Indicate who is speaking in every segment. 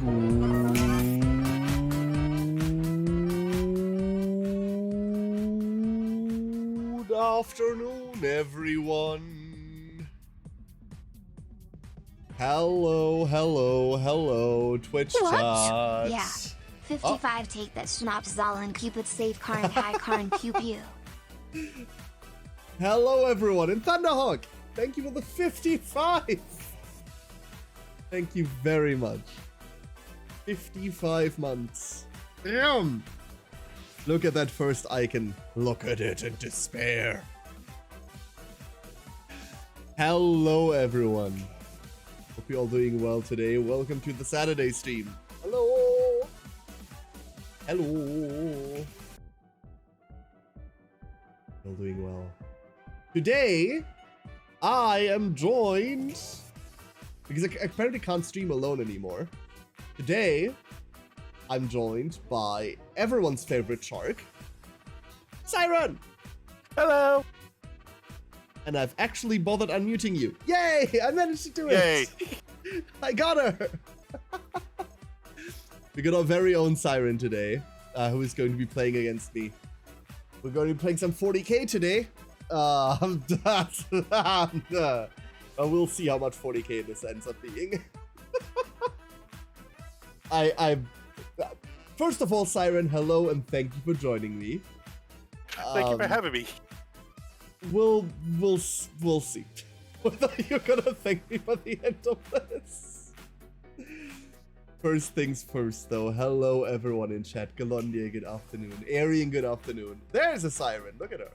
Speaker 1: Good afternoon, everyone. Hello, Twitch
Speaker 2: What?
Speaker 1: chat.
Speaker 2: Yeah. 55 take that snaps Zalin Cupid save Karn high Karn pew pew.
Speaker 1: Hello, everyone, and Thunderhawk. Thank you for the 55. Thank you very much. 55 months. Damn. Look at that first icon. Look at it in despair. Hello, everyone. Hope you're all doing well today. Welcome to the Saturday stream. Hello. Hello. All doing well. Today, I am joined, because I apparently can't stream alone anymore. Today, I'm joined by everyone's favorite shark, Siren!
Speaker 3: Hello!
Speaker 1: And I've actually bothered unmuting you. Yay! I managed to do it!
Speaker 3: Yay!
Speaker 1: I got her! We got our very own Siren today, who is going to be playing against me. We're going to be playing some 40k today. We'll see how much 40k this ends up being. First of all, Siren, hello and thank you for joining me.
Speaker 3: Thank you for having me.
Speaker 1: We'll see whether you're gonna thank me by the end of this. First things first, though. Hello, everyone in chat. Galondia, good afternoon. Arian, good afternoon. There's a Siren. Look at her.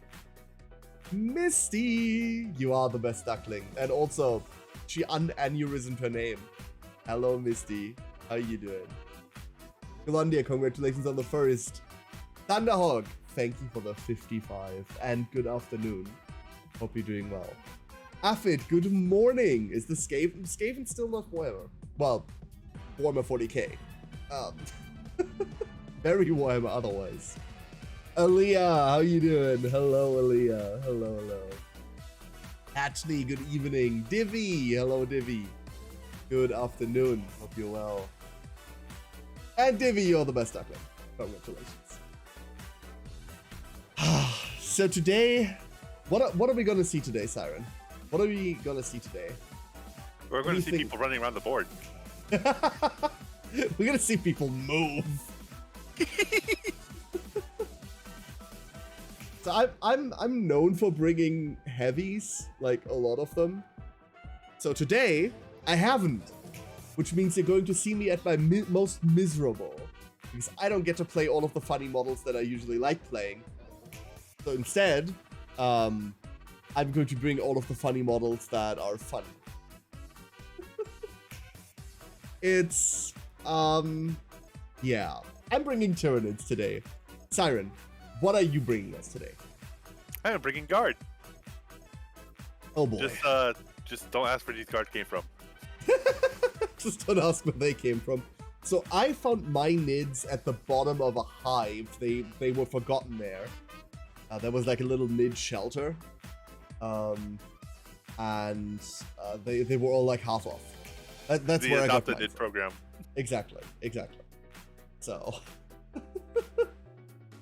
Speaker 1: Misty, you are the best duckling. And also, she unaneurysmed her name. Hello, Misty. How you doing? Galondia, congratulations on the first. Thunderhawk, thank you for the 55. And good afternoon. Hope you're doing well. Affid, good morning. Is the Skaven still not warmer? Well, warmer 40k. Very warmer otherwise. Aaliyah, how you doing? Hello, Aaliyah. Hello. Hatchley, good evening. Divi, hello, Divi. Good afternoon. Hope you're well. And Divi, you're the best duckling. Congratulations. So today, what are we gonna see today, Siren? What are we gonna see today?
Speaker 3: We're going to see people running around the board.
Speaker 1: We're gonna see people move. So I'm known for bringing heavies, like a lot of them. So today I haven't, which means you're going to see me at my most miserable, because I don't get to play all of the funny models that I usually like playing. So instead, I'm going to bring all of the funny models that are fun. It's yeah, I'm bringing Tyranids today. Siren, what are you bringing us today?
Speaker 3: I am bringing guard.
Speaker 1: Oh boy.
Speaker 3: Just don't ask where these guards came from.
Speaker 1: Just don't ask where they came from. So I found my nids at the bottom of a hive. They were forgotten there. There was like a little nid shelter. And they were all like half off. That's
Speaker 3: the
Speaker 1: where I got
Speaker 3: adopted
Speaker 1: mine
Speaker 3: nid
Speaker 1: from.
Speaker 3: program.
Speaker 1: Exactly. So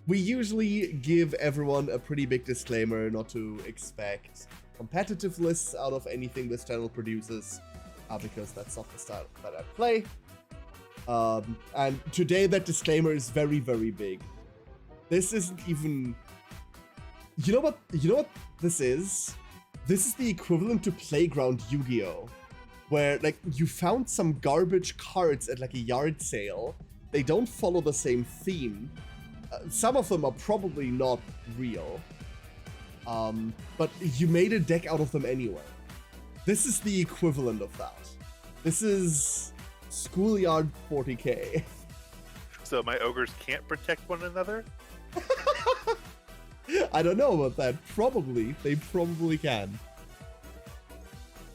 Speaker 1: we usually give everyone a pretty big disclaimer not to expect competitive lists out of anything this channel produces, because that's not the style that I play. And today that disclaimer is very, very big. This isn't even... You know what this is? This is the equivalent to Playground Yu-Gi-Oh! Where, like, you found some garbage cards at, like, a yard sale. They don't follow the same theme. Some of them are probably not real. But you made a deck out of them anyway. This is the equivalent of that. This is Schoolyard 40k.
Speaker 3: So my ogres can't protect one another?
Speaker 1: I don't know about that. Probably. They probably can.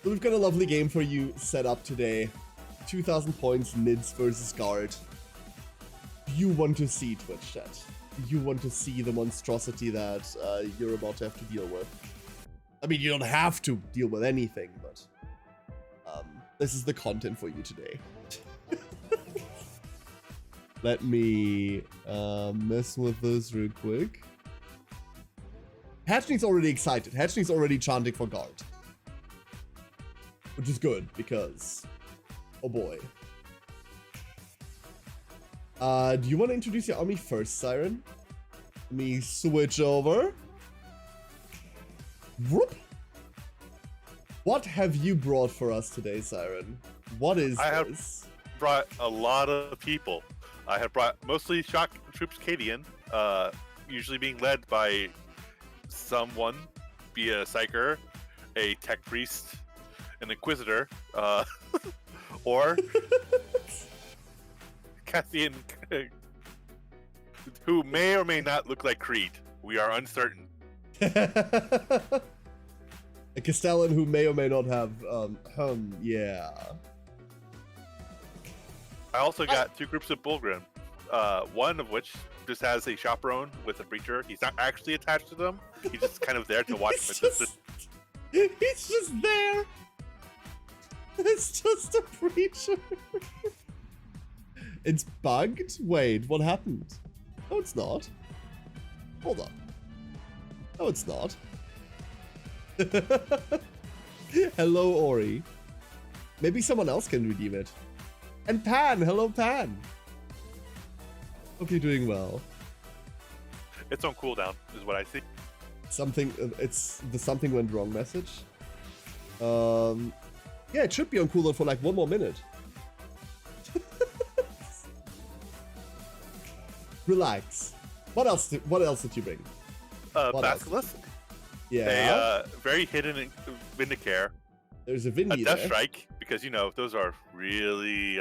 Speaker 1: So we've got a lovely game for you set up today. 2,000 points, Nids versus Guard. You want to see Twitch chat. You want to see the monstrosity that you're about to have to deal with. I mean, you don't have to deal with anything, but this is the content for you today. Let me mess with this real quick. Hatchling's already excited. Hatchling's already chanting for guard. Which is good, because... Oh boy. Do you want to introduce your army first, Siren? Let me switch over. Whoop. What have you brought for us today, Siren? What is
Speaker 3: I
Speaker 1: this?
Speaker 3: have brought a lot of people. I have brought mostly shock troops Cadian, usually being led by someone, be a psyker, a tech priest, an inquisitor, or Cassian, who may or may not look like Creed. We are uncertain.
Speaker 1: A Castellan who may or may not have, yeah.
Speaker 3: I also got two groups of Bullgrim. One of which just has a chaperone with a preacher. He's not actually attached to them. He's just kind of there to watch from a distance.
Speaker 1: He's just there. It's just a preacher. It's bugged? Wait, what happened? No, it's not. Hold up. No, it's not. Hello, Ori. Maybe someone else can redeem it. And Pan! Hello, Pan! Hope you're doing well.
Speaker 3: It's on cooldown, is what I see.
Speaker 1: Something, it's the something went wrong message. Yeah, it should be on cooldown for like 1 more minute. Relax. What else did you bring? What else?
Speaker 3: Basilisk.
Speaker 1: Yeah.
Speaker 3: A very hidden Vindicare.
Speaker 1: There's a
Speaker 3: A
Speaker 1: Vindy
Speaker 3: Death
Speaker 1: there.
Speaker 3: Strike, because, you know, those are really,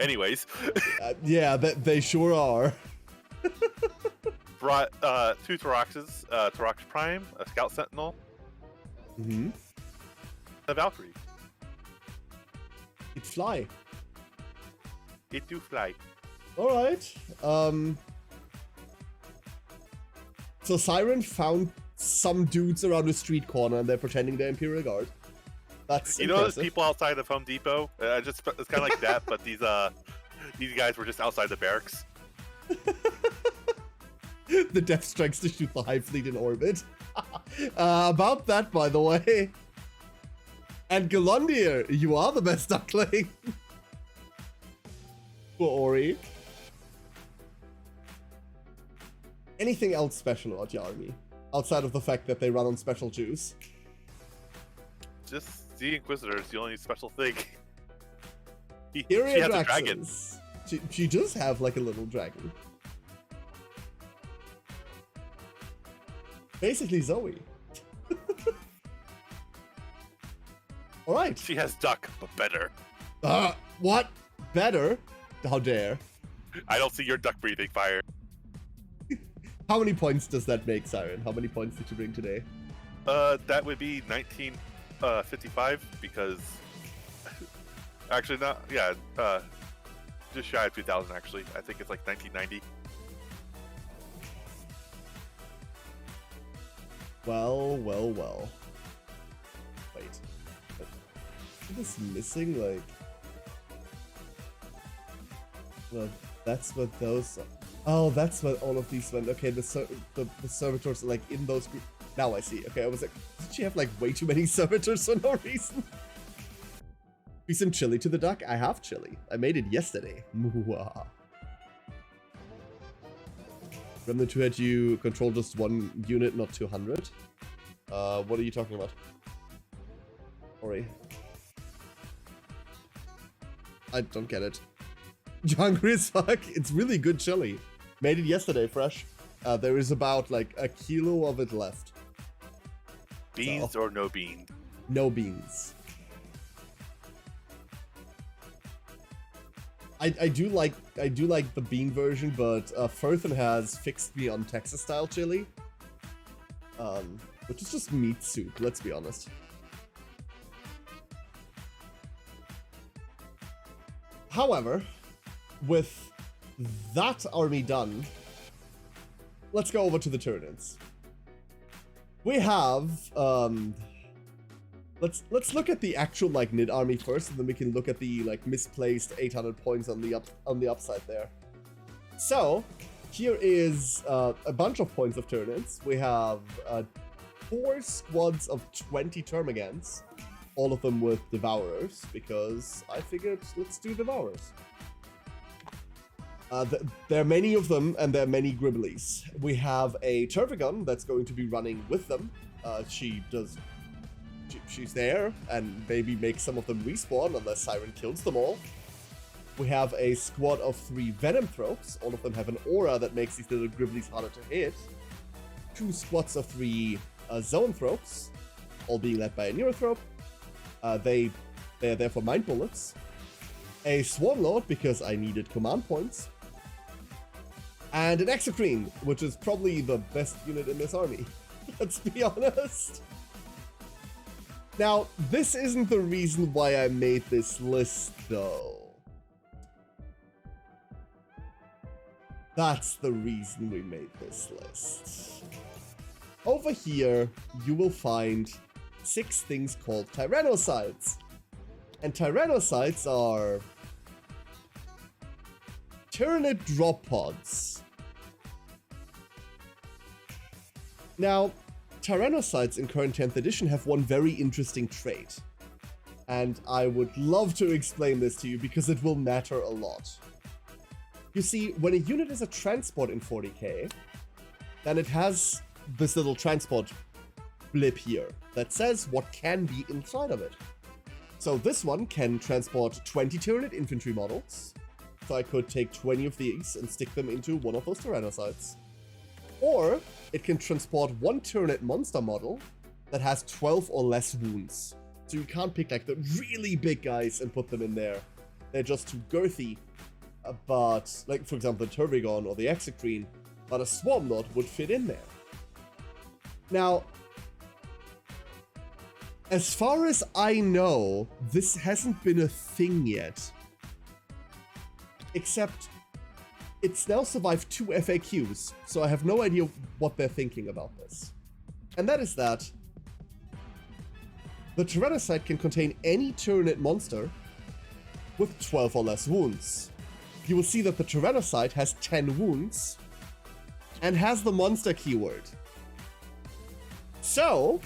Speaker 3: anyways.
Speaker 1: Yeah, they sure are.
Speaker 3: Brought two Taraxes, Tarax Prime, a Scout Sentinel,
Speaker 1: Mm-hmm.
Speaker 3: a Valkyrie.
Speaker 1: It fly.
Speaker 3: It do fly.
Speaker 1: Alright. So Siren found some dudes around the street corner and they're pretending they're Imperial Guard. That's
Speaker 3: You know those
Speaker 1: impressive.
Speaker 3: people outside of Home Depot? It's kind of like that, but these guys were just outside the barracks.
Speaker 1: The Death Strikes to shoot the Hive fleet in orbit. About that, by the way. And Galundir, you are the best duckling. For Ori. Anything else special about your army? Outside of the fact that they run on special juice?
Speaker 3: Just the Inquisitor is the only special thing. She
Speaker 1: Kyria
Speaker 3: has a dragon.
Speaker 1: Draxus. She does have like a little dragon. Basically Zoe. Alright.
Speaker 3: She has duck, but better.
Speaker 1: What? Better? How dare.
Speaker 3: I don't see your duck breathing fire.
Speaker 1: How many points does that make, Siren? How many points did you bring today?
Speaker 3: That would be 1955 because actually not. Yeah, just shy of 2000 actually. I think it's like 1990.
Speaker 1: Well. Wait. What is missing? Like. Well, that's what those. Oh, that's what all of these went. Okay, the servitors are like in those groups. Now I see. Okay, I was like, did she have like way too many servitors for no reason? Do some chili to the duck? I have chili. I made it yesterday. Mwah. From the 2 head, you control just 1 unit, not 200. What are you talking about? Ori. I don't get it. You're hungry as fuck? It's really good chili. Made it yesterday, fresh. There is about like a kilo of it left.
Speaker 3: Beans or no bean?
Speaker 1: No beans. I do like the bean version, but Furthen has fixed me on Texas style chili. Which is just meat soup, let's be honest. However, with that army done, let's go over to the Tyranids. We have let's look at the actual like Nid army first, and then we can look at the like misplaced 800 points on the upside there. So, here is a bunch of points of Tyranids. We have 4 squads of 20 Termagants, all of them with Devourers, because I figured let's do Devourers. There are many of them, and there are many Gribblies. We have a Tervigon that's going to be running with them. She's there, and maybe makes some of them respawn, unless Siren kills them all. We have a squad of 3 Venomthropes. All of them have an aura that makes these little Gribblies harder to hit. 2 squads of 3 Zoanthropes, all being led by a Neurothrope. They're there for Mind Bullets. A Swarmlord, because I needed command points. And an Exocrine, which is probably the best unit in this army. Let's be honest. Now, this isn't the reason why I made this list, though. That's the reason we made this list. Over here, you will find 6 things called Tyrannosides. And Tyrannosides are Tyranid drop pods. Now, Tyrannosides in current 10th edition have one very interesting trait. And I would love to explain this to you because it will matter a lot. You see, when a unit is a transport in 40k, then it has this little transport blip here that says what can be inside of it. So this one can transport 20 Tyranid infantry models. So I could take 20 of these and stick them into one of those Tyrannosides. Or it can transport 1 Tyranid monster model that has 12 or less wounds. So you can't pick like the really big guys and put them in there. They're just too girthy. But, like for example the Tervigon or the Exocrine, but a Swarmlord would fit in there. Now, as far as I know, this hasn't been a thing yet. Except, it's now survived 2 FAQs, so I have no idea what they're thinking about this. And that is that the Tyrannoside can contain any Tyranid monster with 12 or less wounds. You will see that the Tyrannoside has 10 wounds and has the monster keyword. So,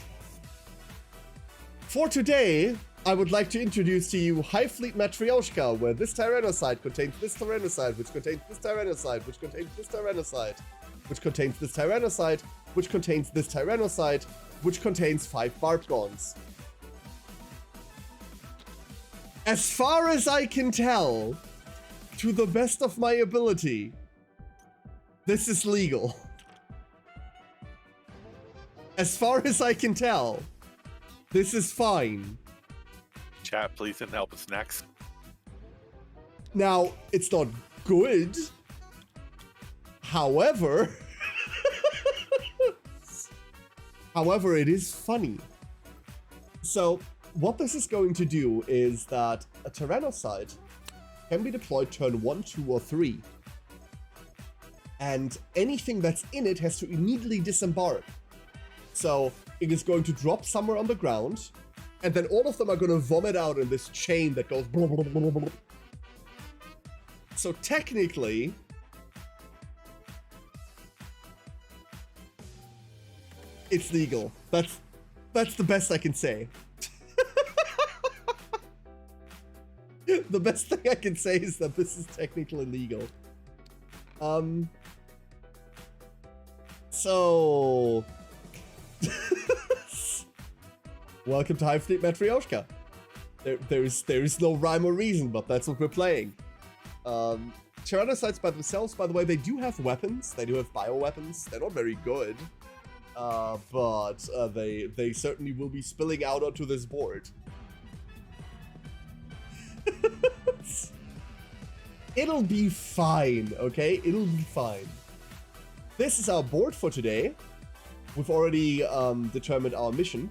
Speaker 1: for today, I would like to introduce to you Hive Fleet Matryoshka, where this Tyrannoside contains this Tyrannoside, which contains this Tyrannoside, which contains this Tyrannoside, which contains this Tyrannoside, which contains this Tyrannoside, which contains 5 Barbgons. As far as I can tell, to the best of my ability, this is legal. As far as I can tell, this is fine.
Speaker 3: Chat, please, and help us next.
Speaker 1: Now, it's not good. However, it is funny. So, what this is going to do is that a Tyrannoside can be deployed turn 1, 2, or 3. And anything that's in it has to immediately disembark. So, it is going to drop somewhere on the ground, and then all of them are going to vomit out in this chain that goes blah, blah, blah, blah, blah. So technically, it's legal. That's the best I can say. The best thing I can say is that this is technically legal. So... Welcome to Hive Fleet Matryoshka. There is no rhyme or reason, but that's what we're playing. Tyrannosides by themselves, by the way, they do have weapons. They do have bioweapons. They're not very good. But they certainly will be spilling out onto this board. It'll be fine, okay? It'll be fine. This is our board for today. We've already determined our mission.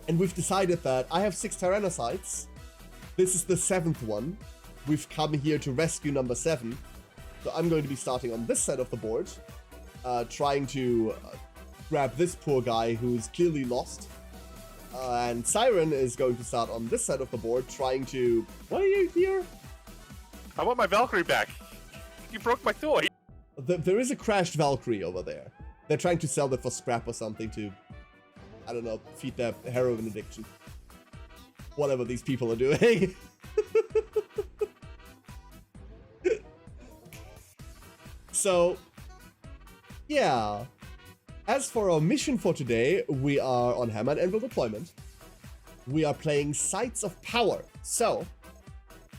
Speaker 1: And we've decided that I have 6 Tyrannosides. This is the 7th one. We've come here to rescue number 7. So I'm going to be starting on this side of the board. Trying to grab this poor guy who's clearly lost. And Siren is going to start on this side of the board trying to... Why are you here?
Speaker 3: I want my Valkyrie back. You broke my toy.
Speaker 1: There is a crashed Valkyrie over there. They're trying to sell that for scrap or something to, I don't know, feed their heroin addiction. Whatever these people are doing. So, yeah. As for our mission for today, we are on Hammer and Anvil deployment. We are playing Sites of Power. So,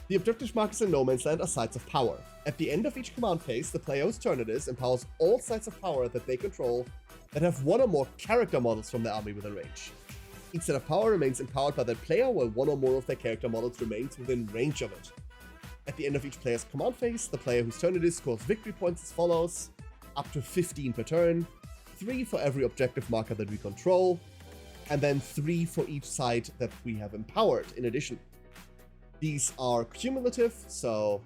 Speaker 1: the objective markers in No Man's Land are Sites of Power. At the end of each command phase, the player whose turn it is empowers all Sites of Power that they control that have one or more character models from their army within range. Each set of power remains empowered by that player while one or more of their character models remains within range of it. At the end of each player's command phase, the player whose turn it is scores victory points as follows: up to 15 per turn, 3 for every objective marker that we control, and then 3 for each site that we have empowered in addition. These are cumulative, so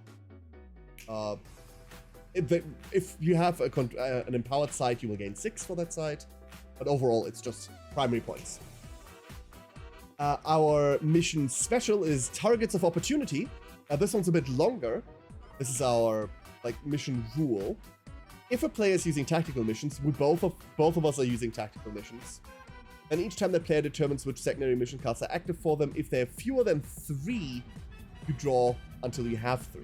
Speaker 1: if you have an empowered site, you will gain 6 for that site, but overall it's just primary points. Our mission special is Targets of Opportunity. This one's a bit longer. This is our mission rule. If a player is using tactical missions, both of us are using tactical missions. And each time the player determines which secondary mission cards are active for them, if they have fewer than 3, you draw until you have 3.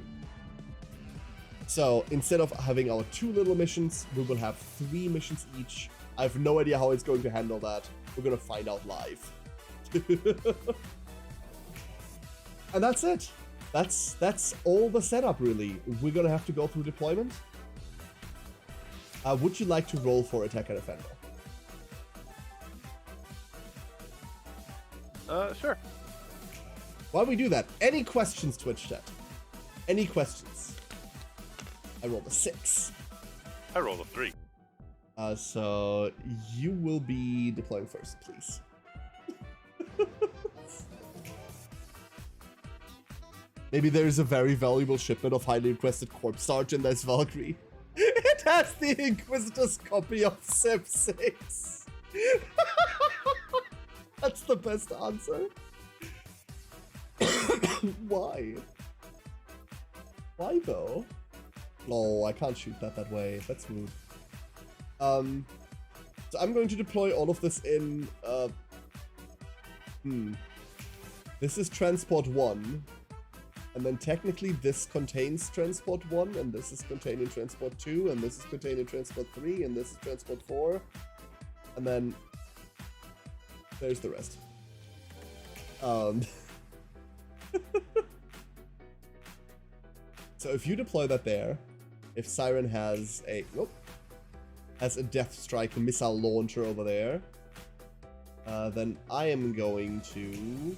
Speaker 1: So instead of having our 2 little missions, we will have 3 missions each. I have no idea how it's going to handle that. We're going to find out live. And that's it. That's all the setup, really. We're going to have to go through deployment. Would you like to roll for Attack and Defender?
Speaker 3: Sure.
Speaker 1: While we do that, any questions, Twitch chat? Any questions? I rolled a 6.
Speaker 3: I rolled a 3.
Speaker 1: So you will be deploying first, please. Maybe there is a very valuable shipment of highly requested Corpse Sarge in this Valkyrie. It has the Inquisitor's copy of Civ 6. That's the best answer. Why? Why though? Oh, I can't shoot that way. That's rude. So I'm going to deploy all of this in, This is Transport 1. And then technically this contains Transport 1, and this is contained in Transport 2, and this is contained in Transport 3, and this is Transport 4. And then there's the rest. So if you deploy that there, if Siren has a Death Strike missile launcher over there, then I am going to...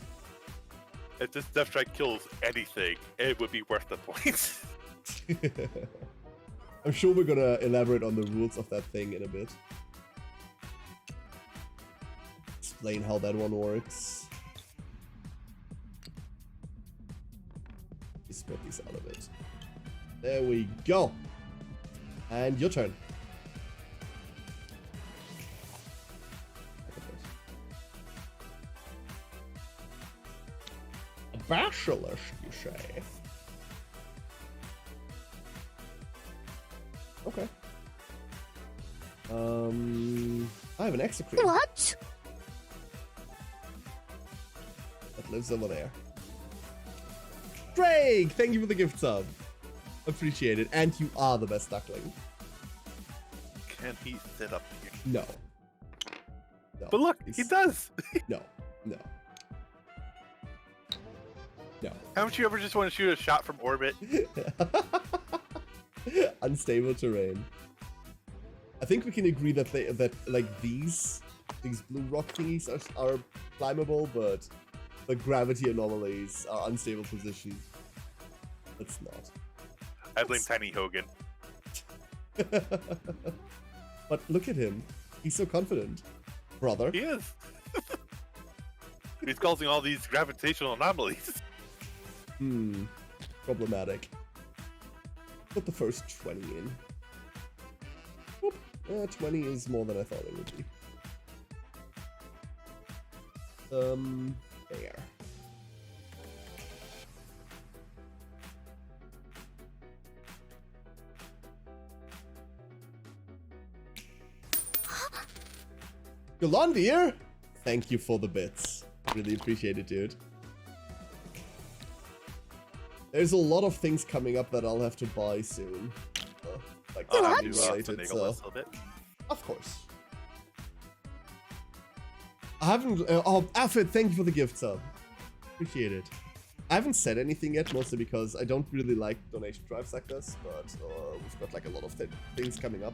Speaker 3: If this Death Strike kills anything, it would be worth the points.
Speaker 1: I'm sure we're gonna elaborate on the rules of that thing in a bit. Explain how that one works. Just spread these out a bit. There we go. And your turn. A basilisk, you say? Okay. I have an execrete.
Speaker 2: What?
Speaker 1: That lives over there. Drake, thank you for the gift sub. Appreciate it. And you are the best duckling.
Speaker 3: Can he sit up here?
Speaker 1: No. No.
Speaker 3: But look, he does.
Speaker 1: No. No. No.
Speaker 3: Haven't you ever just want to shoot a shot from orbit?
Speaker 1: Unstable terrain. I think we can agree that these blue rock thingies are climbable, but the gravity anomalies are unstable position. It's not.
Speaker 3: I blame Tiny Hogan.
Speaker 1: But look at him. He's so confident. Brother.
Speaker 3: He is. He's causing all these gravitational anomalies.
Speaker 1: Problematic. Put the first 20 in. Whoop. 20 is more than I thought it would be. There. Galandir, thank you for the bits. Really appreciate it, dude. There's a lot of things coming up that I'll have to buy soon. Like
Speaker 2: What?
Speaker 1: related, so
Speaker 3: List a bit.
Speaker 1: of course. I haven't. Oh, Alfred, thank you for the gift sub. Appreciate it. I haven't said anything yet, mostly because I don't really like donation drives like this, but we've got like a lot of things coming up.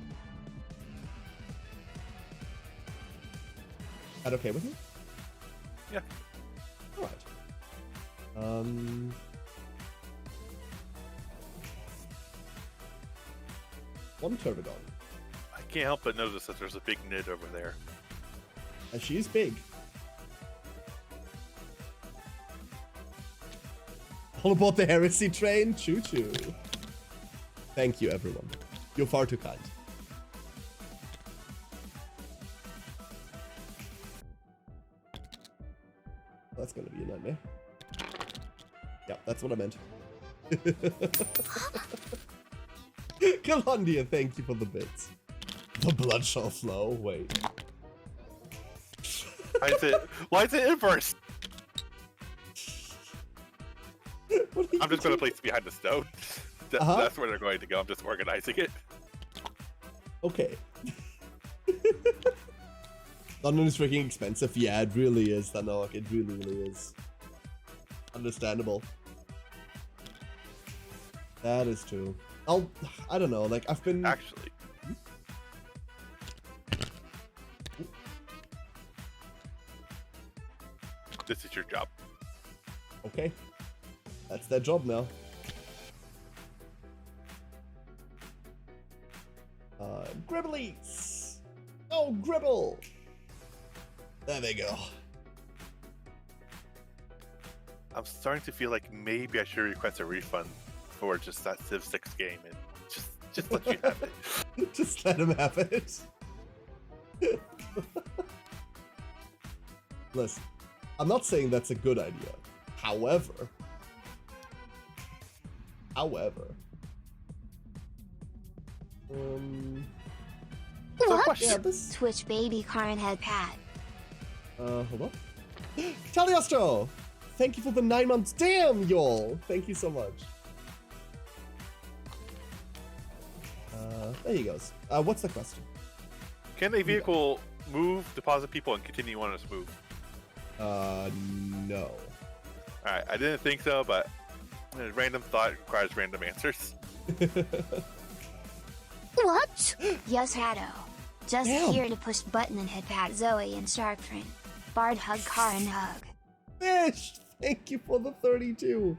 Speaker 1: That okay with you?
Speaker 3: Yeah.
Speaker 1: Alright. One Turbigon.
Speaker 3: I can't help but notice that there's a big nid over there.
Speaker 1: And she is big. All aboard the heresy train? Choo choo. Thank you, everyone. You're far too kind. That's gonna be a nightmare. Yeah, that's what I meant. Galandia, thank you for the bits. The blood shall flow. Wait.
Speaker 3: Why is it inverse? I'm just going to
Speaker 1: play.
Speaker 3: place it behind the stone. That's where they're going to go. I'm just organizing it.
Speaker 1: Okay. London is freaking expensive. Yeah, it really is, Thanok. It really, really is. Understandable. That is true. I don't know, like, I've been...
Speaker 3: Actually. This is your job.
Speaker 1: Okay. That's their job now. Gribblies! Oh, Gribble! There they go.
Speaker 3: I'm starting to feel like maybe I should request a refund for just that Civ 6 game and just let you have it.
Speaker 1: Just let him have it. Listen, I'm not saying that's a good idea. However,
Speaker 2: What?
Speaker 1: yeah, this.
Speaker 2: Twitch baby Karen head pat.
Speaker 1: Hold on. Taliostro, thank you for the 9 months. Damn, y'all. Thank you so much. There he goes. What's the question?
Speaker 3: Can a vehicle move, deposit people, and continue on its move?
Speaker 1: No.
Speaker 3: Alright, I didn't think so, but a random thought requires random answers.
Speaker 2: What? Yes, Hado. Just
Speaker 1: Damn.
Speaker 2: here to push button and head pat Zoe and Sharkfriend. Bard hug Karen hug.
Speaker 1: Fish, thank you for the 32.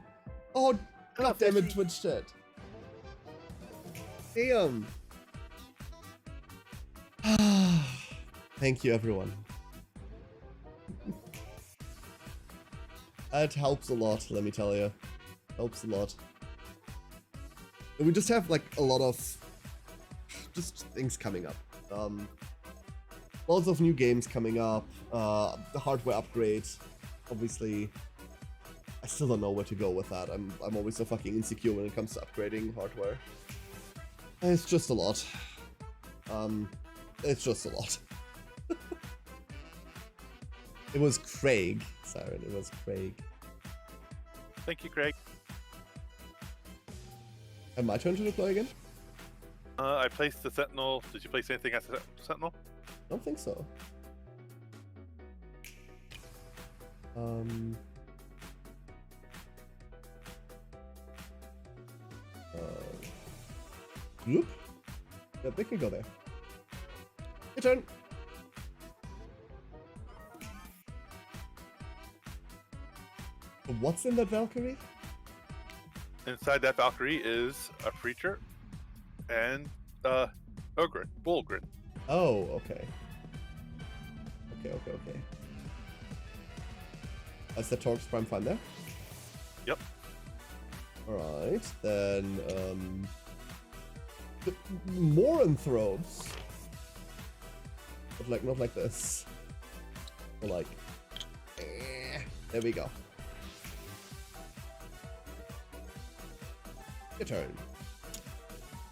Speaker 1: Oh, god damn it, Twitch chat. Damn. Thank you, everyone. It helps a lot, let me tell you. Helps a lot. And we just have like a lot of just things coming up. Lots of new games coming up. The hardware upgrades. Obviously, I still don't know where to go with that. I'm always so fucking insecure when it comes to upgrading hardware. It's just a lot. It's just a lot. It was Craig, Siren. It was Craig.
Speaker 3: Thank you, Craig.
Speaker 1: And my turn to deploy again?
Speaker 3: I placed the Sentinel. Did you place anything at the Sentinel?
Speaker 1: I don't think so. Whoop. Yeah, they can go there. Your turn. What's in that Valkyrie?
Speaker 3: Inside that Valkyrie is a preacher and Ogrin, Bullgrin.
Speaker 1: Oh, okay. Okay. Is the Torx Prime fine there?
Speaker 3: Yep.
Speaker 1: Alright, then, more Anthropes. But, like, not like this. Or, like, there we go. Your turn.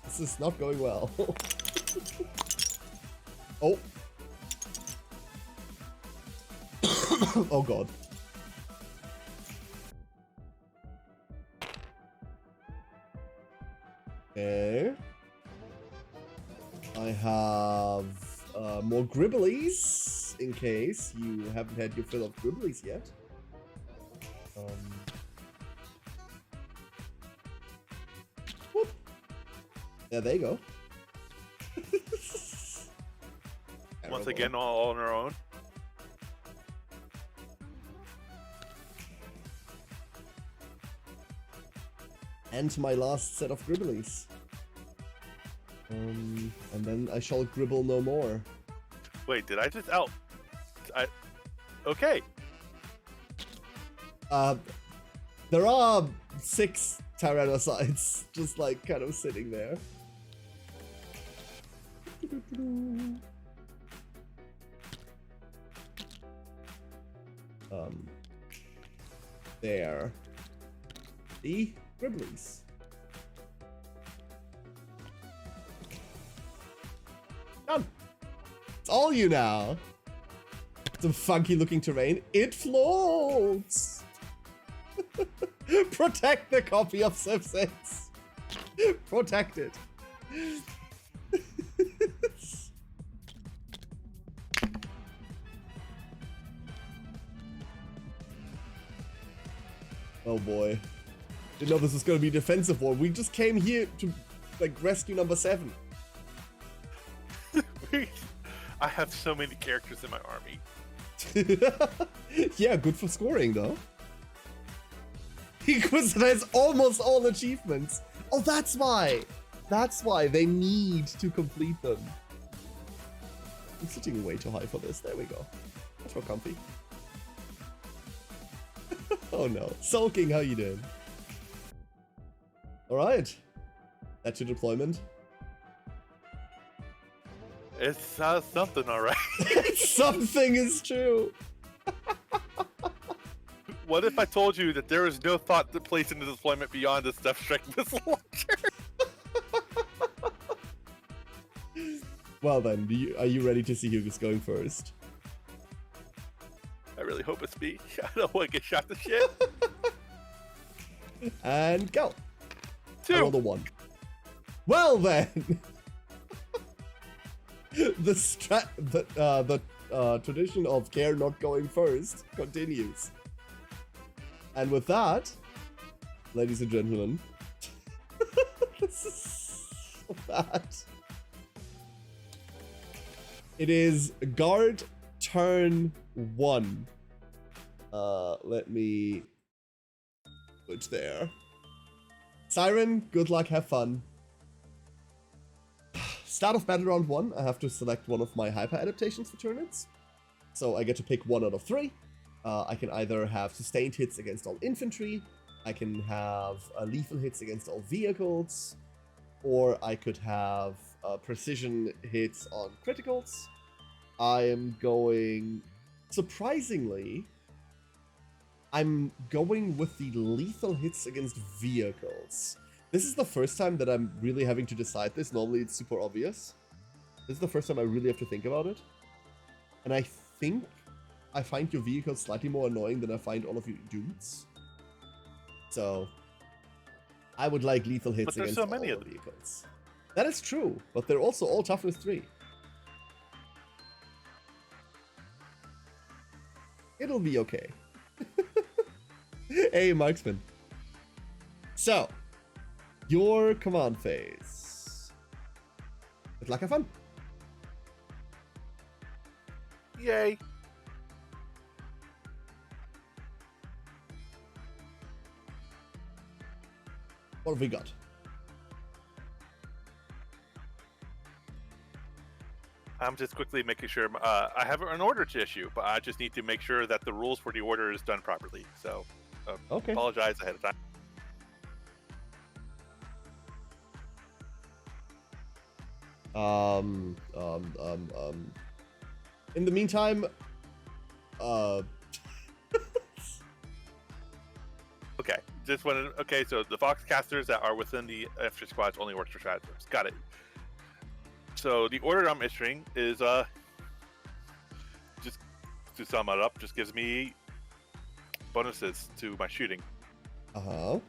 Speaker 1: This is not going well. Oh. Oh god. Okay. I have more Gribblies in case you haven't had your fill of Gribblies yet. Whoop. Yeah, there you go.
Speaker 3: Once again, all on our own.
Speaker 1: And my last set of Gribblies. And then I shall gribble no more.
Speaker 3: Wait, did I just out? Okay.
Speaker 1: There are 6 Tyranids just like kind of sitting there. There. The Gribblies. Done. It's all you now. Some funky looking terrain. It floats. Protect the copy of Civ 6. Protect it. Oh boy. Didn't know this was going to be a defensive war. We just came here to like rescue number 7.
Speaker 3: I have so many characters in my army.
Speaker 1: Yeah, good for scoring though. Because it has almost all achievements. Oh, that's why. That's why they need to complete them. I'm sitting way too high for this. There we go. That's real comfy. Oh no. Sulking, how you doing? Alright. That's your deployment.
Speaker 3: It's something, all right.
Speaker 1: Something is true.
Speaker 3: What if I told you that there is no thought that placed into deployment beyond the Death Strike missile launcher?
Speaker 1: Well then, are you ready to see who's going first?
Speaker 3: I really hope it's me. I don't want to get shot to shit.
Speaker 1: And go.
Speaker 3: 2.
Speaker 1: I rolled a 1. Well then. The tradition of Care not going first continues. And with that, ladies and gentlemen, this is so bad. It is guard turn 1. Let me put there. Siren, good luck, have fun. Start of battle round 1, I have to select one of my hyper adaptations for Tyranids. So I get to pick 1 out of 3. I can either have sustained hits against all infantry, I can have lethal hits against all vehicles, or I could have precision hits on criticals. I am going, surprisingly, I'm going with the lethal hits against vehicles. This is the first time that I'm really having to decide this. Normally it's super obvious. This is the first time I really have to think about it. And I think I find your vehicles slightly more annoying than I find all of you dudes. So I would like lethal hits against
Speaker 3: so many
Speaker 1: all
Speaker 3: of
Speaker 1: the
Speaker 3: them.
Speaker 1: vehicles. That is true, but they're also all toughness 3. It'll be okay. Hey, Marksman. So, your command phase. Good luck, have fun.
Speaker 3: Yay.
Speaker 1: What have we got?
Speaker 3: I'm just quickly making sure I have an order to issue, but I just need to make sure that the rules for the order is done properly. So,
Speaker 1: Okay.
Speaker 3: apologize ahead of time.
Speaker 1: In the meantime,
Speaker 3: Okay, just wanted. Okay, so the Foxcasters that are within the infantry squads only works for stratagems. Got it. So the order I'm issuing is just to sum it up, just gives me bonuses to my shooting.
Speaker 1: Uh-huh.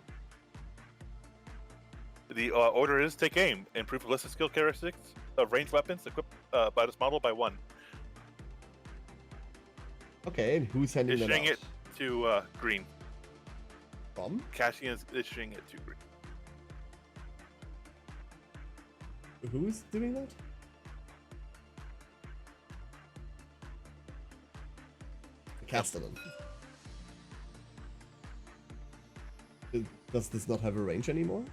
Speaker 3: The order is take aim, improve ballistic skill characteristics of ranged weapons equipped by this model by 1.
Speaker 1: Okay, and who's sending that out?
Speaker 3: Issuing it to green.
Speaker 1: From?
Speaker 3: Cashing is issuing it to green.
Speaker 1: Who's doing that? Castellan. Does this not have a range anymore?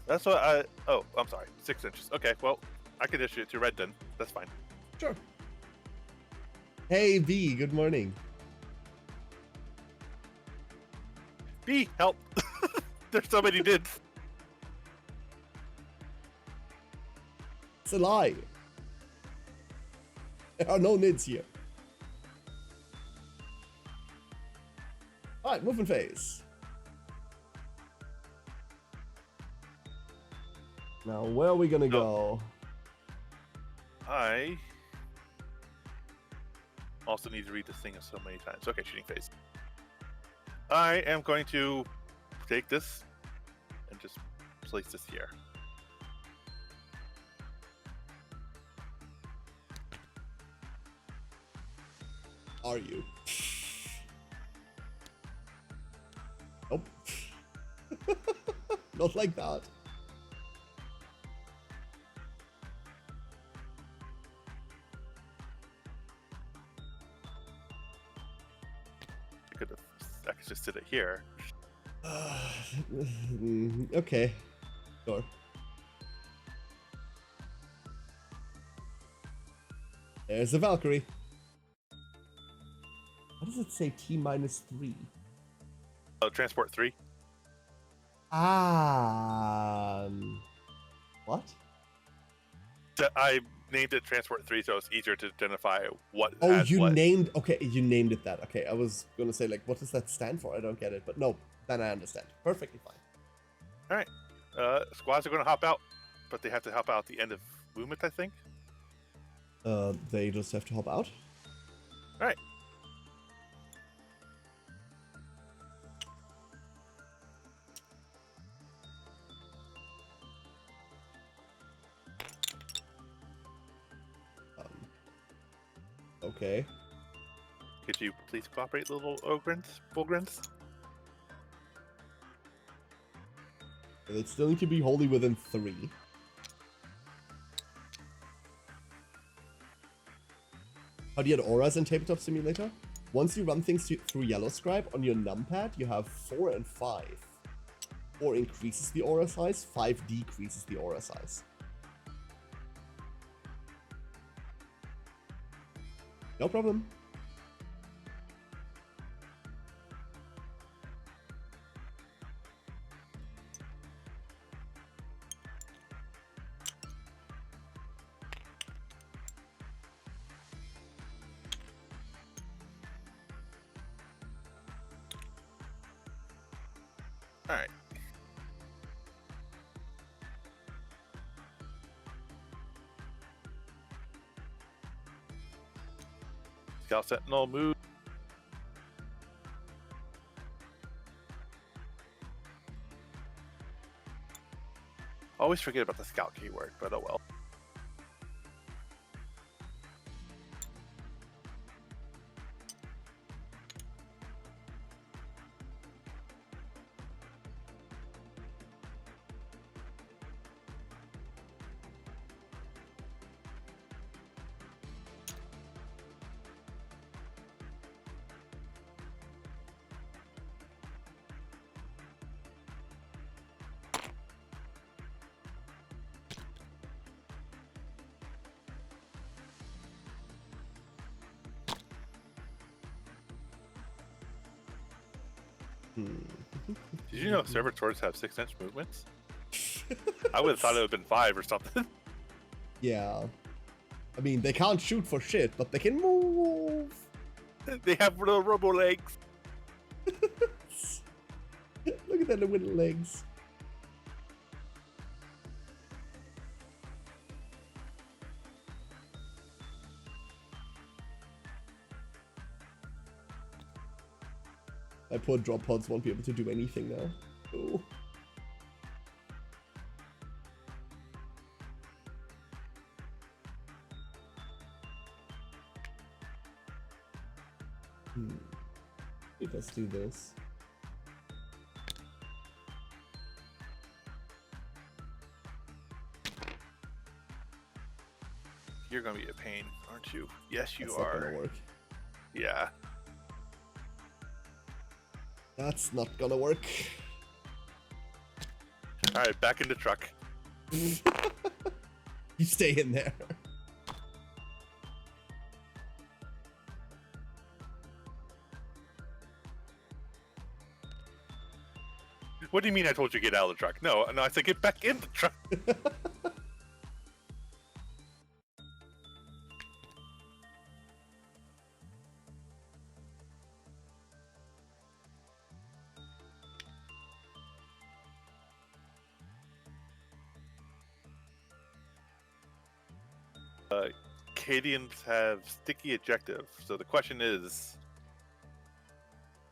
Speaker 3: That's what I... Oh, I'm sorry. 6 inches. Okay, well, I can issue it to red then. That's fine.
Speaker 1: Sure. Hey, B, good morning.
Speaker 3: B, help! There's so many dids.
Speaker 1: It's a lie. There are no nids here. Alright, movement phase. Now, where are we gonna go?
Speaker 3: I also need to read this thing so many times. Okay, shooting phase. I am going to take this and just place this here.
Speaker 1: Are you? Nope. Not like that.
Speaker 3: I could just sit it here.
Speaker 1: Okay. Sure. There's a Valkyrie. What does it say? T-3?
Speaker 3: Transport 3.
Speaker 1: What?
Speaker 3: I named it Transport 3 so it's easier to identify what
Speaker 1: Oh,
Speaker 3: has
Speaker 1: you
Speaker 3: what.
Speaker 1: named... Okay, you named it that. Okay, I was gonna say, like, what does that stand for? I don't get it. But no, then I understand. Perfectly fine.
Speaker 3: Alright. Squads are going to hop out, but they have to hop out at the end of movement, I think.
Speaker 1: They just have to hop out?
Speaker 3: Alright.
Speaker 1: Okay.
Speaker 3: Could you please cooperate, little Ogrins?
Speaker 1: They still need to be wholly within 3. How do you get auras in Tabletop Simulator? Once you run things through Yellow Scribe on your numpad, you have 4 and 5. 4 increases the aura size, 5 decreases the aura size. No problem.
Speaker 3: Alright. Scout Sentinel move. Always forget about the scout keyword, but oh well. Did you know servitors have 6-inch movements? I would have thought it would have been 5 or something.
Speaker 1: Yeah. I mean, they can't shoot for shit, but they can move.
Speaker 3: They have little robo legs.
Speaker 1: Look at that little legs. poor drop pods won't be able to do anything now. Oh. Let's do this.
Speaker 3: You're gonna be a pain, aren't you? Yes, you
Speaker 1: That's
Speaker 3: are.
Speaker 1: not gonna work.
Speaker 3: Yeah.
Speaker 1: That's not gonna work.
Speaker 3: All right, back in the truck.
Speaker 1: You stay in there.
Speaker 3: What do you mean I told you to get out of the truck? No, I said get back in the truck. Cadians have sticky objective, so the question is,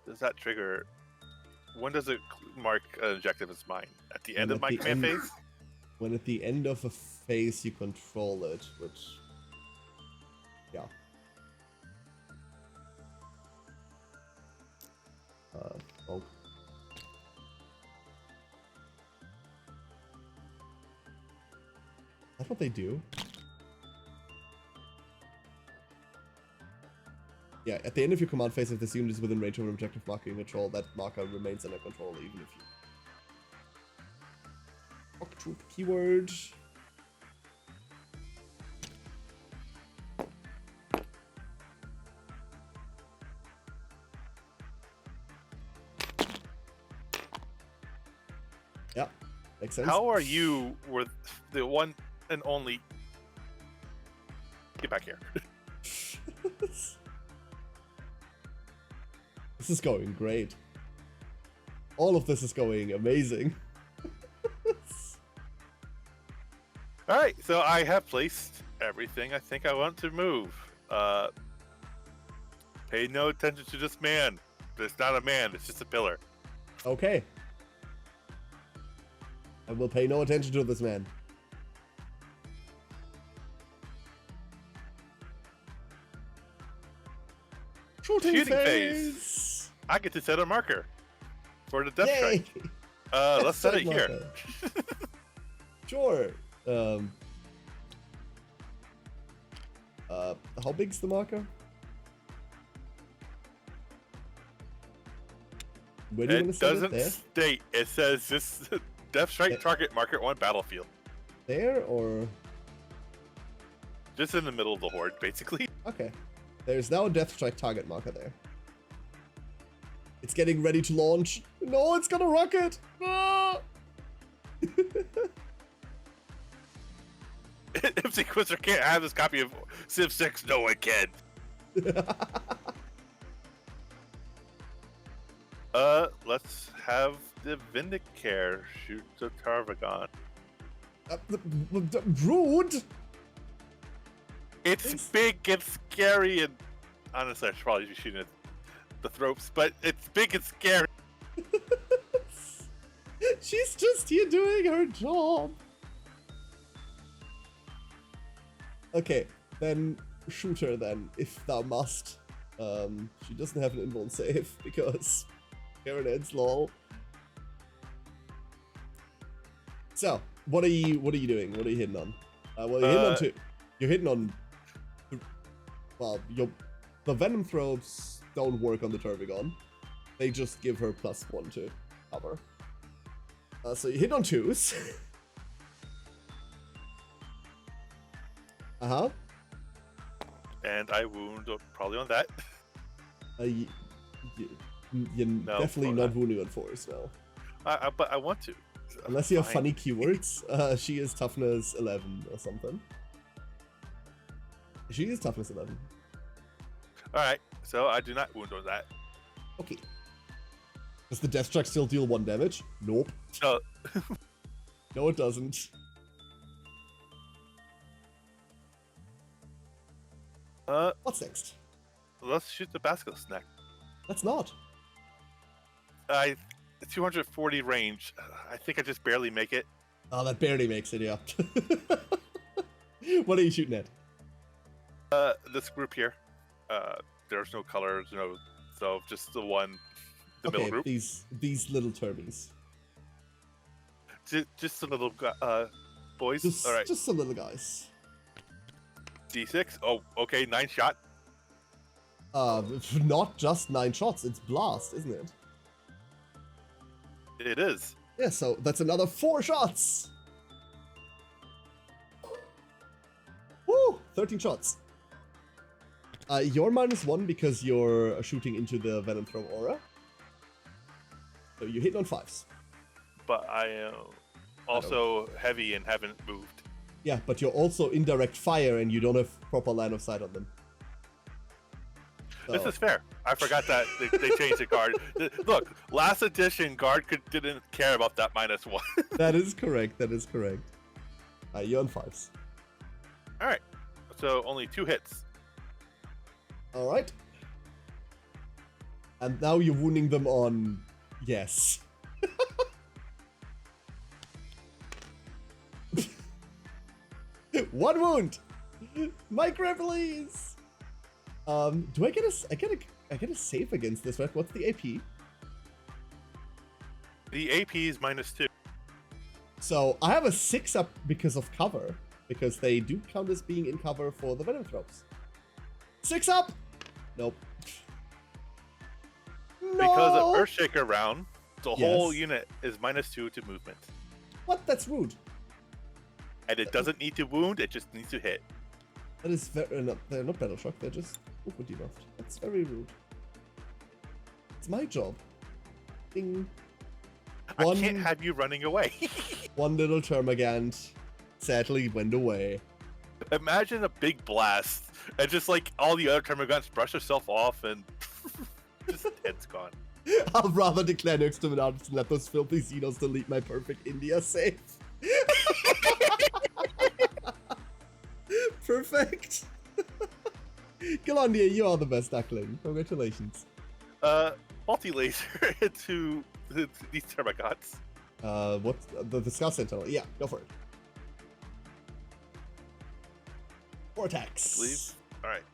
Speaker 3: does that trigger? When does it mark an objective as mine? At the end of my command phase?
Speaker 1: When at the end of a phase you control it, which... Yeah. Oh. That's what they do. Yeah, at the end of your command phase, if this unit is within range of an objective marker you control, that marker remains under control even if you... Talk to the keyword. Yeah, makes sense.
Speaker 3: How are you with the one and only... Get back here.
Speaker 1: This is going great. All of this is going amazing.
Speaker 3: Alright, so I have placed everything I think I want to move. Pay no attention to this man. It's not a man, it's just a pillar.
Speaker 1: Okay. I will pay no attention to this man. Shooting phase!
Speaker 3: I get to set a marker for the death
Speaker 1: Yay!
Speaker 3: strike. Let's set it here.
Speaker 1: Sure. How big's the marker? Where do you want to set it?
Speaker 3: Doesn't
Speaker 1: There?
Speaker 3: state. It says this death strike target marker on battlefield.
Speaker 1: There or?
Speaker 3: Just in the middle of the horde, basically.
Speaker 1: Okay. There's now a death strike target marker there. It's getting ready to launch. No, it's gonna rocket! Ah!
Speaker 3: If Sequencer can't have this copy of Civ 6, no one can. Let's have the Vindicare shoot the Tarvagon.
Speaker 1: Rude!
Speaker 3: It's big and scary, and honestly, I should probably be shooting at the throats, but it's big and scary.
Speaker 1: She's just here doing her job. Okay, then shoot her then, if thou must. She doesn't have an invuln save because Tyranids, lol. So, what are you doing? What are you hitting on? Well, you're hitting on two. You're hitting on. Well, the Venom Throats don't work on the Tervigon. They just give her +1 to cover. So you hit on 2s. Uh-huh.
Speaker 3: And I wound probably on that.
Speaker 1: You're
Speaker 3: No,
Speaker 1: definitely not wounding on 4s, no.
Speaker 3: But I want to.
Speaker 1: Unless you have
Speaker 3: Fine.
Speaker 1: funny keywords. She is toughness 11 or something. She is toughness 11.
Speaker 3: Alright, so I do not wound on that.
Speaker 1: Okay. Does the Death Strike still deal 1 damage? Nope.
Speaker 3: So,
Speaker 1: No, it doesn't. What's next?
Speaker 3: let's shoot the Basilisk next.
Speaker 1: Let's not.
Speaker 3: I 240 range. I think I just barely make it.
Speaker 1: Oh, that barely makes it, yeah. What are you shooting at?
Speaker 3: This group here. There's no colors, so just the one, the middle group.
Speaker 1: These little Turbies.
Speaker 3: Just the little boys.
Speaker 1: Just,
Speaker 3: All right.
Speaker 1: just some little guys.
Speaker 3: D6. Oh, okay. 9 shot.
Speaker 1: Not just 9 shots. It's blast, isn't it?
Speaker 3: It is.
Speaker 1: Yeah, so that's another 4 shots. Woo! 13 shots. You're -1 because you're shooting into the Venom Throw aura. So you're hitting on 5s.
Speaker 3: But I am also heavy and haven't moved.
Speaker 1: Yeah, but you're also in direct fire and you don't have proper line of sight on them. So.
Speaker 3: This is fair. I forgot that they changed the guard. Look, last edition, guard didn't care about that -1.
Speaker 1: That is correct. That is correct. You're on 5s.
Speaker 3: All right. So only 2 hits.
Speaker 1: All right. And now you're wounding them on... Yes. One wound! Micro, please! Do I get a save against this, right? What's the AP?
Speaker 3: The AP is -2.
Speaker 1: So I have a 6 up because of cover. Because they do count as being in cover for the Venom Throws. 6 up! Nope. No!
Speaker 3: Because of Earthshaker round, the whole unit is -2 to movement.
Speaker 1: What? That's rude.
Speaker 3: And it doesn't need to wound, it just needs to hit.
Speaker 1: That is very... they're not Battle Shock, they're just movement debuffed. That's very rude. It's my job. Ding.
Speaker 3: I can't have you running away.
Speaker 1: One little Termagant sadly went away.
Speaker 3: Imagine a big blast, and just like all the other Termagants brush herself off, and just head's gone.
Speaker 1: I'll rather declare no exterminatus and let those filthy Xenos delete my perfect India save. Perfect. Galandia, you are the best duckling. Congratulations.
Speaker 3: Multi-laser into these Termagants.
Speaker 1: What's the Scout Sentinel? Yeah, go for it. 4 attacks.
Speaker 3: Please. All right.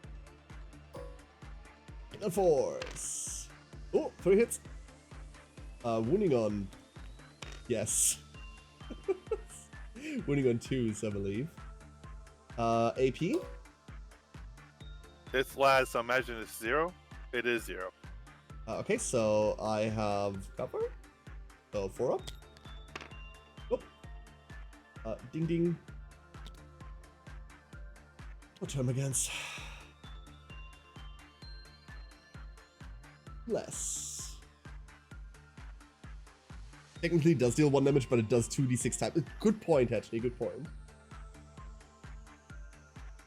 Speaker 1: And 4s. Oh, 3 hits. Wounding on... Yes. Wounding on 2s, I believe. AP?
Speaker 3: It's last, so imagine it's 0. It is 0.
Speaker 1: Okay, so I have cover. So 4 up. Oh. Ding ding. What term against? Less. Technically it does deal 1 damage, but it does 2d6 times. Good point, actually, good point.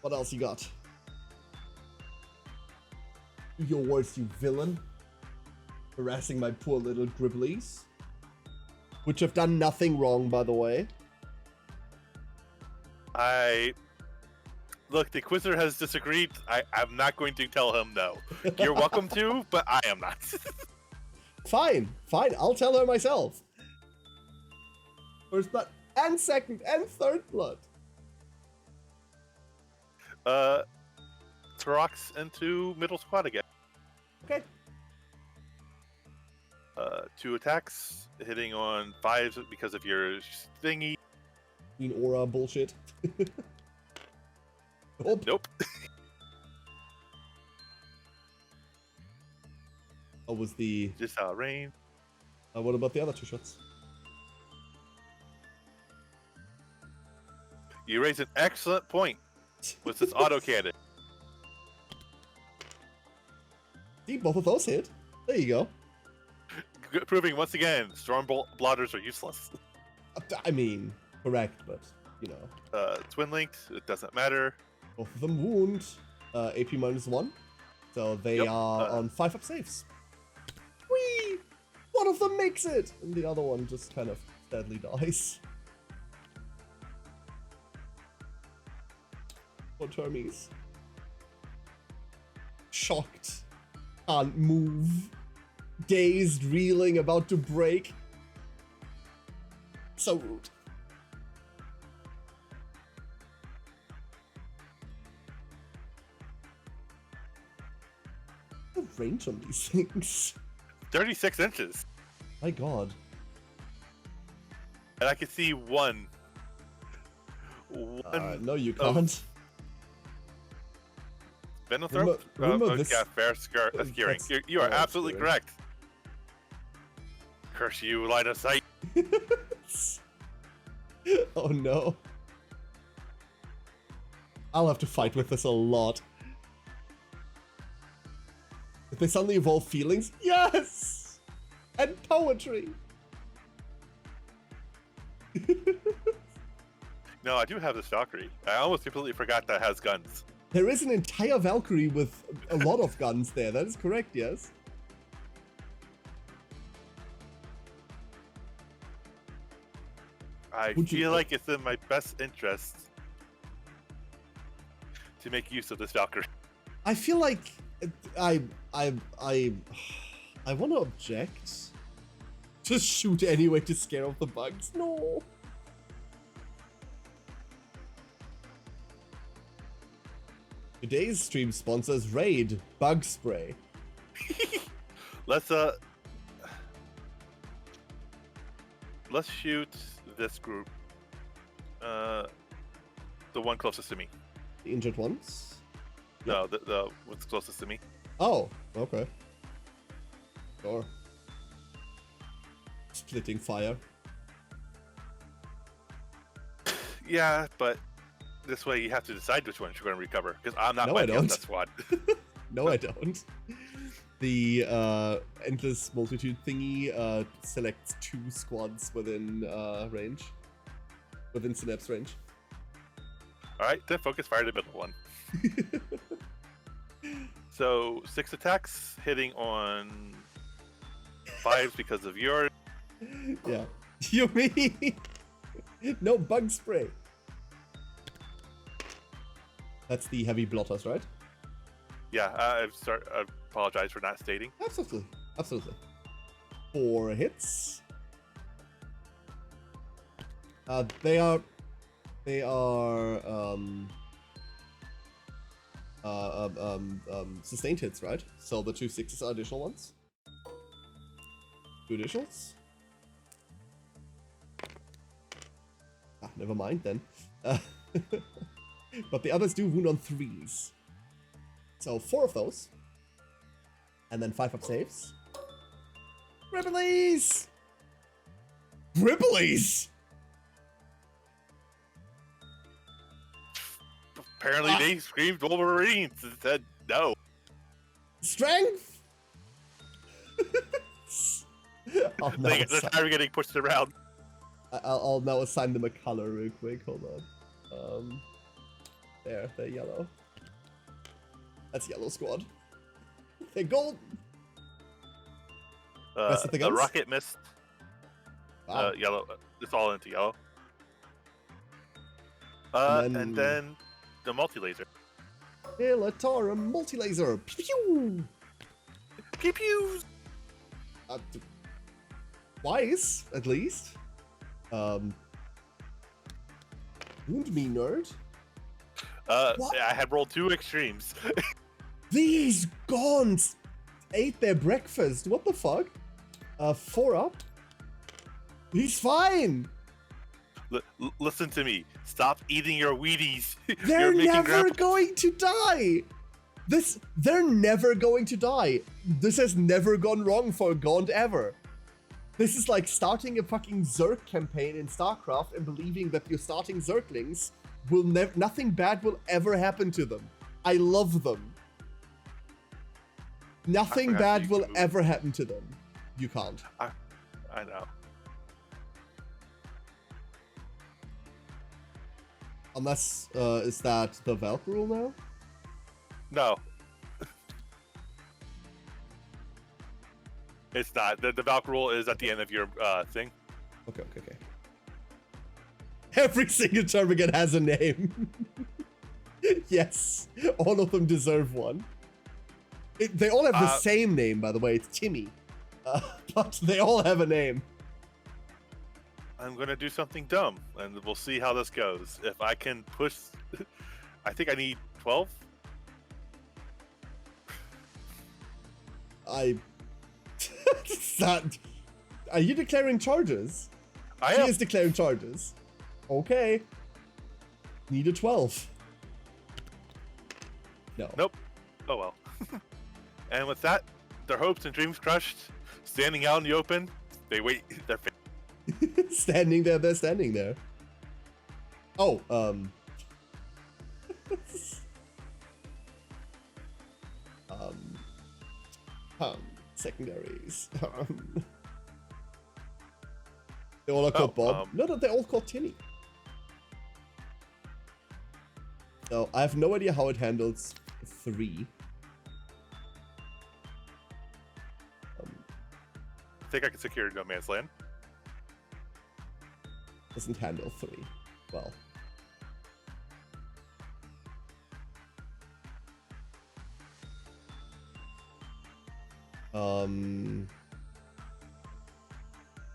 Speaker 1: What else you got? Your words, you villain. Harassing my poor little Gribblies. Which have done nothing wrong, by the way.
Speaker 3: Look, the Quizzer has disagreed. I'm not going to tell him no. You're welcome to, but I am not.
Speaker 1: Fine, I'll tell her myself. First blood, and second, and third blood.
Speaker 3: Trox into middle squad again.
Speaker 1: Okay.
Speaker 3: 2 attacks, hitting on 5s because of your thingy.
Speaker 1: Green aura bullshit. Oh.
Speaker 3: Nope.
Speaker 1: What was the...
Speaker 3: Just rain.
Speaker 1: What about the other 2 shots?
Speaker 3: You raise an excellent point with this auto cannon.
Speaker 1: See, both of those hit. There you go.
Speaker 3: Proving once again, storm blotters are useless.
Speaker 1: I mean, correct, but, you know.
Speaker 3: Twin linked, it doesn't matter.
Speaker 1: Both of them wound. AP -1. So they are on 5 up saves. Whee! One of them makes it! And the other one just kind of sadly dies. Poor Termies. Shocked. Can't move. dazed, reeling, about to break. So rude. The range on these things.
Speaker 3: 36 inches.
Speaker 1: My god.
Speaker 3: And I can see one.
Speaker 1: No, you can't.
Speaker 3: Venothrop?
Speaker 1: Remember this-
Speaker 3: Yeah, fair skewering. You are absolutely
Speaker 1: skewering.
Speaker 3: correct. Curse you, line of sight.
Speaker 1: Oh no. I'll have to fight with this a lot. If they suddenly evolve feelings, yes! And poetry!
Speaker 3: No, I do have this Valkyrie. I almost completely forgot that has guns.
Speaker 1: There is an entire Valkyrie with a lot of guns there, that is correct, yes.
Speaker 3: I feel like it's in my best interest to make use of this Valkyrie.
Speaker 1: I feel like I want to object. Just shoot anyway to scare off the bugs. No. Today's stream sponsors Raid Bug Spray.
Speaker 3: Let's shoot this group. The one closest to me.
Speaker 1: The injured ones?
Speaker 3: No, the what's closest to me.
Speaker 1: Oh, okay. Sure. Splitting fire.
Speaker 3: Yeah, but this way you have to decide which ones you're going to recover, because I'm not
Speaker 1: No, I
Speaker 3: fighting on
Speaker 1: don't.
Speaker 3: that squad.
Speaker 1: No, I don't. The endless multitude thingy selects 2 squads within range. Within Synapse range.
Speaker 3: Alright, then focus fire the middle one. So 6 attacks, hitting on 5s because of your.
Speaker 1: Yeah. You mean? No bug spray. That's the heavy blotters, right?
Speaker 3: Yeah, I apologize for not stating.
Speaker 1: Absolutely. Absolutely. 4 hits. They are sustained hits, right? So the 2 6s are additional ones. 2 additionals. Ah, never mind then. But the others do wound on 3s. So 4 of those. And then 5 up saves. Ripplies! Ripplies!
Speaker 3: Apparently they screamed Wolverines and said no.
Speaker 1: Strength! I'll now
Speaker 3: They're tired of getting pushed around.
Speaker 1: I'll now assign them a color real quick. Hold on. There, they're yellow. That's yellow squad. They're gold. Rest of the
Speaker 3: The
Speaker 1: guns?
Speaker 3: rocket missed.
Speaker 1: Wow.
Speaker 3: Yellow. It's all into yellow. And then the multi-laser.
Speaker 1: Elatora multi-laser. Pew!
Speaker 3: Pew pews!
Speaker 1: Twice, at least. Wound me, nerd. What?
Speaker 3: I had rolled 2 extremes.
Speaker 1: These Gaunts ate their breakfast. What the fuck? 4 up. He's fine.
Speaker 3: Listen to me. Stop eating your Wheaties.
Speaker 1: They're
Speaker 3: You're making
Speaker 1: never going to die. They're never going to die. This has never gone wrong for Gaunt ever. This is like starting a fucking Zerg campaign in StarCraft and believing that your starting Zerglings will nothing bad will ever happen to them. I love them. Nothing bad will ever happen to them. You can't.
Speaker 3: I know.
Speaker 1: Unless, is that the Valk rule now?
Speaker 3: No. It's not. The Valk rule is at the end of your thing.
Speaker 1: Okay. Every single Termagant has a name. Yes, all of them deserve one. They all have the same name, by the way. It's Timmy. But they all have a name.
Speaker 3: I'm gonna do something dumb, and we'll see how this goes. If I can push, I think I need 12.
Speaker 1: Are you declaring charges?
Speaker 3: I
Speaker 1: She
Speaker 3: am.
Speaker 1: is declaring charges. Okay. Need a 12. No.
Speaker 3: Nope. Oh well. And with that, their hopes and dreams crushed, standing out in the open, they wait their fate.
Speaker 1: Standing there, they're standing there. Oh, secondaries. They all are called Bob. No, they're all called Timmy. So I have no idea how it handles 3.
Speaker 3: I think I can secure no man's land.
Speaker 1: Doesn't handle 3. Well.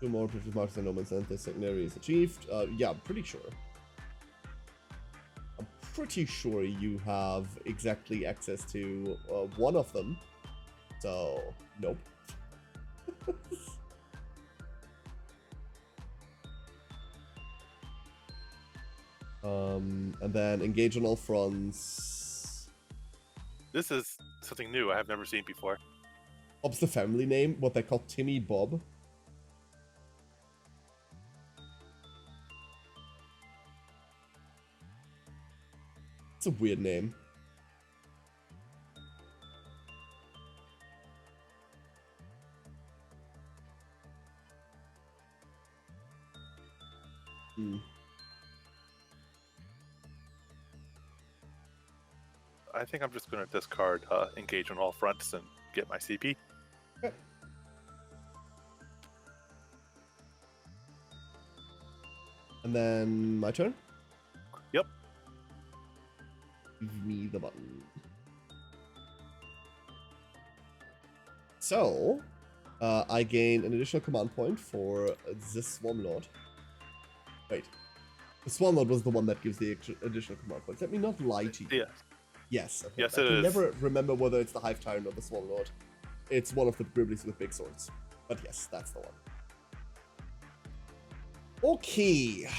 Speaker 1: Two more precious marks and no man's land. The secondary is achieved. Yeah, I'm pretty sure. I'm pretty sure you have exactly access to one of them. So, nope. And then engage on all fronts.
Speaker 3: This is something new I have never seen before.
Speaker 1: Bob's the family name, what they call Timmy Bob. It's a weird name.
Speaker 3: I think I'm just going to discard engage on all fronts and get my CP.
Speaker 1: Okay. And then my turn?
Speaker 3: Yep.
Speaker 1: Give me the button. So, I gain an additional command point for the Swarmlord. Wait. The Swarmlord was the one that gives the additional command points. Let me not lie to you.
Speaker 3: Yeah.
Speaker 1: Yes. Okay.
Speaker 3: Yes,
Speaker 1: I
Speaker 3: it
Speaker 1: can
Speaker 3: is.
Speaker 1: never remember whether it's the Hive Tyrant or the Swarmlord. It's one of the Gribblies with big swords. But yes, that's the one. Okay.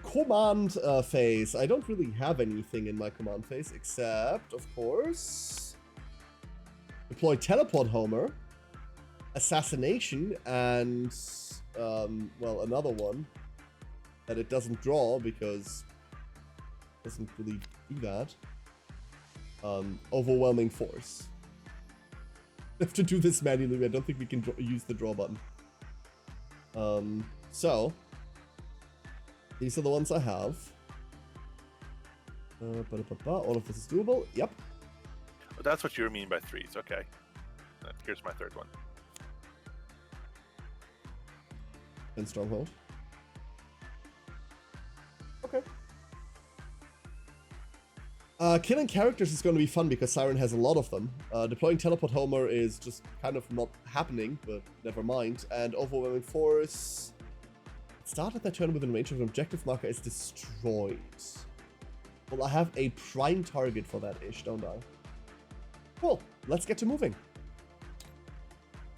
Speaker 1: Command phase. I don't really have anything in my command phase except, of course, deploy Teleport Homer, Assassination, and, well, another one that it doesn't draw because it doesn't really do that. Overwhelming Force. I have to do this manually. I don't think we can use the draw button. So these are the ones I have. All of this is doable. Yep.
Speaker 3: Oh, that's what you mean by 3s. Okay. Here's my third one.
Speaker 1: And Stronghold. Okay. Killing characters is going to be fun because Siren has a lot of them. Deploying Teleport Homer is just kind of not happening, but never mind. And Overwhelming Force. Start at that turn within range of an objective marker is destroyed. Well, I have a prime target for that ish, don't I? Cool. Let's get to moving.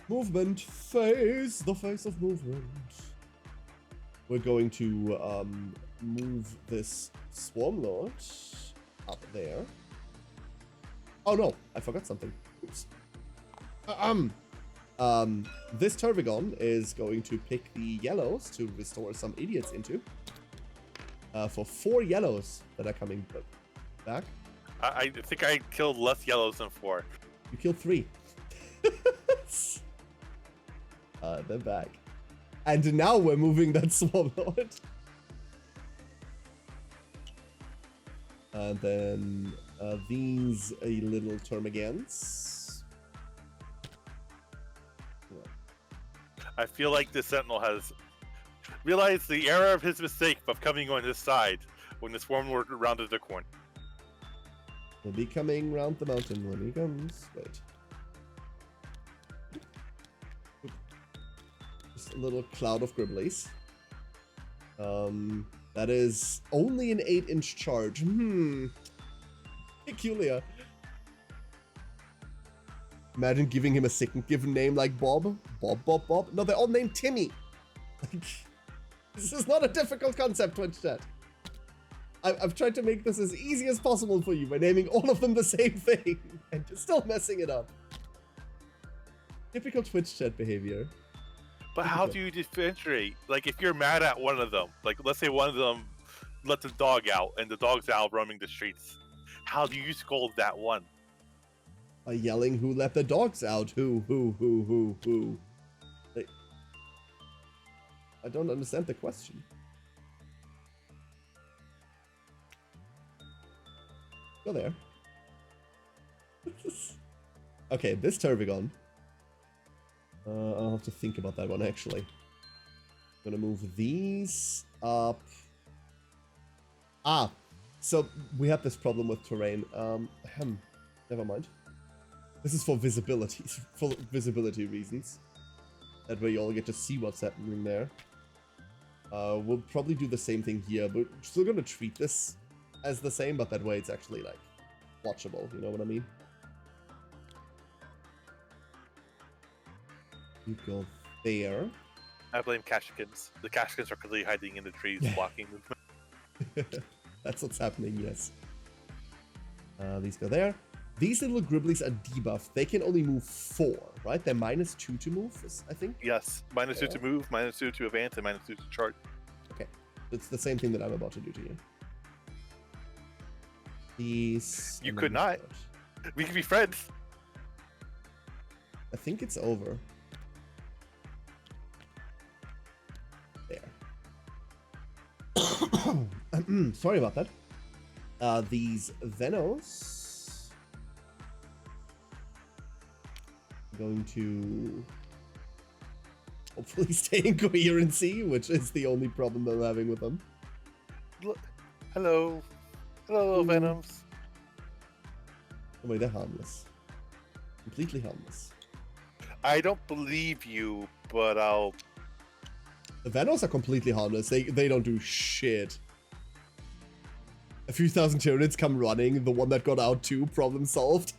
Speaker 1: Movement phase. The phase of movement. We're going to move this Swarmlord up there. Oh no, I forgot something. Oops. This Tervigon is going to pick the yellows to restore some idiots into. For 4 yellows that are coming back.
Speaker 3: I think I killed less yellows than 4.
Speaker 1: You killed 3. They're back. And now we're moving that Swarmlord. And then these little Termagants.
Speaker 3: I feel like the Sentinel has realized the error of his mistake of coming on his side when the Swarmlord rounded the corner.
Speaker 1: He'll be coming round the mountain when he comes. Wait. a little cloud of Gribblies. That is only an 8-inch charge. Peculiar. Imagine giving him a second given name like Bob. Bob. No, they're all named Timmy. Like, this is not a difficult concept, Twitch chat. I've tried to make this as easy as possible for you by naming all of them the same thing, and you're still messing it up. Typical Twitch chat behavior.
Speaker 3: But how do you differentiate? Like, if you're mad at one of them, like, let's say one of them let the dog out, and the dog's out roaming the streets. How do you scold that one?
Speaker 1: By yelling, who let the dogs out? Who? Like, I don't understand the question. Go there. Okay, this Tervigon. I'll have to think about that one, actually. I'm gonna move these up. Ah, so we have this problem with terrain. Never mind. This is for visibility, for visibility reasons. That way you all get to see what's happening there. We'll probably do the same thing here, but we're still gonna treat this as the same, but that way it's actually, like, watchable, you know what I mean? You go there.
Speaker 3: I blame Kashkins. The Kashkins are clearly hiding in the trees, blocking them.
Speaker 1: That's what's happening, yes. These go there. These little Gribblies are debuffed. They can only move 4, right? They're -2 to move, I think?
Speaker 3: Yes. -2 to move, -2 to advance, and -2 to charge.
Speaker 1: Okay. It's the same thing that I'm about to do to you. These...
Speaker 3: You could not. We could be friends.
Speaker 1: I think it's over. There. Sorry about that. These Venos... going to hopefully stay in coherency, which is the only problem that I'm having with them.
Speaker 3: Look. Hello. Hello, Venoms.
Speaker 1: Oh wait, they're harmless. Completely harmless.
Speaker 3: I don't believe you, but I'll...
Speaker 1: The Venos are completely harmless. They don't do shit. A few thousand Tyranids come running, the one that got out too, problem solved.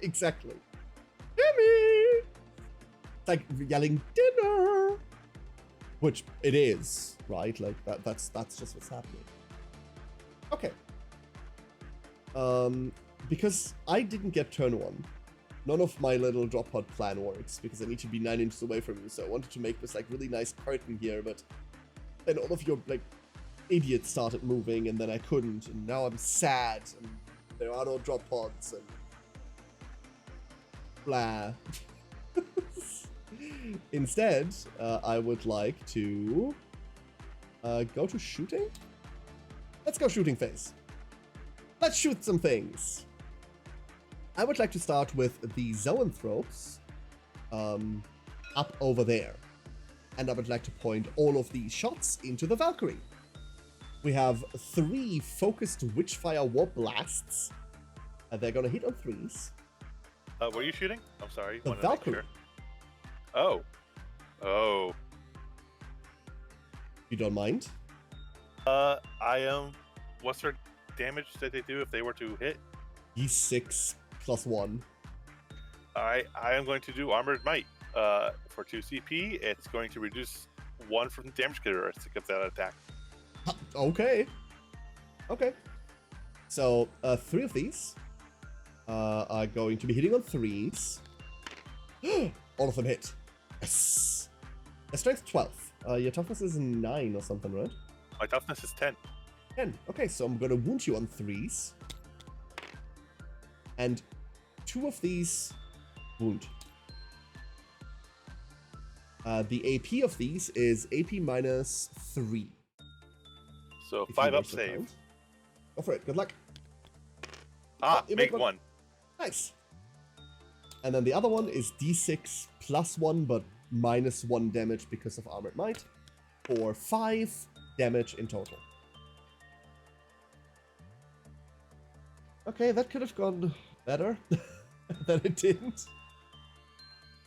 Speaker 1: Exactly. Timmy! It's like yelling dinner! Which it is, right? Like, that's just what's happening. Okay. Because I didn't get turn 1, none of my little drop pod plan works, because I need to be 9 inches away from you, so I wanted to make this, like, really nice curtain here, but then all of your, like, idiots started moving, and then I couldn't, and now I'm sad, and there are no drop pods, and blah. Instead, I would like to go to shooting? Let's go shooting phase. Let's shoot some things. I would like to start with the Zoanthropes up over there. And I would like to point all of these shots into the Valkyrie. We have 3 focused Witchfire Warp Blasts. They're gonna hit on 3s.
Speaker 3: What are you shooting? I'm sorry.
Speaker 1: The Valkyrie.
Speaker 3: Oh. Oh.
Speaker 1: You don't mind?
Speaker 3: I am... What's their damage that they do if they were to hit?
Speaker 1: E6 +1.
Speaker 3: Alright, I am going to do Armored Might. For 2 CP, it's going to reduce 1 from the damage characteristic of that attack.
Speaker 1: Okay. Okay. So, 3 of these are going to be hitting on 3s. All of them hit. Yes. A strength 12. Your toughness is 9 or something, right?
Speaker 3: My toughness is 10.
Speaker 1: 10. Okay, so I'm gonna wound you on 3s. And 2 of these wound. The AP of these is AP -3.
Speaker 3: So 5 up save.
Speaker 1: Go for it. Good luck.
Speaker 3: You make 1.
Speaker 1: Nice. And then the other one is D6 +1, but -1 damage because of Armored Might, for 5 damage in total. Okay, that could have gone better than it didn't.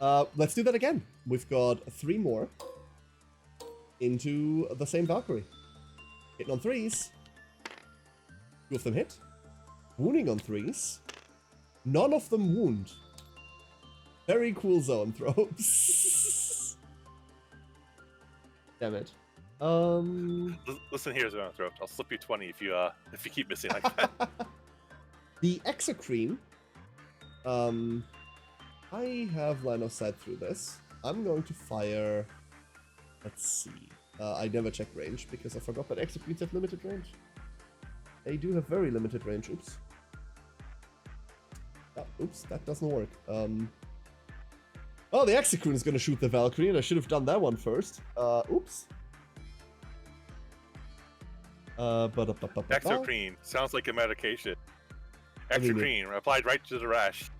Speaker 1: Let's do that again. We've got 3 more into the same Valkyrie. Hitting on 3s. 2 of them hit. Wounding on 3s. None of them wound. Very cool zone throws. Damn it.
Speaker 3: Listen, here's what I'm throw. I'll slip you 20 if you keep missing like that.
Speaker 1: The Exocrine. I have line of sight through this. I'm going to fire. Let's see. I never checked range because I forgot that Exocrines have limited range. They do have very limited range. Oops. Oops, that doesn't work. Oh, the Exocrine is going to shoot the Valkyrie, and I should have done that one first. Oops.
Speaker 3: Exocrine sounds like a medication. Exocrine applied right to the rash.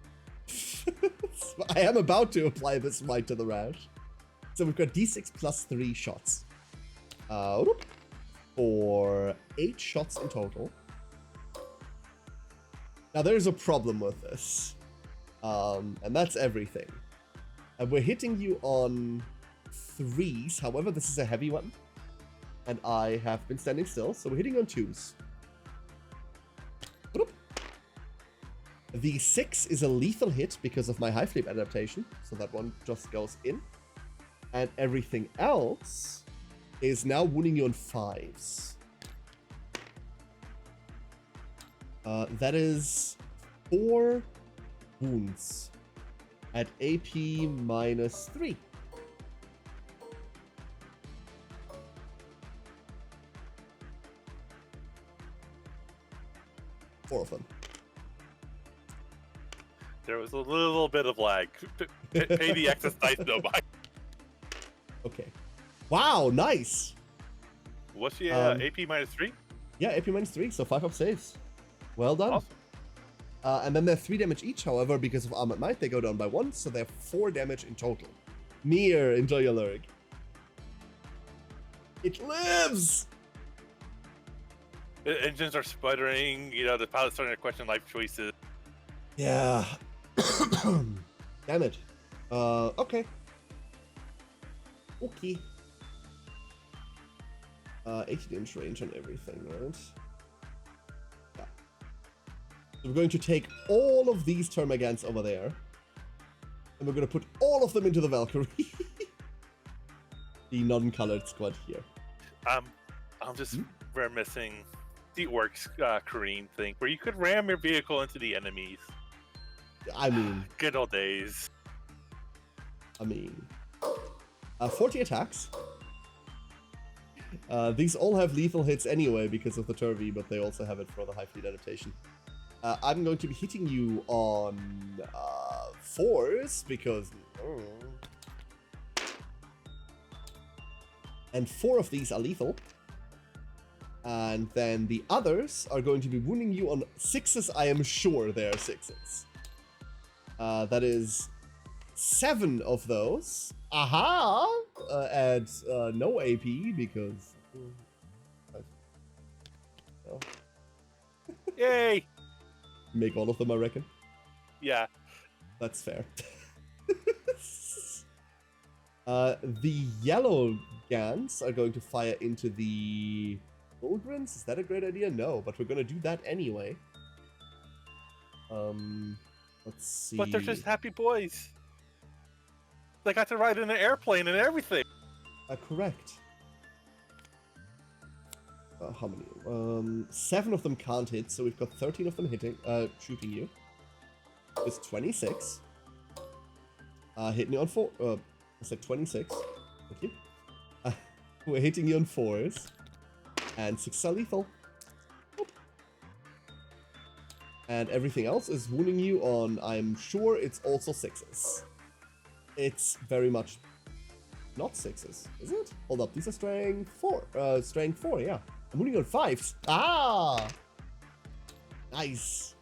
Speaker 1: I am about to apply this right to the rash. So we've got d6 plus 3 shots. For 8 shots in total. Now there's a problem with this. And that's everything. And we're hitting you on 3s. However, this is a heavy weapon. And I have been standing still, so we're hitting on 2s. The 6 is a lethal hit because of my Hive adaptation, so that one just goes in. And everything else is now wounding you on 5s. That is 4 wounds at AP minus 3. Four of them.
Speaker 3: There was a little bit of lag. Pay the excess dice though.
Speaker 1: Okay. Wow, nice.
Speaker 3: What's the AP minus 3?
Speaker 1: Yeah, AP minus 3, so 5 up saves. Well done.
Speaker 3: Awesome.
Speaker 1: And then they're 3 damage each, however, because of Armored Might, they go down by 1, so they're 4 damage in total. Mir, enjoy your lyric. It lives!
Speaker 3: The engines are sputtering, you know, the pilot's starting to question life choices.
Speaker 1: Yeah. Damn it. Okay. Okay. 18-inch range on everything, right? Yeah. So we're going to take all of these Termagants over there. And we're going to put all of them into the Valkyrie. The non-colored squad here.
Speaker 3: I'm just reminiscing the Orcs Kareem thing, where you could ram your vehicle into the enemies.
Speaker 1: I mean...
Speaker 3: Good old days.
Speaker 1: 40 attacks. These all have lethal hits anyway because of the Turvy, but they also have it for the Hive adaptation. I'm going to be hitting you on 4s because... And 4 of these are lethal. And then the others are going to be wounding you on 6s. I am sure they are 6s. That is 7 of those. Aha! At no AP because... well.
Speaker 3: Yay!
Speaker 1: Make all of them, I reckon.
Speaker 3: Yeah.
Speaker 1: That's fair. The yellow Gans are going to fire into the Bullgrins. Is that a great idea? No, but we're going to do that anyway. Let's see.
Speaker 3: But they're just happy boys. They got to ride in an airplane and everything.
Speaker 1: Correct. How many? 7 of them can't hit, so we've got 13 of them shooting you. It's 26. Hitting you on 4. I said 26. Thank you. We're hitting you on 4s. And 6 are lethal. And everything else is wounding you on, I'm sure it's also 6s. It's very much not 6s, is it? Hold up, these are strength 4. Strength 4, yeah. I'm wounding on 5s. Ah! Nice.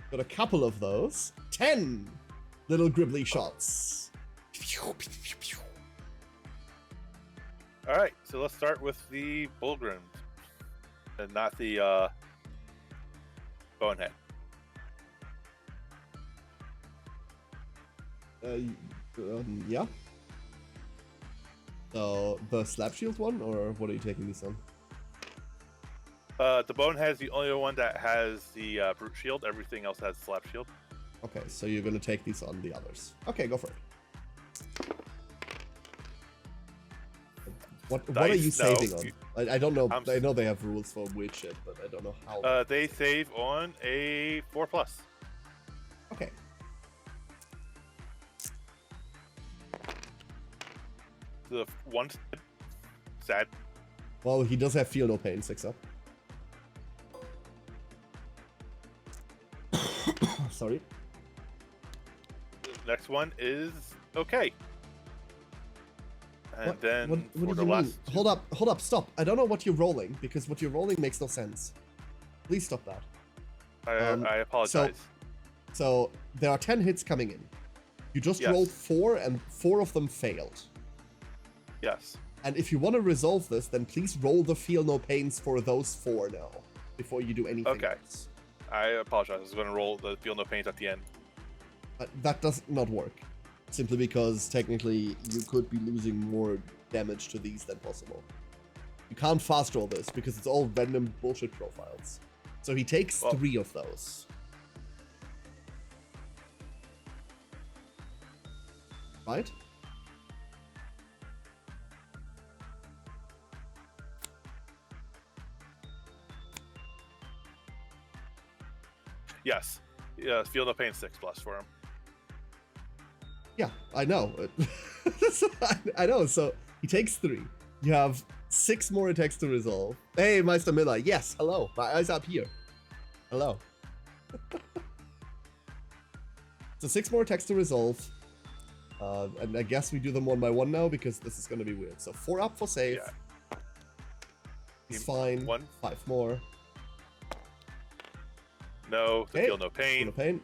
Speaker 1: Got a couple of those. 10 little gribbly shots.
Speaker 3: Alright, so let's start with the Bullgrim. And not the Bonehead.
Speaker 1: Yeah. So the slap shield one, or what are you taking these on?
Speaker 3: The Bonehead's the only one that has the brute shield. Everything else has slap shield.
Speaker 1: Okay, so you're gonna take these on the others. Okay, go for it. What are you
Speaker 3: No.
Speaker 1: saving on? I don't know. I know they have rules for weird shit, but I don't know how.
Speaker 3: They save on a 4+.
Speaker 1: Okay.
Speaker 3: The one sad.
Speaker 1: Well, he does have feel no pain, 6 up. Sorry.
Speaker 3: The next one is okay. And then
Speaker 1: what
Speaker 3: for
Speaker 1: do
Speaker 3: the
Speaker 1: you
Speaker 3: last
Speaker 1: mean? Hold up, stop. I don't know what you're rolling, because what you're rolling makes no sense. Please stop that.
Speaker 3: I apologize.
Speaker 1: So there are 10 hits coming in. You just rolled 4, and 4 of them failed.
Speaker 3: Yes.
Speaker 1: And if you want to resolve this, then please roll the feel no pains for those 4 now, before you do anything else.
Speaker 3: I apologize. I was going to roll the feel no pains at the end.
Speaker 1: That does not work. Simply because technically you could be losing more damage to these than possible. You can't fast roll this because it's all random bullshit profiles. So he takes 3 of those. Right?
Speaker 3: Yes. Yeah, feel no pain 6+ for him.
Speaker 1: Yeah, I know. I know. So he takes 3. You have 6 more attacks to resolve. Hey, Meister Miller. Yes, hello. My eyes up here. Hello. So 6 more attacks to resolve. And I guess we do them one by one now because this is going to be weird. So 4 up for save. Yeah. He's fine. 5 more.
Speaker 3: No, the feel no pain.
Speaker 1: Feel no pain.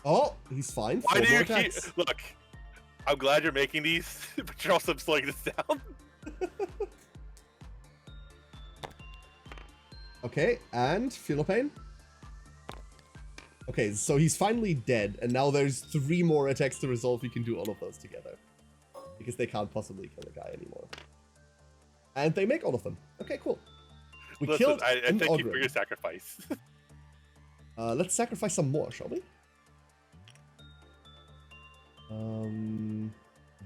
Speaker 1: Oh, he's fine.
Speaker 3: Why do you keep... Look, I'm glad you're making these, but you're also slowing this down.
Speaker 1: Okay, and feel no pain. Okay, so he's finally dead, and now there's 3 more attacks to resolve. You can do all of those together. Because they can't possibly kill a guy anymore. And they make all of them. Okay, cool. We killed
Speaker 3: I thank you for your sacrifice.
Speaker 1: Let's sacrifice some more, shall we?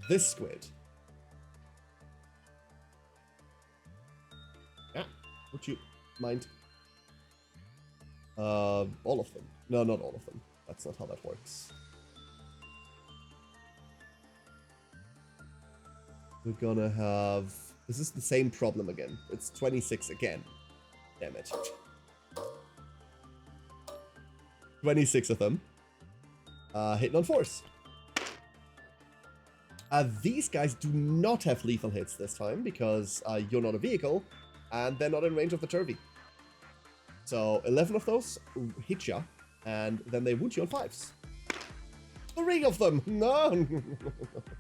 Speaker 1: This squid. Yeah, would you mind? All of them. No, not all of them. That's not how that works. We're gonna have... This is the same problem again. It's 26 again. Damn it. 26 of them. Hitting on force. These guys do not have lethal hits this time because you're not a vehicle and they're not in range of the turvy. So 11 of those hit ya, and then they wound you on 5s. 3 of them! No!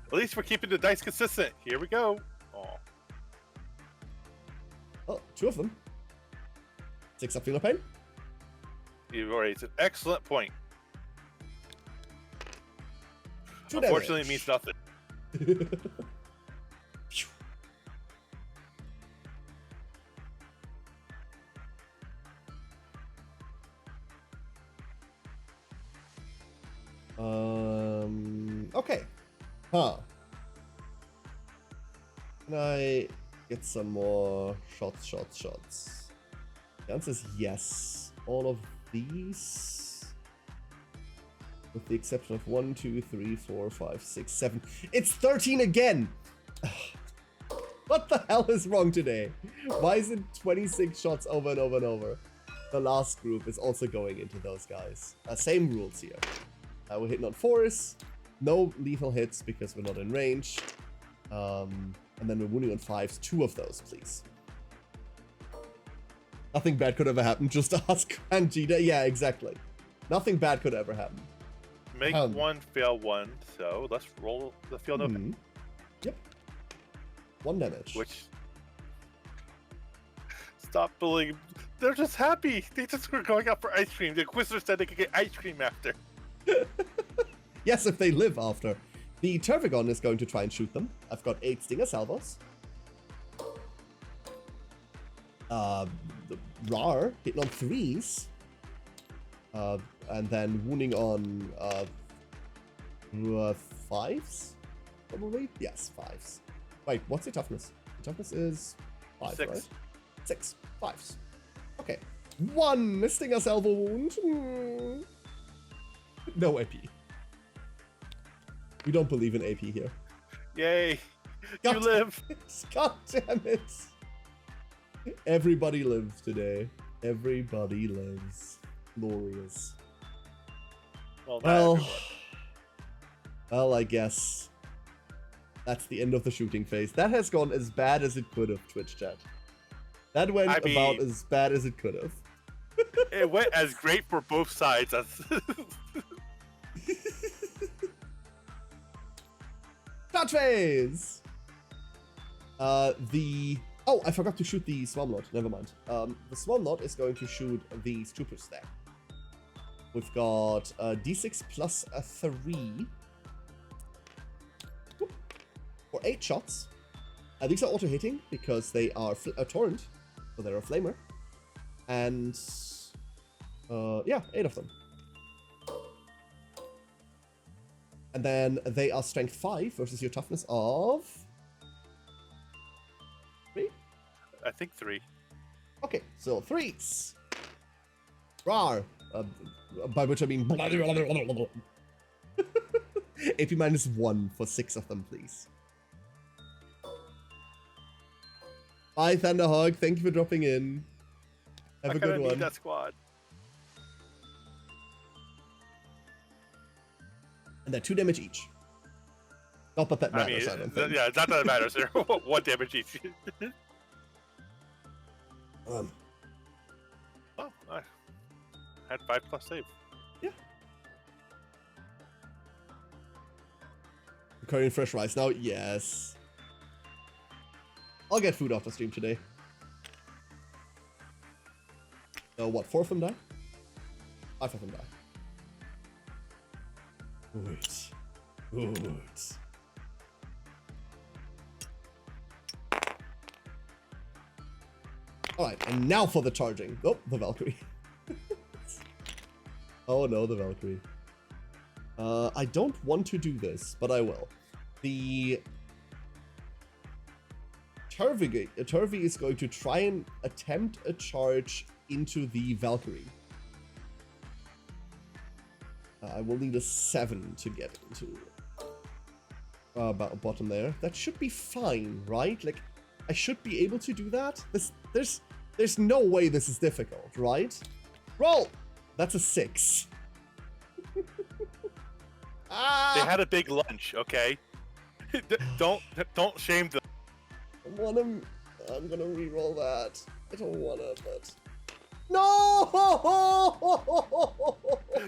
Speaker 3: At least we're keeping the dice consistent. Here we go.
Speaker 1: Oh, 2 of them. 6 up feel no pain.
Speaker 3: You've already... It's an excellent point.
Speaker 1: 2
Speaker 3: Unfortunately, it means nothing.
Speaker 1: Okay. Huh. Can I get some more shots? The answer is yes. All of these. With the exception of 1, 2, 3, 4, 5, 6, 7. It's 13 again! What the hell is wrong today? Why is it 26 shots over and over and over? The last group is also going into those guys. Same rules here. We're hitting on 4s. No lethal hits because we're not in range. And then we're wounding on 5s. 2 of those, please. Nothing bad could ever happen. Just ask Anjita. Yeah, exactly. Nothing bad could ever happen.
Speaker 3: Make 1 fail 1, so let's roll the feel no pain.
Speaker 1: Yep. 1 damage.
Speaker 3: Which... Stop bullying. They're just happy. They just were going out for ice cream. The Inquisitor said they could get ice cream after.
Speaker 1: Yes, if they live after. The Tervigon is going to try and shoot them. I've got 8 Stinger Salvos. The Rar hitting on 3s. And then wounding on 5s? Probably? Yes, 5s. Wait, what's your toughness? Your toughness is 5,
Speaker 3: 6.
Speaker 1: right? 6. 5s. Okay. 1 Stinger Salvo wound. No AP. We don't believe in AP here.
Speaker 3: Yay!
Speaker 1: God
Speaker 3: You live!
Speaker 1: God damn it! Everybody lives today. Everybody lives. Glorious.
Speaker 3: Well,
Speaker 1: Well, I guess that's the end of the shooting phase. That has gone as bad as it could have, Twitch chat. That went about as bad as it could have.
Speaker 3: it went as great for both sides as...
Speaker 1: Touch phase! Oh, I forgot to shoot the Swarmlord. Never mind. The Swarmlord is going to shoot these troopers there. We've got D6 plus a 3 for 8 shots. These are auto-hitting because they are a torrent, so they're a flamer. And yeah, 8 of them. And then they are strength 5 versus your toughness of 3?
Speaker 3: I think 3.
Speaker 1: Okay, so 3s. Rar. By which I mean... AP minus 1 for 6 of them, please. Hi, Thunderhog. Thank you for dropping in. Have a good one.
Speaker 3: Need that squad.
Speaker 1: And they're 2 damage each. Not that that matters, I don't think.
Speaker 3: Yeah, not that it matters. They're 1 damage each. Oh, I had 5+ save.
Speaker 1: Yeah. Currying fresh rice now? Yes. I'll get food after stream today. What, 4 of them die? 5 of them die. Good. Good. Alright, and now for the charging. Oh, the Valkyrie. Oh no, the Valkyrie. I don't want to do this, but I will. The Turvy is going to try and attempt a charge into the Valkyrie. I will need a 7 to get into bottom there. That should be fine, right? Like, I should be able to do that. There's no way this is difficult, right? Roll! That's a 6.
Speaker 3: They had a big lunch, okay? Don't shame them.
Speaker 1: I'm gonna re-roll that. I don't wanna, but... No!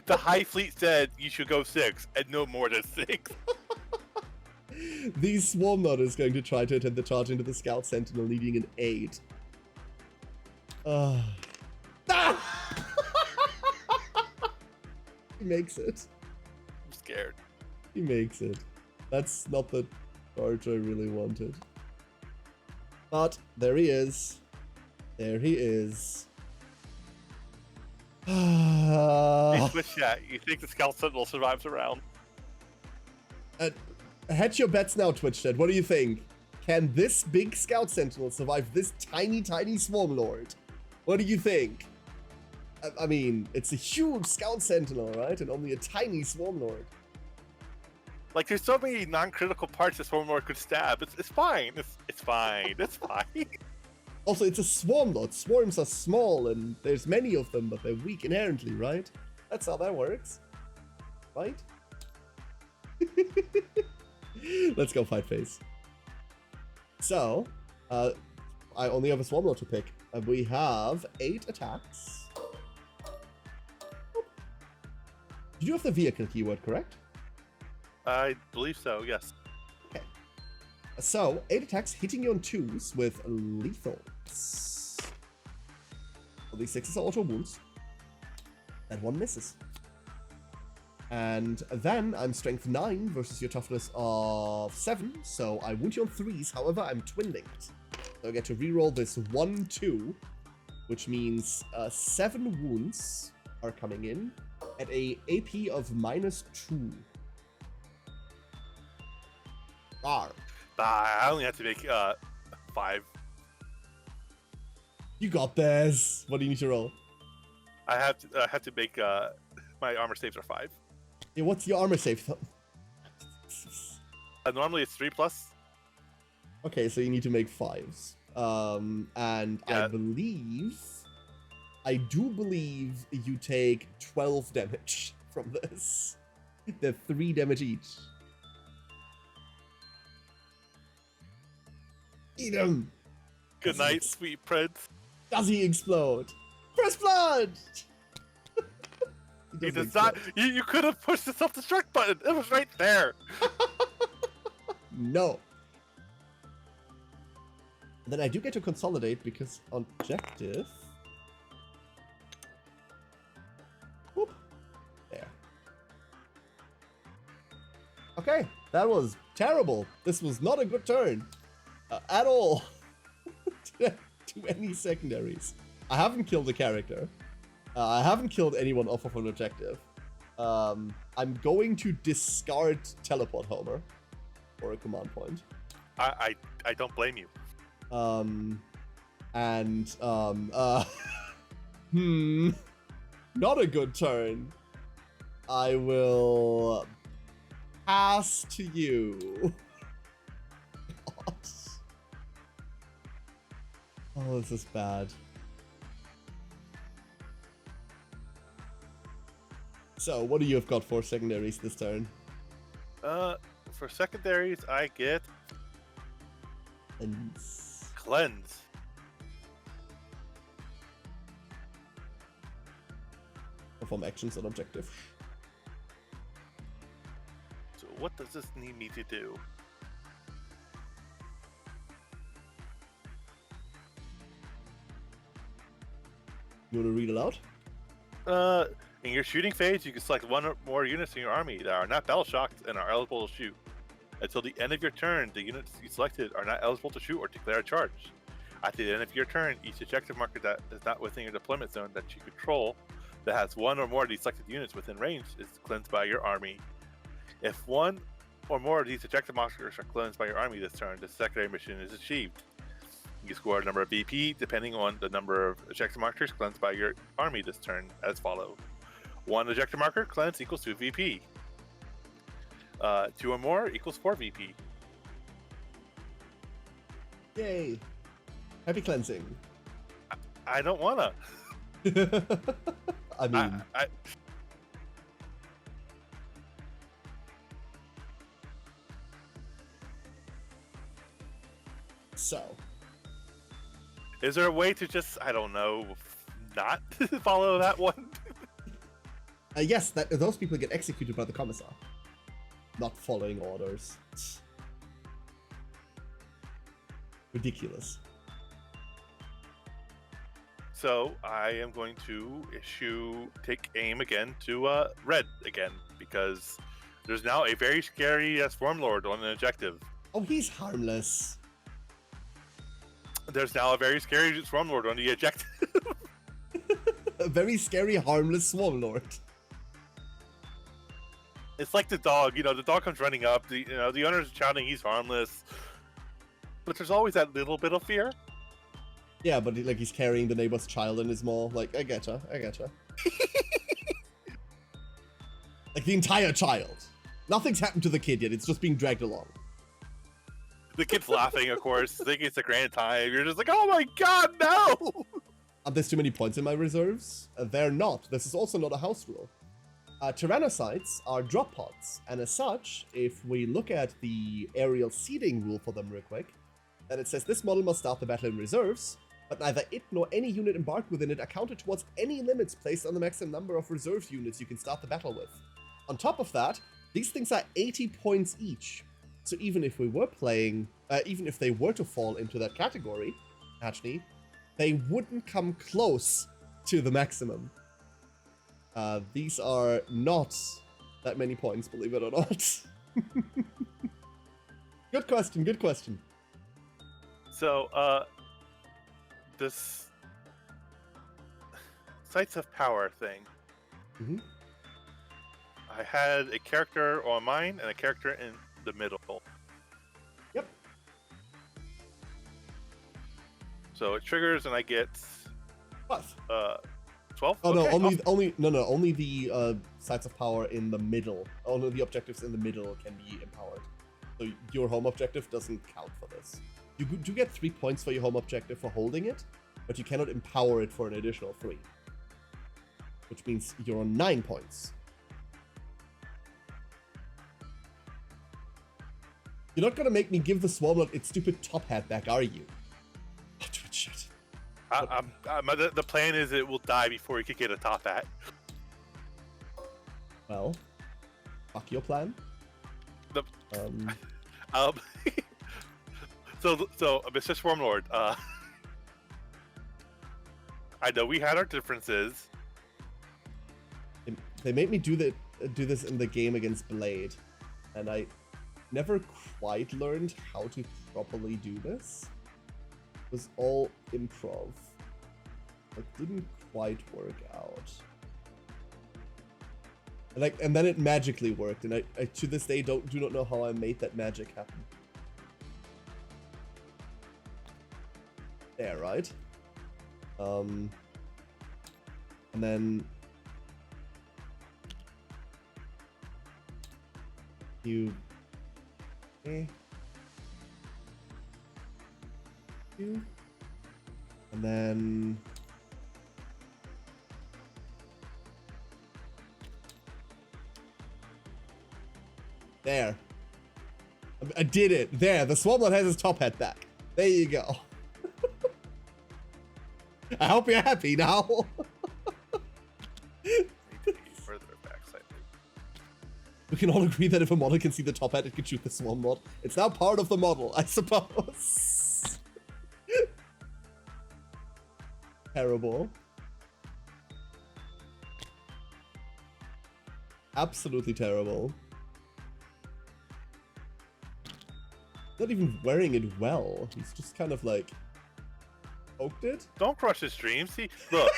Speaker 3: The High Fleet said you should go 6, and no more than 6.
Speaker 1: The Swarmlord is going to try to attempt the charge into the Scout Sentinel, needing an 8. He makes it.
Speaker 3: I'm scared.
Speaker 1: He makes it. That's not the charge I really wanted. But there he is. There he is.
Speaker 3: Hey, Twitch chat, you think the Scout Sentinel survives a round?
Speaker 1: Hedge your bets now, Twitch chat. What do you think? Can this big Scout Sentinel survive this tiny, tiny Swarmlord? What do you think? I mean, it's a huge Scout Sentinel, right? And only a tiny Swarmlord.
Speaker 3: Like, there's so many non-critical parts that Swarmlord could stab. It's fine. It's fine. It's fine.
Speaker 1: Also, it's a Swarmlord. Swarms are small, and there's many of them, but they're weak inherently, right? That's how that works. Right? Let's go fight phase. So, I only have a Swarmlord to pick. We have 8 attacks. Did you have the vehicle keyword, correct?
Speaker 3: I believe so, yes.
Speaker 1: Okay. So, 8 attacks hitting you on 2s with lethals. Well, these 6s are auto wounds. And 1 misses. And then I'm strength 9 versus your toughness of 7, so I wound you on 3s. However, I'm twin linked. So I get to reroll this 1-2, which means 7 wounds are coming in at a AP of -2. Rawr.
Speaker 3: I only have to make 5.
Speaker 1: You got this. What do you need to roll?
Speaker 3: I have to make my armor saves are 5.
Speaker 1: Yeah, what's your armor save?
Speaker 3: Normally it's 3+.
Speaker 1: Okay, so you need to make 5s. And
Speaker 3: Yeah.
Speaker 1: I do believe you take 12 damage from this. They're 3 damage each. Eat him!
Speaker 3: Good night, sweet prince.
Speaker 1: Does he explode? First blood!
Speaker 3: He does not. You could have pushed the self-destruct button. It was right there.
Speaker 1: No. And then I do get to consolidate because objective. Whoop. There. Okay, that was terrible. This was not a good turn at all. To any secondaries. I haven't killed a character. I haven't killed anyone off of an objective. I'm going to discard Teleport Homer for a command point.
Speaker 3: I don't blame you.
Speaker 1: Not a good turn. I will pass to you. God. Oh, this is bad. So, what do you have got for secondaries this turn?
Speaker 3: For secondaries, I get
Speaker 1: And
Speaker 3: cleanse.
Speaker 1: perform actions on objective.
Speaker 3: So what does this need me to do?
Speaker 1: You want to read aloud?
Speaker 3: In your shooting phase, you can select one or more units in your army that are not battle shocked and are eligible to shoot. Until the end of your turn, the units you selected are not eligible to shoot or declare a charge. At the end of your turn, each objective marker that is not within your deployment zone that you control that has one or more of these selected units within range is cleansed by your army. If one or more of these objective markers are cleansed by your army this turn, the secondary mission is achieved. You score a number of VP depending on the number of objective markers cleansed by your army this turn as follows. 1 objective marker cleansed equals 2 VP. 2 or more equals 4 VP.
Speaker 1: Yay! Happy cleansing.
Speaker 3: I don't wanna.
Speaker 1: I mean, so.
Speaker 3: Is there a way to just, I don't know, not follow that one?
Speaker 1: Yes, those people get executed by the commissar. Not following orders. Ridiculous.
Speaker 3: So I am going to take aim again to red again, because there's now a very scary Swarm Lord on an objective.
Speaker 1: Oh, he's harmless.
Speaker 3: There's now a very scary Swarm Lord on the objective.
Speaker 1: A very scary, harmless Swarm Lord.
Speaker 3: It's like the dog, the dog comes running up, the owner's shouting he's harmless. But there's always that little bit of fear.
Speaker 1: Yeah, but he's carrying the neighbor's child in his maw. Like, I getcha. Like, the entire child. Nothing's happened to the kid yet, it's just being dragged along.
Speaker 3: The kid's laughing, of course, thinking it's a grand time. You're just like, oh my god, no!
Speaker 1: There's too many points in my reserves? They're not. This is also not a house rule. Tyrannocytes are drop pods, and as such, if we look at the aerial seeding rule for them real quick, then it says this model must start the battle in reserves, but neither it nor any unit embarked within it are counted towards any limits placed on the maximum number of reserve units you can start the battle with. On top of that, these things are 80 points each, so even if we were playing, even if they were to fall into that category, actually, they wouldn't come close to the maximum. These are not that many points, believe it or not. Good question, good question.
Speaker 3: So, this Sites of Power thing.
Speaker 1: Mm-hmm.
Speaker 3: I had a character on mine and a character in the middle.
Speaker 1: Yep.
Speaker 3: So it triggers and I get
Speaker 1: 12.
Speaker 3: 12?
Speaker 1: Oh no,
Speaker 3: Okay,
Speaker 1: only the sites of power in the middle. Only the objectives in the middle can be empowered. So your home objective doesn't count for this. You do get 3 points for your home objective for holding it, but you cannot empower it for an additional 3. Which means you're on 9 points. You're not gonna make me give the Swarmlord its stupid top hat back, are you? Oh, shit.
Speaker 3: The plan is it will die before you can get a top hat.
Speaker 1: Well, fuck your plan.
Speaker 3: The,
Speaker 1: Um,
Speaker 3: so Mr. Swarmlord, I know we had our differences.
Speaker 1: they made me do this in the game against Blade, and I never quite learned how to properly do this. It was all improv. It didn't quite work out. And then it magically worked, and I to this day do not know how I made that magic happen. There, right? And then you and then there. I did it. There, the Swarmlord has his top hat back. There you go. I hope you're happy now.
Speaker 3: Further back slightly.
Speaker 1: We can all agree that if a model can see the top hat, it can shoot the Swarmlord. It's now part of the model, I suppose. Terrible. Absolutely terrible. Not even wearing it well. He's just kind of like poked it.
Speaker 3: Don't crush his dreams. Look,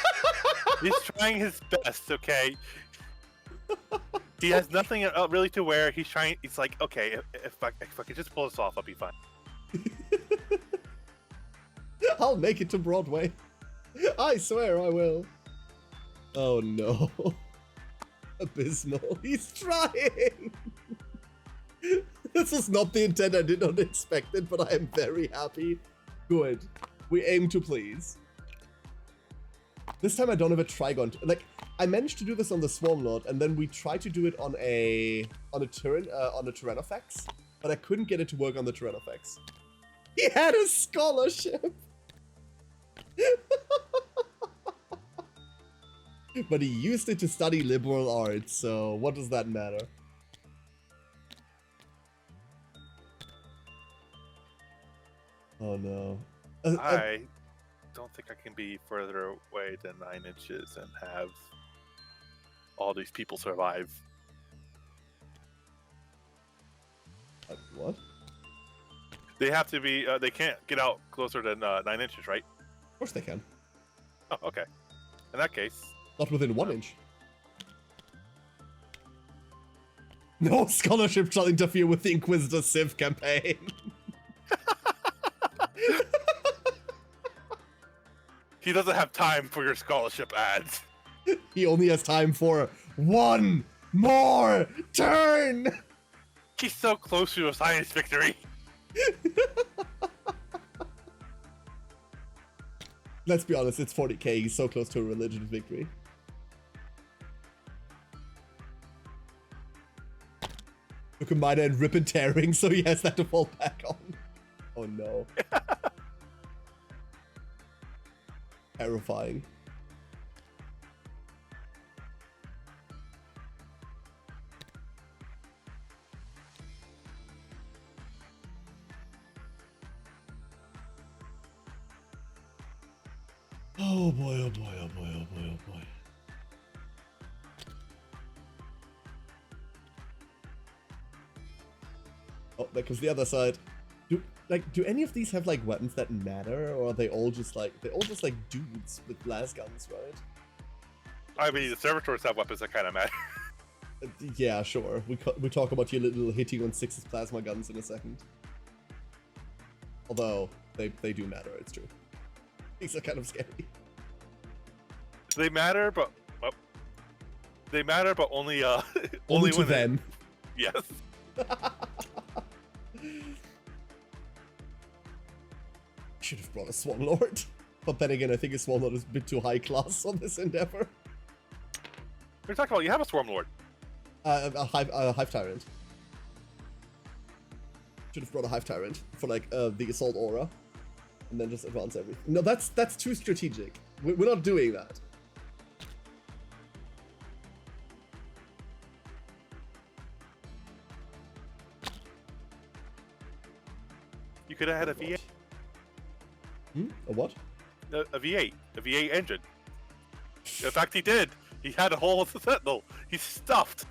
Speaker 3: he's trying his best. Okay, he has nothing really to wear. He's trying. He's like, okay, if I could just pull this off, I'll be fine.
Speaker 1: I'll make it to Broadway. I swear I will. Oh no. Abysmal. He's trying. This is not the intent. I did not expect it, but I am very happy. Good. We aim to please. This time I don't have a Trigon. Like, I managed to do this on the Swarmlord, and then we tried to do it on a Tyrannofex, but I couldn't get it to work on the Tyrannofex. He had a scholarship! But he used it to study liberal arts, so what does that matter? Oh no.
Speaker 3: I don't think I can be further away than 9 inches and have all these people survive.
Speaker 1: What?
Speaker 3: They have to be. They can't get out closer than 9 inches, right?
Speaker 1: Of course they can.
Speaker 3: Oh, okay. In that case,
Speaker 1: not within 1 inch. No scholarship shall interfere with the Inquisitor Civ campaign.
Speaker 3: he doesn't have time for your scholarship ads.
Speaker 1: He only has time for 1 more turn!
Speaker 3: He's so close to a science victory.
Speaker 1: Let's be honest, it's 40k. He's so close to a religion victory. Took a minor and rip and tearing, so he has that to fall back on. Oh no. Terrifying. Oh boy, oh boy, oh boy, oh boy, oh boy. that comes the other side. Do any of these have like weapons that matter, or are they all just like dudes with blast guns, right?
Speaker 3: I mean, the servitors have weapons that kind of matter.
Speaker 1: Yeah, sure. We talk about your little hitting on sixes plasma guns in a second. Although they do matter, it's true. These are kind of scary.
Speaker 3: They matter, but only
Speaker 1: Only to
Speaker 3: when
Speaker 1: them.
Speaker 3: Yes.
Speaker 1: Should have brought a Swan Lord. But then again, I think a Swan Lord is a bit too high class on this endeavor.
Speaker 3: What are you talking about? You have a Swarm Lord.
Speaker 1: A Hive Tyrant. Should have brought a Hive Tyrant for like the Assault Aura. And then just advance everything. No, that's too strategic. We're not doing that.
Speaker 3: You could have had a V8.
Speaker 1: A what?
Speaker 3: A V8. A V8 engine. In fact, he did. He had a hole with the Sentinel. He's stuffed.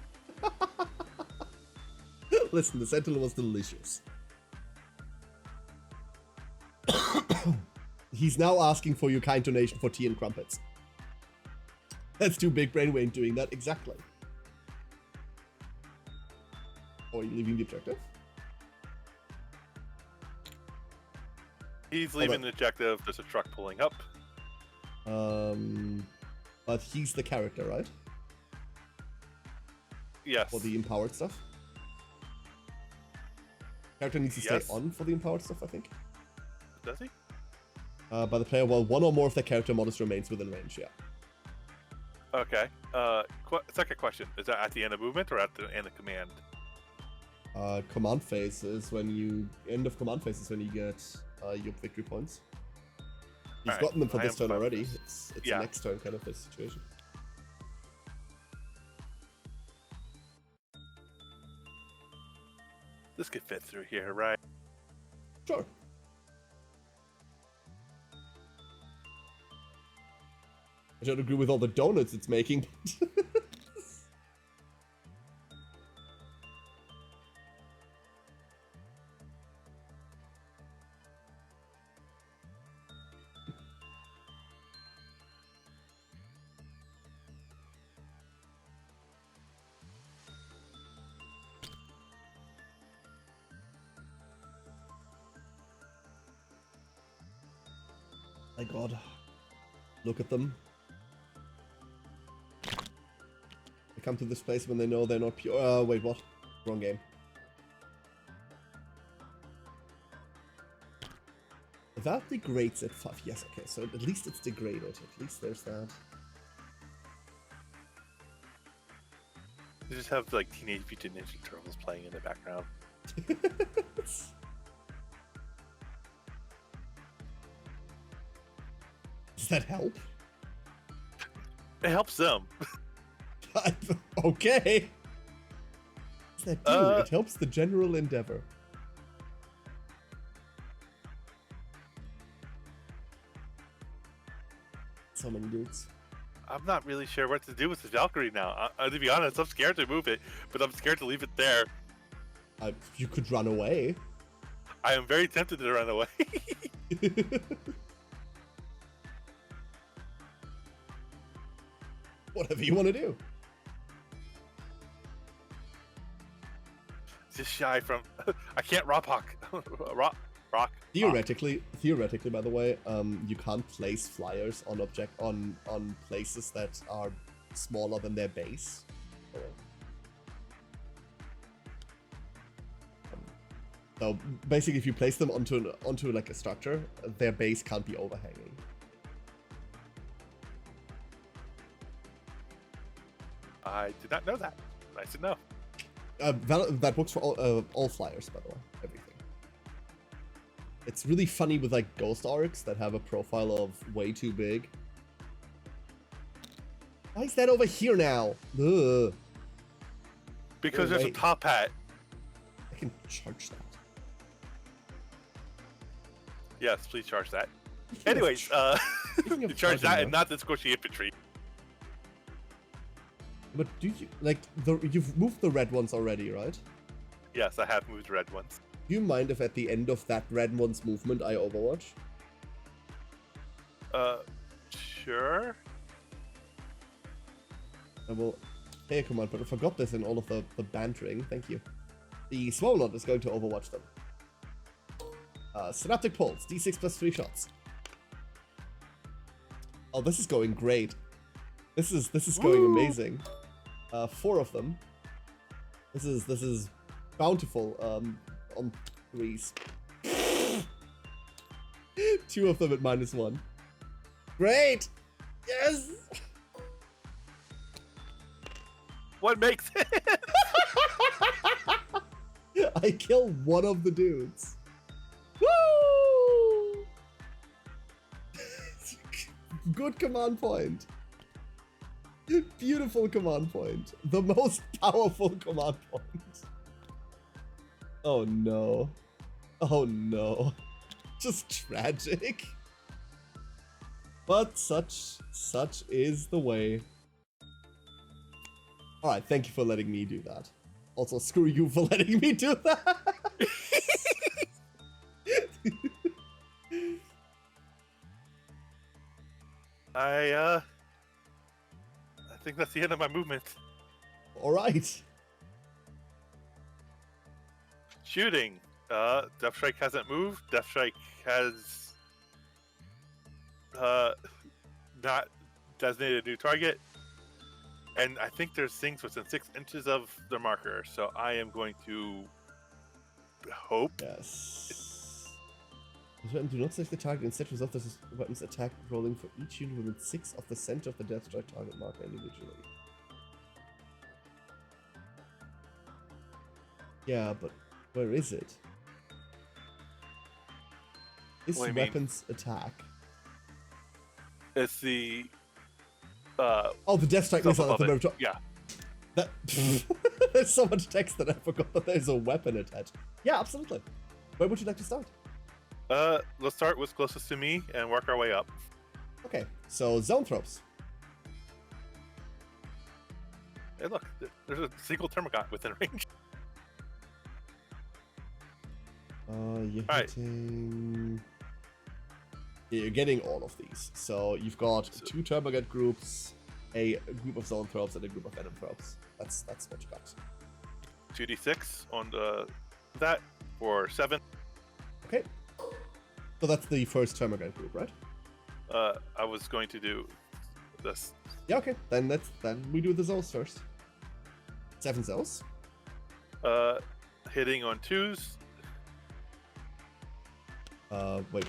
Speaker 1: Listen, the Sentinel was delicious. He's now asking for your kind donation for tea and crumpets. That's too big brain. We ain't doing that. Exactly. Oh, are you leaving the objective?
Speaker 3: He's leaving the objective. There's a truck pulling up.
Speaker 1: But he's the character, right?
Speaker 3: Yes.
Speaker 1: For the empowered stuff? Character needs to stay on for the empowered stuff, I think.
Speaker 3: Does he?
Speaker 1: By the player while one or more of the character models remains within range, yeah.
Speaker 3: Okay. Second question. Is that at the end of movement or at the end of command?
Speaker 1: Command phase is when you... End of command phase is when you get your victory points. You've gotten them for this turn already. It's a next turn kind of a situation.
Speaker 3: This could fit through here, right?
Speaker 1: Sure. I don't agree with all the donuts it's making. My god. Look at them. They come to this place when they know they're not pure. Wait, what? Wrong game. That degrades at 5. Yes, okay, so at least it's degraded. At least there's that.
Speaker 3: You just have like Teenage Mutant Ninja Turtles playing in the background.
Speaker 1: Does that help?
Speaker 3: It helps them.
Speaker 1: Okay. What does that do? It helps the general endeavor. So many dudes.
Speaker 3: I'm not really sure what to do with the Valkyrie now. To be honest, I'm scared to move it, but I'm scared to leave it there.
Speaker 1: You could run away.
Speaker 3: I am very tempted to run away.
Speaker 1: Whatever you want to do.
Speaker 3: Just shy from... I can't rock. Rock.
Speaker 1: Theoretically, by the way, you can't place flyers on places that are smaller than their base. So basically, if you place them onto like a structure, their base can't be overhanging.
Speaker 3: I did not know that. Nice to know.
Speaker 1: That works for all flyers, by the way. Everything. It's really funny with like ghost arcs that have a profile of way too big. Why is that over here now? Ugh.
Speaker 3: Because there's a top hat.
Speaker 1: I can charge that.
Speaker 3: Yes, please charge that. Anyways, you charge that and not the squishy infantry.
Speaker 1: But do you like you've moved the red ones already, right?
Speaker 3: Yes, I have moved red ones.
Speaker 1: Do you mind if at the end of that red one's movement I overwatch?
Speaker 3: Sure.
Speaker 1: I will pay a command, but I forgot this in all of the bantering. Thank you. The Swolot is going to overwatch them. Synaptic Pulse, D6 plus 3 shots. Oh, this is going great. This is going amazing. 4 of them. This is bountiful on 3s. 2 of them at -1. Great! Yes!
Speaker 3: What makes it?
Speaker 1: I kill one of the dudes. Woo! Good command point. Beautiful command point. The most powerful command point. Oh no. Oh no. Just tragic. But such is the way. Alright, thank you for letting me do that. Also, screw you for letting me do that.
Speaker 3: I think that's the end of my movement.
Speaker 1: Alright.
Speaker 3: Shooting. Death Strike hasn't moved. Death Strike has not designated a new target. And I think there's things within 6 inches of the marker, so I am going to hope.
Speaker 1: Yes. This weapon do not select the target, instead resolve this weapon's attack rolling for each unit within 6 of the center of the Death Strike target marker individually. Yeah, but where is it? This weapon's attack.
Speaker 3: It's the
Speaker 1: oh, the Death Strike missile at the very top.
Speaker 3: Yeah.
Speaker 1: That there's so much text that I forgot that there's a weapon attached. Yeah, absolutely. Where would you like to start?
Speaker 3: Let's start with closest to me and work our way up.
Speaker 1: Okay, so zone throws.
Speaker 3: Hey, look, there's a single Termagant within range.
Speaker 1: You're
Speaker 3: All right.
Speaker 1: hitting. Yeah, you're getting all of these. So you've got 2 Termagant groups, a group of zone throws, and a group of venom throws. That's what you got.
Speaker 3: 2d6 on that for 7.
Speaker 1: Okay. So that's the first Termagant group, right?
Speaker 3: I was going to do this.
Speaker 1: Yeah, okay. Then we do the zones first. 7 zones.
Speaker 3: Hitting on 2s.
Speaker 1: Wait.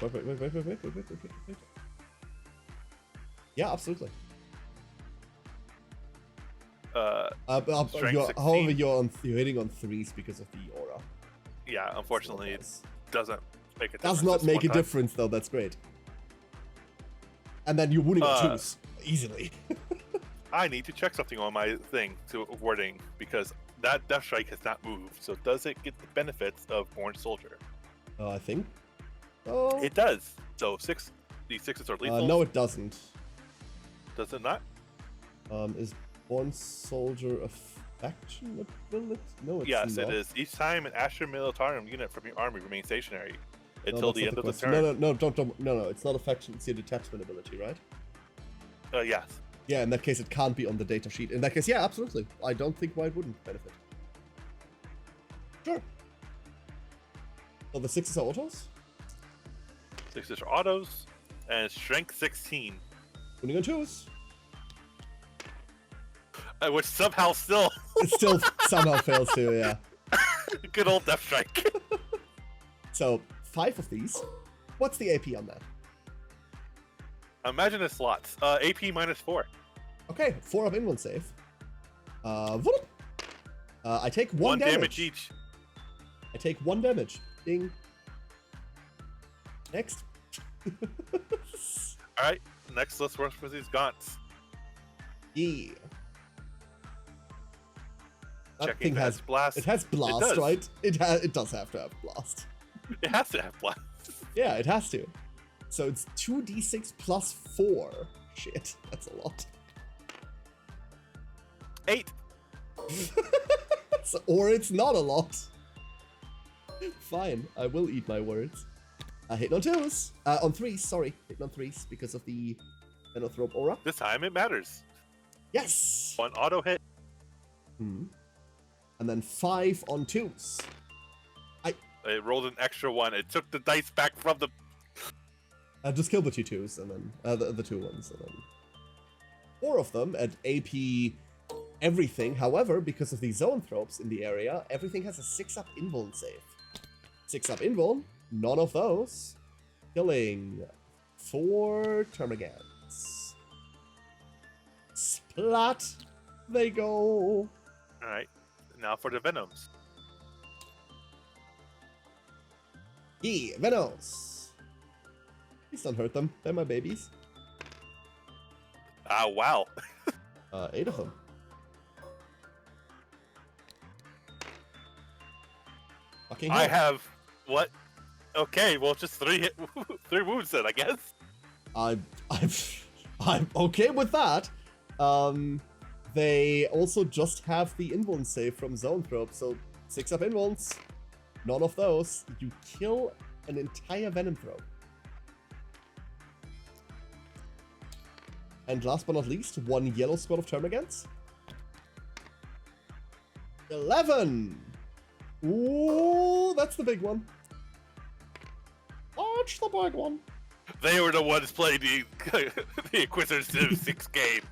Speaker 1: Yeah, absolutely.
Speaker 3: Strength
Speaker 1: However,
Speaker 3: 16.
Speaker 1: you're hitting on 3s because of the aura.
Speaker 3: Yeah, unfortunately, it doesn't make a difference.
Speaker 1: Does not
Speaker 3: this
Speaker 1: make
Speaker 3: one
Speaker 1: a
Speaker 3: time.
Speaker 1: difference, though. That's great. And then you're winning on 2s easily.
Speaker 3: I need to check something on my thing to wording because that Death Strike has not moved. So does it get the benefits of Born Soldier?
Speaker 1: I think. Oh.
Speaker 3: It does. So these 6s are lethal.
Speaker 1: No, it doesn't.
Speaker 3: Does it not?
Speaker 1: Is Born Soldier a faction ability? No, it's
Speaker 3: Yes,
Speaker 1: not.
Speaker 3: it is. Each time an Astra Militarum unit from your army remains stationary until
Speaker 1: that's
Speaker 3: the
Speaker 1: not
Speaker 3: end of the
Speaker 1: question.
Speaker 3: turn.
Speaker 1: No, it's not a faction. It's your detachment ability, right?
Speaker 3: Yes.
Speaker 1: Yeah, in that case, it can't be on the data sheet. In that case, yeah, absolutely. I don't think why it wouldn't benefit. Sure. So the 6s are autos?
Speaker 3: 6s are autos, and Strength 16.
Speaker 1: Winning on 2s.
Speaker 3: Which somehow still...
Speaker 1: It still somehow fails to, yeah.
Speaker 3: Good old Death Strike.
Speaker 1: So, 5 of these. What's the AP on that?
Speaker 3: Imagine the slots. AP -4.
Speaker 1: Okay, 4 up in 1 save. Whoop. I take 1
Speaker 3: damage each.
Speaker 1: I take 1 damage. Ding. Next.
Speaker 3: Alright, next let's work with these gaunts.
Speaker 1: Yeah. That
Speaker 3: Checking
Speaker 1: thing
Speaker 3: if it has blast.
Speaker 1: It has blast,
Speaker 3: does.
Speaker 1: right? It does have to have blast.
Speaker 3: It has to have blast.
Speaker 1: Yeah, it has to. So it's 2d6 plus 4. Shit, that's a lot.
Speaker 3: 8.
Speaker 1: Or it's not a lot. Fine, I will eat my words. Hitting on 2s. On 3s, sorry. Hitting on 3s because of the Venothrope aura.
Speaker 3: This time it matters.
Speaker 1: Yes!
Speaker 3: 1 auto hit.
Speaker 1: And then 5 on 2s.
Speaker 3: It rolled an extra 1. It took the dice back from the...
Speaker 1: Just kill the 2 2s and then the 2 1s and then 4 of them at AP everything. However, because of the Zoanthropes in the area, everything has a 6-up invuln save. 6-up invuln, none of those. Killing 4 Termagants. Splat! They go.
Speaker 3: Alright, now for the Venoms.
Speaker 1: Yeah, Venos. Please don't hurt them. They're my babies.
Speaker 3: Ah, wow.
Speaker 1: 8 of them. Fucking hell.
Speaker 3: I have... What? Okay, well, just 3 wounds then, I guess.
Speaker 1: I'm okay with that. They also just have the invuln save from Zoanthrope, so 6-up invulns. None of those. You kill an entire Venom Throw. And last but not least, 1 yellow squad of Termagants. 11! Ooh, that's the big one. That's the big one.
Speaker 3: They were the ones playing the Inquisitor Civ 6 game.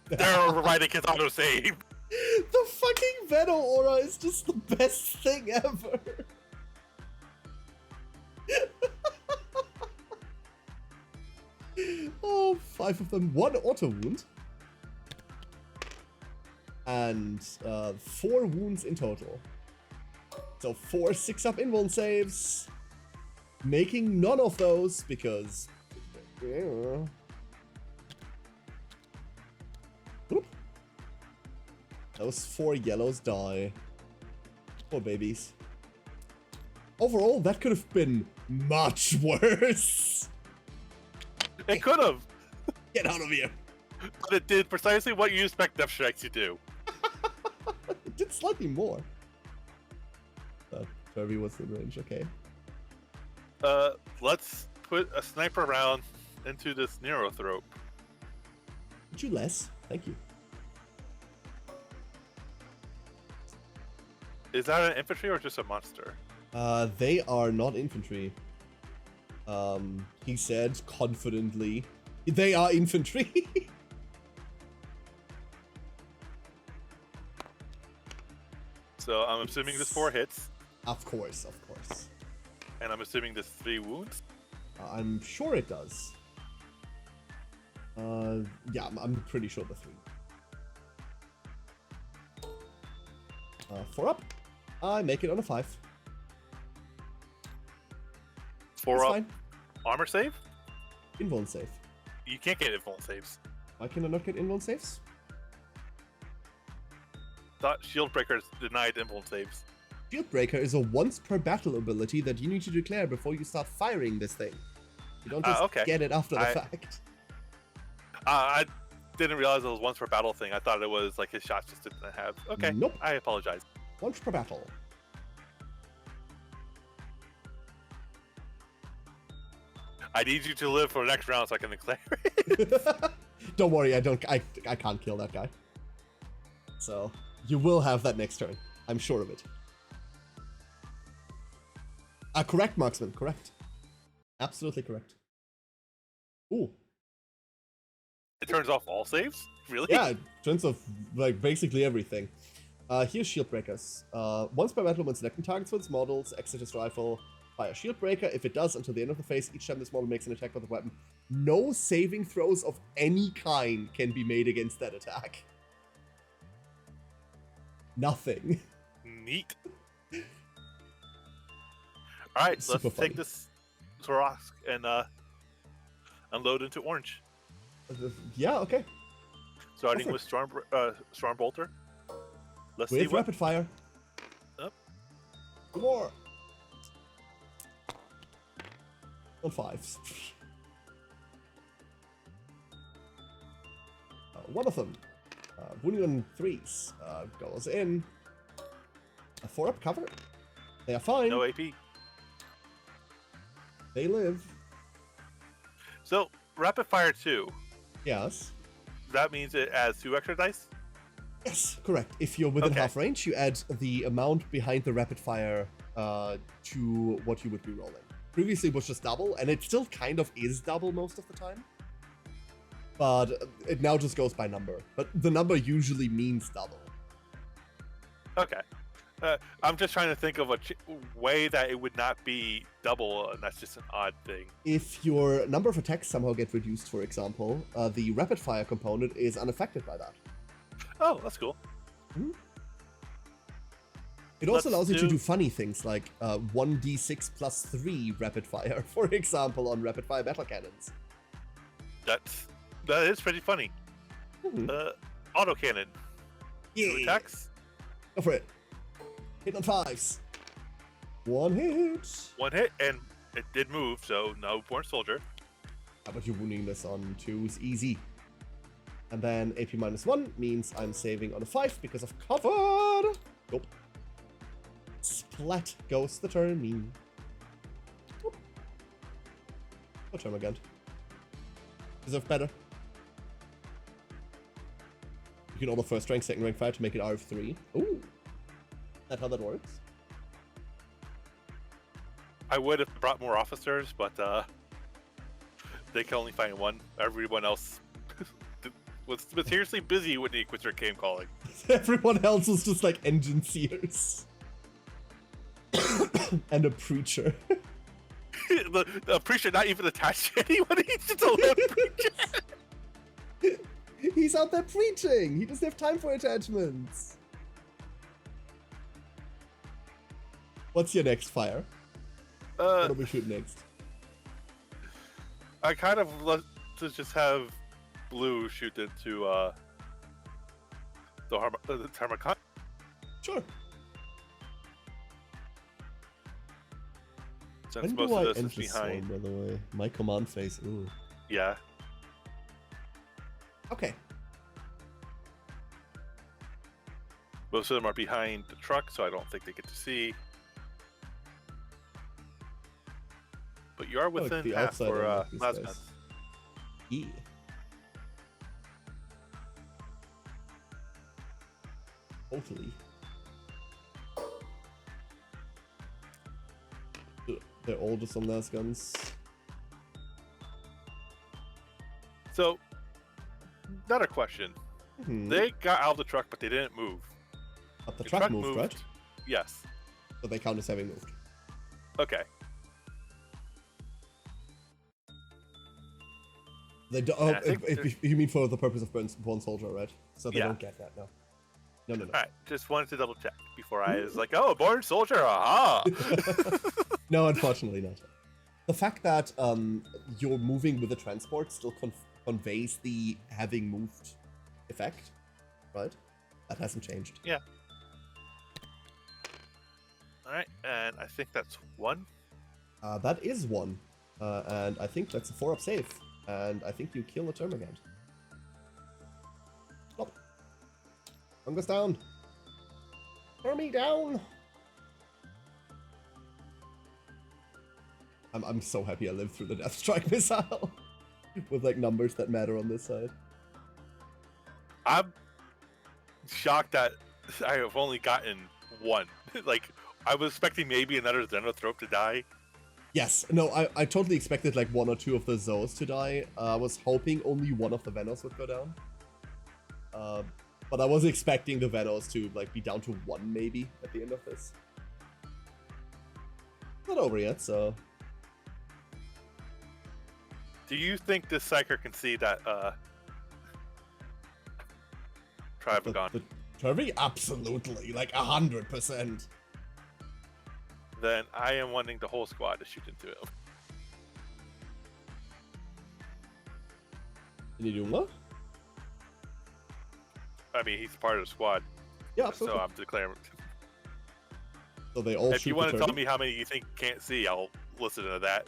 Speaker 3: They're writing his autosave.
Speaker 1: The fucking Venom aura is just the best thing ever. Oh, 5 of them. 1 auto wound. And 4 wounds in total. So 4 6-up invuln saves. Making none of those because... Yeah. Oop. Those 4 yellows die. Poor babies. Overall, that could have been much worse.
Speaker 3: It could have.
Speaker 1: Get out of here.
Speaker 3: But it did precisely what you expect Death Strikes to do.
Speaker 1: It did slightly more. Kirby was in range, okay.
Speaker 3: Let's put a sniper round into this Neurothrope.
Speaker 1: Would you less? Thank you.
Speaker 3: Is that an infantry or just a monster?
Speaker 1: They are not infantry. He said confidently, they are infantry.
Speaker 3: So I'm assuming this 4 hits.
Speaker 1: Of course, of course.
Speaker 3: And I'm assuming this 3 wounds.
Speaker 1: I'm sure it does. Yeah, I'm pretty sure the 3. 4 up. I make it on a 5.
Speaker 3: 4
Speaker 1: That's
Speaker 3: up.
Speaker 1: fine.
Speaker 3: Armor save?
Speaker 1: Invuln save.
Speaker 3: You can't get invuln saves.
Speaker 1: Why can I not get invuln saves?
Speaker 3: Thought Shield Breakers denied invuln saves.
Speaker 1: Shield Breaker is a once per battle ability that you need to declare before you start firing this thing. You don't just
Speaker 3: okay.
Speaker 1: get it after the fact.
Speaker 3: I didn't realize it was once per battle thing. I thought it was like his shots just didn't have. Okay,
Speaker 1: Nope.
Speaker 3: I apologize.
Speaker 1: Once per battle.
Speaker 3: I need you to live for the next round so I can declare it.
Speaker 1: Don't worry, I can't kill that guy. So you will have that next turn. I'm sure of it. Correct, marksman. Correct. Absolutely correct. Ooh.
Speaker 3: It turns off all saves? Really?
Speaker 1: Yeah, it turns off like basically everything. Here's shield breakers. Once per battle, when selecting targets for its models, exit its rifle, fire shield breaker. If it does, until the end of the phase, each time this model makes an attack with a weapon, no saving throws of any kind can be made against that attack. Nothing.
Speaker 3: Neat. Alright, so let's take this Torosk and unload into orange.
Speaker 1: Yeah, okay.
Speaker 3: Starting with Storm Bolter. Let's see
Speaker 1: With
Speaker 3: what...
Speaker 1: rapid fire.
Speaker 3: Up.
Speaker 1: More. On 5s. One of them. Wounding on 3s. Goes in. A 4-up cover. They are fine.
Speaker 3: No AP.
Speaker 1: They live.
Speaker 3: So, rapid fire 2,
Speaker 1: Yes.
Speaker 3: that means it adds 2 extra dice?
Speaker 1: Yes, correct. If you're within
Speaker 3: Okay.
Speaker 1: half range, you add the amount behind the rapid fire to what you would be rolling. Previously, it was just double, and it still kind of is double most of the time. But it now just goes by number. But the number usually means double.
Speaker 3: Okay. I'm just trying to think of a way that it would not be double, and that's just an odd thing.
Speaker 1: If your number of attacks somehow get reduced, for example, the rapid fire component is unaffected by that.
Speaker 3: Oh, that's cool.
Speaker 1: Mm-hmm. It also
Speaker 3: Let's
Speaker 1: allows you to do funny things like 1d6 plus 3 rapid fire, for example, on rapid fire battle cannons.
Speaker 3: That is pretty funny.
Speaker 1: Mm-hmm.
Speaker 3: Autocannon.
Speaker 1: Yeah.
Speaker 3: 2 attacks.
Speaker 1: Go for it. Hit on 5s. 1 hit.
Speaker 3: 1 hit, and it did move, so no Born Soldier.
Speaker 1: How about you wounding this on 2s? Easy. And then AP -1 means I'm saving on a 5 because of cover. Nope. Splat goes the turn. Nope. No turn again. Deserve better. You can order first rank, second rank fire to make it RF3. Ooh. That's how that works.
Speaker 3: I would have brought more officers, but they can only find 1. Everyone else was seriously busy when the Inquisitor came calling.
Speaker 1: Everyone else was just like engine seers. And a preacher.
Speaker 3: the preacher not even attached to anyone. He's just a lone preacher.
Speaker 1: He's out there preaching. He doesn't have time for attachments. What's your next fire? What do we shoot next?
Speaker 3: I kind of love to just have blue shoot into the Tarmakan.
Speaker 1: Sure.
Speaker 3: Since
Speaker 1: When
Speaker 3: most
Speaker 1: do I
Speaker 3: of this is
Speaker 1: enter
Speaker 3: behind.
Speaker 1: Swarm, by the way? My command phase. Ooh.
Speaker 3: Yeah.
Speaker 1: Okay.
Speaker 3: Most of them are behind the truck, so I don't think they get to see. But you are within
Speaker 1: the
Speaker 3: half
Speaker 1: outside
Speaker 3: for
Speaker 1: end of these
Speaker 3: plasmas.
Speaker 1: guys. Yeah. Totally. They're all just on last guns.
Speaker 3: So, another question.
Speaker 1: Mhm.
Speaker 3: They got out of the truck, but they didn't move.
Speaker 1: But the truck moved, right?
Speaker 3: Yes.
Speaker 1: So they count as having moved.
Speaker 3: Okay.
Speaker 1: They do,
Speaker 3: And I think
Speaker 1: if you mean for the purpose of Born Soldier, right? So they
Speaker 3: Yeah.
Speaker 1: don't get that, no. No.
Speaker 3: Alright, just wanted to double check before I was like, oh, Born Soldier, aha!
Speaker 1: No, unfortunately not. The fact that you're moving with the transport still conveys the having moved effect, right? That hasn't changed.
Speaker 3: Yeah. Alright, and I think that's 1.
Speaker 1: That is 1. And I think that's a 4-up save. And I think you kill the Termagant. Stop. Sun goes down. Throw me down. I'm so happy I lived through the Death Strike missile. With like numbers that matter on this side.
Speaker 3: I'm shocked that I have only gotten 1. Like, I was expecting maybe another Xenothrope to die.
Speaker 1: Yes, no, I totally expected like 1 or 2 of the Zoes to die. I was hoping only 1 of the Venos would go down. But I was expecting the Venos to like be down to 1 maybe at the end of this. Not over yet, so...
Speaker 3: Do you think this Psyker can see that Trivagon?
Speaker 1: The Turvy? Absolutely, like 100%.
Speaker 3: Then I am wanting the whole squad to shoot into him.
Speaker 1: Can you do what?
Speaker 3: I mean, he's part of the squad,
Speaker 1: Yeah, absolutely.
Speaker 3: so I'm declaring.
Speaker 1: So they all
Speaker 3: If
Speaker 1: shoot
Speaker 3: you want
Speaker 1: the
Speaker 3: to tell
Speaker 1: Turvy?
Speaker 3: me how many you think can't see, I'll listen to that.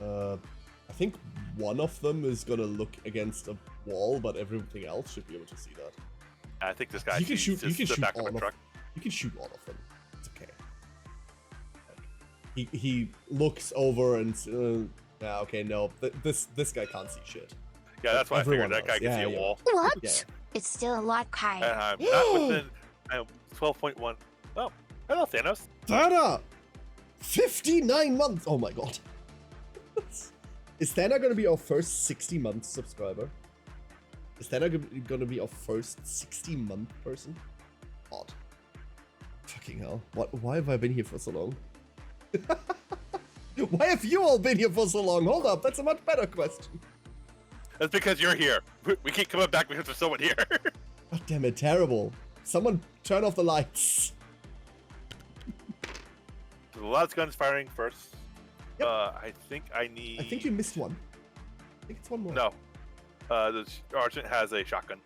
Speaker 1: I think one of them is gonna look against a wall, but everything else should be able to see that.
Speaker 3: I think this guy
Speaker 1: You can
Speaker 3: sees
Speaker 1: shoot. You
Speaker 3: just
Speaker 1: can
Speaker 3: the
Speaker 1: shoot
Speaker 3: back of
Speaker 1: all
Speaker 3: a
Speaker 1: of.
Speaker 3: truck.
Speaker 1: You can shoot all of them. It's okay. Like, He looks over and yeah, okay, no, this guy can't see shit.
Speaker 3: Yeah, that's why I figured
Speaker 1: Everyone
Speaker 3: that guy
Speaker 1: knows.
Speaker 3: can see a wall.
Speaker 2: What?
Speaker 1: Yeah.
Speaker 2: It's still a lot, Kai.
Speaker 3: And I'm not within. I'm 12.1. Oh, hello, Thanos.
Speaker 1: Thana! 59 months! Oh my god. Is Thana gonna be our first 60-month subscriber? Is Thana gonna be our first 60-month person? Odd. Fucking hell. Why have I been here for so long? Why have you all been here for so long? Hold up, that's a much better question.
Speaker 3: That's because you're here. We keep coming back because there's someone here.
Speaker 1: God damn it, terrible. Someone turn off the lights.
Speaker 3: The last gun's firing first.
Speaker 1: Yep.
Speaker 3: I think I need.
Speaker 1: I think you missed one. I think it's one more.
Speaker 3: No. The sergeant has a shotgun.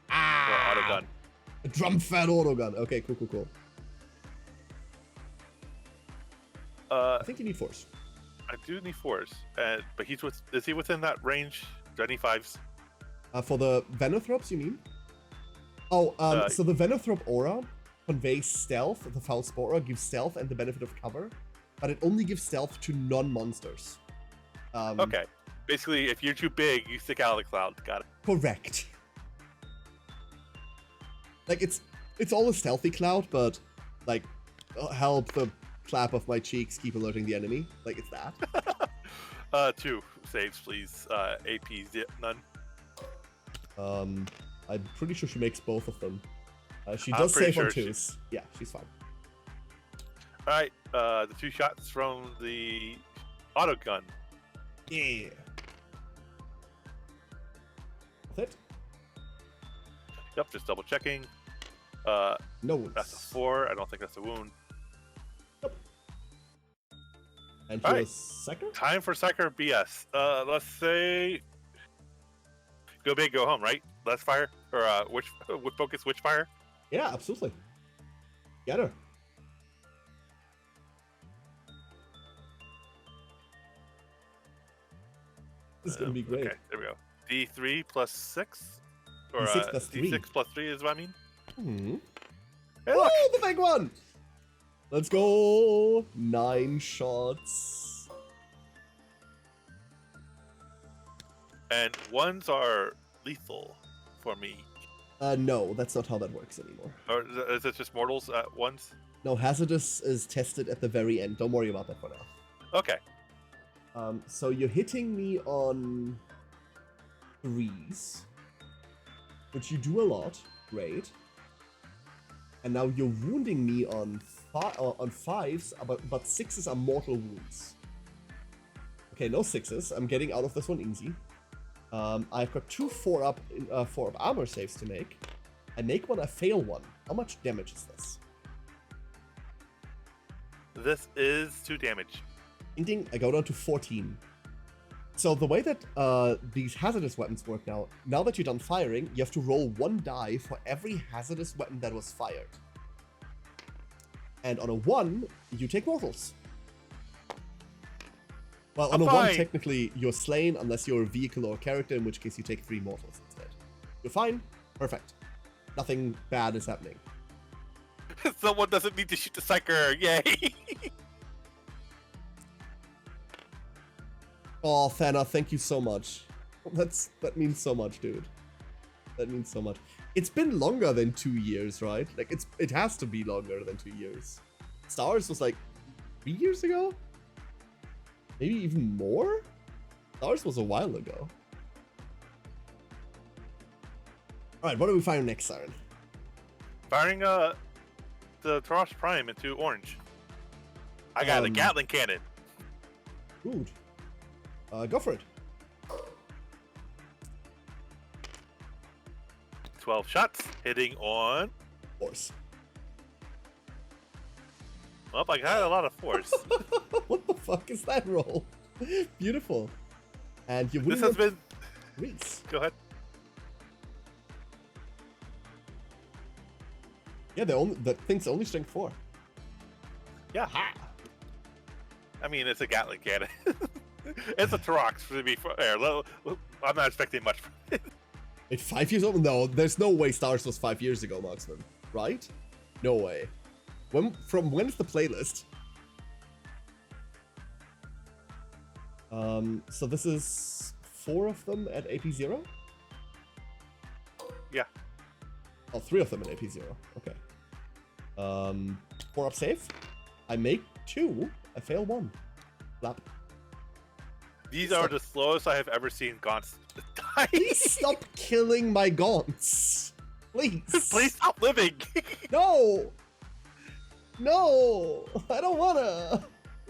Speaker 1: Ah!
Speaker 3: Or auto gun.
Speaker 1: A drum-fed autogun. Okay, cool. I think you need force.
Speaker 3: I do need force, but is he within that range? 25s.
Speaker 1: For the Venothrobs, you mean? Oh, so the Venothrop aura conveys stealth. The Foul Spora gives stealth and the benefit of cover, but it only gives stealth to non-monsters.
Speaker 3: Okay. Basically, if you're too big, you stick out of the cloud. Got it.
Speaker 1: Correct. Like, it's all a stealthy cloud, but, like, help the clap of my cheeks keep alerting the enemy. Like, it's that.
Speaker 3: 2 saves, please. AP, none.
Speaker 1: I'm pretty sure she makes both of them. She
Speaker 3: I'm
Speaker 1: does
Speaker 3: pretty
Speaker 1: save on
Speaker 3: sure
Speaker 1: 2s. Yeah, she's fine.
Speaker 3: Alright, the 2 shots from the auto gun.
Speaker 1: Yeah. With it?
Speaker 3: Yep, just double checking.
Speaker 1: No wounds.
Speaker 3: That's a 4. I don't think that's a wound.
Speaker 1: And
Speaker 3: All
Speaker 1: here's
Speaker 3: right.
Speaker 1: Psyker?
Speaker 3: Time for Psyker BS. Let's say go big, go home, right? Let's fire or which focus, which fire?
Speaker 1: Yeah, absolutely. Get her. This is gonna be great.
Speaker 3: Okay, there we go. D3 plus 6, or
Speaker 1: D6 plus 3.
Speaker 3: D6 plus 3 is what I mean.
Speaker 1: Hmm.
Speaker 3: Hey, look!
Speaker 1: Oh, the big one! Let's go! 9 shots.
Speaker 3: And ones are lethal for me.
Speaker 1: No, that's not how that works anymore.
Speaker 3: Or is it just mortals at ones?
Speaker 1: No, hazardous is tested at the very end. Don't worry about that for now.
Speaker 3: Okay.
Speaker 1: So you're hitting me on 3s, which you do a lot. Great. And now you're wounding me on 5s, but 6s are mortal wounds. Okay, no 6s. I'm getting out of this one easy. I've got 2 4-up armor saves to make. I make one, I fail one. How much damage is this?
Speaker 3: This is 2 damage.
Speaker 1: Ding ding, I go down to 14. So the way that these hazardous weapons work now that you're done firing, you have to roll 1 die for every hazardous weapon that was fired. And on a 1, you take mortals. Well, on a 1, technically, you're slain unless you're a vehicle or a character, in which case you take 3 mortals instead. You're fine. Perfect. Nothing bad is happening.
Speaker 3: Someone doesn't need to shoot the Psyker. Yay!
Speaker 1: Oh, Thana, thank you so much. That means so much, dude. That means so much. It's been longer than 2 years, right? Like, it has to be longer than 2 years. Stars was like 3 years ago? Maybe even more? Stars was a while ago. Alright, what do we fire next, Siren?
Speaker 3: Firing the Tarash Prime into orange. I got a Gatling cannon.
Speaker 1: Good. Go for it.
Speaker 3: 12 shots, hitting on.
Speaker 1: Force.
Speaker 3: Well, I got a lot of force.
Speaker 1: What the fuck is that roll? Beautiful. And you
Speaker 3: This has been.
Speaker 1: Reese.
Speaker 3: Go ahead.
Speaker 1: Yeah, the thing's only strength 4.
Speaker 3: Yeah. I mean, it's a Gatling cannon. It's a Torox, to be fair. I'm not expecting much from it.
Speaker 1: Wait, 5 years old? No, there's no way Stars was 5 years ago, Marksman. Right? No way. From when is the playlist? So this is 4 of them at AP 0?
Speaker 3: Yeah.
Speaker 1: Oh, 3 of them at AP 0. Okay. 4 up save. I make 2. I fail 1. Flap.
Speaker 3: These are the slowest I have ever seen Gaunts die.
Speaker 1: Please stop killing my Gaunts. Please.
Speaker 3: Please stop living.
Speaker 1: No. No. I don't wanna.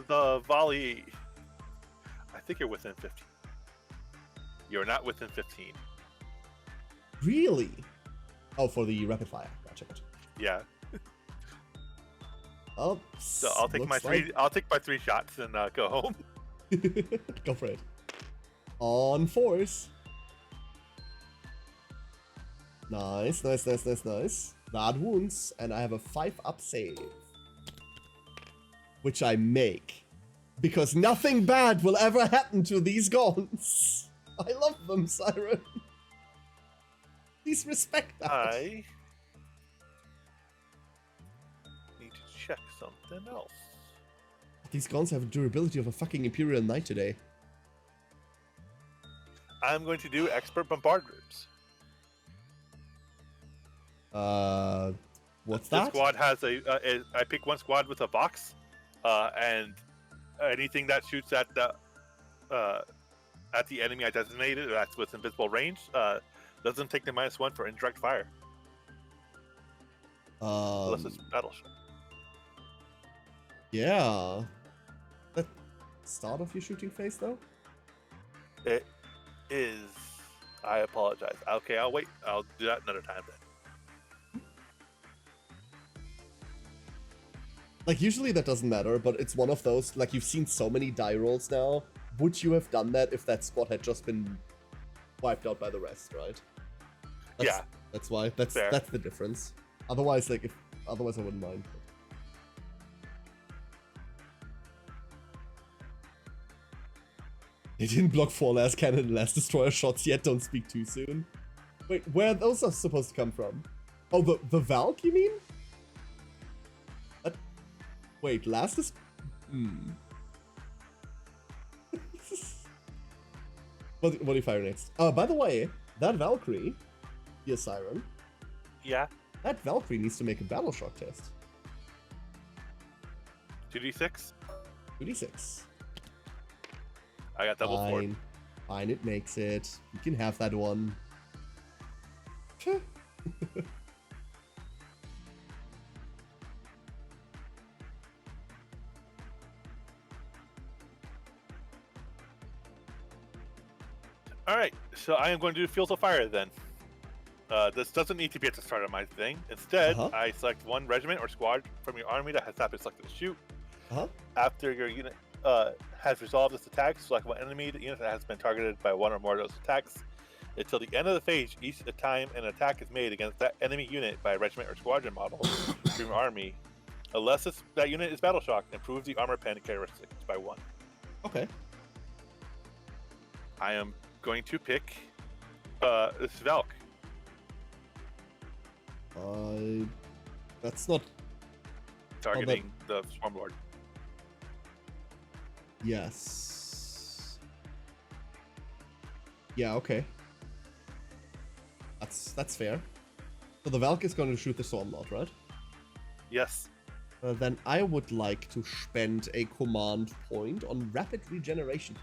Speaker 3: The volley. I think you're within 15. You're not within 15.
Speaker 1: Really? Oh, for the rapid fire. Gotcha.
Speaker 3: Yeah.
Speaker 1: Oh,
Speaker 3: So I'll take my 3. I'll take my 3 shots and go home.
Speaker 1: Go for it. On 4s. Nice. That wounds, and I have a 5 up save. Which I make. Because nothing bad will ever happen to these Gaunts. I love them, Siren. Please respect that.
Speaker 3: I need to check something else.
Speaker 1: These Gaunts have a durability of a fucking Imperial Knight today.
Speaker 3: I'm going to do expert bombarders.
Speaker 1: What's
Speaker 3: This
Speaker 1: that?
Speaker 3: squad has I pick one squad with a box, and anything that shoots at the enemy I designated, that's with invisible range, doesn't take the -1 for indirect fire. Unless it's Battleship.
Speaker 1: Yeah. That start of your shooting phase, though?
Speaker 3: It is. I apologize. Okay, I'll wait. I'll do that another time then.
Speaker 1: Like, usually that doesn't matter, but it's one of those, like, you've seen so many die rolls now. Would you have done that if that squad had just been wiped out by the rest, right?
Speaker 3: Yeah.
Speaker 1: That's why. That's the difference. Otherwise, like, otherwise I wouldn't mind. They didn't block 4 last cannon and last destroyer shots yet, don't speak too soon. Wait, where are those supposed to come from? Oh, the Valk, you mean? Wait, last is... What do you fire next? By the way, that Valkyrie, your Siren.
Speaker 3: Yeah.
Speaker 1: That Valkyrie needs to make a battle shock test.
Speaker 3: 2d6.
Speaker 1: 2d6.
Speaker 3: I got double 4.
Speaker 1: Fine, it makes it. You can have that one.
Speaker 3: Alright, so I am going to do Fields of Fire then. This doesn't need to be at the start of my thing. Instead, I select one regiment or squad from your army that has not been selected to shoot. After your unit has resolved its attack, select one enemy unit that has been targeted by one or more of those attacks. Until the end of the phase, each time an attack is made against that enemy unit by a regiment or squadron model from your army, unless that unit is battle shocked, improve the armor pen characteristics by 1.
Speaker 1: Okay.
Speaker 3: I am going to pick this Valk.
Speaker 1: That's not
Speaker 3: targeting the Swarmlord.
Speaker 1: Yes. Yeah, okay. That's fair. So the Valk is going to shoot the Stormlord, right?
Speaker 3: Yes.
Speaker 1: Then I would like to spend a command point on Rapid Regeneration.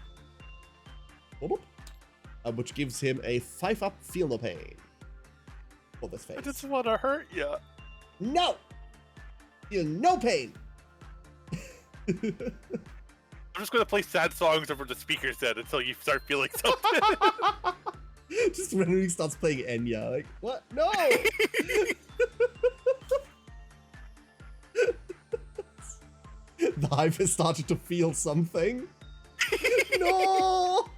Speaker 1: Which gives him a 5-up Feel No Pain. For this phase.
Speaker 3: I just want to hurt you.
Speaker 1: No! Feel no pain!
Speaker 3: I'm just going to play sad songs over the speaker set until you start feeling something.
Speaker 1: Just randomly starts playing Enya. Like, what? No! The Hive has started to feel something. No!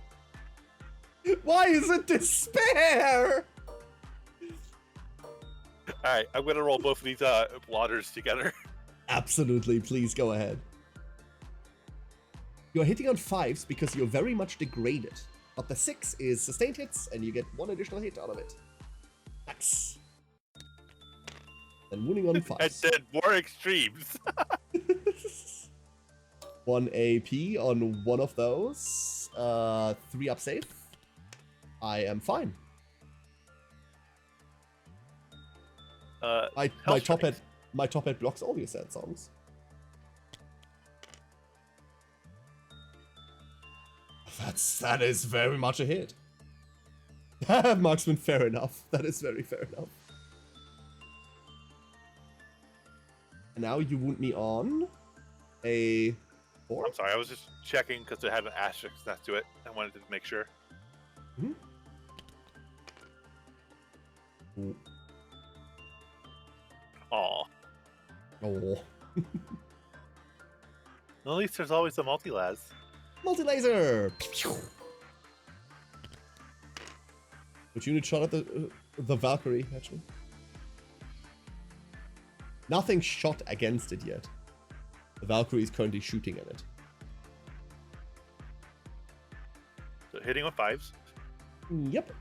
Speaker 1: Why is it despair?
Speaker 3: Alright, I'm going to roll both of these blotters together.
Speaker 1: Absolutely, please go ahead. You're hitting on 5s because you're very much degraded. But the 6 is sustained hits, and you get 1 additional hit out of it. Nice. And wounding on 5s.
Speaker 3: And then more extremes.
Speaker 1: 1 AP on one of those. 3 up safe. I am fine. My top head blocks all your sad songs. That is very much a hit. Marksman, fair enough. That is very fair enough. And now you wound me on a 4.
Speaker 3: I'm sorry, I was just checking because it had an asterisk next to it. I wanted to make sure.
Speaker 1: Mm-hmm.
Speaker 3: Aw.
Speaker 1: Oh.
Speaker 3: At least there's always a multi-las.
Speaker 1: Multi-laser! Which unit shot at the Valkyrie, actually? Nothing shot against it yet. The Valkyrie is currently shooting at it.
Speaker 3: So hitting with 5s.
Speaker 1: Yep.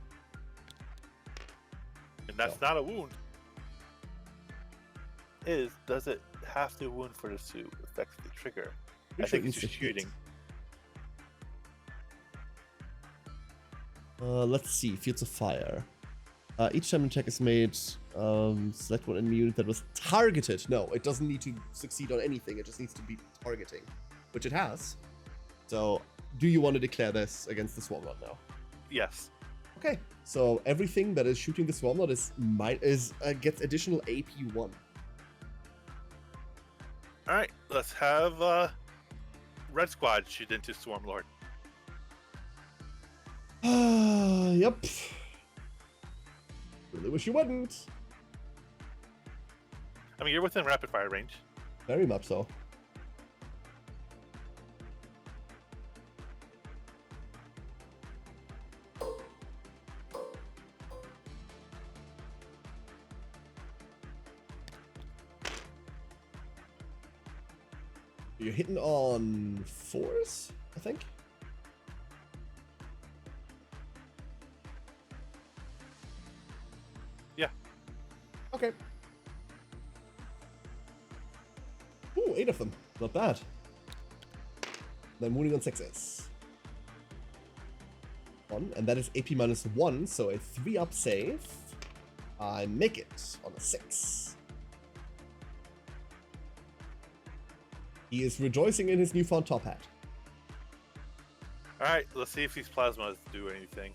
Speaker 3: And that's not a wound. Does it have to wound for this to affect the trigger? I think it's just shooting.
Speaker 1: Let's see. Fields of Fire. Each time an attack is made, select one enemy unit that was targeted. No, it doesn't need to succeed on anything. It just needs to be targeting, which it has. So, do you want to declare this against the Swarmlord now?
Speaker 3: Yes.
Speaker 1: Okay. So everything that is shooting the Swarmlord gets additional AP 1.
Speaker 3: All right, let's have Red Squad shoot into Swarmlord.
Speaker 1: Yep. Really wish you wouldn't.
Speaker 3: I mean, you're within rapid fire range.
Speaker 1: Very much so. You're hitting on 4s, I think.
Speaker 3: Yeah.
Speaker 1: Okay. Ooh, 8 of them. Not bad. Then moving on 6s. 1, and that is AP minus 1, so a 3 up save. I make it on a 6. He is rejoicing in his newfound top hat.
Speaker 3: Alright, let's see if these plasmas do anything.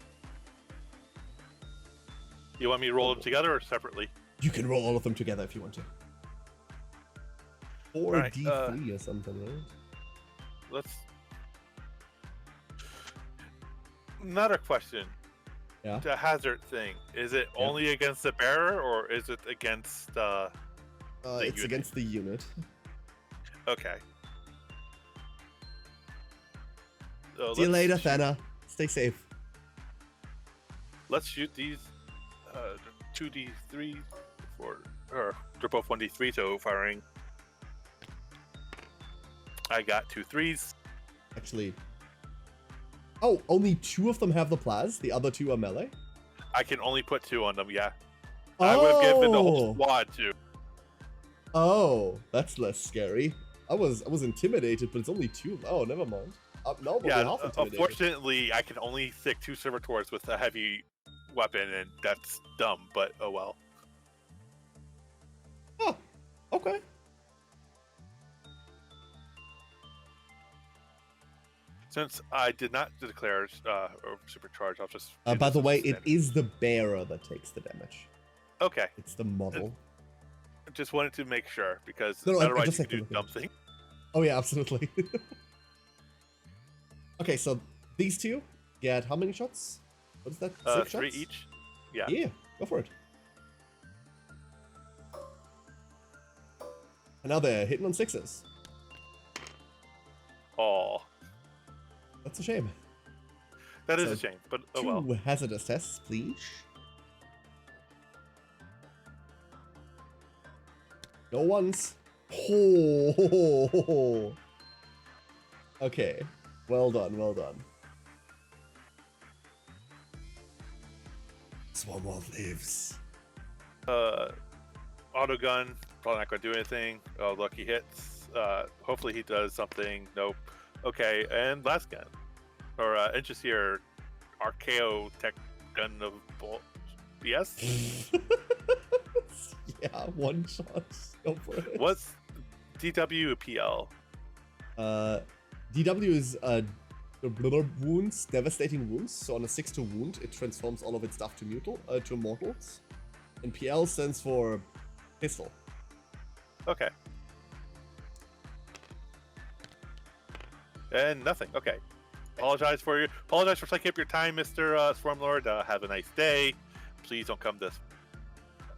Speaker 3: You want me to roll them together or separately?
Speaker 1: You can roll all of them together if you want to. 4d3 or something, right?
Speaker 3: Let's... Another question.
Speaker 1: Yeah.
Speaker 3: The hazard thing. Is it only against the bearer or is it against the
Speaker 1: it's
Speaker 3: unit?
Speaker 1: against the unit.
Speaker 3: Okay. So
Speaker 1: See you later, Thana. Stay safe.
Speaker 3: Let's shoot these 2d3 or they're both 1d3, so firing. I got 2 3s.
Speaker 1: Actually. Oh, only 2 of them have the plas. The other 2 are melee.
Speaker 3: I can only put 2 on them. Yeah. Oh. I would have given the whole squad 2.
Speaker 1: Oh, that's less scary. I was intimidated, but it's only 2. Oh, never mind. No, but
Speaker 3: yeah,
Speaker 1: we're half intimidated.
Speaker 3: unfortunately, I can only stick 2 servitors with a heavy weapon, and that's dumb, but oh well.
Speaker 1: Oh, okay.
Speaker 3: Since I did not declare or supercharge, I'll just...
Speaker 1: By the way, it is the bearer that takes the damage.
Speaker 3: Okay.
Speaker 1: It's the model.
Speaker 3: I just wanted to make sure, because
Speaker 1: No,
Speaker 3: otherwise you can do dumb things.
Speaker 1: Oh yeah, absolutely. Okay, so these 2 get how many shots? What is that? 6
Speaker 3: 3
Speaker 1: shots?
Speaker 3: each. Yeah.
Speaker 1: Yeah, go for it. And now they're hitting on 6s.
Speaker 3: Oh.
Speaker 1: That's a shame.
Speaker 3: That is a shame, but oh well.
Speaker 1: 2 hazardous tests, please. No ones. Oh. Okay. Well done, well done. Swarmlord lives.
Speaker 3: Auto gun, probably not gonna do anything. Oh, lucky hits. Hopefully he does something. Nope. Okay, and last gun. Or Inches here, Archaeo Tech Gun of BS?
Speaker 1: Yeah, one shot. Go for it.
Speaker 3: What's DWPL?
Speaker 1: DW is wounds, devastating wounds. So on a 6-2 wound, it transforms all of its stuff to mortals. And PL stands for pistol.
Speaker 3: Okay. And nothing. Okay. Apologize for taking up your time, Mr. Swarmlord. Have a nice day. Please don't come this.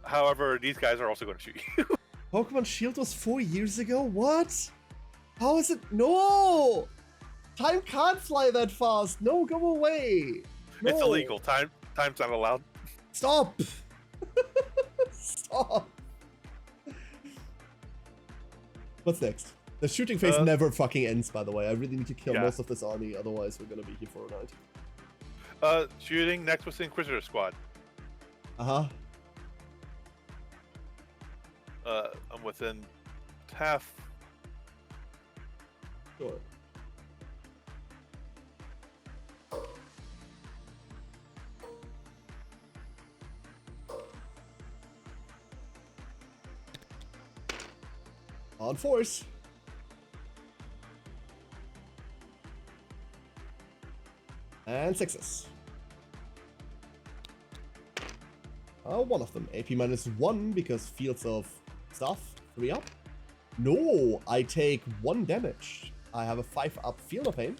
Speaker 3: However, these guys are also going to shoot you.
Speaker 1: Pokemon Shield was 4 years ago? What? How is it? No! Time can't fly that fast. No, go away. No.
Speaker 3: It's illegal. Time's not allowed.
Speaker 1: Stop. Stop. What's next? The shooting phase never fucking ends, by the way. I really need to kill most of this army, otherwise we're gonna be here for a night.
Speaker 3: Shooting next with the Inquisitor Squad.
Speaker 1: Uh-huh.
Speaker 3: I'm within half.
Speaker 1: Sure. On force. And 6s. One of them. AP -1 because fields of stuff. 3 up. No, I take 1 damage. I have a 5 up field of pain.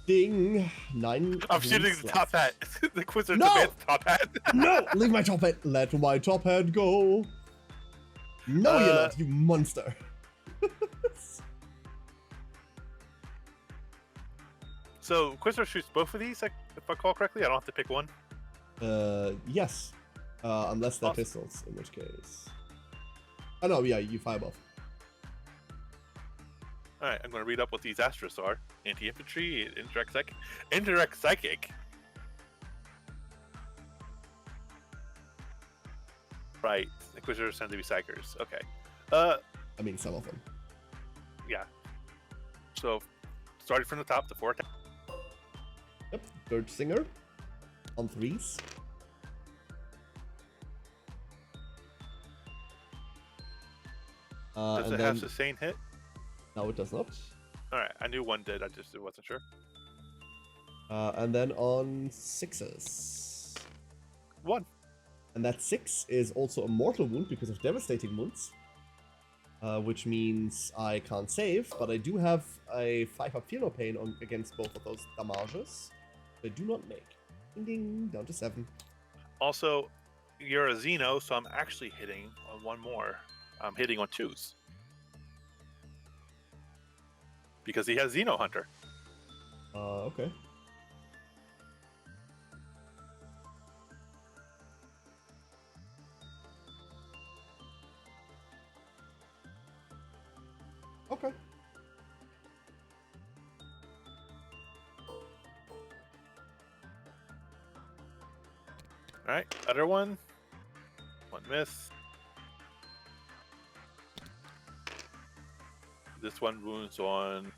Speaker 1: Ding. 9.
Speaker 3: I'm shooting the top hat. The Inquisitor
Speaker 1: No!
Speaker 3: demands the top hat.
Speaker 1: No! Leave my top hat. Let my top hat go. No, you're not, you monster.
Speaker 3: So, Inquisitor shoots both of these, if I recall correctly? I don't have to pick one?
Speaker 1: Yes. Unless they're pistols, in which case... Oh no, yeah, you fire both.
Speaker 3: Alright, I'm going to read up what these Astros are. Anti-infantry, indirect psychic. Right, Inquisitors tend to be psychers. Okay.
Speaker 1: I mean, some of them.
Speaker 3: Yeah. So, starting from the top, the 4 attack.
Speaker 1: Yep, Bird Singer. On 3s.
Speaker 3: Does it have sustained hit?
Speaker 1: No, it does not.
Speaker 3: Alright, I knew one did, I just wasn't sure.
Speaker 1: And then on 6s.
Speaker 3: 1.
Speaker 1: And that 6 is also a mortal wound because of devastating wounds. Which means I can't save, but I do have a 5 up Fear Pain against both of those damages. They do not make. Ding ding, down to 7.
Speaker 3: Also, you're a Xeno, so I'm actually hitting on 1 more. I'm hitting on 2s. Because he has Xeno Hunter.
Speaker 1: Okay. Okay.
Speaker 3: Alright, other one. 1 miss. This one wounds on...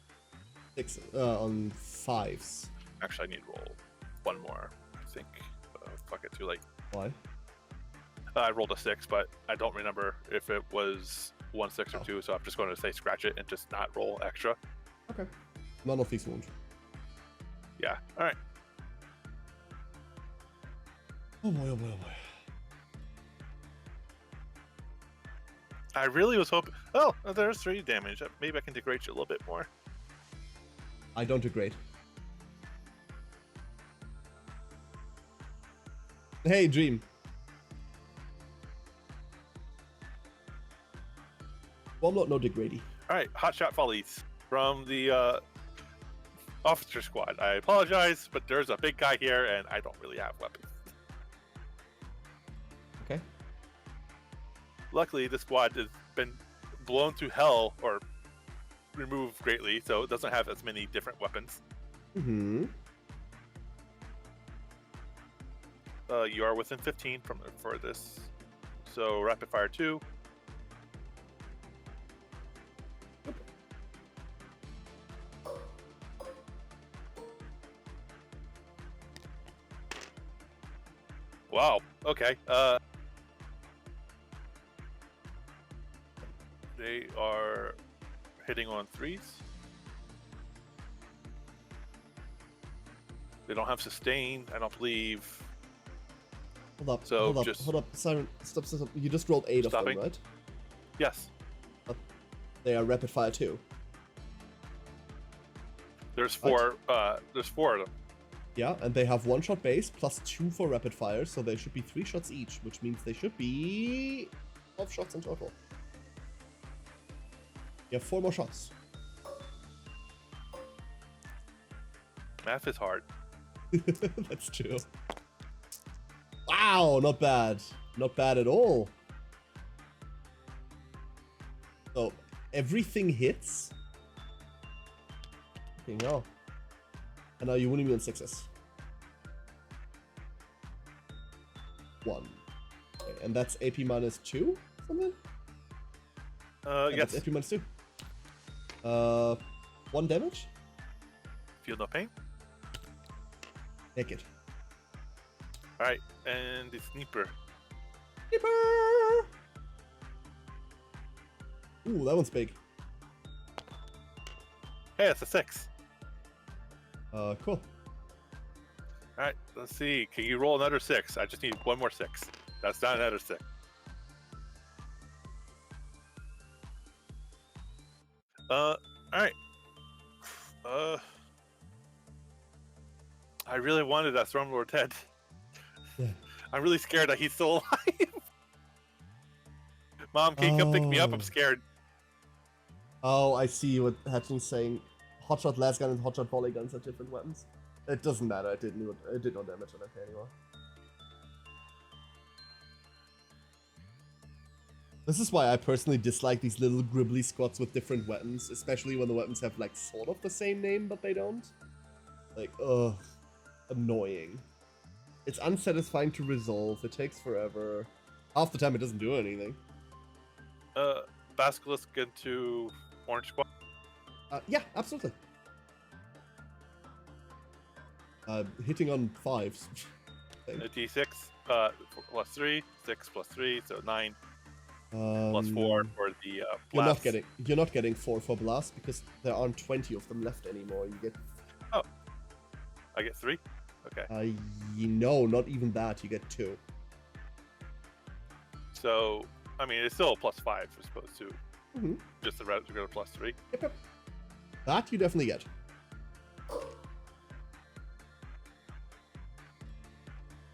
Speaker 1: 6, on 5s.
Speaker 3: Actually, I need to roll 1 more, I think. Fuck it, too late.
Speaker 1: Why?
Speaker 3: I rolled a 6, but I don't remember if it was 1 6 or 2, so I'm just going to say scratch it and just not roll extra.
Speaker 1: Okay. None of these wounds.
Speaker 3: Yeah, alright.
Speaker 1: Oh boy, oh boy, oh boy.
Speaker 3: I really was hoping... Oh, there's 3 damage. Maybe I can degrade you a little bit more.
Speaker 1: I don't degrade. Hey, Dream. Well, I'm not no degrady.
Speaker 3: Alright, Hotshot Follies from the officer squad. I apologize, but there's a big guy here, and I don't really have weapons.
Speaker 1: Okay.
Speaker 3: Luckily, the squad has been blown to hell, or removed greatly, so it doesn't have as many different weapons.
Speaker 1: Mm-hmm.
Speaker 3: You are within 15 from for this. So, rapid fire 2. Wow. Okay. They are hitting on 3s. They don't have sustain, I don't believe.
Speaker 1: Hold up,
Speaker 3: So
Speaker 1: hold up,
Speaker 3: just
Speaker 1: hold up. Siren, stop, stop, stop. You just rolled 8 of
Speaker 3: stopping.
Speaker 1: them, right?
Speaker 3: Yes.
Speaker 1: They are rapid fire too.
Speaker 3: There's 4. There's 4 of them.
Speaker 1: Yeah, and they have 1-shot base plus 2 for rapid fire, so they should be 3 shots each, which means they should be 12 shots in total. You have 4 more shots.
Speaker 3: Math is hard.
Speaker 1: That's true. Wow, not bad. Not bad at all. So, everything hits. Fucking hell. And now you wouldn't be on 6s. 1. Okay, and that's AP minus 2? Something? Yeah,
Speaker 3: Yes.
Speaker 1: that's AP minus 2. 1 damage?
Speaker 3: Feel no pain.
Speaker 1: Naked.
Speaker 3: Alright, and the sniper.
Speaker 1: Keeper! Ooh, that one's big.
Speaker 3: Hey, it's a 6.
Speaker 1: Cool.
Speaker 3: Alright, let's see. Can you roll another 6? I just need 1 more 6. That's not another 6. Alright. I really wanted that Stormlord's head.
Speaker 1: Yeah.
Speaker 3: I'm really scared that he's still alive. Mom, can you come pick me up? I'm scared.
Speaker 1: Oh, I see what Hatching's saying. Hotshot las gun and hotshot volley guns are different weapons. It doesn't matter. It did no damage on it anymore. This is why I personally dislike these little gribbly squads with different weapons, especially when the weapons have like sort of the same name, but they don't. Like, ugh, annoying. It's unsatisfying to resolve. It takes forever. Half the time, it doesn't do anything.
Speaker 3: Basilisk into Orange Squad.
Speaker 1: Yeah, absolutely. Hitting on 5s.
Speaker 3: A D6, plus 3, 6 plus 3, so 9. Plus 4 for the blast.
Speaker 1: You're not getting 4 for blast because there aren't 20 of them left anymore. You get.
Speaker 3: Oh, I get 3. Okay.
Speaker 1: No, not even that. You get 2.
Speaker 3: So, I mean, it's still a plus 5 as opposed to just the regular plus 3.
Speaker 1: Yep. That you definitely get.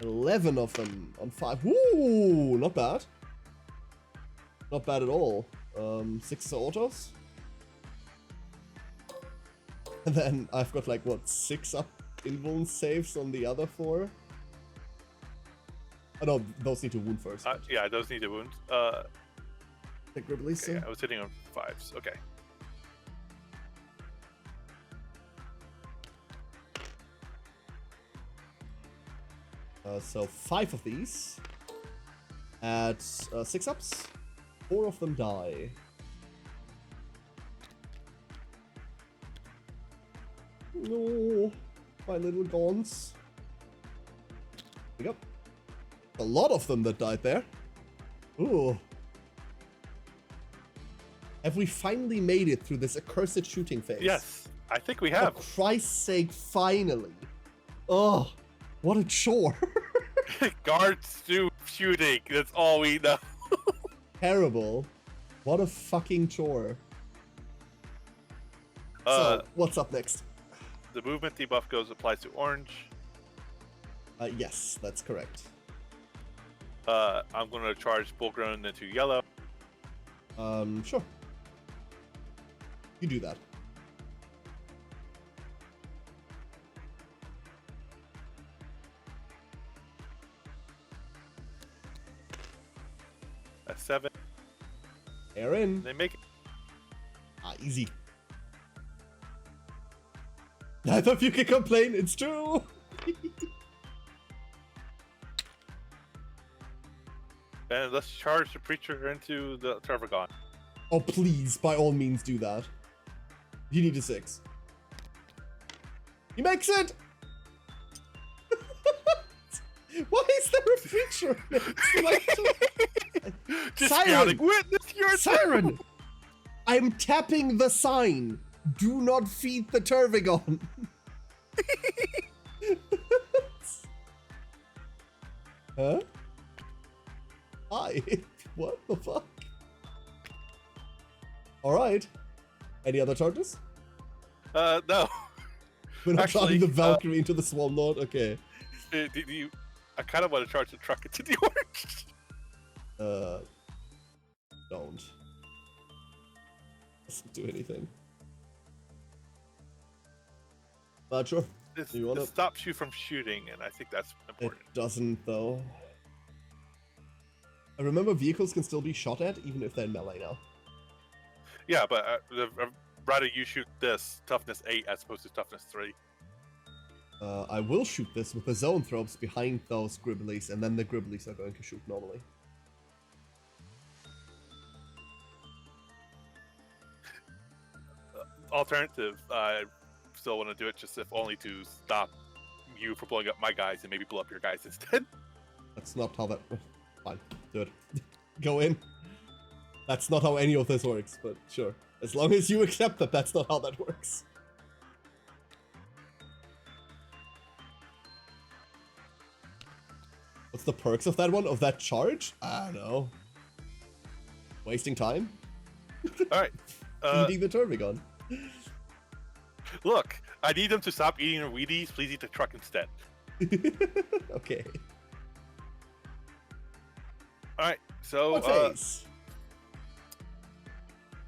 Speaker 1: $11 of them on 5. Woo! Not bad. Not bad at all. 6 autos. And then I've got like, what, 6 up invuln saves on the other 4? Oh no, those need to wound first.
Speaker 3: Yeah, those need to wound.
Speaker 1: Take release.
Speaker 3: Okay, I was hitting on 5s. Okay.
Speaker 1: So 5 of these. At 6 ups. 4 of them die. No, my little gauns. There we go. A lot of them that died there. Ooh. Have we finally made it through this accursed shooting phase?
Speaker 3: Yes, I think we have.
Speaker 1: For Christ's sake, finally. Oh, what a chore.
Speaker 3: Guards do shooting. That's all we know.
Speaker 1: Terrible. What a fucking chore. So, what's up next?
Speaker 3: The movement debuff applies to orange.
Speaker 1: Yes, that's correct.
Speaker 3: I'm going to charge Bullgrown into yellow.
Speaker 1: Sure. You do that.
Speaker 3: That's 7.
Speaker 1: Aaron.
Speaker 3: They make it.
Speaker 1: Easy. Neither of you can complain, it's true!
Speaker 3: And let's charge the Preacher into the Tervagon.
Speaker 1: Oh, please, by all means do that. You need a 6. He makes it! Why is there a creature. It's like
Speaker 3: Just
Speaker 1: Siren!
Speaker 3: shouting, witness your
Speaker 1: Siren! I'm tapping the sign. Do not feed the Tervigon. Huh? Hi. What the fuck? Alright. Any other charges?
Speaker 3: No.
Speaker 1: We're not
Speaker 3: Actually,
Speaker 1: charging the Valkyrie into the Swarm Lord? Okay.
Speaker 3: I kind of want to charge the truck into the orange.
Speaker 1: Don't. Doesn't do anything. But sure.
Speaker 3: This
Speaker 1: You wanna...
Speaker 3: stops you from shooting, and I think that's important.
Speaker 1: It doesn't, though. I remember vehicles can still be shot at, even if they're in melee now.
Speaker 3: Yeah, but I'd rather you shoot this toughness 8 as opposed to toughness 3.
Speaker 1: I will shoot this with the zone throbs behind those Gribblies, and then the Gribblies are going to shoot normally.
Speaker 3: Alternative, I still want to do it just if only to stop you from blowing up my guys and maybe blow up your guys instead.
Speaker 1: That's not how that... Fine, do it. Go in. That's not how any of this works, but sure. As long as you accept that that's not how that works. What's the perks of that one? Of that charge? I don't know. Wasting time?
Speaker 3: Alright.
Speaker 1: Eating the Tervigon.
Speaker 3: Look, I need them to stop eating their Wheaties. Please eat the truck instead.
Speaker 1: Okay.
Speaker 3: Alright, so
Speaker 1: What phase?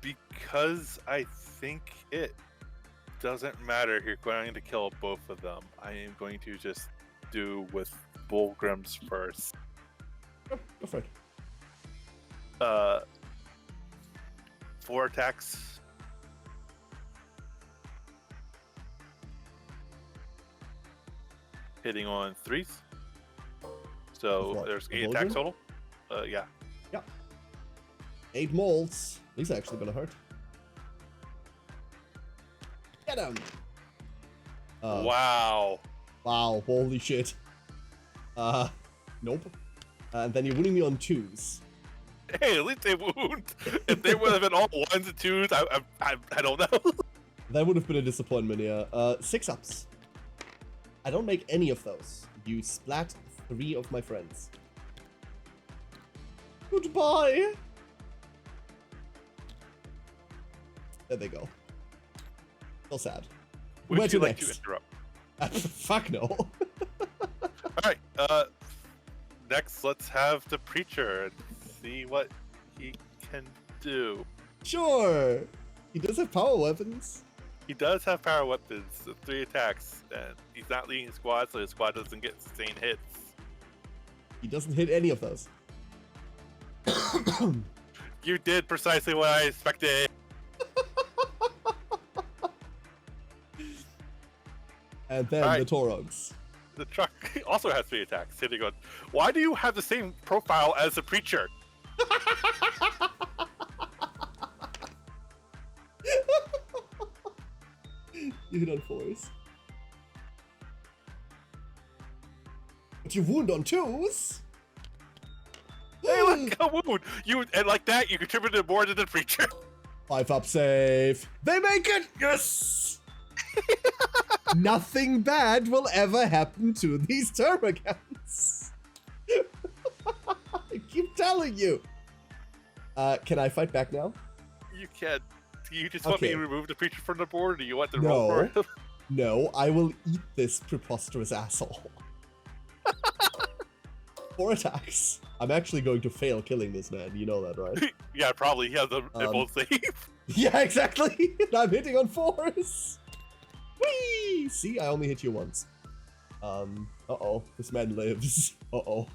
Speaker 3: because I think it doesn't matter if you're going to kill both of them, I am going to just do with Bullgrims first.
Speaker 1: Oh, go for it.
Speaker 3: 4 attacks. Hitting on 3s. So
Speaker 1: What?
Speaker 3: there's
Speaker 1: A
Speaker 3: 8 attacks
Speaker 1: Bullgrim?
Speaker 3: total. Yeah.
Speaker 1: Yeah. 8 molds. These are actually gonna hurt. Get him!
Speaker 3: Wow.
Speaker 1: Wow, holy shit. Nope. And then you're winning me on 2s.
Speaker 3: Hey, at least they wound. If they would have been all 1s and 2s, I don't know.
Speaker 1: That would have been a disappointment, yeah. 6-ups. I don't make any of those. You splat 3 of my friends. Goodbye! There they go. So sad. Where
Speaker 3: Would
Speaker 1: to
Speaker 3: you like
Speaker 1: next?
Speaker 3: to interrupt?
Speaker 1: Fuck no.
Speaker 3: Alright, next let's have the preacher and see what he can do.
Speaker 1: Sure. He does have power weapons.
Speaker 3: He does have power weapons, 3 attacks, and he's not leading his squad, so his squad doesn't get sustained hits.
Speaker 1: He doesn't hit any of those.
Speaker 3: You did precisely what I expected.
Speaker 1: And then
Speaker 3: Alright.
Speaker 1: the Torogs.
Speaker 3: The truck also has 3 attacks, hitting on. Why do you have the same profile as the preacher?
Speaker 1: You hit on 4s. But you wound on 2s?
Speaker 3: Hey, look, a wound! And like that, you contributed more than the preacher.
Speaker 1: 5-up save. They make it! Yes! Nothing bad will ever happen to these Termagants. I keep telling you. Can I fight back now?
Speaker 3: You can. Do you just want me
Speaker 1: Okay.
Speaker 3: to remove the preacher from the board, or do you want to roll for
Speaker 1: No.
Speaker 3: him?
Speaker 1: No, I will eat this preposterous asshole. 4 attacks. I'm actually going to fail killing this man. You know that, right?
Speaker 3: Yeah, probably. He has a impulse save.
Speaker 1: Yeah, exactly. And I'm hitting on 4s. Whee! See, I only hit you once. Uh-oh. This man lives. Uh-oh.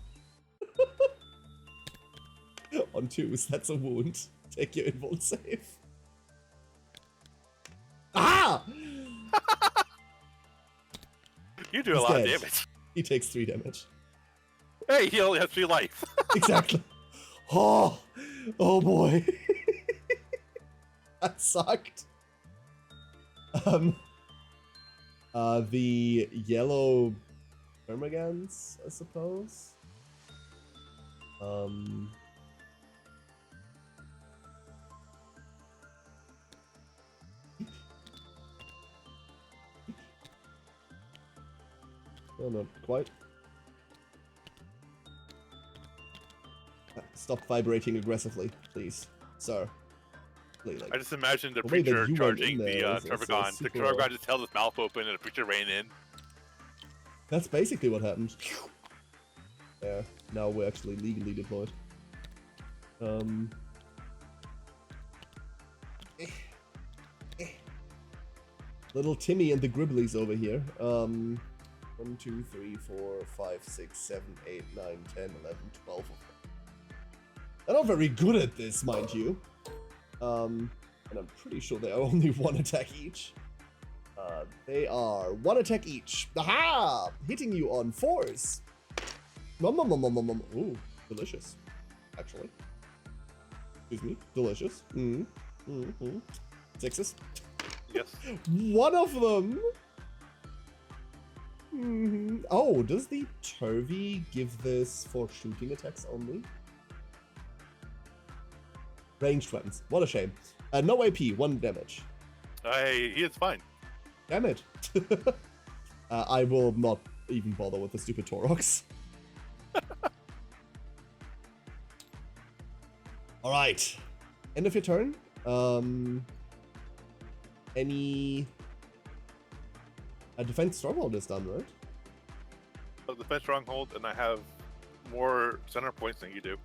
Speaker 1: On 2s, that's a wound. Take your invuln save. Ah!
Speaker 3: You do a
Speaker 1: He's
Speaker 3: lot of
Speaker 1: dead.
Speaker 3: damage.
Speaker 1: He takes 3 damage.
Speaker 3: Hey, he only has 3 life.
Speaker 1: Exactly. Oh! Oh boy. That sucked. The yellow Termagants, I suppose. Um. No, not quite. Stop vibrating aggressively, please, sir. Like,
Speaker 3: I just imagined the
Speaker 1: the way that
Speaker 3: preacher
Speaker 1: you went
Speaker 3: charging
Speaker 1: in
Speaker 3: the
Speaker 1: there is
Speaker 3: Turbogon. The
Speaker 1: super
Speaker 3: Turbogon just held his mouth open and the preacher ran in.
Speaker 1: That's basically what happened. Yeah, now we're actually legally deployed. Little Timmy and the Gribblies over here. 1, 2, 3, 4, 5, 6, 7, 8, 9, 10, 11, 12 of them. They're not very good at this, mind you. And I'm pretty sure they are only 1 attack each. They are 1 attack each. Aha! Hitting you on 4s. Ooh, delicious. Actually. Excuse me, delicious. 6s.
Speaker 3: Yes.
Speaker 1: 1 of them! Oh, does the Turvy give this for shooting attacks only? Ranged weapons. What a shame. No AP, 1 damage.
Speaker 3: He is fine.
Speaker 1: Damn it. I will not even bother with the stupid Torox. Alright. End of your turn. Any... A defense stronghold is done, right?
Speaker 3: So defense stronghold, and I have more center points than you do.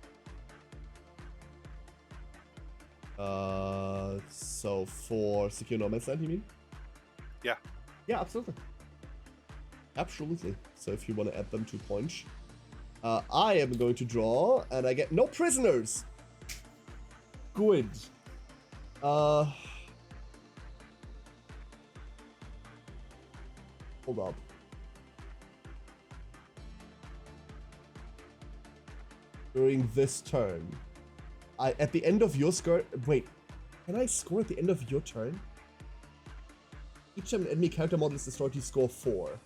Speaker 1: So for secure no man's land, you mean?
Speaker 3: Yeah.
Speaker 1: Yeah, absolutely. Absolutely. So if you want to add them to points. I am going to draw, and I get no prisoners! Good. Hold up. During this turn, at the end of your score, wait, can I score at the end of your turn? Each time an enemy character model is destroyed, you score 4.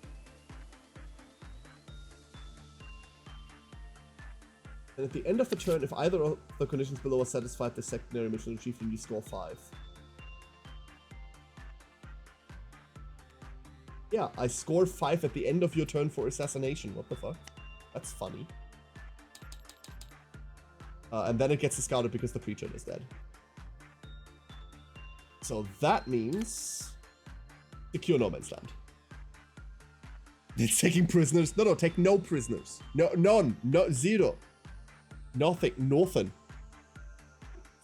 Speaker 1: And at the end of the turn, if either of the conditions below are satisfied, the secondary mission achieved, and you score 5. Yeah, I score 5 at the end of your turn for assassination. What the fuck? That's funny. And then it gets discarded because the preacher is dead. So that means... secure no man's land. It's taking prisoners. No, take no prisoners. No, none. No, 0. Nothing.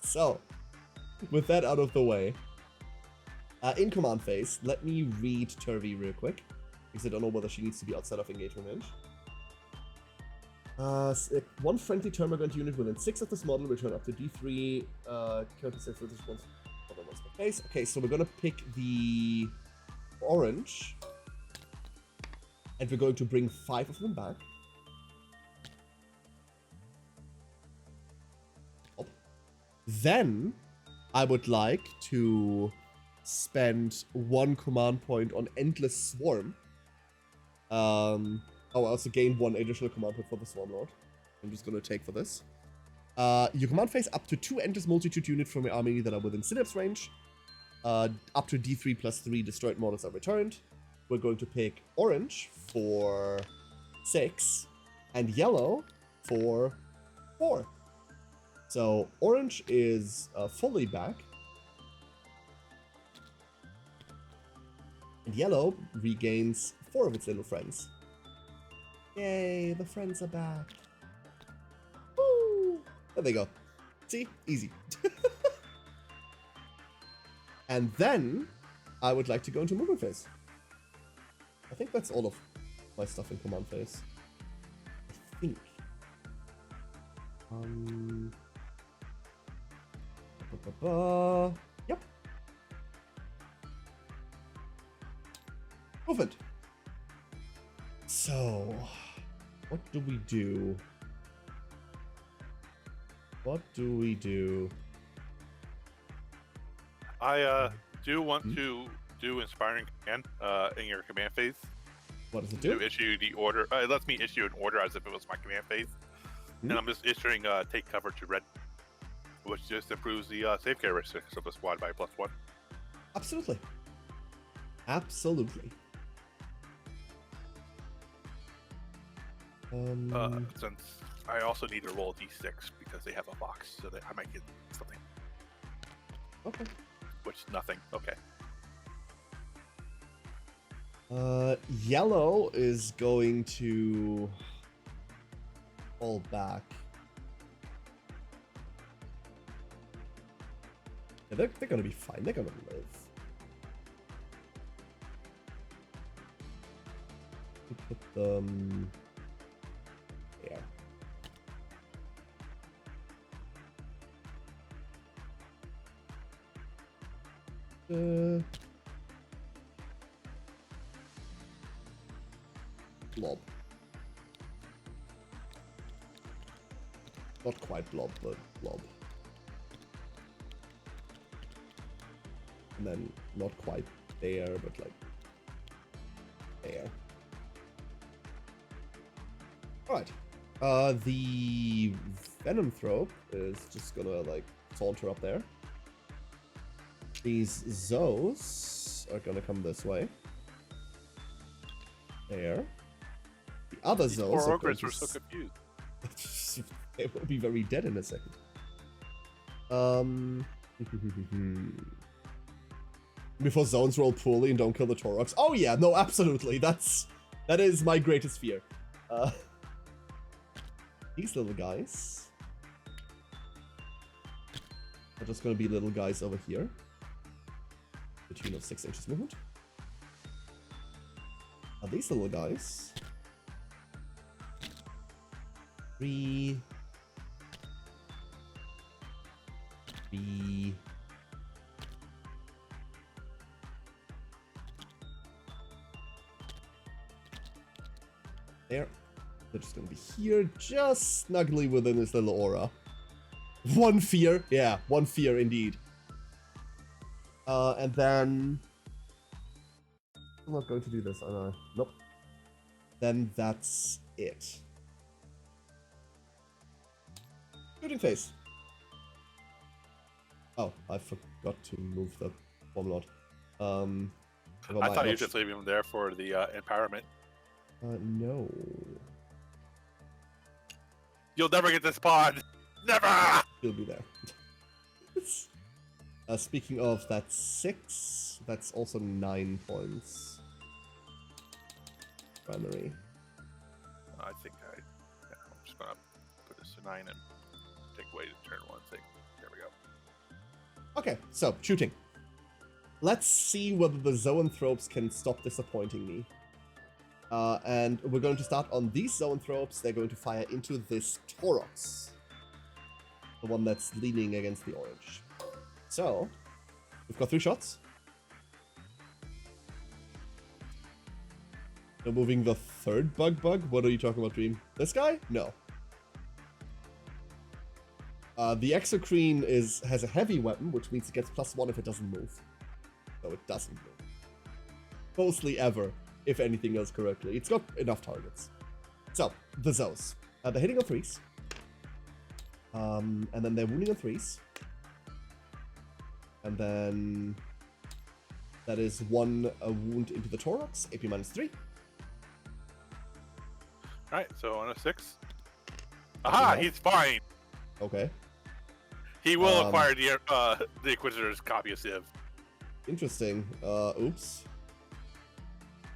Speaker 1: So, with that out of the way, in command phase, let me read Turvy real quick, because I don't know whether she needs to be outside of engagement range. 1 friendly termagant unit within 6 of this model return up to D3 counter safe with response other ones per case. Okay, so we're gonna pick the orange, and we're going to bring 5 of them back. Then, I would like to spend 1 command point on Endless Swarm. I also gain 1 additional command point for the Swarm Lord. I'm just gonna take for this. You command phase up to 2 Endless Multitude units from your army that are within Synapse range. Up to D3 plus 3 destroyed models are returned. We're going to pick orange for 6 and yellow for 4. So orange is fully back. And yellow regains 4 of its little friends. Yay, the friends are back. Woo! There they go. See? Easy. And then, I would like to go into movement phase. I think that's all of my stuff in command phase. I think. Yep. Movement. So, what do we do?
Speaker 3: I do want to do Inspiring Command in your command phase.
Speaker 1: What does it do?
Speaker 3: To issue the order. It lets me issue an order as if it was my command phase. And I'm just issuing take cover to red, which just improves the save characteristics of the squad by +1.
Speaker 1: Absolutely. Absolutely.
Speaker 3: Since I also need to roll a d6 because they have a box, so that I might get something.
Speaker 1: Okay.
Speaker 3: Which nothing. Okay.
Speaker 1: Yellow is going to fall back. Yeah, they're gonna be fine. They're gonna live. We put them there. Blob. Not quite blob, but blob. And then not quite there, but like there. Alright. The Venom Thrope is just gonna like saunter up there. These Zoes are gonna come this way. There. The other
Speaker 3: These
Speaker 1: Zoes
Speaker 3: poor
Speaker 1: are going
Speaker 3: ogres
Speaker 1: to
Speaker 3: were so confused.
Speaker 1: they will be very dead in a second. Before zones roll poorly and don't kill the Toroks. Oh yeah, no, absolutely. That is my greatest fear. These little guys are just gonna be little guys over here. The tune of 6 inches movement. These little guys. 3. 3. There. They're just gonna be here, just snugly within this little aura. One fear. Yeah, one fear indeed. And then... I'm not going to do this, am I? Nope. Then that's it. Shooting phase. Oh, I forgot to move the Bomblord.
Speaker 3: I thought you were just leaving him there for the empowerment.
Speaker 1: No.
Speaker 3: You'll never get this pod! Never!
Speaker 1: He'll be there. Speaking of, that's 6. That's also 9 points. Primary.
Speaker 3: I think I'm just gonna put this to 9 and take away the turn 1 thing. There we go.
Speaker 1: Okay, so, shooting. Let's see whether the Zoanthropes can stop disappointing me. And we're going to start on these Zoanthropes. They're going to fire into this Taurox. The one that's leaning against the orange. So, we've got 3 shots. Now moving the third bug. What are you talking about, Dream? This guy? No. The Exocrine has a heavy weapon, which means it gets +1 if it doesn't move. So it doesn't move. Mostly ever, if anything goes correctly. It's got enough targets. So, the Zoes. They're hitting on 3s. And then they're wounding on 3s. And then... that is 1 wound into the Taurox, AP -3.
Speaker 3: Alright, so on a 6. Aha! He's fine!
Speaker 1: Okay.
Speaker 3: He will acquire the Inquisitor's copy of Civ.
Speaker 1: Interesting. Oops.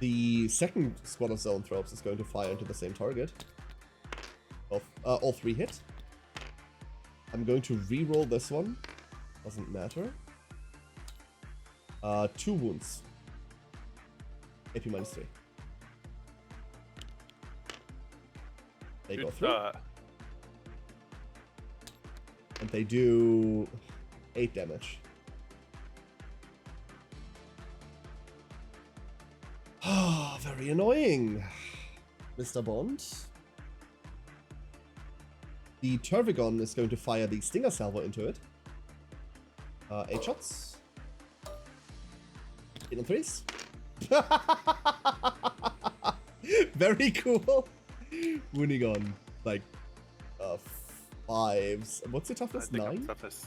Speaker 1: The second squad of Zoanthropes is going to fire into the same target. All 3 hit. I'm going to re-roll this one. Doesn't matter. 2 wounds. AP -3. They go through. And they do 8 damage. Ah, very annoying, Mr. Bond. The Turvigon is going to fire the Stinger Salvo into it. 8 shots. 8 on 3s. Very cool. Wounding on, like, 5s. What's your
Speaker 3: I
Speaker 1: toughness?
Speaker 3: think I'm
Speaker 1: 9?
Speaker 3: toughness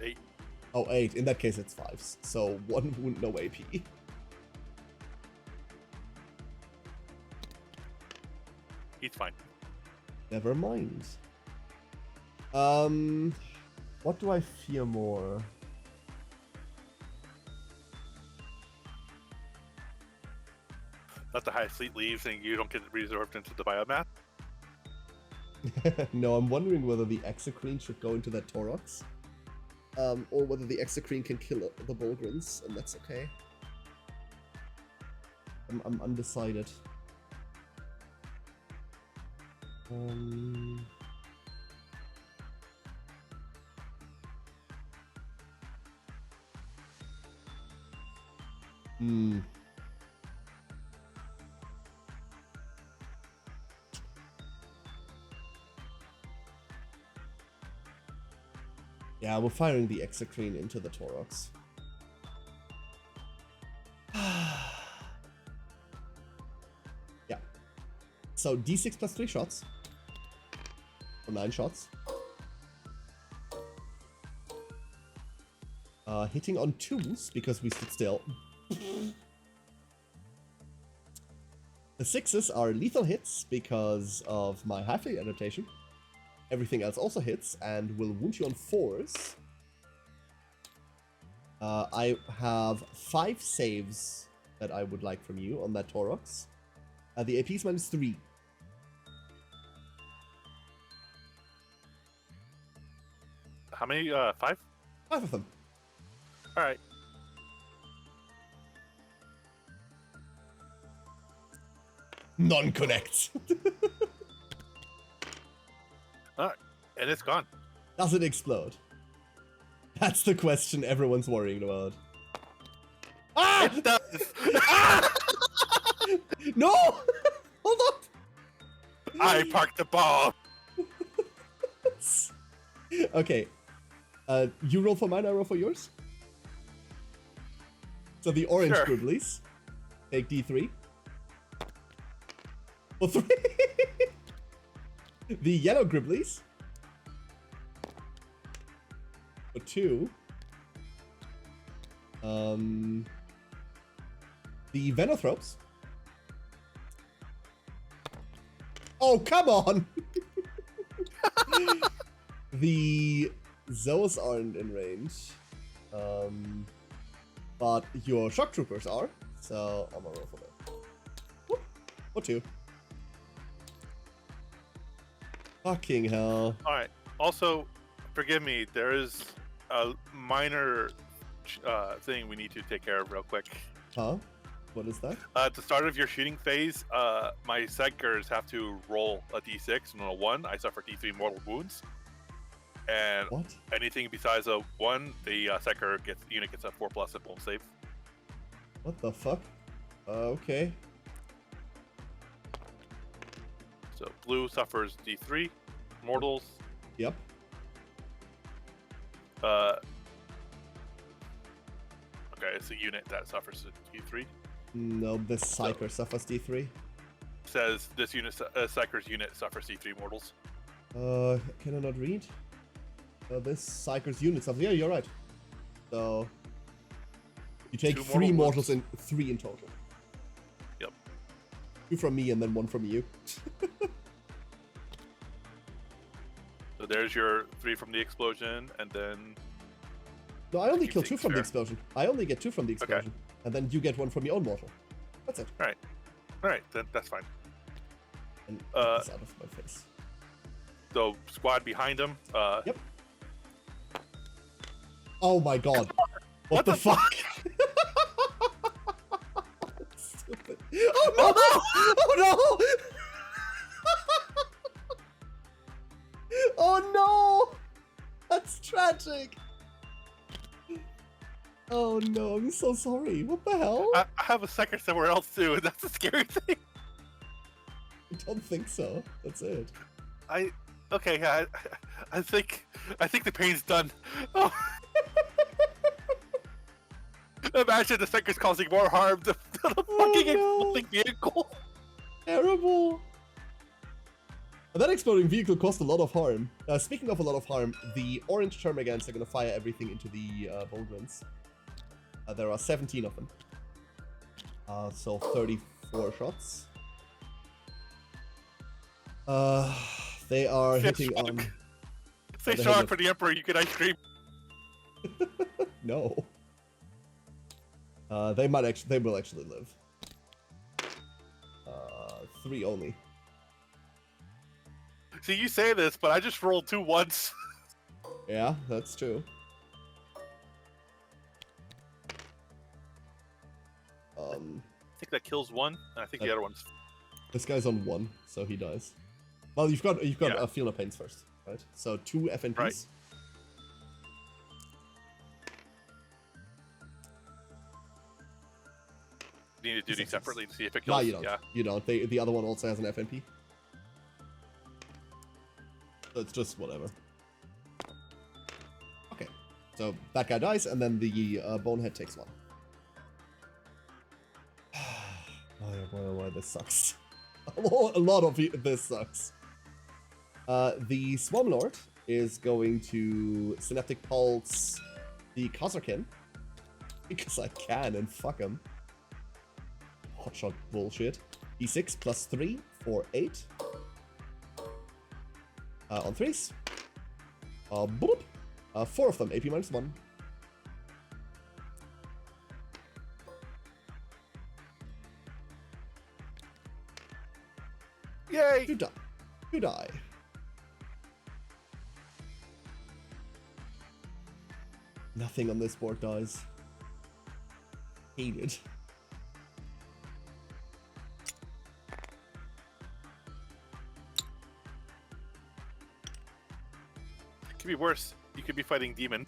Speaker 3: 8.
Speaker 1: Oh, 8. In that case, it's 5s. So 1 wound, no AP.
Speaker 3: He's fine.
Speaker 1: Never mind. What do I fear more?
Speaker 3: Let the high fleet leaves and you don't get resorbed into the biomass.
Speaker 1: No, I'm wondering whether the Exocrine should go into that Torox. Or whether the Exocrine can kill the Bulgrins, and that's okay. I'm undecided. Yeah, we're firing the Exocrine into the Torox. Yeah. So D6 plus 3 shots. Or 9 shots. Hitting on 2s because we stood still. The 6s are lethal hits because of my half-fleet adaptation. Everything else also hits and will wound you on 4s. I have 5 saves that I would like from you on that Torox. The AP is -3.
Speaker 3: How many? 5?
Speaker 1: 5 of them.
Speaker 3: Alright.
Speaker 1: None connects.
Speaker 3: Alright. And it's gone.
Speaker 1: Does it explode? That's the question everyone's worrying about. Ah!
Speaker 3: It does!
Speaker 1: No! Hold up!
Speaker 3: I parked the ball!
Speaker 1: Okay. You roll for mine, I roll for yours. So the orange
Speaker 3: Sure.
Speaker 1: Gribblies take D3. For 3. The yellow Gribblies for 2. The Venothropes. Oh, come on! The Zoas aren't in range. But your shock troopers are. So I'm gonna roll for that. Whoop. Or 2. Fucking hell.
Speaker 3: Alright. Also, forgive me, there is a minor thing we need to take care of real quick.
Speaker 1: Huh? What is that?
Speaker 3: At the start of your shooting phase, my Psychers have to roll a d6, and on a 1, I suffer d3 mortal wounds. And
Speaker 1: What?
Speaker 3: anything besides a 1, the Psyker unit gets a 4+ and won't save.
Speaker 1: What the fuck? Okay.
Speaker 3: So blue suffers d3 mortals.
Speaker 1: Yep.
Speaker 3: Okay, it's a unit that suffers a d3.
Speaker 1: No, the Psyker suffers D3.
Speaker 3: Says this unit, Psyker's unit suffers d3 mortals.
Speaker 1: Can I not read? This Psyker's unit suffers. Yeah, you're right. So you take
Speaker 3: 2
Speaker 1: 3
Speaker 3: mortal
Speaker 1: mortals
Speaker 3: wounds.
Speaker 1: and 3 in total.
Speaker 3: Yep.
Speaker 1: 2 from me and then 1 from you.
Speaker 3: So there's your 3 from the explosion, and then
Speaker 1: No, I only
Speaker 3: keep
Speaker 1: kill 2
Speaker 3: things
Speaker 1: from the
Speaker 3: fair.
Speaker 1: explosion. I only get 2 from the explosion. And then you get 1 from your own mortal. That's it.
Speaker 3: all right, then that's fine.
Speaker 1: And get this out of my face.
Speaker 3: So squad behind him.
Speaker 1: Yep. Oh my god. What
Speaker 3: What
Speaker 1: the
Speaker 3: the
Speaker 1: fuck? Stupid. Oh no! Oh no! Oh no! That's tragic. Oh no, I'm so sorry. What the hell?
Speaker 3: I have a Psyker somewhere else too, and that's a scary thing.
Speaker 1: I don't think so. That's it.
Speaker 3: Okay, I think the pain's done. Oh. Imagine the Psyker's causing more harm to the fucking
Speaker 1: no.
Speaker 3: exploding vehicle.
Speaker 1: Terrible. That exploding vehicle caused a lot of harm. Speaking of a lot of harm, the orange termagants are going to fire everything into the Volgrins. There are 17 of them. So 34 shots. They are hitting on...
Speaker 3: Say Shock for the Emperor, you get ice cream.
Speaker 1: No. They will actually live. 3 only.
Speaker 3: See, you say this, but I just rolled 2 once.
Speaker 1: Yeah, that's true.
Speaker 3: I think that kills 1, and I think the other one's...
Speaker 1: This guy's on 1, so he dies. Well, you've got a Feel No Pains first, right? So 2 FNPs. Right.
Speaker 3: You need to do these separately to see if it kills.
Speaker 1: No, you don't. Yeah. You don't. The other one also has an FNP. So it's just whatever. Okay. So that guy dies, and then the Bonehead takes 1. Why this sucks. A lot of this sucks. The Swarmlord is going to Synaptic Pulse the Kozarkin. Because I can, and fuck him. Hotshot bullshit. D6 plus 3 for 8. On 3s. Boop. 4 of them, AP minus 1.
Speaker 3: Yay!
Speaker 1: You die. You die. Nothing on this board dies. Hate it.
Speaker 3: Could be worse. You could be fighting Demon.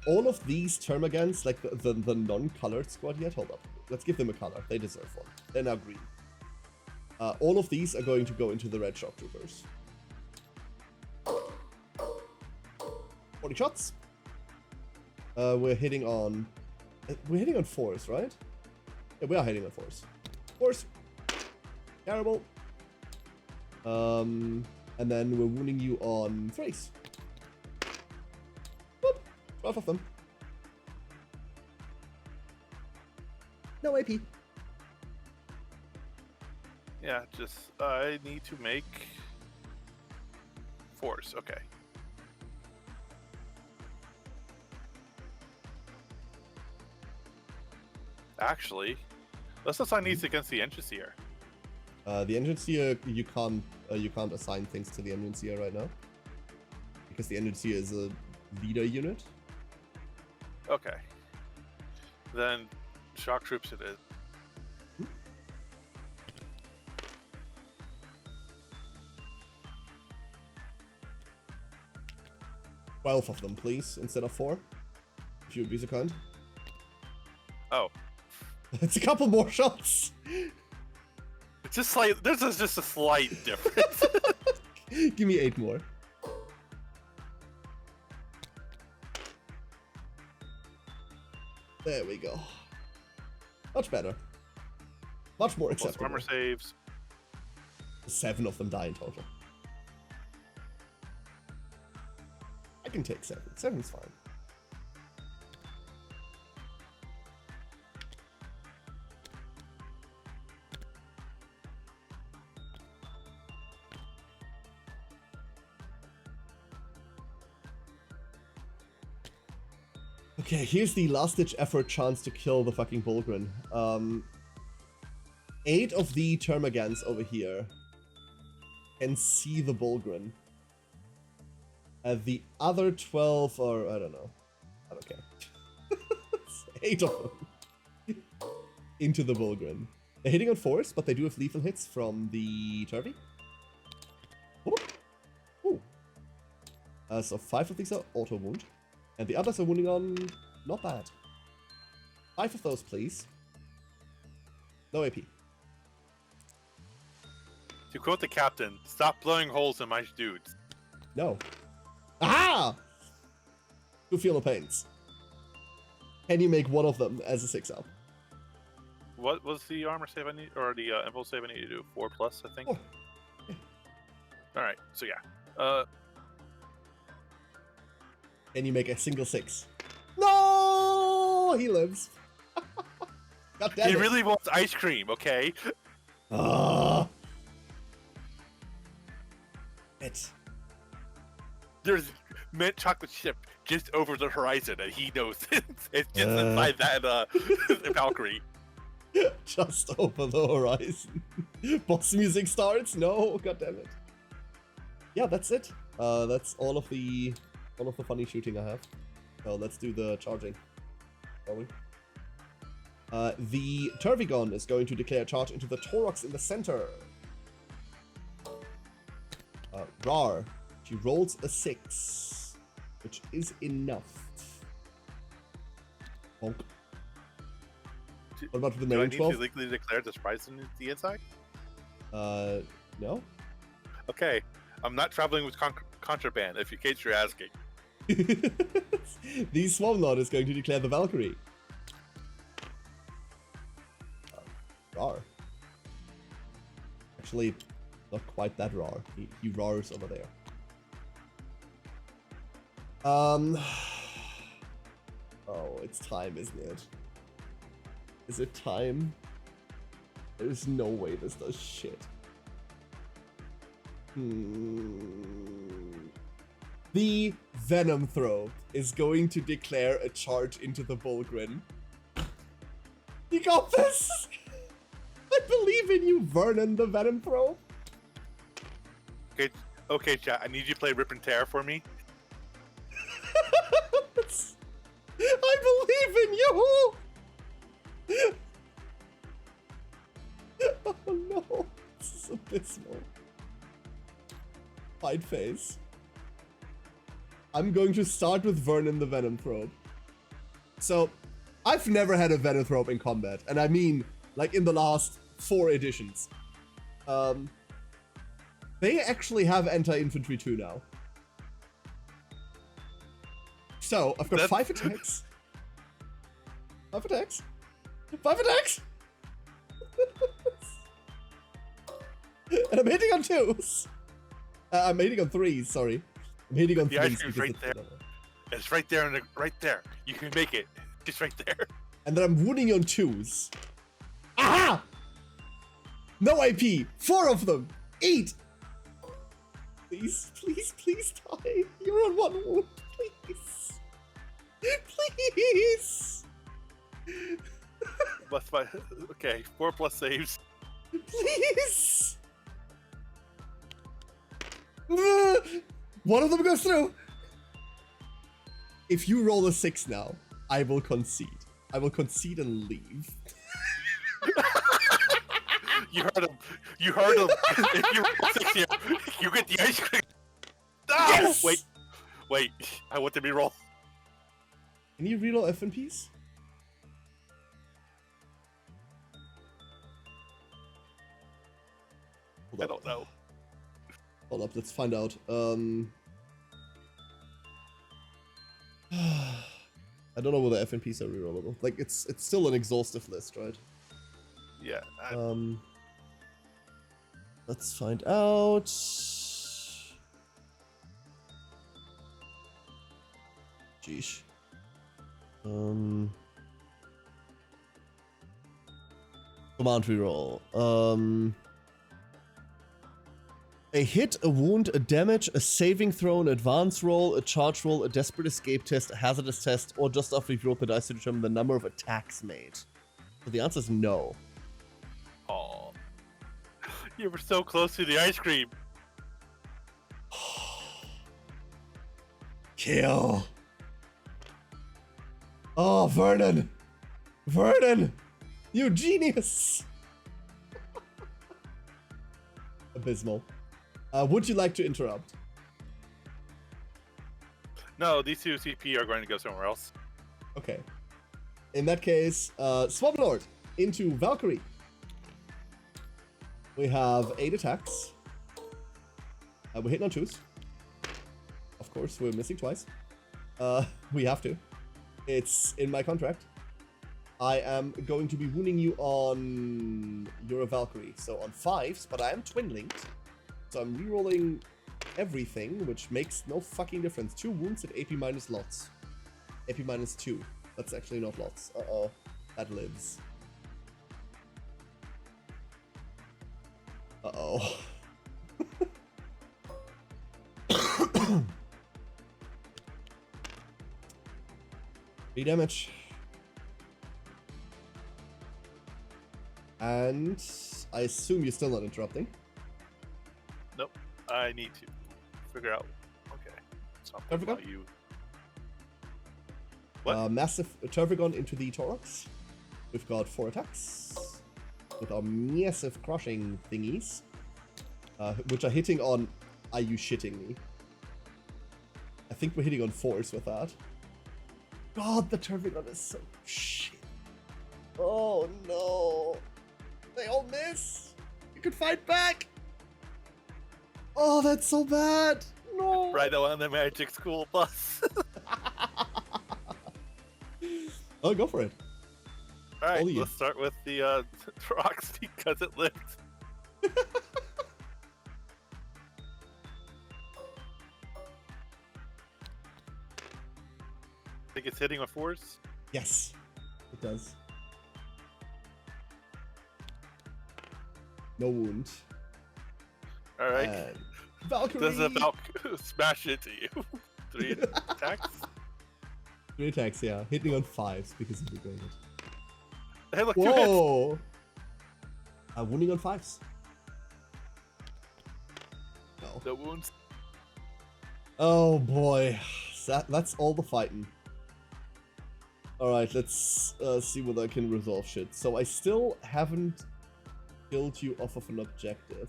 Speaker 1: All of these Termagants, like the non-colored squad yet, hold up. Let's give them a color. They deserve one. They're now green. All of these are going to go into the red shock troopers. 40 shots. We're hitting on 4s, right? Yeah, we are hitting on 4s. 4s. Terrible. And then we're wounding you on 3s. Whoop. 12 of them. No AP.
Speaker 3: Yeah, just I need to make 4s. Okay. Actually, let's assign these against the Engine Seer.
Speaker 1: The Engine Seer, you can't assign things to the Engine Seer right now. Because the Engine Seer is a leader unit.
Speaker 3: Okay. Then shock troops it is.
Speaker 1: 12 of them, please, instead of 4. If you would be so kind.
Speaker 3: Oh.
Speaker 1: It's a couple more shots.
Speaker 3: It's just like there's just a slight difference.
Speaker 1: Give me 8 more. There we go. Much better. Much more acceptable.
Speaker 3: Armor saves.
Speaker 1: 7 of them die in total. I can take 7. 7's fine. Okay, here's the last-ditch effort chance to kill the fucking Bulgrin. 8 of the Termagants over here can see the Bulgrin. The other 12 are, I don't know. I don't care. 8 of them. Into the Bulgrin. They're hitting on 4s, but they do have lethal hits from the Turvy. Ooh. So 5 of these are auto wound. And the others are wounding on... not bad. 5 of those, please. No AP.
Speaker 3: To quote the captain, stop blowing holes in my dudes.
Speaker 1: No. Aha! 2 Feel No Pains. Can you make one of them as a 6-up?
Speaker 3: What was the armor save I need, or the impulse save I need to do? 4+, I think.
Speaker 1: Oh.
Speaker 3: All right, so yeah.
Speaker 1: And you make a single 6. No, he lives. God damn
Speaker 3: He
Speaker 1: it.
Speaker 3: really wants ice cream, okay?
Speaker 1: It.
Speaker 3: There's mint chocolate chip just over the horizon, and he knows it. It's just inside that Valkyrie.
Speaker 1: Just over the horizon. Boss music starts. No, god damn it. Yeah, that's it. That's all of the funny shooting I have. So let's do the charging. Shall we? The Turvigon is going to declare charge into the Taurox in the center. Rar. She rolls a 6, which is enough. Bonk. What about the
Speaker 3: Do I
Speaker 1: main
Speaker 3: need
Speaker 1: 12?
Speaker 3: to legally declare the surprise in the inside?
Speaker 1: No?
Speaker 3: Okay. I'm not traveling with contraband, if in case you're asking.
Speaker 1: The Swarmlord is going to declare the Valkyrie. Rar. Actually, not quite that Rar. He roars over there. Oh, it's time, isn't it? Is it time? There's no way this does shit. The Venom Throw is going to declare a charge into the Volgrin. You got this! I believe in you, Vernon the Venom Throw.
Speaker 3: Okay, chat. I need you to play Rip and Tear for me.
Speaker 1: I believe in you! Oh no, this is abysmal. Fight phase. I'm going to start with Vernon the Venom Thrope. So, I've never had a Venom Thrope in combat, and I mean, like in the last 4 editions. They actually have anti-infantry too now. So, I've got 5 attacks. 5 attacks. 5 attacks! And I'm hitting on 2s. I'm hitting on 3s, sorry. I'm hitting on 3s.
Speaker 3: The ice cream's right there. It's right there, right there. You can make it. It's right there.
Speaker 1: And then I'm wounding on 2s. Aha! No IP. 4 of them. 8. Please, please, please die. You're on 1 wound. Please. Please.
Speaker 3: Okay, 4+ saves.
Speaker 1: Please. One of them goes through. If you roll a 6 now, I will concede. I will concede and leave.
Speaker 3: You heard him. You heard him. If you roll 6 here, you get the ice cream. Ah!
Speaker 1: Yes!
Speaker 3: Wait. I want to reroll.
Speaker 1: Can you reroll FNPs?
Speaker 3: I don't know.
Speaker 1: Hold up, let's find out. I don't know whether FNPs are rerollable. Like, it's still an exhaustive list, right?
Speaker 3: Yeah.
Speaker 1: Let's find out. Jeesh. Command reroll. A hit, a wound, a damage, a saving throw, an advance roll, a charge roll, a desperate escape test, a hazardous test, or just after you've rolled the dice to determine the number of attacks made. So the answer is no.
Speaker 3: Oh. You were so close to the ice cream.
Speaker 1: Kill. Oh, Vernon. Vernon. You genius. Abysmal. Would you like to interrupt?
Speaker 3: No, these 2 CP are going to go somewhere else.
Speaker 1: Okay. In that case, Swarmlord into Valkyrie. We have 8 attacks. We're hitting on 2s. Of course, we're missing twice. We have to. It's in my contract. I am going to be wounding you on... You're a Valkyrie, so on 5s, but I am twin-linked. So I'm rerolling everything, which makes no fucking difference. 2 wounds at AP minus lots. AP minus 2. That's actually not lots. Uh-oh. That lives. Uh-oh. 3 damage. And I assume you're still not interrupting.
Speaker 3: Nope. I need to figure out. Okay. Something
Speaker 1: Turvigon?
Speaker 3: about you. What?
Speaker 1: Massive Turvigon into the Torox. We've got 4 attacks. With our massive crushing thingies. Which are hitting on... Are you shitting me? I think we're hitting on 4s with that. God, the Turvigon is so shit. Oh no. They all miss. You can fight back. Oh, that's so bad. No.
Speaker 3: Right on the Magic School bus.
Speaker 1: Oh, go for it.
Speaker 3: Alright,
Speaker 1: Only you.
Speaker 3: let's start with the rocks because it lived. I think it's hitting with 4s.
Speaker 1: Yes, it does. No wound.
Speaker 3: Alright.
Speaker 1: And Valkyrie.
Speaker 3: Does a Valk smash into you? 3 attacks?
Speaker 1: 3 attacks, yeah. Hitting on 5s because of the graded.
Speaker 3: Hey, look, 2 hits!
Speaker 1: Whoa! Wounding on 5s. No.
Speaker 3: No wounds.
Speaker 1: Oh boy. That's all the fighting. Alright, let's see whether I can resolve shit. So I still haven't killed you off of an objective.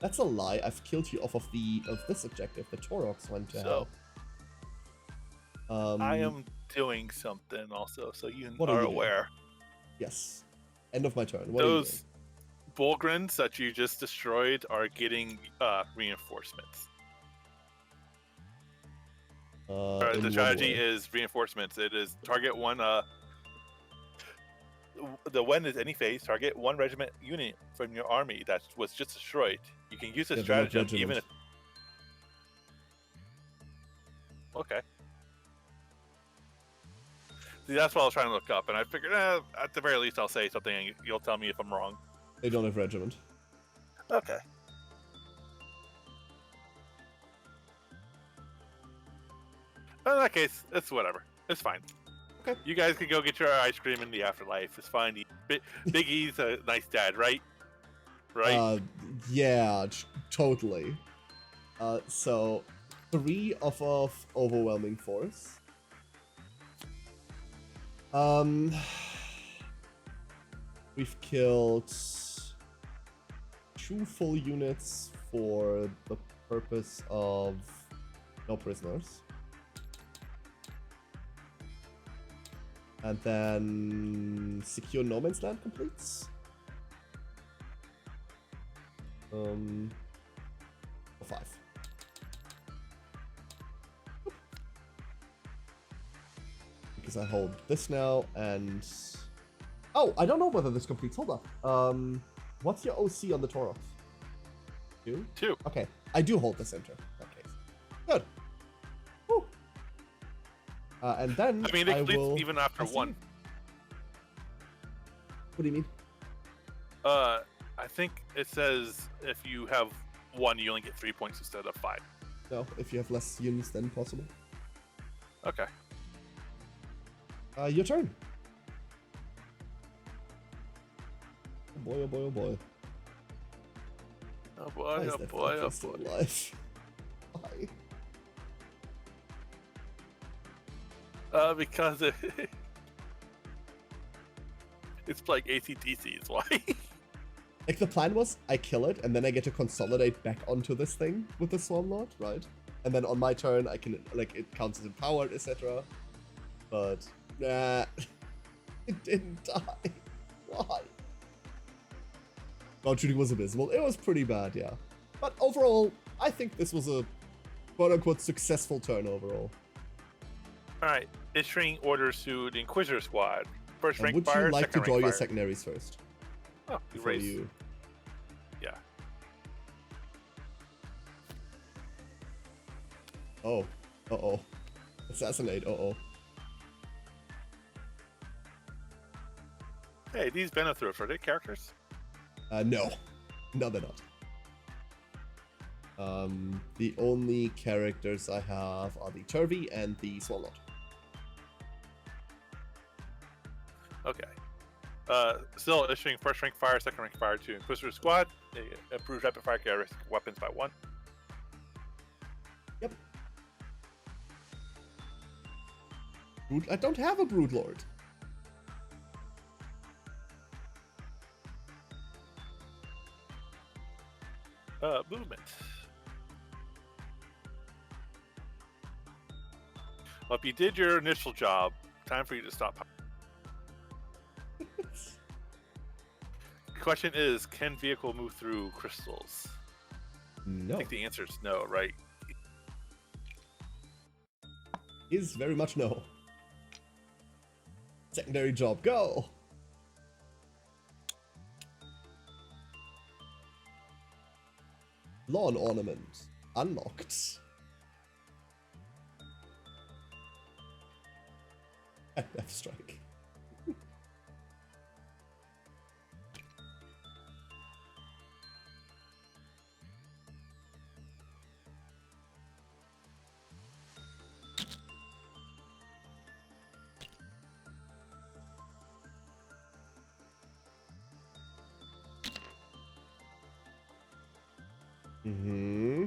Speaker 1: That's a lie. I've killed you off of this objective. The Torox went to hell.
Speaker 3: I am doing something also, so you
Speaker 1: What are
Speaker 3: are
Speaker 1: you doing?
Speaker 3: aware.
Speaker 1: Yes. End of my turn. What
Speaker 3: Those Bullgrins that you just destroyed are getting reinforcements.
Speaker 1: are you doing?
Speaker 3: The strategy is reinforcements. It is target 1. The when is any phase, target 1 regiment unit from your army that was just destroyed. You can use this
Speaker 1: Yeah, but not
Speaker 3: stratagem even if.
Speaker 1: regiment.
Speaker 3: Okay. See, that's what I was trying to look up, and I figured at the very least I'll say something and you'll tell me if I'm wrong.
Speaker 1: They don't have regiment.
Speaker 3: Okay. In that case, it's whatever. It's fine.
Speaker 1: Okay.
Speaker 3: You guys can go get your ice cream in the afterlife. It's fine. Big E's a nice dad, right? Right?
Speaker 1: Yeah, totally. So 3 off of overwhelming force. We've killed 2 full units for the purpose of no prisoners. And then secure no man's land completes. For 5. Because I hold this now and... Oh, I don't know whether this completes. Hold up. What's your OC on the Tauros? 2?
Speaker 3: 2.
Speaker 1: Okay, I do hold the center in that case. Good. Woo. And then
Speaker 3: I mean, it completes
Speaker 1: will...
Speaker 3: even after
Speaker 1: I see.
Speaker 3: 1.
Speaker 1: What do you mean?
Speaker 3: I think it says if you have 1, you only get 3 points instead of 5.
Speaker 1: No, if you have less units than possible.
Speaker 3: Okay.
Speaker 1: Your turn. Oh boy, oh boy, oh boy.
Speaker 3: Oh
Speaker 1: Why
Speaker 3: boy,
Speaker 1: is
Speaker 3: oh
Speaker 1: that
Speaker 3: boy, oh
Speaker 1: Valkyrie still
Speaker 3: boy.
Speaker 1: alive? Why?
Speaker 3: Because it's like ACDC is why.
Speaker 1: Like, the plan was, I kill it, and then I get to consolidate back onto this thing with the Swarm Lord, right? And then on my turn, I can, like, it counts as empowered, etc. But, nah. It didn't die. Why? Ground shooting was abysmal. It was pretty bad, yeah. But overall, I think this was a quote-unquote successful turn overall.
Speaker 3: Alright, issuing orders to the Inquisitor Squad. First
Speaker 1: And
Speaker 3: rank
Speaker 1: would
Speaker 3: fire,
Speaker 1: you like to
Speaker 3: second
Speaker 1: draw
Speaker 3: rank
Speaker 1: your
Speaker 3: fire.
Speaker 1: secondaries first?
Speaker 3: Oh, you
Speaker 1: Before
Speaker 3: raise.
Speaker 1: you...
Speaker 3: Yeah.
Speaker 1: Oh. Uh-oh. Assassinate. Uh-oh.
Speaker 3: Hey, these Benethrows, are they characters?
Speaker 1: No. No, they're not. The only characters I have are the Turvy and the Swallow.
Speaker 3: Okay. Still issuing first rank fire, second rank fire to Inquisitor Squad. It improves rapid fire characteristic weapons by 1.
Speaker 1: Yep. I don't have a Broodlord.
Speaker 3: Movement. Well, if you did your initial job, time for you to stop. Question is, can vehicle move through crystals? I
Speaker 1: No.
Speaker 3: think the answer is no, right?
Speaker 1: Is very much no. Secondary job, go! Lawn ornament. Unlocked. Death strike. Mm-hmm.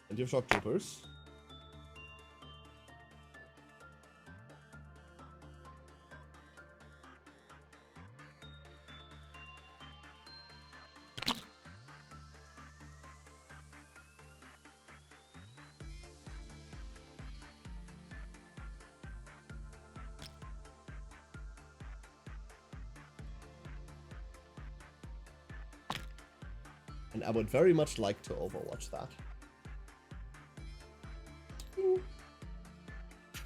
Speaker 1: And you have shock troopers. And I would very much like to overwatch that.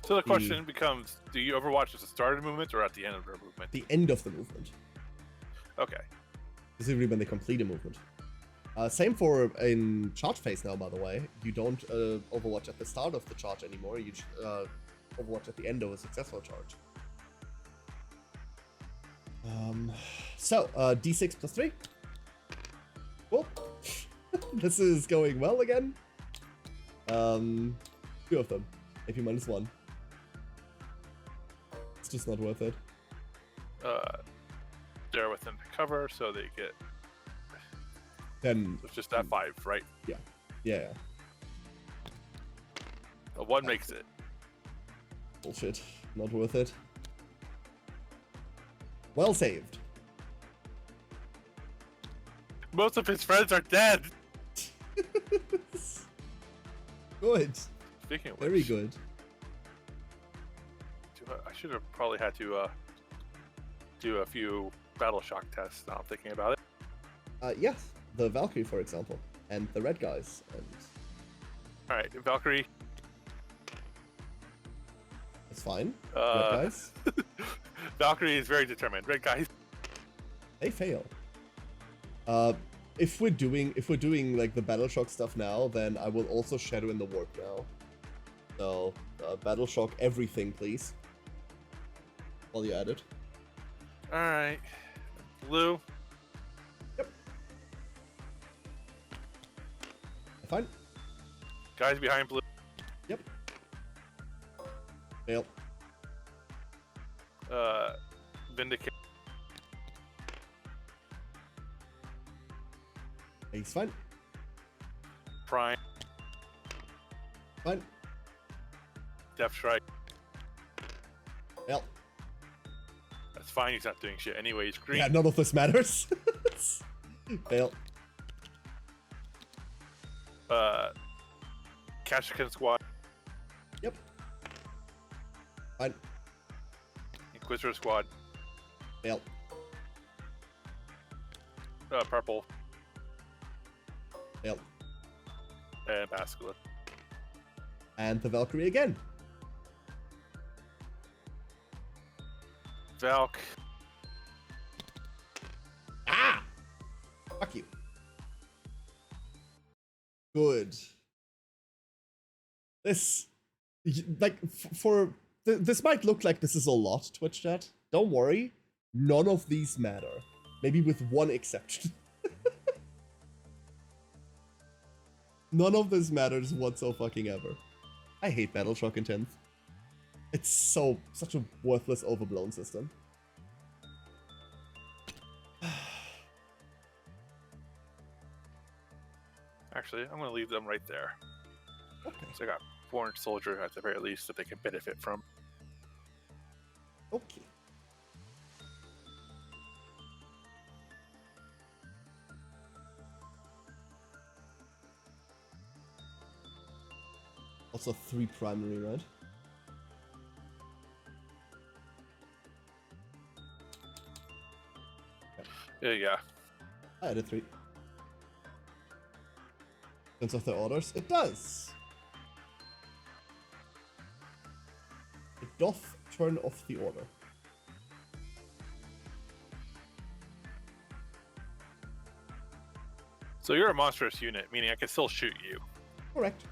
Speaker 3: So the question becomes, do you overwatch at the start of the movement or at the end of the movement?
Speaker 1: The end of the movement.
Speaker 3: Okay.
Speaker 1: Specifically when they complete a movement. Same for in charge phase now, by the way. You don't overwatch at the start of the charge anymore. You overwatch at the end of a successful charge. So, D6 plus 3. Cool. This is going well again. 2 of them. AP minus 1. It's just not worth it.
Speaker 3: They're within the cover, so they get.
Speaker 1: Then
Speaker 3: It's just that 5, right?
Speaker 1: yeah.
Speaker 3: A 1 makes it.
Speaker 1: Bullshit. Not worth it. Well saved.
Speaker 3: Most of his friends are dead.
Speaker 1: Good.
Speaker 3: Speaking of which,
Speaker 1: Very good.
Speaker 3: I should have probably had to do a few battle shock tests. Now I'm thinking about it.
Speaker 1: Yes. The Valkyrie, for example. And the red guys. And
Speaker 3: All right, Valkyrie.
Speaker 1: it's fine. Red
Speaker 3: Uh,
Speaker 1: guys.
Speaker 3: Valkyrie is very determined. Red guys.
Speaker 1: They fail. If we're doing like the battle shock stuff now, then I will also shadow in the warp now. So battle shock everything, please. While you at it.
Speaker 3: All right, blue.
Speaker 1: Yep. Fine.
Speaker 3: Guys behind blue.
Speaker 1: Yep. Fail.
Speaker 3: Vindicate.
Speaker 1: He's fine.
Speaker 3: Prime.
Speaker 1: Fine.
Speaker 3: Death strike.
Speaker 1: Fail.
Speaker 3: That's fine. He's not doing shit anyways. Green.
Speaker 1: Yeah, none of this matters. Fail.
Speaker 3: Kashyyyk squad.
Speaker 1: Yep. Fine.
Speaker 3: Inquisitor squad.
Speaker 1: Fail.
Speaker 3: Purple.
Speaker 1: Fail.
Speaker 3: And Basculin.
Speaker 1: And the Valkyrie again.
Speaker 3: Valk.
Speaker 1: Ah! Fuck you. Good. This, like, this might look like this is a lot, Twitch chat. Don't worry. None of these matter. Maybe with one exception. None of this matters whatsoever. I hate Matryoshka in 10th. It's such a worthless, overblown system.
Speaker 3: Actually, I'm going to leave them right there.
Speaker 1: Okay.
Speaker 3: So I got 400 soldier at the very least that they can benefit from.
Speaker 1: Okay. Also 3 primary, right?
Speaker 3: Yeah.
Speaker 1: I added 3. Turns off their orders. It does. It doth turn off the order.
Speaker 3: So you're a monstrous unit, meaning I can still shoot you.
Speaker 1: Correct.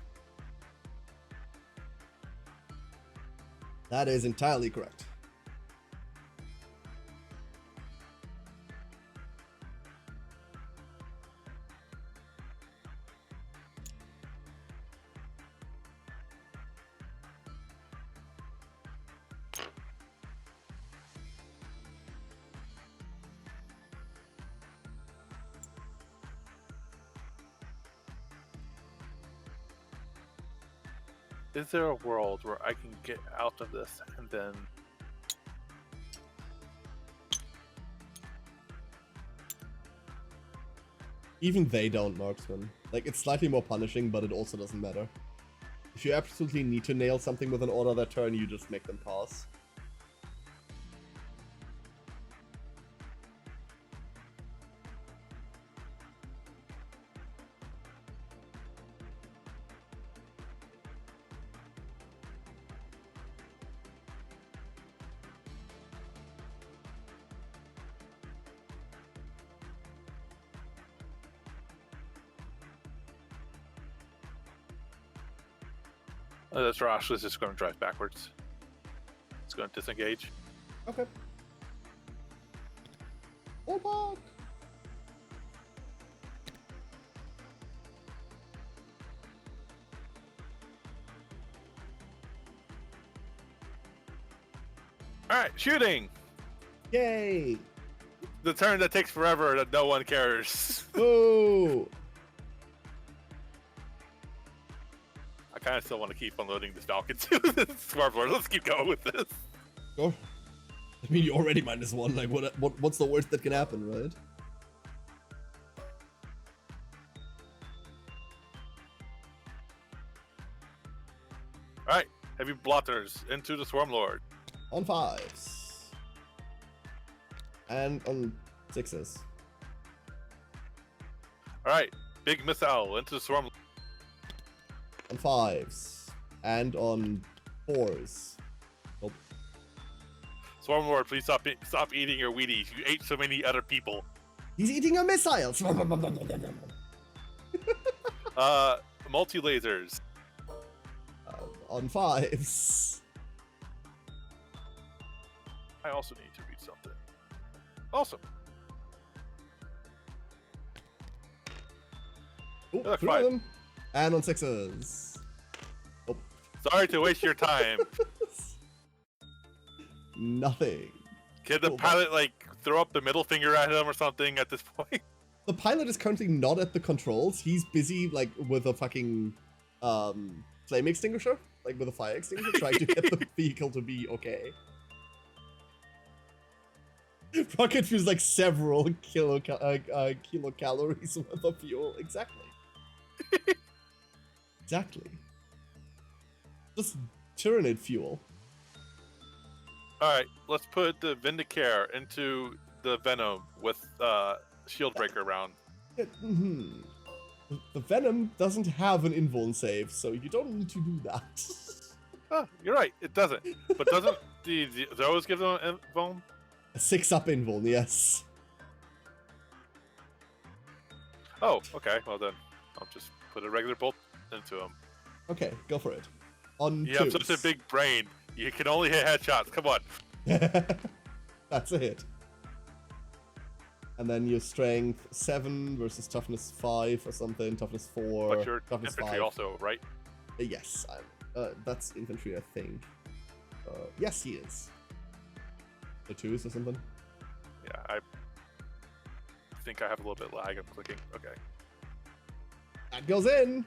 Speaker 1: That is entirely correct.
Speaker 3: Is there a world where I can get out of this and then...
Speaker 1: Even they don't, Marksman. Like, it's slightly more punishing, but it also doesn't matter. If you absolutely need to nail something with an order that turn, you just make them pass.
Speaker 3: This Rosh is just going to drive backwards. It's going to disengage.
Speaker 1: Okay. Oh, back!
Speaker 3: Alright, shooting!
Speaker 1: Yay!
Speaker 3: The turn that takes forever that no one cares.
Speaker 1: Oh!
Speaker 3: I kind of still want to keep unloading this Falcon too. Smart Lord, let's keep going with this.
Speaker 1: Sure. I mean, you're already -1. Like, what's the worst that can happen, right?
Speaker 3: Alright, heavy blotters into the Swarm Lord.
Speaker 1: On 5s. And on 6s.
Speaker 3: Alright, big missile into the Swarm Lord.
Speaker 1: On 5s. And on 4s. Nope.
Speaker 3: Swarm Lord, please stop eating your Wheaties. You ate so many other people.
Speaker 1: He's eating a missile!
Speaker 3: Multi-lasers.
Speaker 1: On 5s.
Speaker 3: I also need to read something. Awesome.
Speaker 1: Oh,
Speaker 3: Look,
Speaker 1: 3 of
Speaker 3: fine.
Speaker 1: them. And on 6s. Oh.
Speaker 3: Sorry to waste your time.
Speaker 1: Nothing.
Speaker 3: Can the
Speaker 1: Oh,
Speaker 3: pilot, like, throw up the middle finger at him or something at this point?
Speaker 1: The pilot is currently not at the controls. He's busy, like, with a fucking, flame extinguisher. Like, with a fire extinguisher, trying to get the vehicle to be okay. Rocket feels like several kilocalories worth of fuel. Exactly. Exactly. Just Tyranid fuel.
Speaker 3: Alright, let's put the Vindicare into the Venom with Shield Breaker round.
Speaker 1: Yeah, The Venom doesn't have an invuln save, so you don't need to do that.
Speaker 3: Oh, you're right, it doesn't. But doesn't the Zoas give them a bone?
Speaker 1: A 6-up invuln, yes.
Speaker 3: Oh, okay. Well then, I'll just put a regular bolt into him.
Speaker 1: Okay, go for it. On
Speaker 3: You have such a
Speaker 1: twos.
Speaker 3: big brain. You can only hit headshots. Come on.
Speaker 1: That's a hit. And then your strength 7 versus toughness 5 or something. Toughness 4.
Speaker 3: But you're
Speaker 1: toughness
Speaker 3: infantry
Speaker 1: 5.
Speaker 3: also, right?
Speaker 1: Yes, that's infantry, I think. Yes, he is. The 2s or something.
Speaker 3: Yeah, I think I have a little bit lag. I'm clicking. Okay.
Speaker 1: That goes in.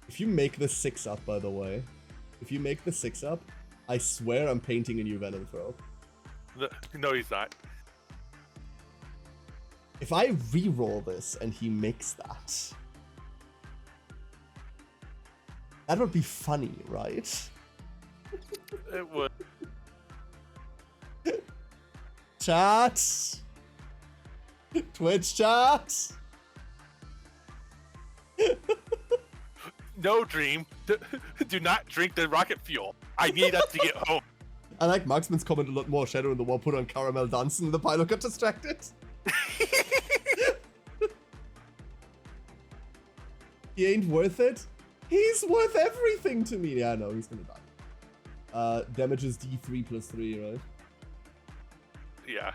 Speaker 1: If you make the 6-up, by the way, if you make the 6-up, I swear I'm painting a new Venom throw.
Speaker 3: No, he's not.
Speaker 1: If I re-roll this and he makes that, that would be funny, right?
Speaker 3: It would.
Speaker 1: Chat. Twitch chat.
Speaker 3: No, Dream. Do not drink the rocket fuel. I need us to get home.
Speaker 1: I like Marksman's comment a lot more. Shadow in the Wall put on caramel dancing and the pilot got distracted. He ain't worth it. He's worth everything to me. Yeah, no, he's gonna die. Damage is D3 plus 3, right?
Speaker 3: Yeah.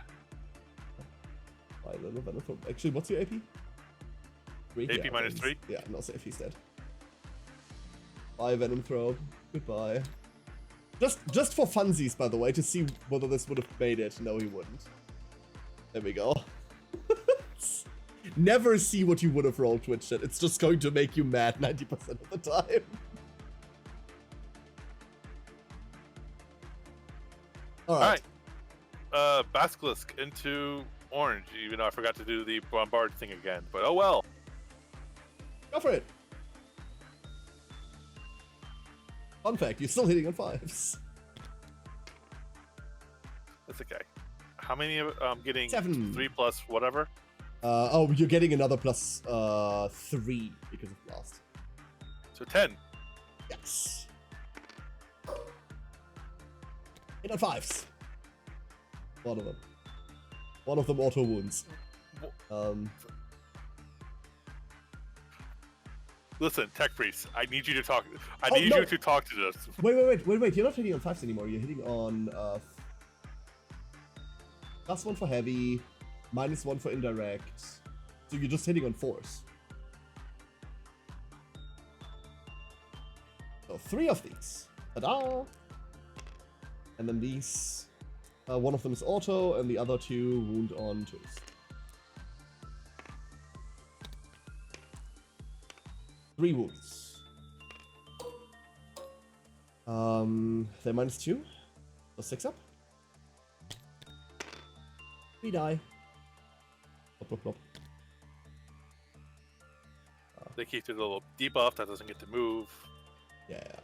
Speaker 1: Actually, what's your AP? 3?
Speaker 3: AP minus 3?
Speaker 1: Yeah, not safe, he's dead. Bye, Venom Throw. Goodbye. Just for funsies, by the way, to see whether this would have made it. No, he wouldn't. There we go. Never see what you would have rolled, Twitch chat. It's just going to make you mad 90% of the time. Alright.
Speaker 3: Basilisk into orange, even though I forgot to do the bombard thing again. But oh well.
Speaker 1: Go for it. Fun fact, you're still hitting on 5s.
Speaker 3: That's okay. How many of I'm getting?
Speaker 1: 7.
Speaker 3: 3 plus whatever?
Speaker 1: Oh, you're getting another plus 3 because of blast.
Speaker 3: So 10.
Speaker 1: Yes. Hit on 5s. One of them. One of them auto wounds.
Speaker 3: Listen, Tech Priest, I need you to talk. I need you to talk to this.
Speaker 1: Wait. You're not hitting on 5s anymore. You're hitting on +1 for heavy, -1 for indirect. So you're just hitting on 4s. So 3 of these. Ta-da! And then these, one of them is auto, and the other 2 wound on 2s. 3 wounds. They're -2. So 6-up. We die. Plop.
Speaker 3: They keep it a little debuff that doesn't get to move.
Speaker 1: Yeah.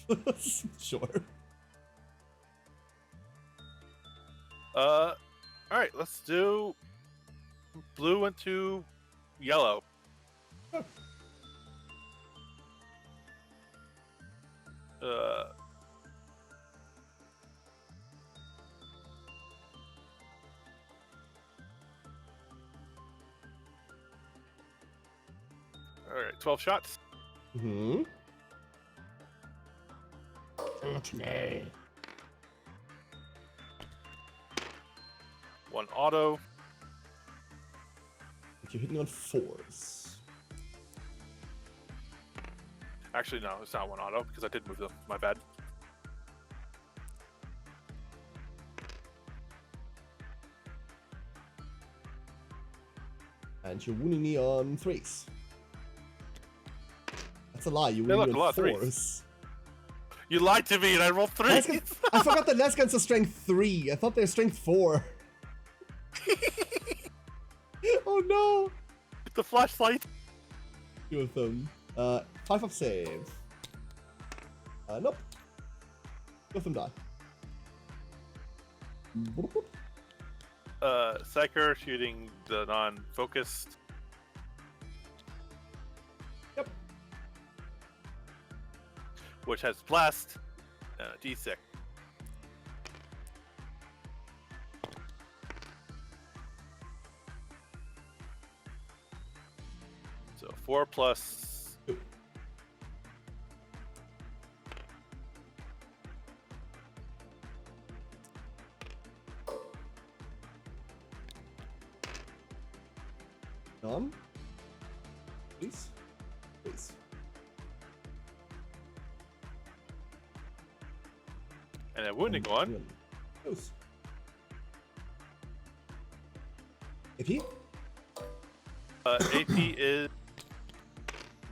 Speaker 1: Whatever. Sure.
Speaker 3: Alright, let's do blue into yellow.
Speaker 1: Sure.
Speaker 3: Alright, 12 shots.
Speaker 1: Mm-hmm.
Speaker 3: One auto.
Speaker 1: But you're hitting on 4s.
Speaker 3: Actually, no, it's not one auto because I did move them. My bad.
Speaker 1: And you're wounding me on 3s. That's a lie. You
Speaker 3: They
Speaker 1: wounded
Speaker 3: look
Speaker 1: me
Speaker 3: a
Speaker 1: on
Speaker 3: lot of
Speaker 1: 4s.
Speaker 3: You lied to me and I rolled 3.
Speaker 1: I forgot that last guns are strength 3. I thought they're strength 4. Oh no!
Speaker 3: The flashlight.
Speaker 1: 2 of them. 5 of save. Nope. 2 of them die.
Speaker 3: Psyker shooting the non-focused.
Speaker 1: Yep.
Speaker 3: Which has blast. D6. So 4 plus.
Speaker 1: None? Please? Please.
Speaker 3: And a wounding one.
Speaker 1: Close. AP?
Speaker 3: AP is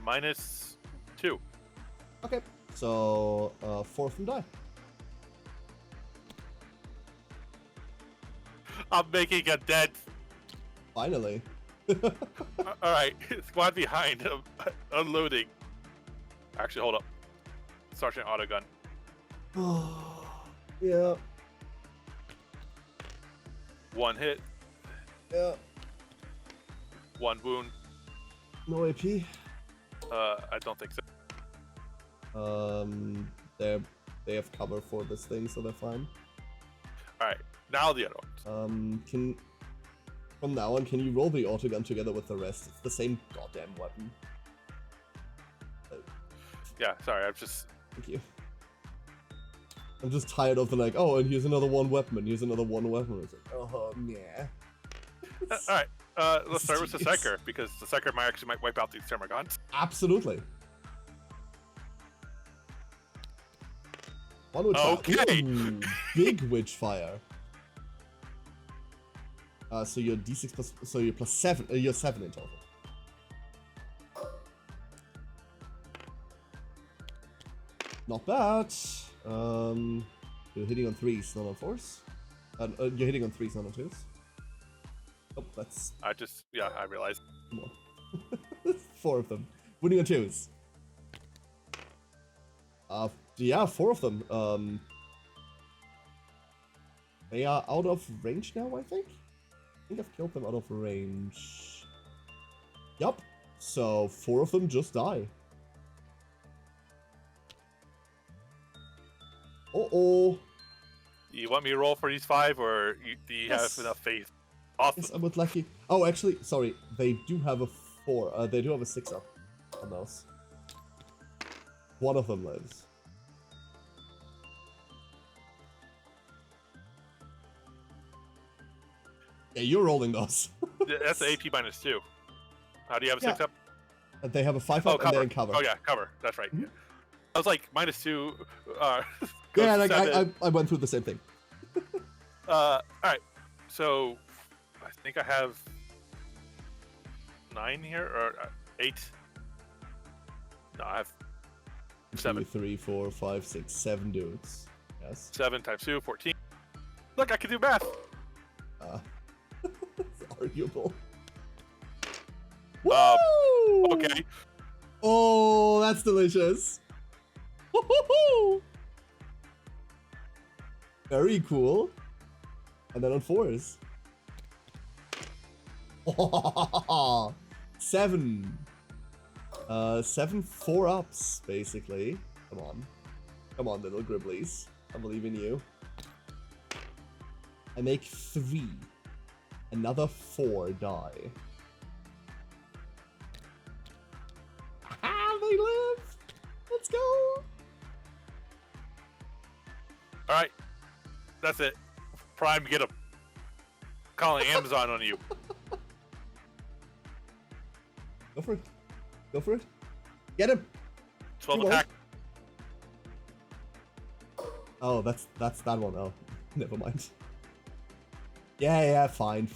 Speaker 3: -2.
Speaker 1: Okay. So, 4 of them die.
Speaker 3: I'm making a dent.
Speaker 1: Finally.
Speaker 3: Alright, squad behind him. Unloading. Actually, hold up. Sergeant Autogun.
Speaker 1: Yeah.
Speaker 3: 1 hit,
Speaker 1: Yeah.
Speaker 3: 1 wound.
Speaker 1: No AP.
Speaker 3: I don't think so.
Speaker 1: They have cover for this thing, so they're fine.
Speaker 3: Alright, now the other ones.
Speaker 1: From now on, can you roll the autogun together with the rest? It's the same goddamn weapon.
Speaker 3: Yeah, sorry, I'm just...
Speaker 1: Thank you. I'm just tired of the like, oh, and here's another one weapon, and here's another one weapon. It's like, oh, yeah.
Speaker 3: Alright, let's start with the Psyker, because the Psyker might wipe out these Termagants.
Speaker 1: Absolutely. One would
Speaker 3: Okay.
Speaker 1: Ooh, big Witchfire. So you're D6 plus, so you're plus 7, you're 7 in total. Not bad. You're hitting on 3s, not on 4s. You're hitting on 3s, not on 2s. Oh, that's...
Speaker 3: I realized.
Speaker 1: More. 4 of them. Winning on 2s. Yeah, 4 of them. They are out of range now, I think? I think I've killed them out of range. Yup. So 4 of them just die. Uh-oh.
Speaker 3: You want me to roll for these 5, or do you have enough faith? Awesome.
Speaker 1: Yes, I would like you. Oh, actually, sorry. They do have a 4. They do have a 6 up on those. One of them lives. Yeah, you're rolling those.
Speaker 3: That's the AP -2. How do you have a 6 up?
Speaker 1: They have a 5 up and they're in cover.
Speaker 3: Oh yeah, cover. That's right.
Speaker 1: Mm-hmm.
Speaker 3: Yeah. I was like -2.
Speaker 1: Yeah, like I went through the same thing.
Speaker 3: All right. So I think I have 9 here, or 8. No, I have 7.
Speaker 1: 2, 3, 4, 5, 6, 7 dudes. Yes.
Speaker 3: 7 times 2, 14. Look, I can do math.
Speaker 1: It's arguable.
Speaker 3: Okay.
Speaker 1: Oh, that's delicious. Woo-hoo-hoo! Very cool. And then on 4s. 7. 7 4-ups, basically. Come on. Come on, little Gribblies. I believe in you. I make 3. Another 4 die. Ah, they live! Let's go!
Speaker 3: Alright. That's it. Prime, get him. Calling Amazon on you.
Speaker 1: Go for it. Go for it. Get him!
Speaker 3: 12 attack.
Speaker 1: Oh, that's that one. Oh, never mind. Yeah, fine.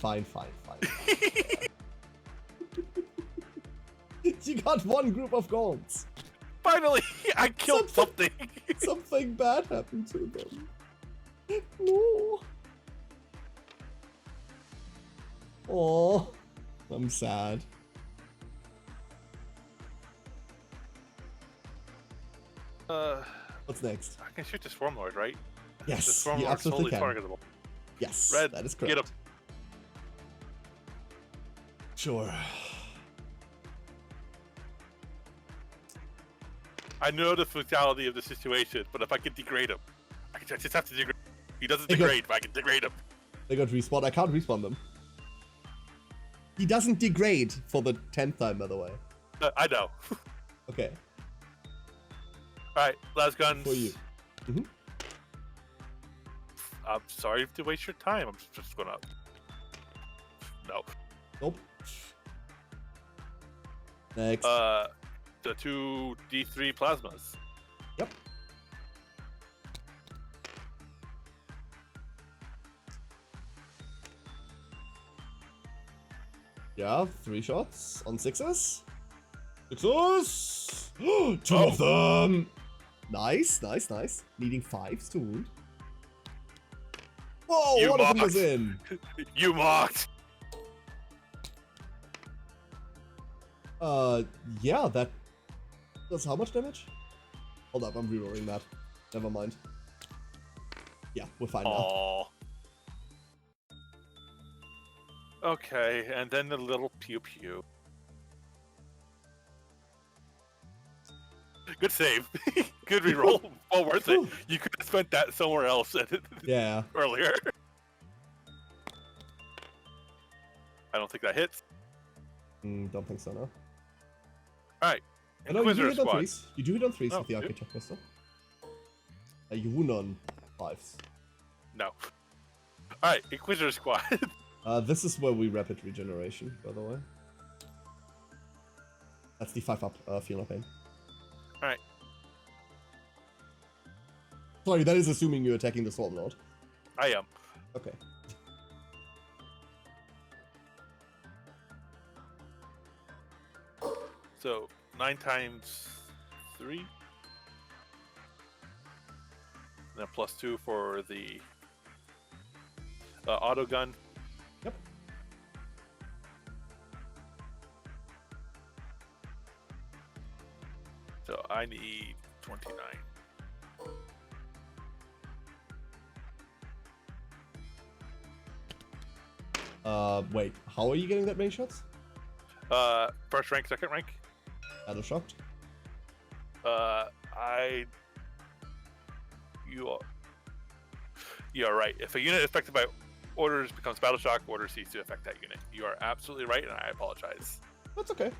Speaker 1: You got 1 group of golds.
Speaker 3: Finally, I killed something.
Speaker 1: Something bad happened to them. No. Oh, I'm sad. What's next?
Speaker 3: I can shoot this Swarmlord, right?
Speaker 1: Yes,
Speaker 3: The Swarmlord
Speaker 1: you absolutely
Speaker 3: solely
Speaker 1: can.
Speaker 3: targetable.
Speaker 1: Yes,
Speaker 3: Red,
Speaker 1: that is correct.
Speaker 3: get him.
Speaker 1: Sure.
Speaker 3: I know the fatality of the situation, but if I can degrade him, I just have to degrade. He doesn't
Speaker 1: Hey, go.
Speaker 3: degrade, but I can degrade him.
Speaker 1: They got respawn. I can't respawn them. He doesn't degrade for the 10th time, by the way.
Speaker 3: I know.
Speaker 1: Okay.
Speaker 3: All right, last guns.
Speaker 1: For you. Mhm.
Speaker 3: I'm sorry to waste your time. I'm just gonna. No.
Speaker 1: Nope. Next.
Speaker 3: The two D3 plasmas.
Speaker 1: Yep. Yeah, 3 shots on 6s. 6s! Two of them! Nice, nice, nice. Needing 5s to wound. Whoa,
Speaker 3: You
Speaker 1: one of them
Speaker 3: mocked.
Speaker 1: was in.
Speaker 3: You mocked.
Speaker 1: Yeah, that does how much damage? Hold up, I'm rerolling that. Never mind. Yeah, we're fine now.
Speaker 3: Aww. Okay, and then the little pew pew. Good save. Good reroll. Well worth it. You could have spent that somewhere else
Speaker 1: Yeah.
Speaker 3: earlier. I don't think that hits.
Speaker 1: Don't think so, no.
Speaker 3: Alright.
Speaker 1: I know you do
Speaker 3: Inquisitor
Speaker 1: hit on
Speaker 3: squad.
Speaker 1: 3s. You do hit on 3s
Speaker 3: Oh,
Speaker 1: with the
Speaker 3: you?
Speaker 1: arcade chuck pistol. You wound on 5s.
Speaker 3: No. Alright, Inquisitor squad.
Speaker 1: This is where we rapid regeneration, by the way. That's the 5-up Feel No Pain.
Speaker 3: Alright.
Speaker 1: Sorry, that is assuming you're attacking the Swarm Lord.
Speaker 3: I am.
Speaker 1: Okay.
Speaker 3: So 9 times 3. And then +2 for the auto gun.
Speaker 1: Yep.
Speaker 3: So I need 29.
Speaker 1: Wait, how are you getting that many shots?
Speaker 3: First rank, second rank.
Speaker 1: Battle shocked.
Speaker 3: You are right. If a unit affected by orders becomes battle shock, order cease to affect that unit. You are absolutely right, and I apologize.
Speaker 1: That's okay.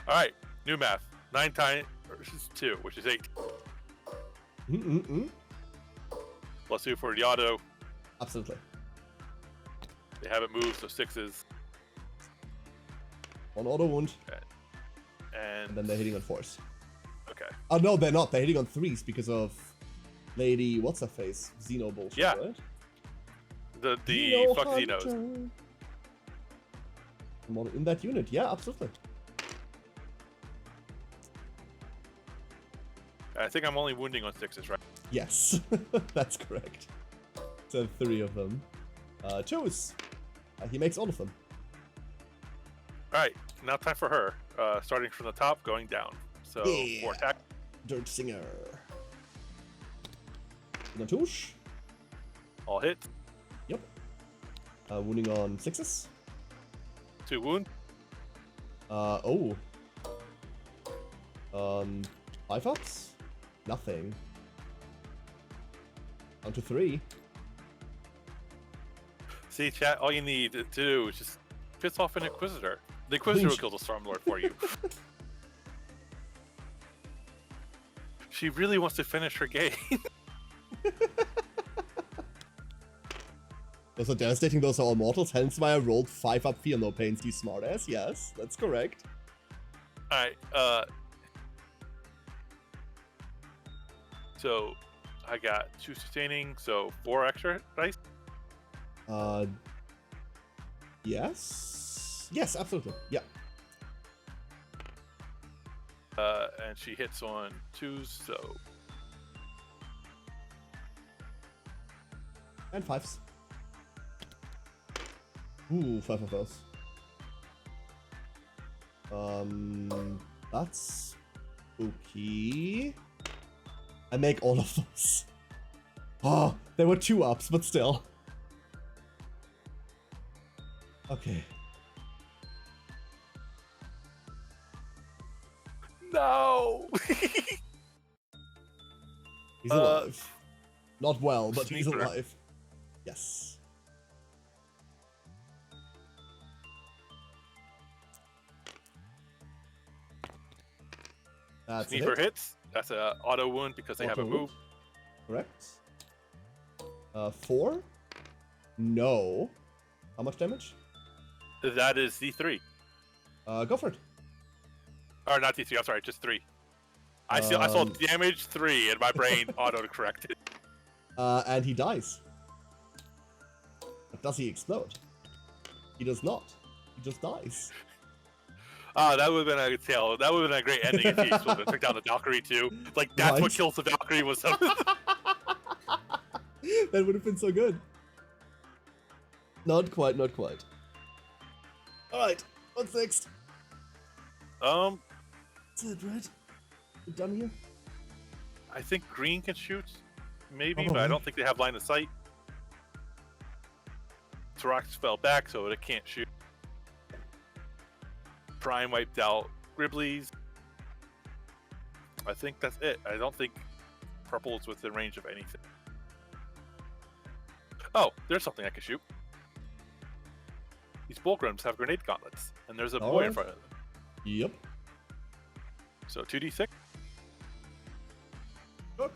Speaker 3: All right, new math. 9 times versus 2, which is 8. +2 for the auto.
Speaker 1: Absolutely.
Speaker 3: They haven't moved, so 6s.
Speaker 1: One auto wound,
Speaker 3: And
Speaker 1: and then they're hitting on 4s.
Speaker 3: okay.
Speaker 1: Oh no, they're not. They're hitting on 3s because of Lady what's her face? Xeno bullshit,
Speaker 3: Yeah.
Speaker 1: right?
Speaker 3: The
Speaker 1: Xeno
Speaker 3: fuck
Speaker 1: Hunter.
Speaker 3: Xenos.
Speaker 1: I'm on in that unit. Yeah, absolutely.
Speaker 3: I think I'm only wounding on 6s, right?
Speaker 1: Yes, that's correct. So 3 of them. 2s. He makes all of them.
Speaker 3: All right, now time for her. Starting from the top, going down. So
Speaker 1: Yeah.
Speaker 3: 4 attack.
Speaker 1: Dirt Singer. Natouche.
Speaker 3: All hit.
Speaker 1: Yep. Wounding on 6s.
Speaker 3: 2 wound.
Speaker 1: Oh. 5 ups? Nothing. Down to 3.
Speaker 3: See, chat, all you need to do is just piss off an Inquisitor. The Inquisitor will kill the Stormlord for you. She really wants to finish her game.
Speaker 1: Those are devastating, those are all mortals, hence why I rolled 5-up Fear No Pains, you smartass. Yes, that's correct.
Speaker 3: Alright, so I got 2 sustaining, so 4 extra dice.
Speaker 1: Yes? Yes, absolutely. Yeah.
Speaker 3: And she hits on 2s, so
Speaker 1: And 5s. Ooh, 5 of those. That's spooky. I make all of those. Oh, there were 2 ups, but still. Okay.
Speaker 3: no.
Speaker 1: He's alive. Not well, but he's
Speaker 3: Sneaker.
Speaker 1: alive. Yes. That's a
Speaker 3: Sneaker
Speaker 1: hit.
Speaker 3: hits. That's a auto wound because they have a
Speaker 1: Auto
Speaker 3: move.
Speaker 1: wound. Correct. 4? No. How much damage?
Speaker 3: That is D3.
Speaker 1: Go for it.
Speaker 3: Or not D3, I'm sorry, just 3. I saw
Speaker 1: Um,
Speaker 3: damage 3 and my brain auto-corrected.
Speaker 1: And he dies. But does he explode? He does not. He just dies.
Speaker 3: That would have been a good tale. That would have been a great ending if he exploded and took down the Valkyrie too. Like, that's
Speaker 1: Right.
Speaker 3: what kills the Valkyrie was some...
Speaker 1: That would have been so good. Not quite, not quite. Alright, what's next? That's it, right? We're done here?
Speaker 3: I think green can shoot, maybe, but
Speaker 1: Probably.
Speaker 3: I don't think they have line of sight. Tyranids fell back, so it can't shoot. Prime wiped out Griblies. I think that's it. I don't think purple is within range of anything. Oh, there's something I can shoot. These Bullgrums have grenade gauntlets, and there's a boy in
Speaker 1: Alright.
Speaker 3: front of them.
Speaker 1: Yep.
Speaker 3: So 2d6.
Speaker 1: Sure.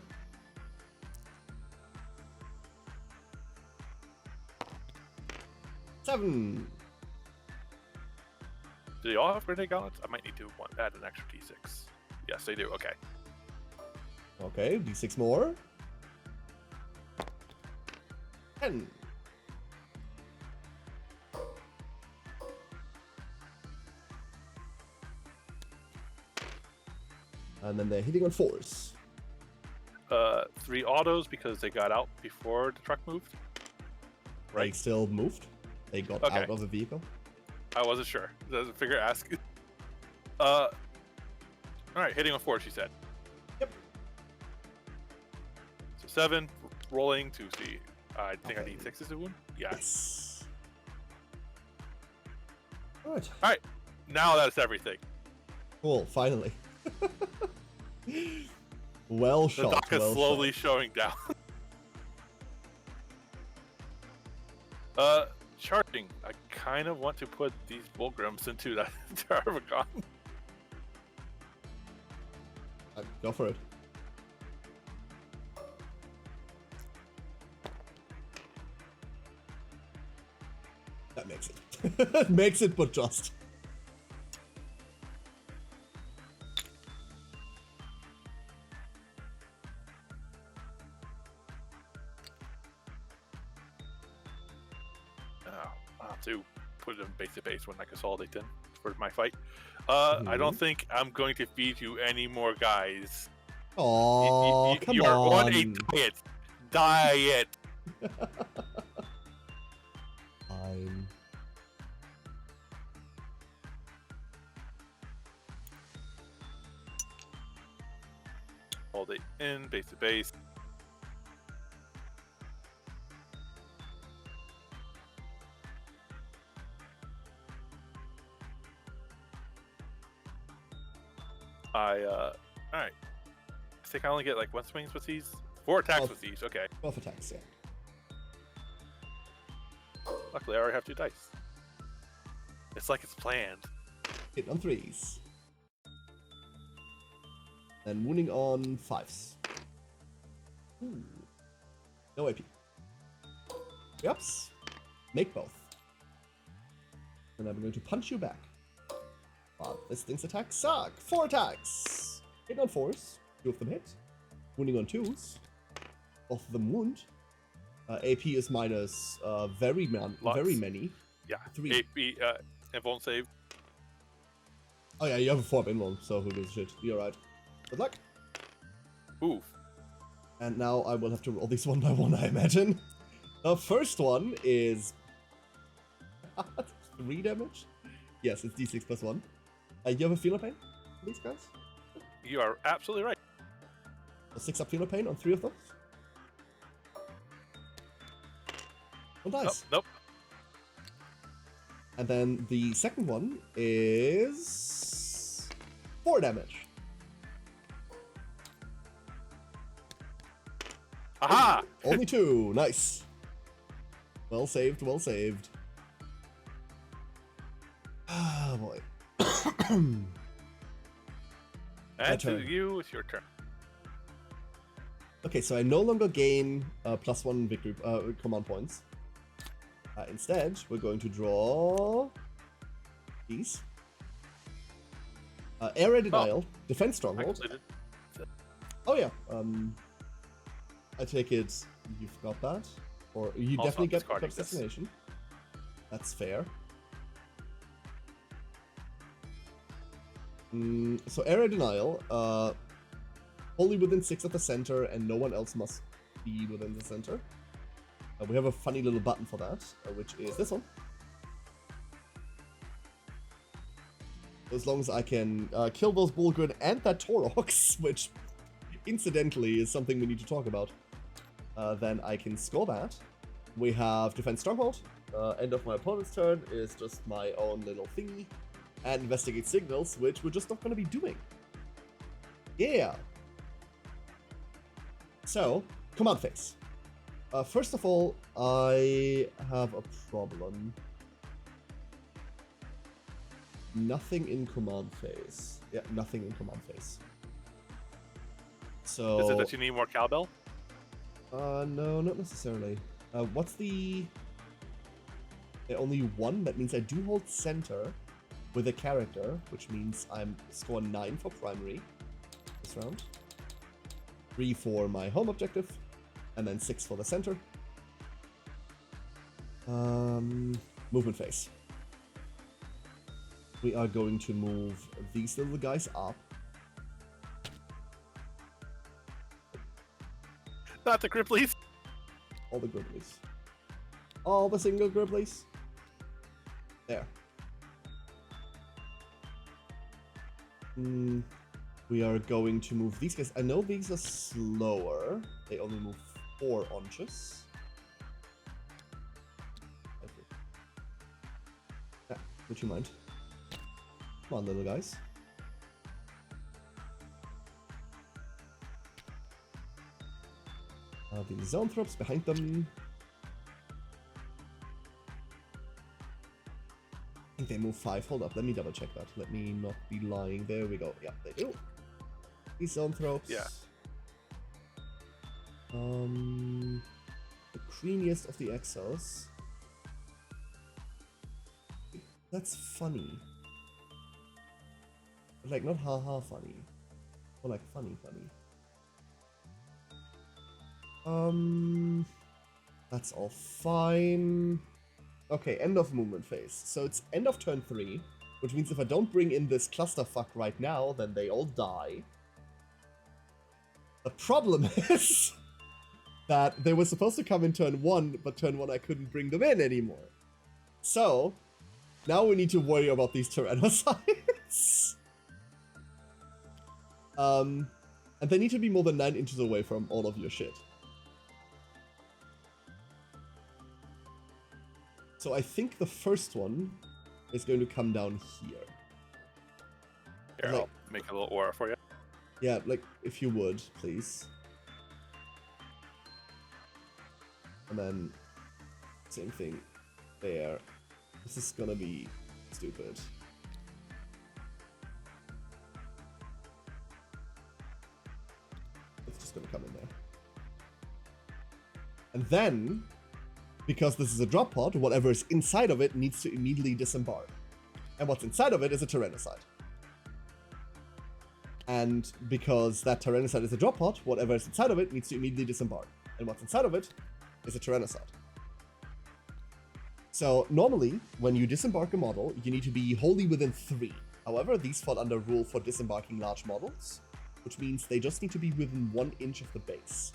Speaker 1: Seven.
Speaker 3: Do they all have grenade gauntlets? I might need to add an extra d6. Yes, they do. Okay.
Speaker 1: Okay, d6 more. 10. And then they're hitting on 4s.
Speaker 3: 3 autos because they got out before the truck moved.
Speaker 1: They
Speaker 3: Right.
Speaker 1: still moved. They got
Speaker 3: Okay.
Speaker 1: out of the vehicle.
Speaker 3: I wasn't sure. Doesn't figure ask. All right, hitting on 4, she said.
Speaker 1: Yep.
Speaker 3: So 7, rolling to see. I think I
Speaker 1: Okay.
Speaker 3: need 6 as a wound. Yeah.
Speaker 1: Yes. Alright.
Speaker 3: All right. Now that's everything.
Speaker 1: Cool, finally. Well
Speaker 3: The
Speaker 1: shot.
Speaker 3: dock is
Speaker 1: well
Speaker 3: slowly
Speaker 1: shot.
Speaker 3: showing down. Charging. I kind of want to put these Bullgrums into that Tarvagon.
Speaker 1: Go for it. That makes it. Makes it, but just.
Speaker 3: I'll have to put them base to base when I consolidate them for my fight. I don't think I'm going to feed you any more guys.
Speaker 1: Oh, come
Speaker 3: you are
Speaker 1: on.
Speaker 3: on a diet. Diet.
Speaker 1: Fine.
Speaker 3: Hold it in, base to base. Alright. I think I only get like 1 swings with these. 4 attacks
Speaker 1: Oh.
Speaker 3: with these, okay.
Speaker 1: 12 attacks, yeah.
Speaker 3: Luckily I already have 2 dice. It's like it's planned.
Speaker 1: Hit on 3s. Then wounding on 5s. Ooh. No AP. Yups. Make both. And I'm going to punch you back. Wow, this thing's attacks suck. 4 attacks. Hit on 4s. 2 of them hit. Wounding on 2s. Both of them wound. AP is minus very
Speaker 3: Lots.
Speaker 1: many.
Speaker 3: Yeah.
Speaker 1: 3.
Speaker 3: AP, it won't save.
Speaker 1: Oh yeah, you have a 4 involved, so who gives a shit? You're right. Good luck.
Speaker 3: Oof.
Speaker 1: And now I will have to roll these one by one, I imagine. The first one is 3 damage. Yes, it's d6 plus 1. You have a Feel No Pain, these guys?
Speaker 3: You are absolutely right.
Speaker 1: A 6 up Feel No Pain on 3 of those. One
Speaker 3: Nope,
Speaker 1: dice.
Speaker 3: nope.
Speaker 1: And then the second one is 4 damage.
Speaker 3: Aha!
Speaker 1: Only 2. Nice. Well saved, well saved. Ah, boy.
Speaker 3: And And to
Speaker 1: turn.
Speaker 3: you, it's your turn.
Speaker 1: Okay, so I no longer gain +1 victory command points. Instead, we're going to draw these. Area Denial, Defense
Speaker 3: I
Speaker 1: Stronghold.
Speaker 3: completed.
Speaker 1: Oh yeah. I take it you've got that, or you
Speaker 3: Also,
Speaker 1: definitely get
Speaker 3: discarding this.
Speaker 1: Assassination. That's fair. So Area Denial, only within 6 of the center, and no one else must be within the center. We have a funny little button for that, which is this one. As long as I can kill those Bullgrin and that Taurox, which incidentally is something we need to talk about, then I can score that. We have Defense Stronghold. End of my opponent's turn is just my own little thingy. And Investigate Signals, which we're just not going to be doing. Yeah. So, command phase. First of all, I have a problem. Nothing in command phase. Yeah, nothing in command phase. So...
Speaker 3: Is it that you need more cowbell?
Speaker 1: No, not necessarily. What's the... only one? That means I do hold center with a character, which means I'm score 9 for primary this round. 3 for my home objective, and then 6 for the center. Movement phase. We are going to move these little guys up.
Speaker 3: Not the Gripplies.
Speaker 1: All the Gribblies. All the single Gribblies. There. We are going to move these guys. I know these are slower. They only move 4 inches. Yeah, would you mind? Come on, little guys. The Zoanthropes behind them. I think they move 5. Hold up, let me double check that. Let me not be lying. There we go. Yeah, they do. These Zoanthropes.
Speaker 3: Yeah.
Speaker 1: The creamiest of the exiles. That's funny. But like, not haha funny. Or like funny funny. That's all fine. Okay, end of movement phase. So it's end of turn 3, which means if I don't bring in this clusterfuck right now, then they all die. The problem is that they were supposed to come in turn 1, but turn 1 I couldn't bring them in anymore. So, now we need to worry about these Tyranids. And they need to be more than 9 inches away from all of your shit. So I think the first one is going to come down here.
Speaker 3: Here,
Speaker 1: Like-
Speaker 3: I'll make a little aura for you.
Speaker 1: Yeah, like, if you would, please. And then, same thing there. This is gonna be stupid. It's just gonna come in there. And then, because this is a drop pod, whatever is inside of it needs to immediately disembark. And what's inside of it is a Tyrannicide. And because that Tyrannicide is a drop pod, whatever is inside of it needs to immediately disembark. And what's inside of it is a Tyrannicide. So normally, when you disembark a model, you need to be wholly within 3. However, these fall under rule for disembarking large models, which means they just need to be within 1 inch of the base.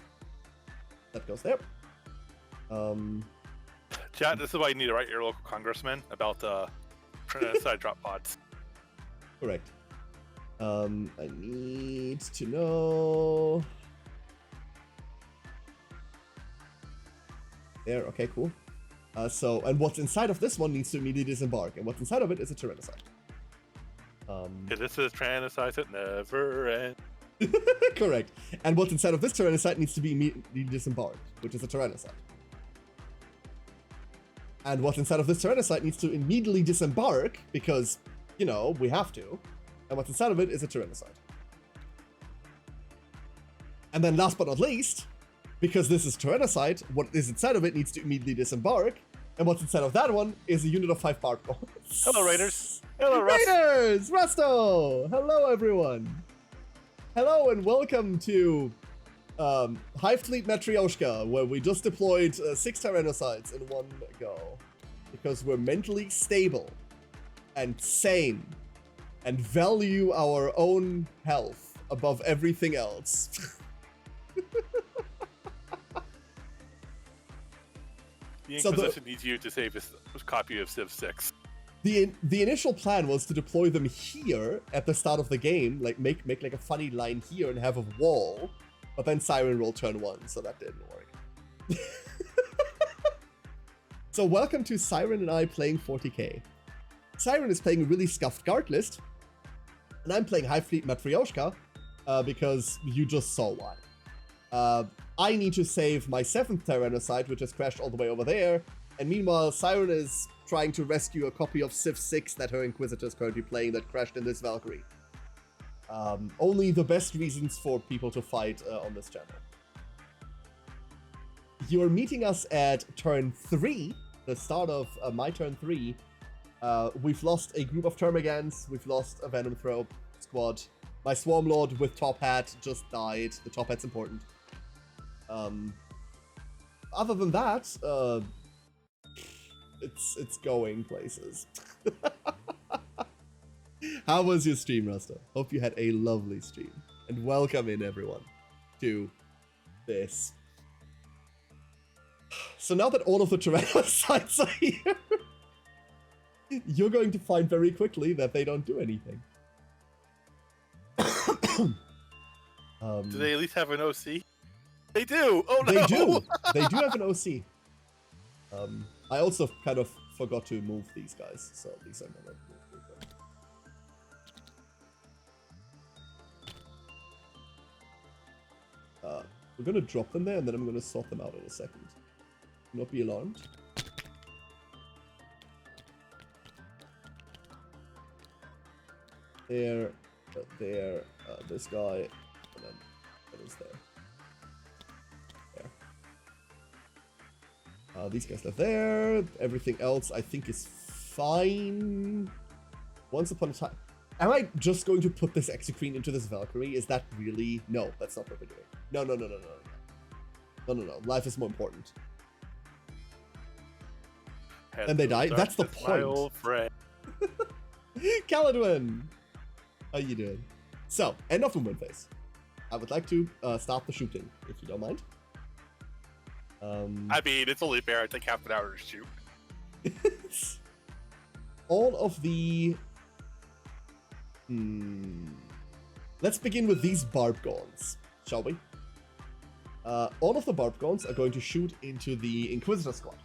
Speaker 1: That goes there.
Speaker 3: Chat, this is why you need to write your local congressman about Tyrannicide drop pods.
Speaker 1: Correct. I need to know... There, okay, cool. And what's inside of this one needs to immediately disembark, and what's inside of it is a Tyrannicide.
Speaker 3: Yeah, this is Tyrannicide that never ends.
Speaker 1: Correct. And what's inside of this Tyrannicide needs to be immediately disembarked, which is a Tyrannicide. And what's inside of this Tyrannicide needs to immediately disembark, because, you know, we have to. And what's inside of it is a Tyrannicide. And then last but not least, because this is Tyrannicide, what is inside of it needs to immediately disembark. And what's inside of that one is a unit of 5 barb goals.
Speaker 3: Hello, Raiders. Hello, Rust.
Speaker 1: Raiders! Rusto! Hello, everyone. Hello, and welcome to Hive Fleet Matryoshka, where we just deployed 6 Tyrannicides in one go. Because we're mentally stable and sane and value our own health above everything else.
Speaker 3: The Inquisition needs you to save this copy of Civ 6.
Speaker 1: The initial plan was to deploy them here at the start of the game, like make like a funny line here and have a wall, but then Siren rolled turn 1, so that didn't work. So welcome to Siren and I playing 40k. Siren is playing a really scuffed guard list, and I'm playing Hive Fleet Matryoshka, because you just saw why. I need to save my 7th Tyrannicide, which has crashed all the way over there, and meanwhile Siren is trying to rescue a copy of Civ 6 that her Inquisitor is currently playing that crashed in this Valkyrie. Only the best reasons for people to fight on this channel. You're meeting us at turn 3, the start of my turn 3. We've lost a group of Termagants, we've lost a Venom Throw squad. My Swarmlord with Top Hat just died. The Top Hat's important. Other than that, it's going places. How was your stream, Rasta? Hope you had a lovely stream. And welcome in, everyone, to this. So now that all of the Tyrannicides are here, you're going to find very quickly that they don't do anything.
Speaker 3: Do they at least have an OC? They do! Oh no!
Speaker 1: They do! They do have an OC. I also kind of forgot to move these guys, so these are gonna move them. We're gonna drop them there, and then I'm gonna sort them out in a second. Do not be alarmed. There, this guy, and then that is there. These guys are there. Everything else, I think, is fine. Once upon a time... Am I just going to put this Exocrine into this Valkyrie? Is that really... No, that's not what we're doing. No. No. Life is more important. And they die? That's the point. My
Speaker 3: old friend.
Speaker 1: Caladwin! How you doing? So, end of movement phase. I would like to start the shooting, if you don't mind.
Speaker 3: I mean, it's only fair. I take half an hour to shoot.
Speaker 1: All of the... Let's begin with these Barbgons, shall we? All of the Barbgons are going to shoot into the Inquisitor squad.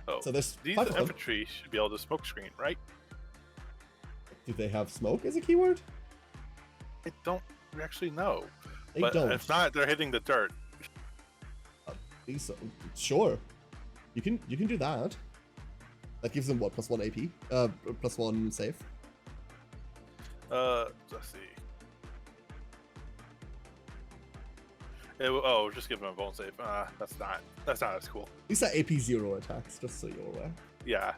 Speaker 3: Oh,
Speaker 1: so there's
Speaker 3: these
Speaker 1: 5 of them.
Speaker 3: infantry should be able to smoke screen, right?
Speaker 1: Do they have smoke as a keyword?
Speaker 3: I don't actually know.
Speaker 1: They
Speaker 3: but
Speaker 1: don't.
Speaker 3: If not, they're hitting the dirt.
Speaker 1: Sure, you can do that. That gives them what, +1 AP, +1 save.
Speaker 3: Let's see. Just give them a bone save. That's not as cool.
Speaker 1: These are AP 0 attacks, just so you're aware.
Speaker 3: Yeah.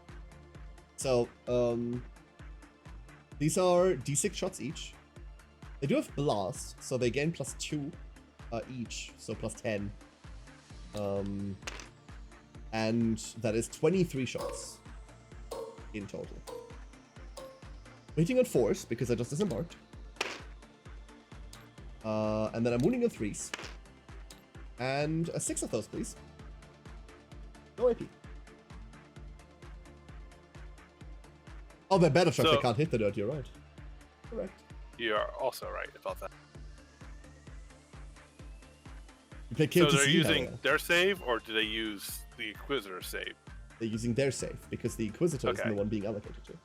Speaker 1: So these are D6 shots each. They do have blast, so they gain +2 each, so +10. And that is 23 shots in total. Hitting on 4s because I just disembarked. And then I'm wounding on 3s. And a 6 of those, please. No AP. Oh, they're better shots. They can't hit the dirt. You're right. Correct.
Speaker 3: You are also right about that.
Speaker 1: So
Speaker 3: they're using their save, or do they use the Inquisitor save?
Speaker 1: They're using their save, because the Inquisitor is the one being allocated to.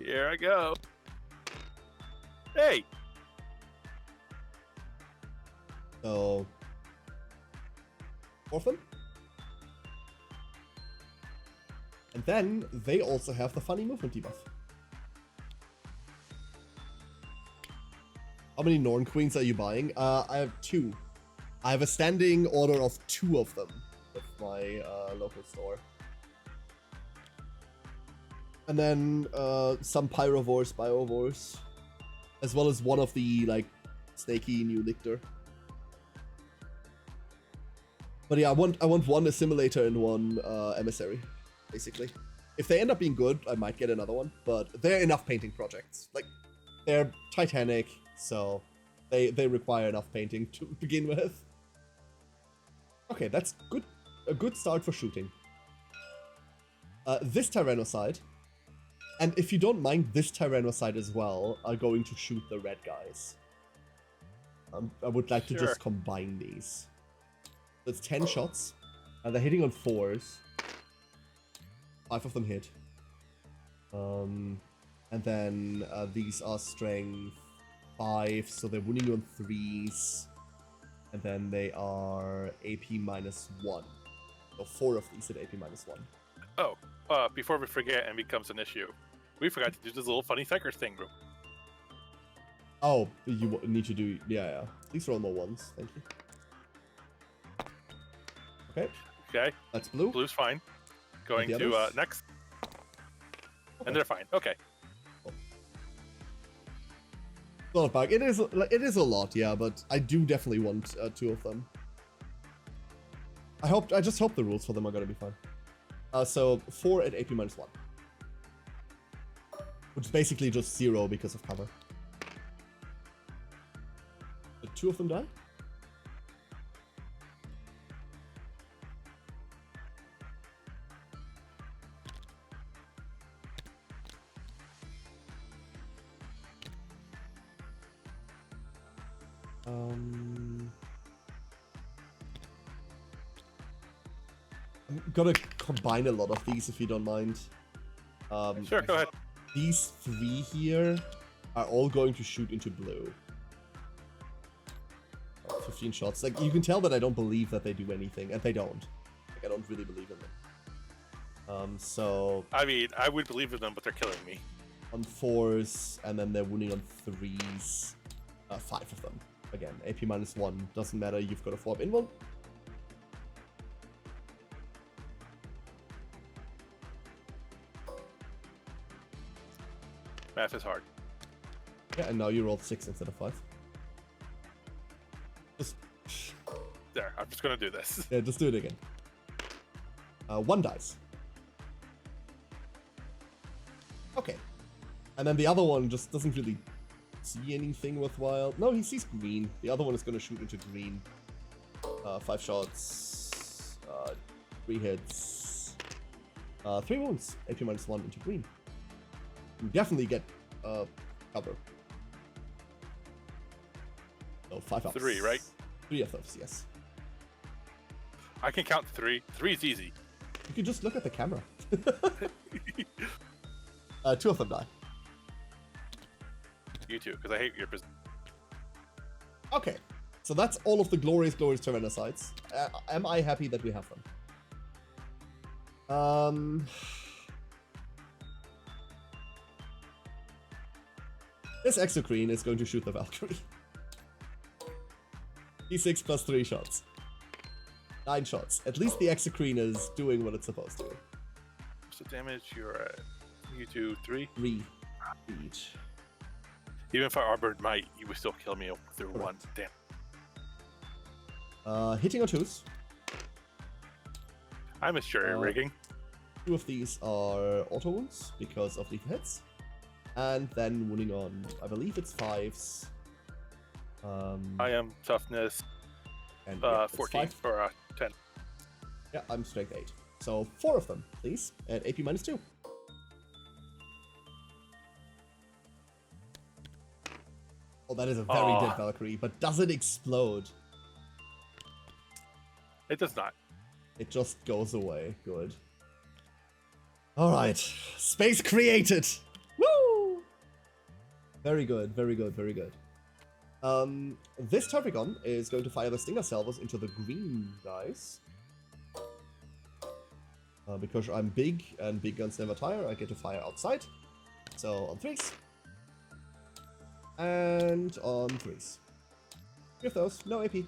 Speaker 3: Here I go. Hey!
Speaker 1: So... 4 of them? And then they also have the funny movement debuff. How many Norn Queens are you buying? I have 2. I have a standing order of 2 of them with my local store. And then some Pyrovores, Biovores, as well as one of the like snaky new Lictor. But yeah, I want 1 Assimilator and 1 Emissary, basically. If they end up being good, I might get another one, but they're enough painting projects. Like, they're Titanic, so they require enough painting to begin with. Okay, that's good. A good start for shooting. This Tyrannicide, and if you don't mind this Tyrannicide as well, are going to shoot the red guys. I would like to just combine these. So it's 10 shots, and they're hitting on 4s. 5 of them hit. And then these are strength 5, so they're winning on 3s. And then they are AP -1. So 4 of these at AP -1.
Speaker 3: Oh, before we forget and becomes an issue, we forgot to do this little funny Psyker thing, bro.
Speaker 1: Oh, you need to do... Yeah. Please roll more 1s. Thank you. Okay.
Speaker 3: Okay.
Speaker 1: That's blue.
Speaker 3: Blue's fine. Going to next. Okay. And they're fine. Okay.
Speaker 1: Not bad. It is a lot, yeah, but I do definitely want 2 of them. I just hope the rules for them are gonna be fine. So 4 at AP -1. Which is basically just 0 because of cover. Did 2 of them die? I'm gonna combine a lot of these if you don't mind.
Speaker 3: Sure, go ahead.
Speaker 1: These 3 here are all going to shoot into blue. 15 shots. Like, you can tell that I don't believe that they do anything, and they don't. Like, I don't really believe in them. So...
Speaker 3: I mean, I would believe in them, but they're killing me.
Speaker 1: On 4s, and then they're winning on 3s. 5 of them. Again, AP -1. Doesn't matter, you've got a 4-up invul.
Speaker 3: Math is hard.
Speaker 1: Yeah, and now you rolled 6 instead of 5. Just...
Speaker 3: There, I'm just gonna do this.
Speaker 1: Yeah, just do it again. 1 dice. Okay. And then the other one just doesn't really see anything worthwhile. No, he sees green. The other one is gonna shoot into green. 5 shots. 3 hits. 3 wounds. AP -1 into green. You definitely get cover. So 5 ups.
Speaker 3: 3, right?
Speaker 1: 3 ups, yes.
Speaker 3: I can count 3. 3 is easy.
Speaker 1: You can just look at the camera. 2 of them die.
Speaker 3: You too, because I hate your business.
Speaker 1: Okay, so that's all of the glorious Tyrannicides. Am I happy that we have them? This Exocrine is going to shoot the Valkyrie. D6 plus 3 shots. 9 shots. At least the Exocrine is doing what it's supposed to.
Speaker 3: What's the damage? You're at you 2, 3?
Speaker 1: 3 each.
Speaker 3: Even if I armored might, you would still kill me through
Speaker 1: Correct.
Speaker 3: 1. Damn.
Speaker 1: Hitting on 2s.
Speaker 3: I'm a jury rigging.
Speaker 1: 2 of these are auto wounds because of lethal hits. And then winning on, I believe it's 5s.
Speaker 3: I am toughness
Speaker 1: And yeah,
Speaker 3: 14 or 10.
Speaker 1: Yeah, I'm strength 8. So 4 of them, please, at AP -2. Oh, that is a very dead Valkyrie, but does it explode?
Speaker 3: It does not.
Speaker 1: It just goes away. Good. Alright. Space created! Woo! Very good, very good, very good. This Terpigon is going to fire the Stinger Salvos into the green guys. Because I'm big and big guns never tire, I get to fire outside. So on 3s. And on 3s. With those, no AP. You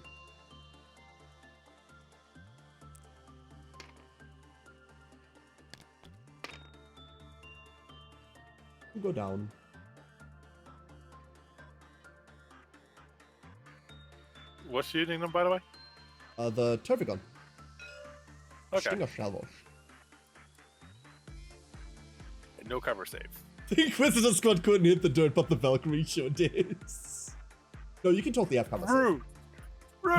Speaker 1: go down.
Speaker 3: What's shooting them, by the way?
Speaker 1: The Turvigon.
Speaker 3: Okay.
Speaker 1: Stinger Salvos.
Speaker 3: No cover save.
Speaker 1: The Inquisitor squad couldn't hit the dirt, but the Valkyrie sure did. No, you can totally have cover.
Speaker 3: Rude!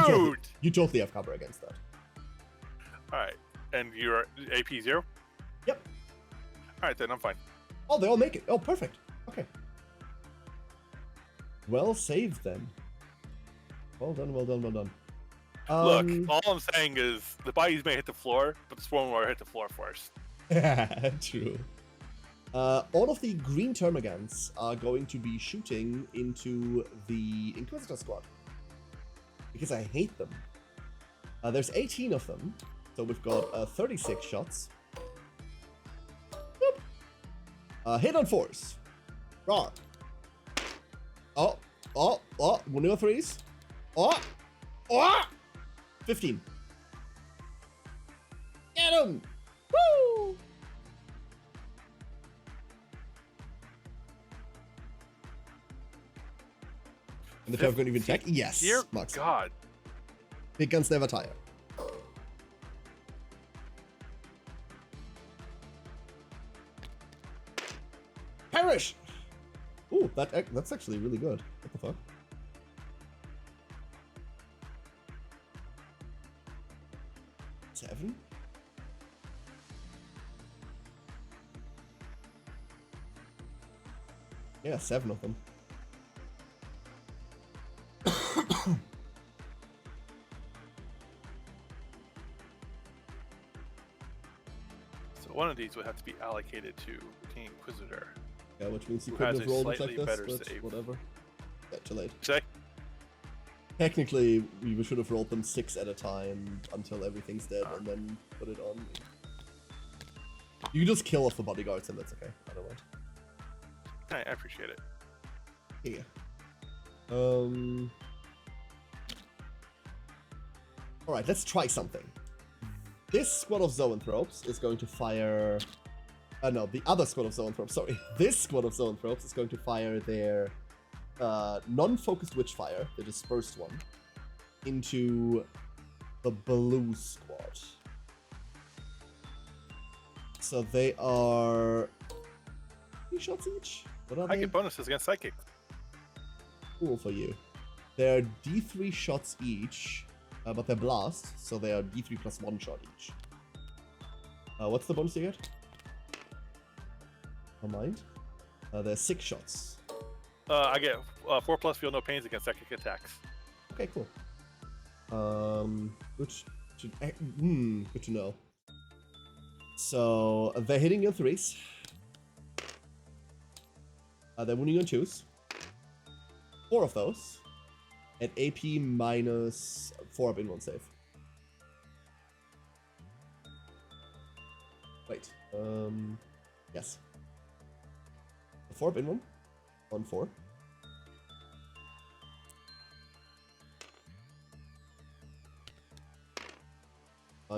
Speaker 1: Save.
Speaker 3: Rude!
Speaker 1: You totally have cover against that.
Speaker 3: Alright. And you're AP 0?
Speaker 1: Yep.
Speaker 3: Alright, then I'm fine.
Speaker 1: Oh, they all make it. Oh, perfect. Okay. Well saved then. Well done, well done, well done.
Speaker 3: Look, all I'm saying is the bodies may hit the floor, but the swarm will hit the floor first.
Speaker 1: True. All of the green Termagants are going to be shooting into the Inquisitor squad. Because I hate them. There's 18 of them, so we've got 36 shots. Hit on 4s. Raw. Oh, 1 of 3s. Oh! 15. Get him! Woo! And the Terv going to even check? Yes.
Speaker 3: Dear
Speaker 1: Max.
Speaker 3: God.
Speaker 1: Big guns never tire. Perish! Ooh, that's actually really good. What the fuck? Seven? Yeah, 7 of them.
Speaker 3: So one of these would have to be allocated to the Inquisitor.
Speaker 1: Yeah, which means you
Speaker 3: Who
Speaker 1: couldn't
Speaker 3: has
Speaker 1: have
Speaker 3: a
Speaker 1: rolled it like
Speaker 3: slightly
Speaker 1: this,
Speaker 3: better
Speaker 1: but
Speaker 3: save.
Speaker 1: whatever. Yeah, too late.
Speaker 3: Say?
Speaker 1: Technically, we should have rolled them 6 at a time until everything's dead and then put it on. You can just kill off the bodyguards and that's okay. I don't mind.
Speaker 3: I appreciate it.
Speaker 1: Yeah. Alright, let's try something. This squad of Zoanthropes is going to fire... no, the other squad of Zoanthropes, sorry. This squad of Zoanthropes is going to fire their non-focused Witchfire, the dispersed one, into the blue squad. So they are... 3 shots each? What are
Speaker 3: I
Speaker 1: they?
Speaker 3: get bonuses against Psychic.
Speaker 1: Cool for you. They're D3 shots each, but they're blast, so they are D3 plus 1 shot each. What's the bonus you get? Don't mind. They're 6 shots.
Speaker 3: I get 4+ feel no pains against psychic attacks.
Speaker 1: Okay, cool. Good to know. So they're hitting you on 3s. They're wounding on 2s. 4 of those. At AP minus 4 up in 1 save. Wait. Yes. 4 up in 1. On 4.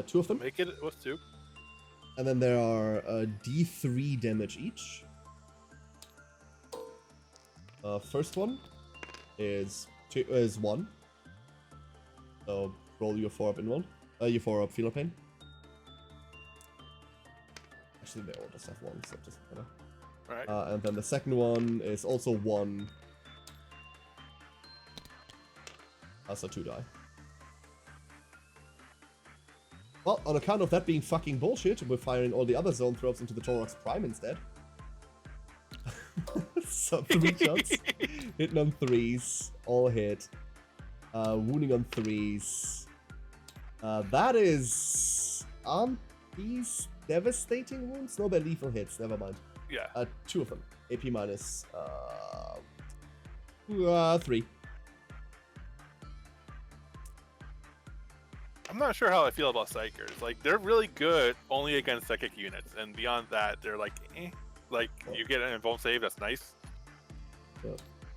Speaker 1: Two of them.
Speaker 3: Make it with 2.
Speaker 1: And then there are D3 damage each. First one is 1. So roll your 4 up in 1. Your 4 up feel no pain. Actually, they all just have 1, so it doesn't matter.
Speaker 3: Alright.
Speaker 1: And then the second one is also 1. So 2 die. Well, on account of that being fucking bullshit, we're firing all the other Zoanthropes into the Taurox Prime instead. So 3 shots. Hitting on 3s. All hit. Wounding on 3s. That is... Aren't these devastating wounds? No, they're lethal hits. Never mind.
Speaker 3: Yeah.
Speaker 1: 2 of them. AP minus... 3.
Speaker 3: I'm not sure how I feel about Psychers. Like, they're really good only against psychic units, and beyond that, they're like, eh. Like, you get an invuln save, that's nice.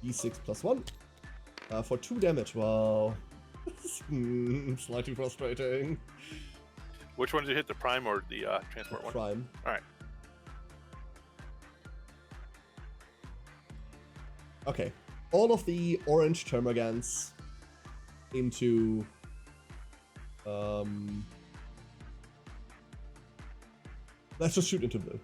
Speaker 1: D6 plus 1. For 2 damage. Wow. Slightly frustrating.
Speaker 3: Which one did you hit, the prime or the transport one?
Speaker 1: Prime.
Speaker 3: Alright.
Speaker 1: Okay. All of the orange termagants into let's just shoot into blue.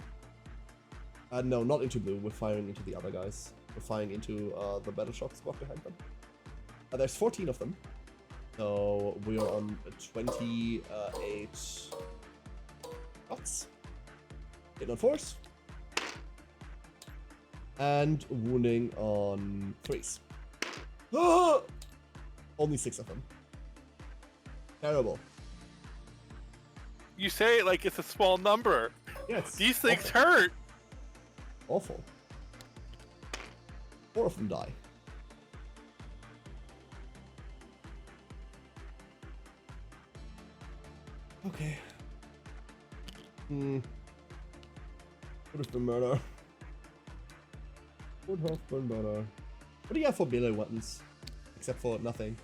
Speaker 1: No, not into blue. We're firing into the other guys. We're firing into the Matryoshka squad behind them. There's 14 of them. So we are on 28 shots. Hit on 4s. And wounding on 3s. Ah! Only 6 of them. Terrible.
Speaker 3: You say it like it's a small number.
Speaker 1: Yes.
Speaker 3: These things hurt.
Speaker 1: Awful. 4 of them die. Okay. Would have been murder. Would have been murder. What do you have for melee weapons? Except for nothing.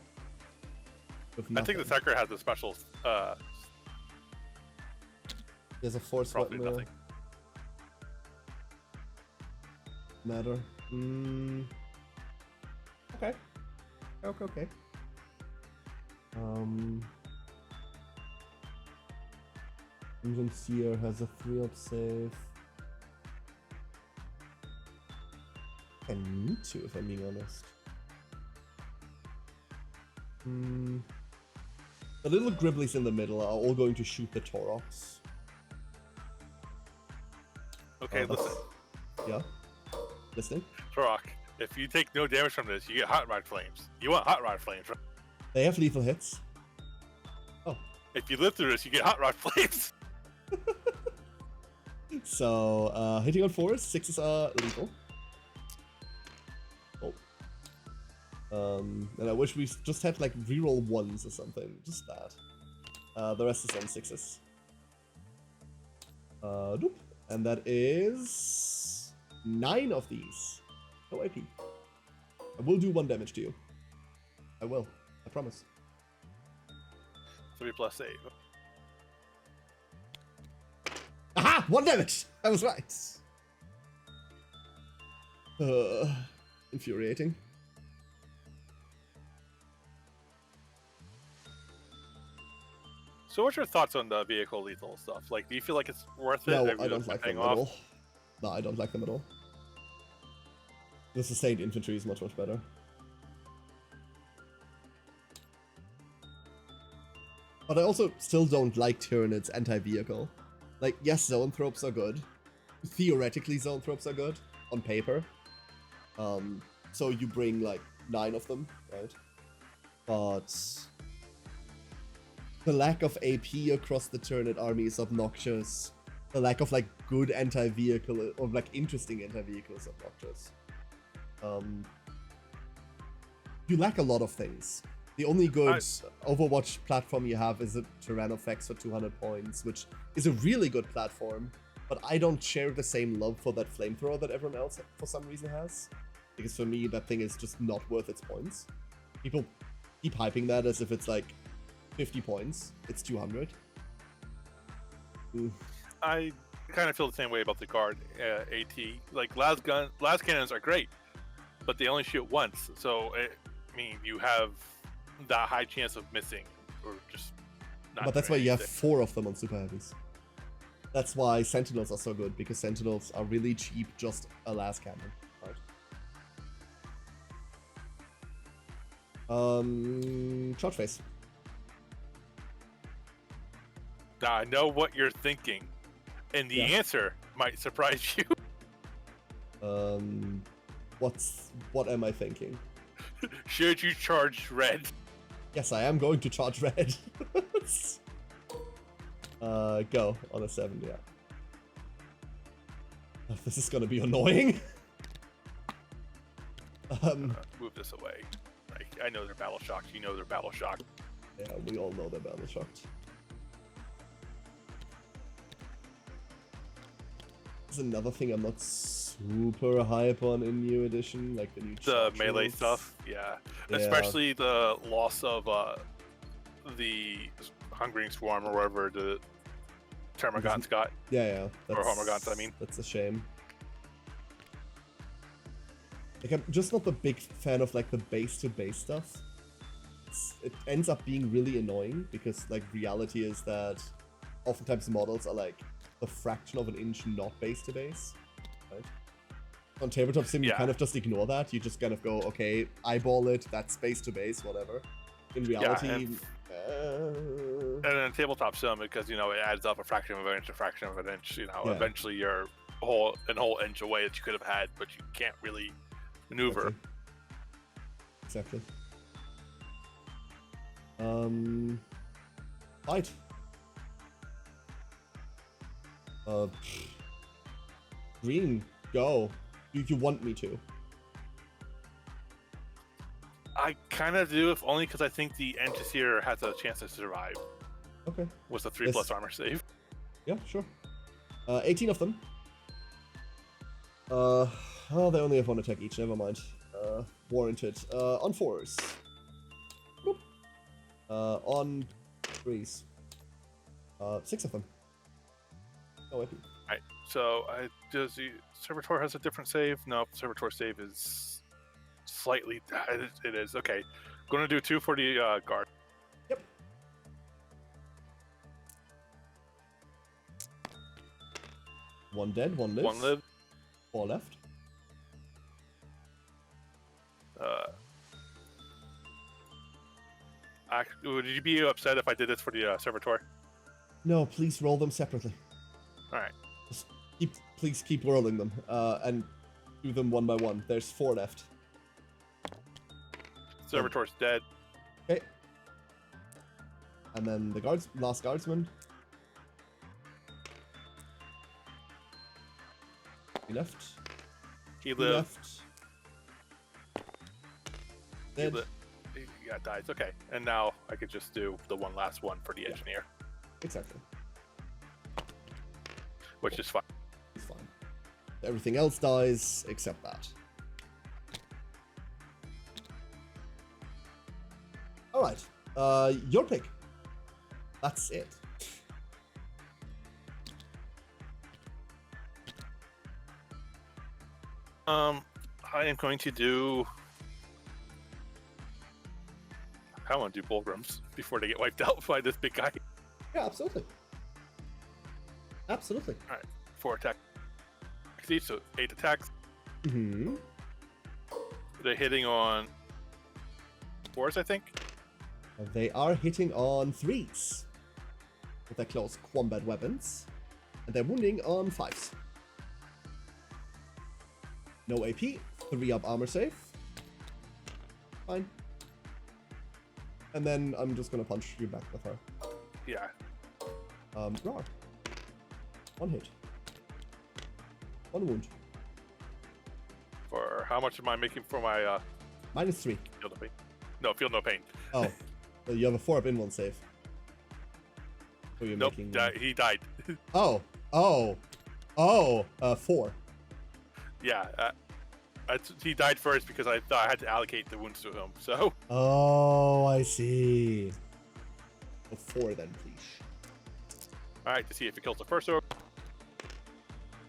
Speaker 3: I think the Psyker has a special,
Speaker 1: there's a force
Speaker 3: probably
Speaker 1: weapon.
Speaker 3: nothing.
Speaker 1: Matter. Okay. Okay. Engine Seer has a 3-up save. I need to, if I'm being honest. The little Gribblies in the middle are all going to shoot the Torox.
Speaker 3: Okay, listen.
Speaker 1: Yeah? Listening?
Speaker 3: Turok, if you take no damage from this, you get Hot Rod Flames. You want Hot Rod Flames, right?
Speaker 1: They have lethal hits.
Speaker 3: If you live through this, you get Hot Rod Flames.
Speaker 1: So, hitting on 4s, 6s are lethal. And I wish we just had like reroll 1s or something. Just that. The rest is on 6s. Nope. And that is 9 of these. No AP. I will do 1 damage to you. I will. I promise.
Speaker 3: 3+ save.
Speaker 1: Aha! 1 damage! I was right. Infuriating.
Speaker 3: So what's your thoughts on the vehicle lethal stuff? Like, do you feel like it's worth it?
Speaker 1: No,
Speaker 3: Have
Speaker 1: I
Speaker 3: you
Speaker 1: don't
Speaker 3: been
Speaker 1: like
Speaker 3: paying
Speaker 1: them at
Speaker 3: off?
Speaker 1: all. No, I don't like them at all. The sustained infantry is much better. But I also still don't like Tyranids anti-vehicle. Like, yes, zone thropes are good. Theoretically, zone thropes are good. On paper. So you bring, like, 9 of them, right? But the lack of AP across the Tyranid army is obnoxious. The lack of, like, good anti-vehicle, or, like, interesting anti-vehicle is obnoxious. You lack a lot of things. The only good Overwatch platform you have is a Tyrannofex for 200 points, which is a really good platform, but I don't share the same love for that flamethrower that everyone else for some reason has. Because for me, that thing is just not worth its points. People keep hyping that as if it's like 50 points. It's 200.
Speaker 3: I kind of feel the same way about the guard AT. Like, las cannons are great, but they only shoot once. So, I mean, you have that high chance of missing or just not.
Speaker 1: But that's why you have 4 of them on super heavies. That's why Sentinels are so good, because Sentinels are really cheap, just a las cannon. Right. Charge phase.
Speaker 3: Now, I know what you're thinking, and the answer might surprise you.
Speaker 1: What am I thinking?
Speaker 3: Should you charge red?
Speaker 1: Yes, I am going to charge red. Go on a 7, yeah. This is gonna be annoying.
Speaker 3: Move this away. Like, I know they're battle shocked. You know they're battle shocked.
Speaker 1: Yeah, we all know they're battle shocked. This is another thing I'm not super hype on in New Edition, like the new
Speaker 3: melee
Speaker 1: shields.
Speaker 3: stuff. Yeah.
Speaker 1: Yeah.
Speaker 3: Especially the loss of the Hungering Swarm or whatever the Termagants got.
Speaker 1: Yeah.
Speaker 3: Or Hormagaunts, I mean.
Speaker 1: That's a shame. Like, I'm just not the big fan of like the base-to-base stuff. It ends up being really annoying because like reality is that oftentimes the models are like a fraction of an inch not base-to-base. Right? On Tabletop Sim, you kind of just ignore that. You just kind of go, okay, eyeball it, that's base-to-base, whatever. In reality...
Speaker 3: and then Tabletop Sim, because, you know, it adds up a fraction of an inch, you know, eventually you're a whole inch away that you could have had, but you can't really maneuver.
Speaker 1: Exactly. Fight. Green, go. You want me to?
Speaker 3: I kind of do, if only because I think the Antiseer has a chance to survive.
Speaker 1: Okay.
Speaker 3: With the 3+ armor save.
Speaker 1: Yeah, sure. 18 of them. Oh, they only have one attack each. Never mind. Warranted. On 4s. On 3s. 6 of them. Oh, wait.
Speaker 3: Alright, so does the Servitor has a different save? No, Servitor save is slightly. It is. Okay. Going to do 2 for the guard.
Speaker 1: Yep. One dead, one lives.
Speaker 3: One live.
Speaker 1: 4 left.
Speaker 3: Would you be upset if I did this for the Servitor?
Speaker 1: No, please roll them separately.
Speaker 3: Alright.
Speaker 1: Please keep rolling them, and do them one by one. There's 4 left.
Speaker 3: Servitor's dead.
Speaker 1: Okay. And then the last guardsman. He left.
Speaker 3: He lived.
Speaker 1: Dead.
Speaker 3: He dies. Okay. And now I could just do the last one for the engineer.
Speaker 1: Exactly.
Speaker 3: Which is fine.
Speaker 1: It's fine. Everything else dies except that. Alright. Your pick. That's it.
Speaker 3: I am going to do. I want to do Bulgrums before they get wiped out by this big guy.
Speaker 1: Yeah, absolutely. Absolutely.
Speaker 3: All right, 4 attacks each, so 8 attacks.
Speaker 1: Mm-hmm.
Speaker 3: They're hitting on 4s, I think.
Speaker 1: They are hitting on 3s with their close combat weapons, and they're wounding on 5s. No AP, 3-up armor save. Fine. And then I'm just gonna punch you back with her.
Speaker 3: Yeah.
Speaker 1: Roar. 1 hit. 1 wound.
Speaker 3: For how much am I making for my
Speaker 1: -3.
Speaker 3: feel no pain? No, feel no pain.
Speaker 1: Oh, you have a 4-up in 1 save. So you're
Speaker 3: Nope,
Speaker 1: making...
Speaker 3: he died.
Speaker 1: 4.
Speaker 3: Yeah, he died first because I thought I had to allocate the wounds to him. So.
Speaker 1: Oh, I see. 4 then, please.
Speaker 3: All right, to see if it kills the first orb.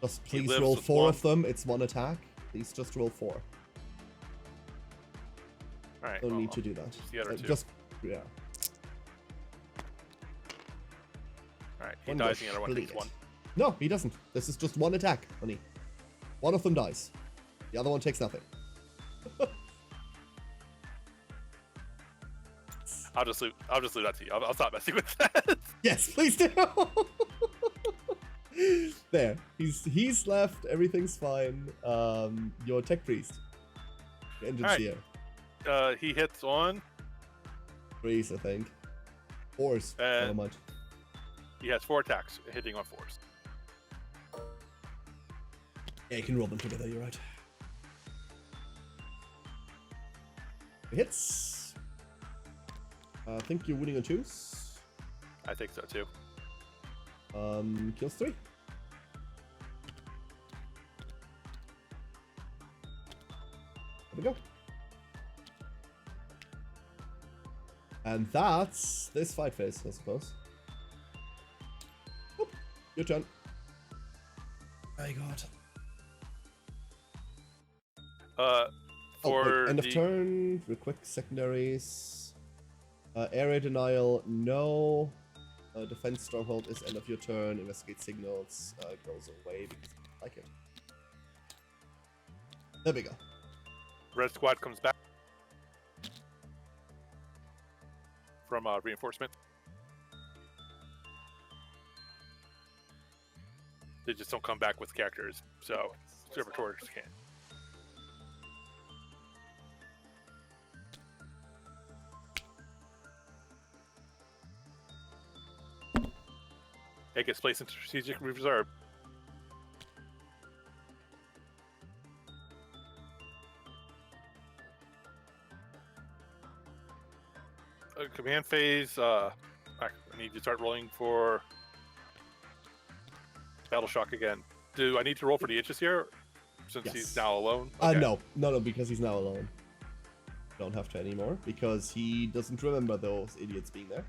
Speaker 1: Just please roll 4 of them. It's 1 attack. Please just roll 4.
Speaker 3: All right.
Speaker 1: Don't need to do that.
Speaker 3: The other 2.
Speaker 1: Just yeah.
Speaker 3: All right, he dies, and the other one takes 1.
Speaker 1: No, he doesn't. This is just 1 attack, honey. 1 of them dies. The other one takes nothing.
Speaker 3: I'll just leave that to you. I'll stop messing with that.
Speaker 1: Yes, please do. There. He's left. Everything's fine. Your tech priest. Engine's
Speaker 3: right.
Speaker 1: here.
Speaker 3: He hits on
Speaker 1: 3s, I think. 4s.
Speaker 3: And
Speaker 1: Never mind.
Speaker 3: he has 4 attacks, hitting on 4s.
Speaker 1: Yeah, you can roll them together. You're right. Hits. I think you're winning on 2s.
Speaker 3: I think so too.
Speaker 1: Kills 3. There we go. And that's this fight phase, I suppose. Oop, your turn. My god.
Speaker 3: For
Speaker 1: end of turn, real quick secondaries. Area denial, no. Defense stronghold is end of your turn. Investigate signals goes away because I like it. There we go.
Speaker 3: Red squad comes back from reinforcement. They just don't come back with characters, so servitors can't. It gets placed into strategic reserve. Command phase. I need to start rolling for battle shock again. Do I need to roll for the itches here, since
Speaker 1: Yes.
Speaker 3: he's now alone? Okay.
Speaker 1: No, because he's now alone. Don't have to anymore because he doesn't remember those idiots being there.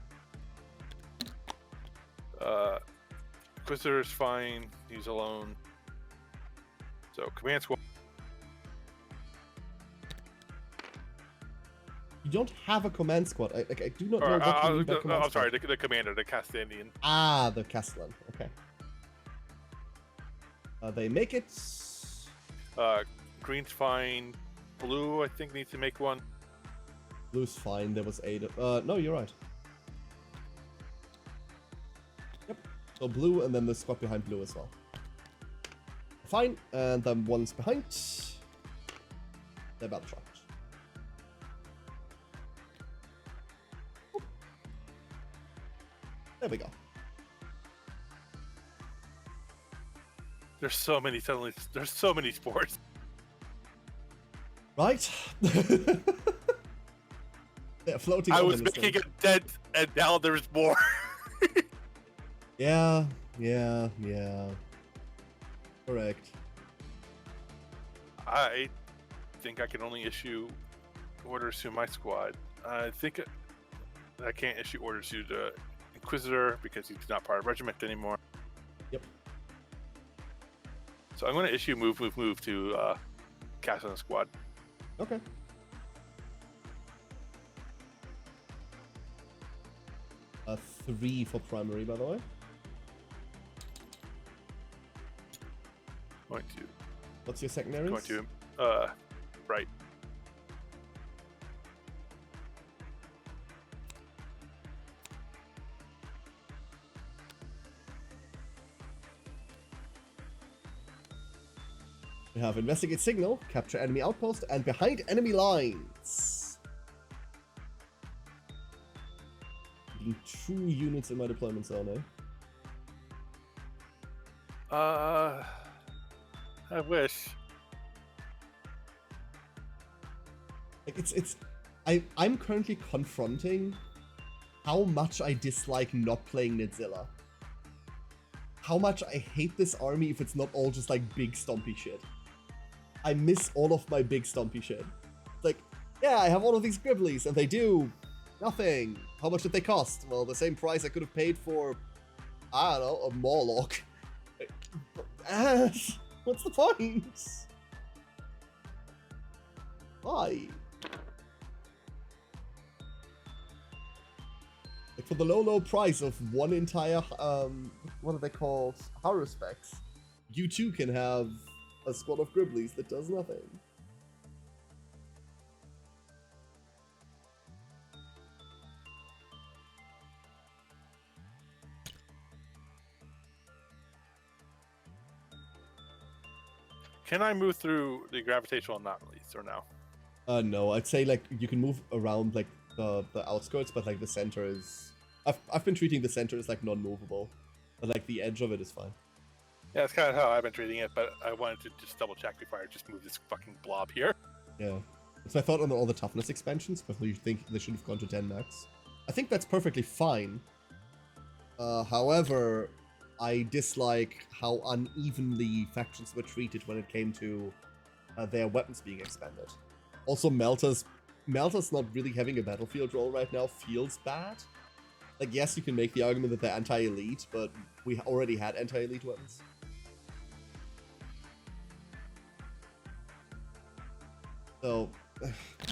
Speaker 3: Inquisitor's fine. He's alone. So command squad.
Speaker 1: You don't have a command squad. I do not know what you mean by command
Speaker 3: I'm sorry,
Speaker 1: squad.
Speaker 3: the commander, the Castanian.
Speaker 1: Ah, the Castellan. Okay. They make it.
Speaker 3: Green's fine. Blue, I think, needs to make one.
Speaker 1: Blue's fine. There was 8. No, you're right. Yep. So blue, and then the squad behind blue as well. Fine, and then one's behind. They're battle shocked. There we go.
Speaker 3: There's so many suddenly. There's so many sports.
Speaker 1: Right? They're floating.
Speaker 3: I was making a dent, and now there's more.
Speaker 1: Yeah. Correct.
Speaker 3: I think I can only issue orders to my squad. I think I can't issue orders to the Inquisitor because he's not part of regiment anymore.
Speaker 1: Yep.
Speaker 3: So I'm going to issue move to cast on the squad.
Speaker 1: Okay. A 3 for primary, by the way.
Speaker 3: Going to.
Speaker 1: What's your secondaries?
Speaker 3: Going to. Right.
Speaker 1: We have investigate signal, capture enemy outpost, and behind enemy lines. Being 2 units in my deployment zone, eh?
Speaker 3: I wish.
Speaker 1: Like I'm currently confronting how much I dislike not playing Nidzilla. How much I hate this army if it's not all just like big stompy shit. I miss all of my big stompy shit. It's like, yeah, I have all of these Gribblies, and they do nothing. How much did they cost? Well, the same price I could have paid for, I don't know, a Morlock. What's the point? Why? Like for the low price of one entire, what are they called? Haru specs. You too can have a squad of Gribblies that does nothing.
Speaker 3: Can I move through the gravitational anomalies or no?
Speaker 1: No, I'd say like you can move around like the outskirts, but like the center is. I've been treating the center as like non-movable, but like the edge of it is fine.
Speaker 3: Yeah, that's kind of how I've been treating it, but I wanted to just double check before I just move this fucking blob here.
Speaker 1: Yeah, it's my thought on all the toughness expansions, but you think they should have gone to 10 max. I think that's perfectly fine. However, I dislike how unevenly factions were treated when it came to their weapons being expanded. Also, Melta's not really having a battlefield role right now feels bad. Like, yes, you can make the argument that they're anti-elite, but we already had anti-elite weapons. So,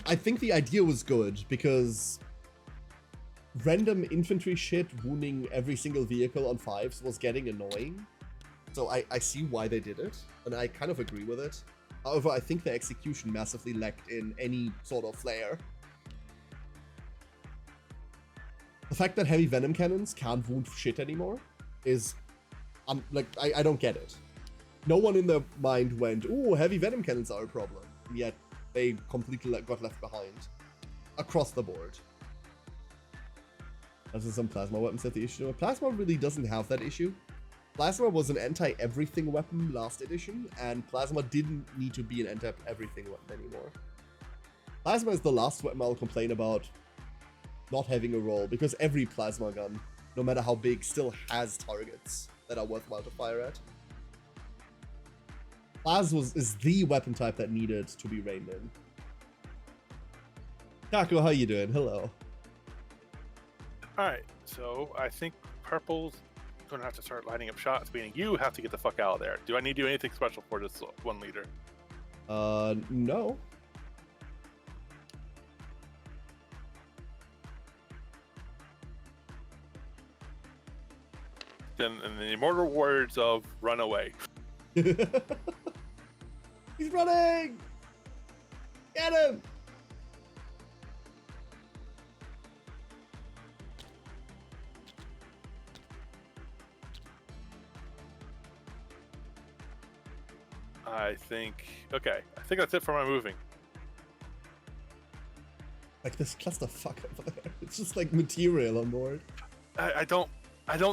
Speaker 1: I think the idea was good, because random infantry shit wounding every single vehicle on 5s was getting annoying. So I see why they did it, and I kind of agree with it. However, I think the execution massively lacked in any sort of flair. The fact that heavy venom cannons can't wound shit anymore is... I don't get it. No one in their mind went, ooh, heavy venom cannons are a problem. And yet, they completely got left behind. Across the board. As in some plasma weapons have the issue. Plasma really doesn't have that issue. Plasma was an anti-everything weapon last edition, and Plasma didn't need to be an anti-everything weapon anymore. Plasma is the last weapon I'll complain about not having a role, because every plasma gun, no matter how big, still has targets that are worthwhile to fire at. Plasma is the weapon type that needed to be reined in. Kako, how you doing? Hello.
Speaker 3: Alright, so I think purple's gonna have to start lining up shots, meaning you have to get the fuck out of there. Do I need to do anything special for this one leader?
Speaker 1: No.
Speaker 3: Then, in the immortal words of run away.
Speaker 1: He's running! Get him!
Speaker 3: I think... Okay, I think that's it for my moving.
Speaker 1: Like this clusterfuck over there. It's just like material on board.
Speaker 3: I don't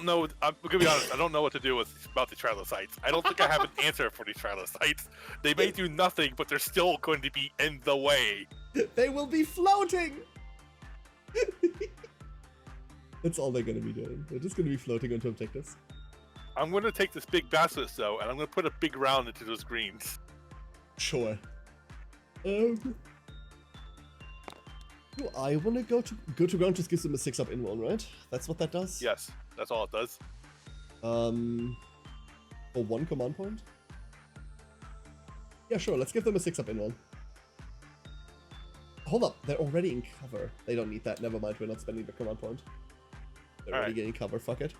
Speaker 3: know. I'm gonna be honest. I don't know what to do about the trilocytes. I don't think I have an answer for these trilocytes. They may do nothing, but they're still going to be in the way.
Speaker 1: They will be floating! That's all they're gonna be doing. They're just gonna be floating onto objectives.
Speaker 3: I'm gonna take this big basilisk though, and I'm gonna put a big round into those greens.
Speaker 1: Sure. Do I want to go to ground? Just gives them a 6-up in one, right? That's what that does?
Speaker 3: Yes, that's all it does.
Speaker 1: For 1 command point? Yeah, sure, let's give them a 6-up in one. Hold up, they're already in cover. They don't need that, never mind, we're not spending the command point. They're already getting cover, fuck it.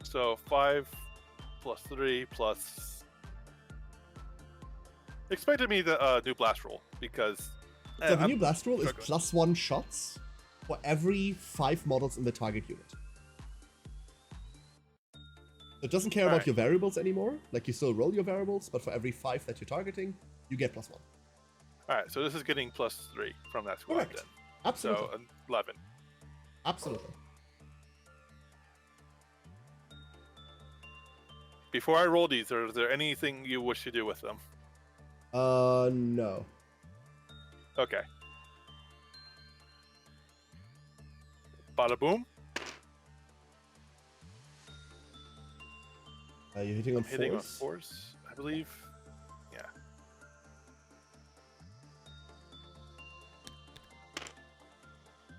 Speaker 3: So 5 plus 3 plus... Expected me the new blast roll, because...
Speaker 1: So the new blast roll is +1 shots for every 5 models in the target unit. So it doesn't care about your variables anymore. Like, you still roll your variables, but for every 5 that you're targeting, you get +1.
Speaker 3: Alright, so this is getting +3 from that squad.
Speaker 1: Correct.
Speaker 3: Then.
Speaker 1: Absolutely.
Speaker 3: So 11.
Speaker 1: Absolutely.
Speaker 3: Before I roll these, is there anything you wish to do with them?
Speaker 1: No.
Speaker 3: Okay. Bada boom.
Speaker 1: You're hitting on 4s?
Speaker 3: Hitting on 4s, I believe. Yeah.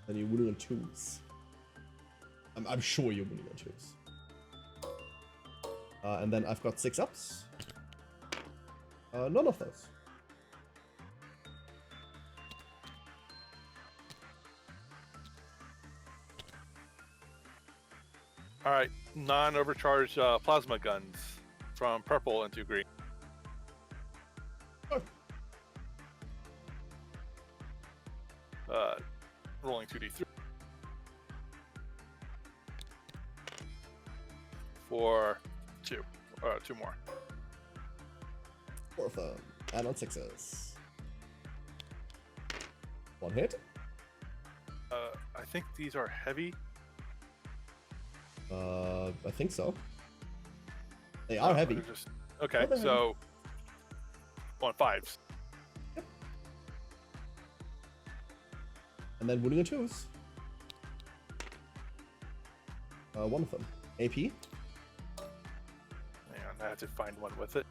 Speaker 1: And you're winning on 2s. I'm sure you're winning on 2s. And then I've got 6-ups. None of those.
Speaker 3: Alright, non-overcharged plasma guns from purple into green. Rolling 2d3. For 2. 2 more.
Speaker 1: 4 of them. And on 6s. 1 hit.
Speaker 3: I think these are heavy.
Speaker 1: I think so. They are heavy.
Speaker 3: Okay,
Speaker 1: Oh,
Speaker 3: so on 5s.
Speaker 1: Yep. And then winning on 2s. One of them. AP.
Speaker 3: Hang on, I have to find one with it.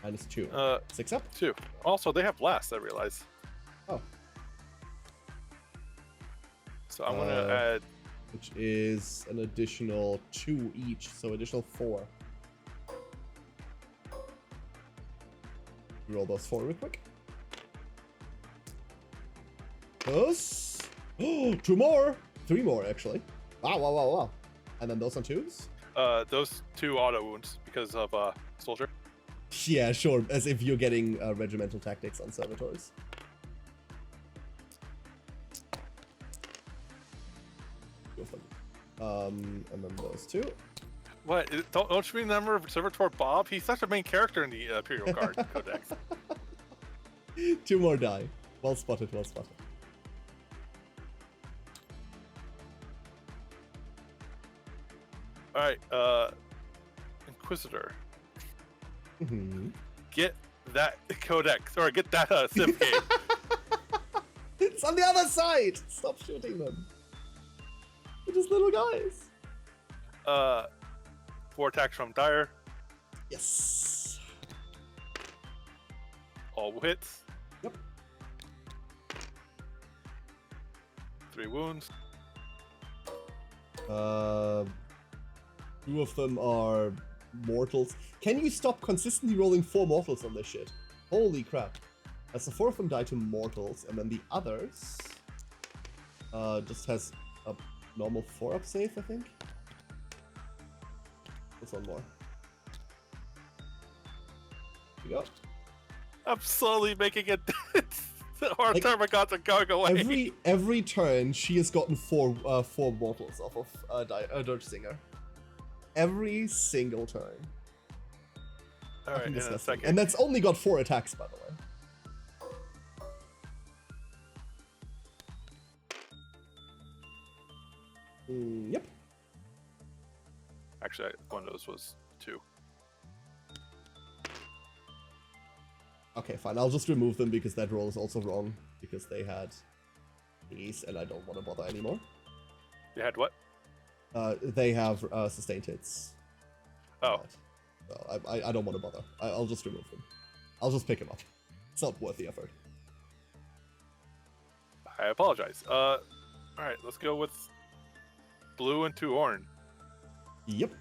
Speaker 1: -2. 6 up.
Speaker 3: 2. Also, they have blast, I realize.
Speaker 1: Oh.
Speaker 3: So I'm gonna add.
Speaker 1: Which is an additional 2 each, so additional 4. Roll those 4 real quick. Those. Oh, 2 more. 3 more actually. Wow, wow, wow, wow. And then those on 2s.
Speaker 3: Those 2 auto wounds because of soldier.
Speaker 1: Yeah, sure. As if you're getting regimental tactics on servitors. Go for them. And then those 2.
Speaker 3: What? Don't you remember Servitor Bob? He's such a main character in the Imperial Guard Codex.
Speaker 1: 2 more die. Well spotted, well spotted.
Speaker 3: Alright, Inquisitor.
Speaker 1: Mm-hmm.
Speaker 3: Get that Codex, or get that Civ game.
Speaker 1: It's on the other side! Stop shooting them. They're just little guys.
Speaker 3: 4 attacks from Dire.
Speaker 1: Yes.
Speaker 3: All hits.
Speaker 1: Yep.
Speaker 3: 3 wounds.
Speaker 1: 2 of them are mortals. Can you stop consistently rolling 4 mortals on this shit? Holy crap. So 4 of them die to mortals, and then the others just has a normal 4-up save, I think. There's one more. Here we go.
Speaker 3: I'm slowly making it. Our
Speaker 1: Like,
Speaker 3: Termagants are going away.
Speaker 1: Every turn, she has gotten 4 mortals off of Dirge Singer. Every single turn.
Speaker 3: Alright, in a second.
Speaker 1: And that's only got 4 attacks, by the way. Yep.
Speaker 3: Actually, one of those was 2.
Speaker 1: Okay, fine. I'll just remove them because that roll is also wrong. Because they had these, and I don't want to bother anymore.
Speaker 3: You had what?
Speaker 1: They have sustained hits.
Speaker 3: Oh.
Speaker 1: So I don't want to bother. I'll just remove them. I'll just pick them up. It's not worth the effort.
Speaker 3: I apologize. Alright, let's go with blue and 2 orange.
Speaker 1: Yep.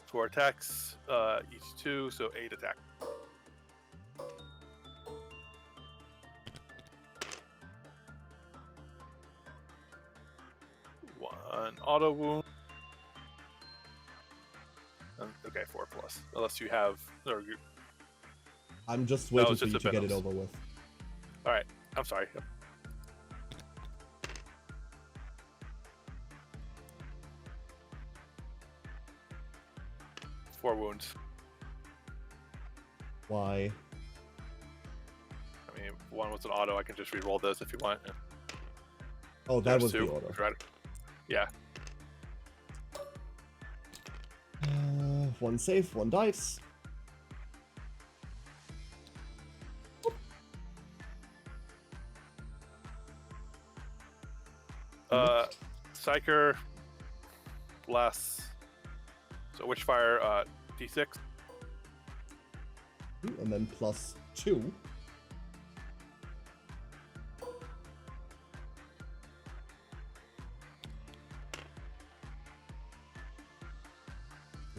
Speaker 3: Four attacks, each 2, so 8 attack. One auto wound. Okay, 4 plus. Unless you have. Or you...
Speaker 1: I'm just waiting for
Speaker 3: just
Speaker 1: you to get it
Speaker 3: Venom's.
Speaker 1: over with.
Speaker 3: Alright, I'm sorry. 4 wounds.
Speaker 1: Why?
Speaker 3: I mean, 1 was an auto. I can just re-roll this if you want.
Speaker 1: Oh, that was
Speaker 3: There's 2.
Speaker 1: the auto.
Speaker 3: Right. Yeah.
Speaker 1: 1 save, 1 dice.
Speaker 3: Psyker, Blast. So Witchfire, D6.
Speaker 1: And then +2.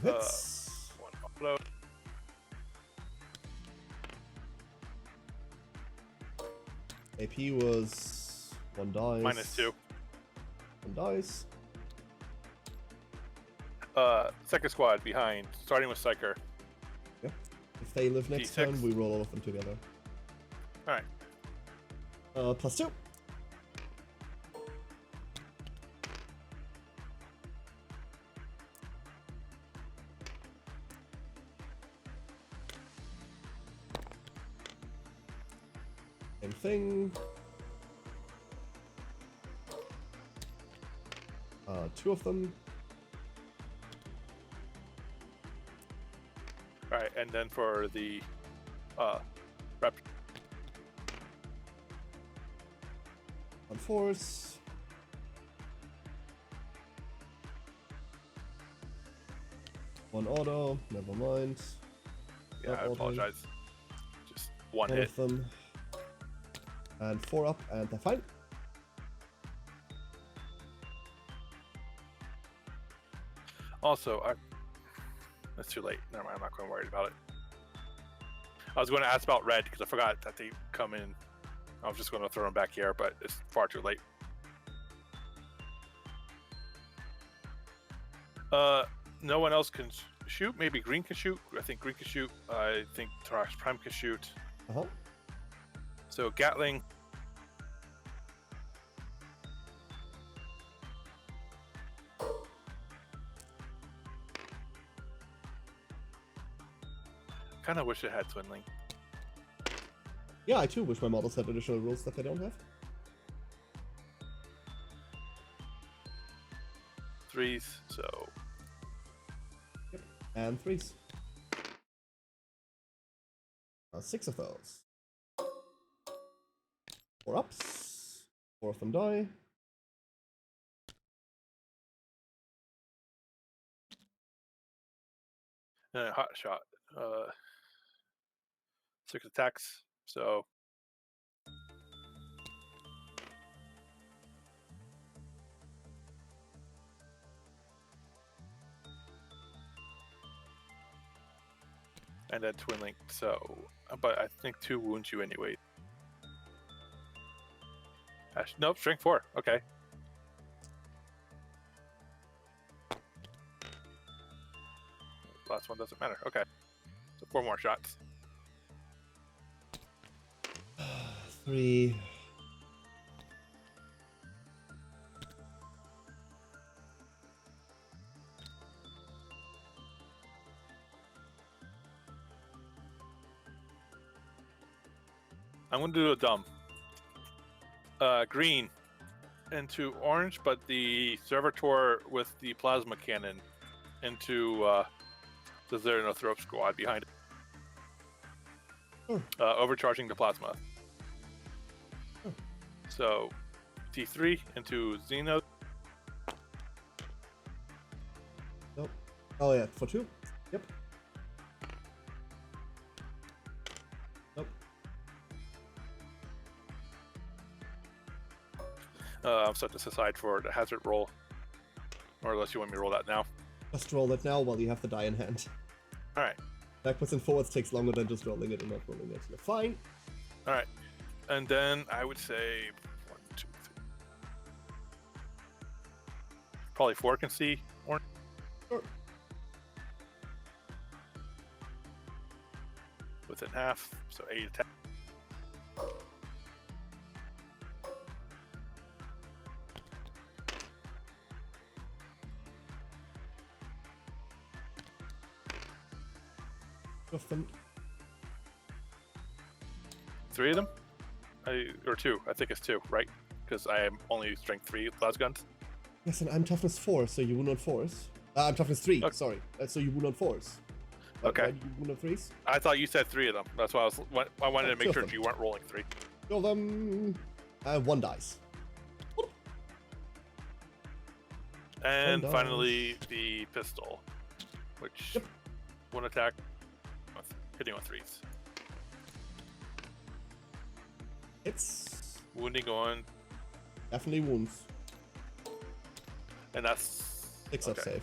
Speaker 1: Hits.
Speaker 3: 1 upload.
Speaker 1: AP was 1 dice.
Speaker 3: -2.
Speaker 1: 1 dice.
Speaker 3: Second squad behind, starting with Psyker.
Speaker 1: Yep. If they live next
Speaker 3: D6.
Speaker 1: turn, we roll all of them together.
Speaker 3: Alright.
Speaker 1: +2. Same thing. 2 of them.
Speaker 3: Alright, and then for the rep.
Speaker 1: force. One auto, never mind.
Speaker 3: Yeah, I
Speaker 1: Not autoing.
Speaker 3: apologize. Just one
Speaker 1: One
Speaker 3: hit.
Speaker 1: of them. And 4 up, and they're fine.
Speaker 3: Also, that's too late. Never mind, I'm not going to worry about it. I was going to ask about red because I forgot that they come in. I was just going to throw them back here, but it's far too late. No one else can shoot. Maybe green can shoot. I think green can shoot. I think Tarax Prime can shoot.
Speaker 1: Uh-huh.
Speaker 3: So Gatling. Kind of wish it had Twinling.
Speaker 1: Yeah, I too wish my models had additional rules that they don't have.
Speaker 3: 3s, so
Speaker 1: Yep. And 3s. 6 of those. 4 ups. 4 of them die.
Speaker 3: hot shot. 6 attacks, so and then twin link. So, but I think 2 wounds you anyway. Nope, strength 4. Okay. Last one doesn't matter. Okay. So 4 more shots.
Speaker 1: 3.
Speaker 3: I'm going to do a dumb. Green into orange, but the servitor with the plasma cannon into the Xeranothrop squad behind it. Overcharging the plasma. So T3 into Xeno.
Speaker 1: Nope. Oh yeah, for 2. Yep. Nope.
Speaker 3: I'm set this aside for the hazard roll. Or unless you want me to roll that now.
Speaker 1: Just roll it now while you have the die in hand.
Speaker 3: Alright.
Speaker 1: Backwards and forwards takes longer than just rolling it and not rolling it. You're fine.
Speaker 3: Alright. And then I would say 1, 2, 3. Probably 4 can see orange.
Speaker 1: Sure.
Speaker 3: Within half, so 8 attack.
Speaker 1: Of them.
Speaker 3: 3 of them? Or 2. I think it's 2, right? Because I am only strength 3 with las guns.
Speaker 1: Yes, and I'm toughness 4, so you wound on 4s. I'm toughness 3,
Speaker 3: Okay.
Speaker 1: sorry. So you wound on 4s.
Speaker 3: Okay.
Speaker 1: Why do you wound on 3s?
Speaker 3: I thought you said 3 of them. That's why I wanted to
Speaker 1: Oh,
Speaker 3: make
Speaker 1: 2
Speaker 3: sure
Speaker 1: of them.
Speaker 3: you weren't rolling 3.
Speaker 1: 2 of them. 1 dice.
Speaker 3: And
Speaker 1: One
Speaker 3: finally, the pistol, which
Speaker 1: Yep.
Speaker 3: 1 attack, hitting on 3s.
Speaker 1: It's
Speaker 3: Wounding on,
Speaker 1: definitely wounds.
Speaker 3: and that's
Speaker 1: 6 up
Speaker 3: okay.
Speaker 1: save.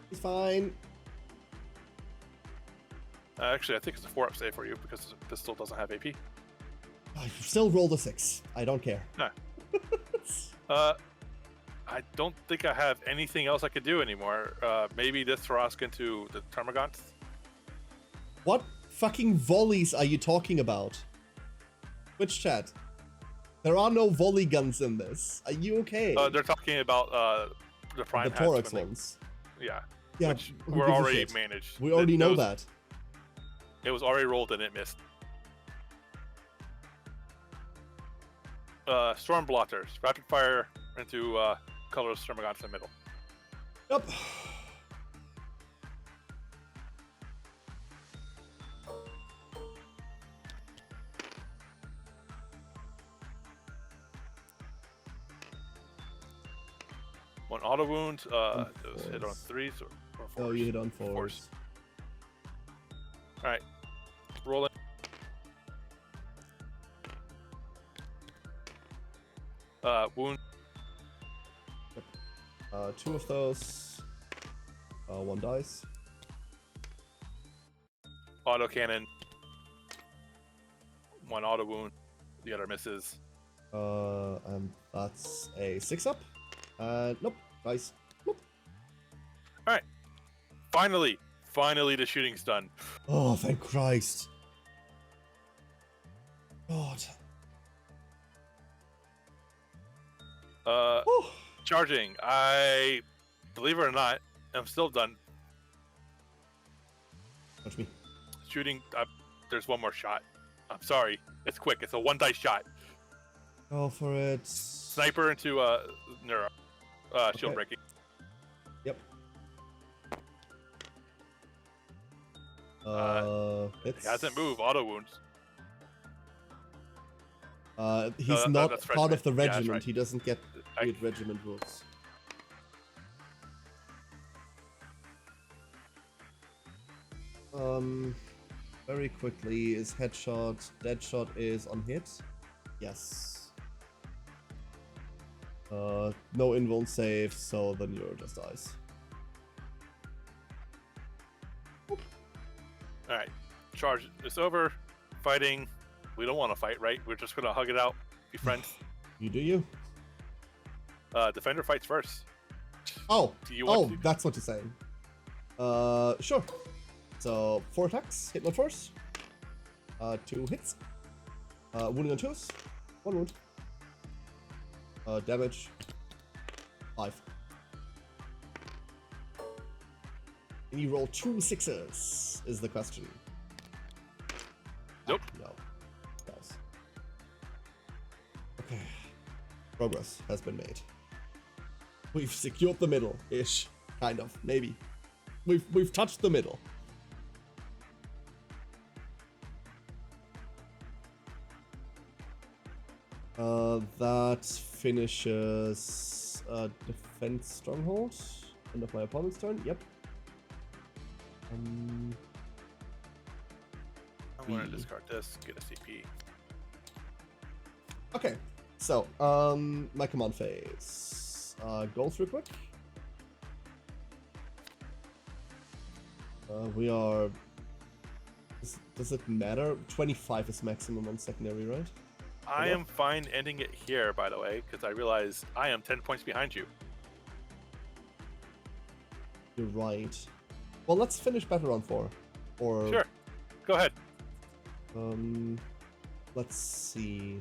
Speaker 1: He's fine.
Speaker 3: Actually, I think it's a 4 up save for you because the pistol doesn't have AP.
Speaker 1: I still rolled a 6. I don't care.
Speaker 3: I don't think I have anything else I could do anymore. Maybe this Thrask into the Termagants.
Speaker 1: What fucking volleys are you talking about? Which chat? There are no volley guns in this. Are you okay?
Speaker 3: They're talking about the Prime
Speaker 1: the
Speaker 3: hats
Speaker 1: Torax
Speaker 3: when they-
Speaker 1: ones.
Speaker 3: Yeah,
Speaker 1: Yeah,
Speaker 3: which
Speaker 1: who
Speaker 3: were
Speaker 1: gives a
Speaker 3: already
Speaker 1: shit?
Speaker 3: managed.
Speaker 1: We already know
Speaker 3: was,
Speaker 1: that.
Speaker 3: It was already rolled and it missed. Storm Blotters. Rapid fire into colorless Termagants in the middle.
Speaker 1: Yep.
Speaker 3: 1 auto wound.
Speaker 1: On
Speaker 3: Those hit on 3s or 4s.
Speaker 1: Oh, you hit on 4s.
Speaker 3: 4s. All right, rolling. Wound.
Speaker 1: 2 of those. 1 dice.
Speaker 3: Auto cannon. 1 auto wound. The other misses.
Speaker 1: And that's a 6 up. Nope. Nice. Nope.
Speaker 3: All right. Finally, the shooting's done.
Speaker 1: Oh, thank Christ. God. Whew.
Speaker 3: Charging. I believe it or not, I'm still done.
Speaker 1: Touch me.
Speaker 3: Shooting. There's 1 more shot. I'm sorry. It's quick. It's a 1 dice shot.
Speaker 1: Go for it.
Speaker 3: Sniper into neuro. Shield
Speaker 1: Okay.
Speaker 3: breaking.
Speaker 1: Yep.
Speaker 3: It hasn't moved. Auto wounds.
Speaker 1: He's not
Speaker 3: that's
Speaker 1: part of the
Speaker 3: regiment. Yeah, that's
Speaker 1: regiment.
Speaker 3: right.
Speaker 1: He doesn't get
Speaker 3: I-
Speaker 1: weird regiment rules. Very quickly, is headshot, deadshot is on hit? Yes. No invuln save, so the neuro just dies.
Speaker 3: All right. Charge is over. Fighting. We don't want to fight, right? We're just gonna hug it out. Be friends.
Speaker 1: You do you?
Speaker 3: Defender fights first.
Speaker 1: Oh,
Speaker 3: Do you want
Speaker 1: oh, that's what you're saying. Sure. So 4 attacks, hit on 4s. 2 hits. Wounding on 2s. 1 wound. Damage. 5. Can you roll 2 6s? Is the question.
Speaker 3: Nope.
Speaker 1: No. Nice. Okay. Progress has been made. We've secured the middle-ish. Kind of. Maybe. We've touched the middle. That finishes defense stronghold. End of my opponent's turn. Yep.
Speaker 3: I'm gonna
Speaker 1: B.
Speaker 3: discard this. Get a CP.
Speaker 1: Okay. So, my command phase. Goals real quick. We are. Does it matter? 25 is maximum on secondary, right?
Speaker 3: I am fine ending it here, by the way, because I realize I am 10 points behind you.
Speaker 1: You're right. Well, let's finish battle round 4. Or
Speaker 3: Sure. Go ahead.
Speaker 1: Let's see.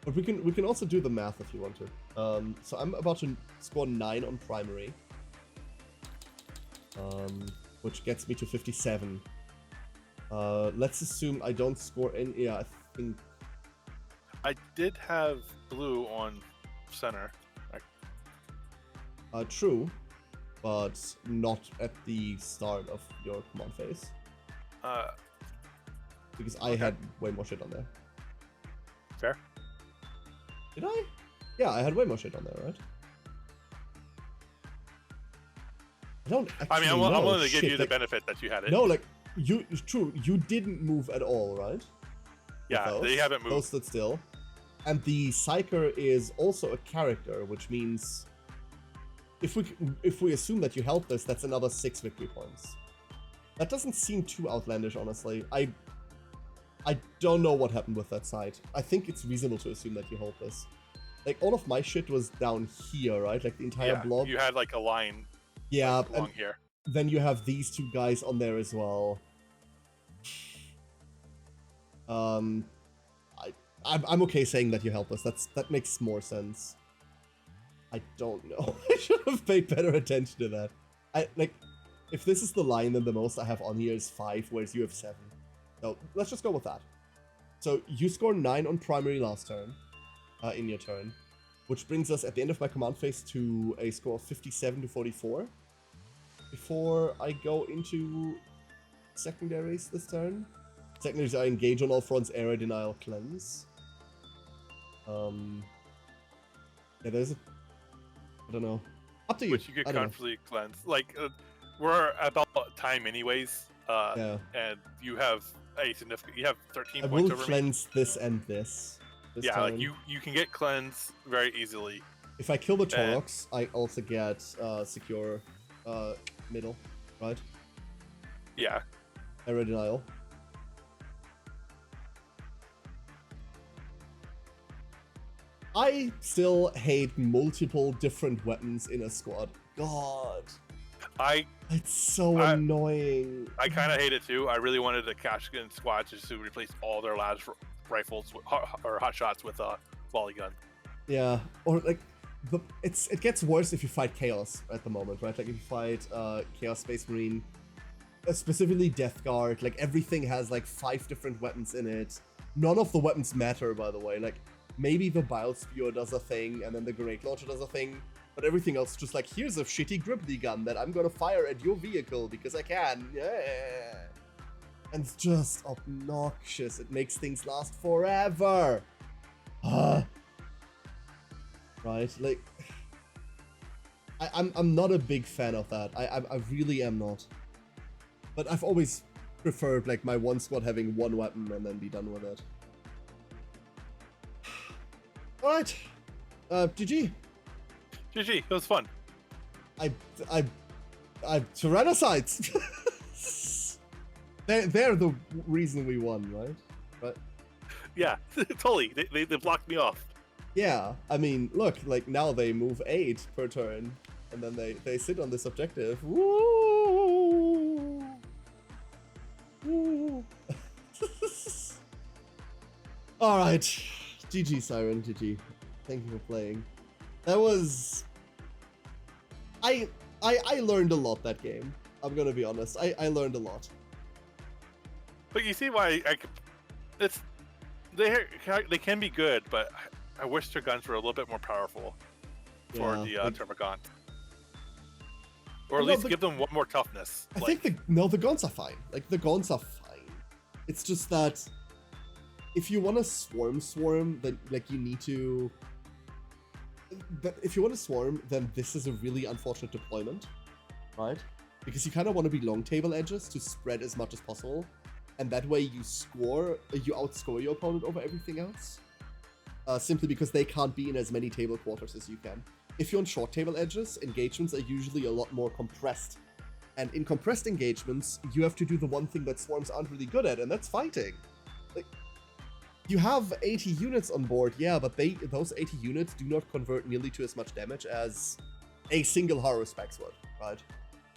Speaker 1: But we can also do the math if you want to. So I'm about to score 9 on primary. Which gets me to 57. Let's assume I don't score any. Yeah, I think.
Speaker 3: I did have blue on center.
Speaker 1: True, but not at the start of your command phase. Because I had way more shit on there.
Speaker 3: Fair.
Speaker 1: Did I? Yeah, I had way more shit on there, right? I don't actually
Speaker 3: I mean, I'm
Speaker 1: know.
Speaker 3: willing to give
Speaker 1: Shit,
Speaker 3: you the
Speaker 1: like,
Speaker 3: benefit that you had it.
Speaker 1: No, like, true, you didn't move at all, right?
Speaker 3: Yeah,
Speaker 1: With
Speaker 3: they haven't moved.
Speaker 1: Those stood still. And the Psyker is also a character, which means if we assume that you helped us, that's another 6 victory points. That doesn't seem too outlandish, honestly. I don't know what happened with that side. I think it's reasonable to assume that you helped us. Like, all of my shit was down here, right? Like, the entire
Speaker 3: Yeah,
Speaker 1: blob.
Speaker 3: you had like a line
Speaker 1: Yeah,
Speaker 3: along
Speaker 1: and
Speaker 3: here.
Speaker 1: then you have these 2 guys on there as well. I'm okay saying that you helped us. That makes more sense. I don't know. I should have paid better attention to that. If this is the line, then the most I have on here is 5, whereas you have 7. So let's just go with that. So you scored 9 on primary last turn, in your turn, which brings us at the end of my command phase to a score of 57 to 44. Before I go into secondaries this turn. Secondaries are engage on all fronts, area denial, cleanse. Yeah, there's a... I don't know. Up to you.
Speaker 3: which you could
Speaker 1: I don't know.
Speaker 3: comfortably cleanse. Like we're about time anyways,
Speaker 1: Yeah.
Speaker 3: and you have a significant. You have 13
Speaker 1: I
Speaker 3: points
Speaker 1: will
Speaker 3: over me.
Speaker 1: cleanse this and this. This
Speaker 3: Yeah,
Speaker 1: turn.
Speaker 3: like you can get cleanse very easily.
Speaker 1: If I kill the
Speaker 3: And-
Speaker 1: Taurox, I also get secure middle, right?
Speaker 3: Yeah,
Speaker 1: Error denial. I still hate multiple different weapons in a squad. God,
Speaker 3: I
Speaker 1: it's so annoying.
Speaker 3: kind of hate it too. I really wanted a Kashkin squad just to replace all their labs rifles or hot shots with a volley gun.
Speaker 1: Yeah, or like it gets worse if you fight Chaos at the moment, right? Like if you fight Chaos Space Marine, specifically Death Guard, like everything has like 5 different weapons in it. None of the weapons matter, by the way. Like maybe the Bile Spear does a thing, and then the Grenade Launcher does a thing, but everything else just like, here's a shitty Gripply gun that I'm gonna fire at your vehicle because I can. Yeah. And it's just obnoxious. It makes things last forever. Right? Like, I'm not a big fan of that. I really am not. But I've always preferred like my one squad having one weapon and then be done with it. Alright. GG.
Speaker 3: GG, it was fun.
Speaker 1: I Tyranids. They're the reason we won, right? Right?
Speaker 3: Yeah, totally. They blocked me off.
Speaker 1: Yeah, I mean, look, like now they move 8 per turn, and then they sit on this objective. Woo! Woo! All right, GG Siren, GG. Thank you for playing. That was. I learned a lot that game. I'm gonna be honest. I learned a lot.
Speaker 3: But you see why it's they can be good, but I wish their guns were a little bit more powerful for the Termagant. Or at least give them one more toughness.
Speaker 1: I think the guns are fine. Like the guns are fine. It's just that if you want to swarm, then like you need to. But if you want to swarm, then this is a really unfortunate deployment, right? Because you kind of want to be long table edges to spread as much as possible, and that way you outscore your opponent over everything else. Simply because they can't be in as many table quarters as you can. If you're on short table edges, engagements are usually a lot more compressed. And in compressed engagements, you have to do the one thing that swarms aren't really good at, and that's fighting. Like, you have 80 units on board, yeah, but those 80 units do not convert nearly to as much damage as a single Horror Specs would, right?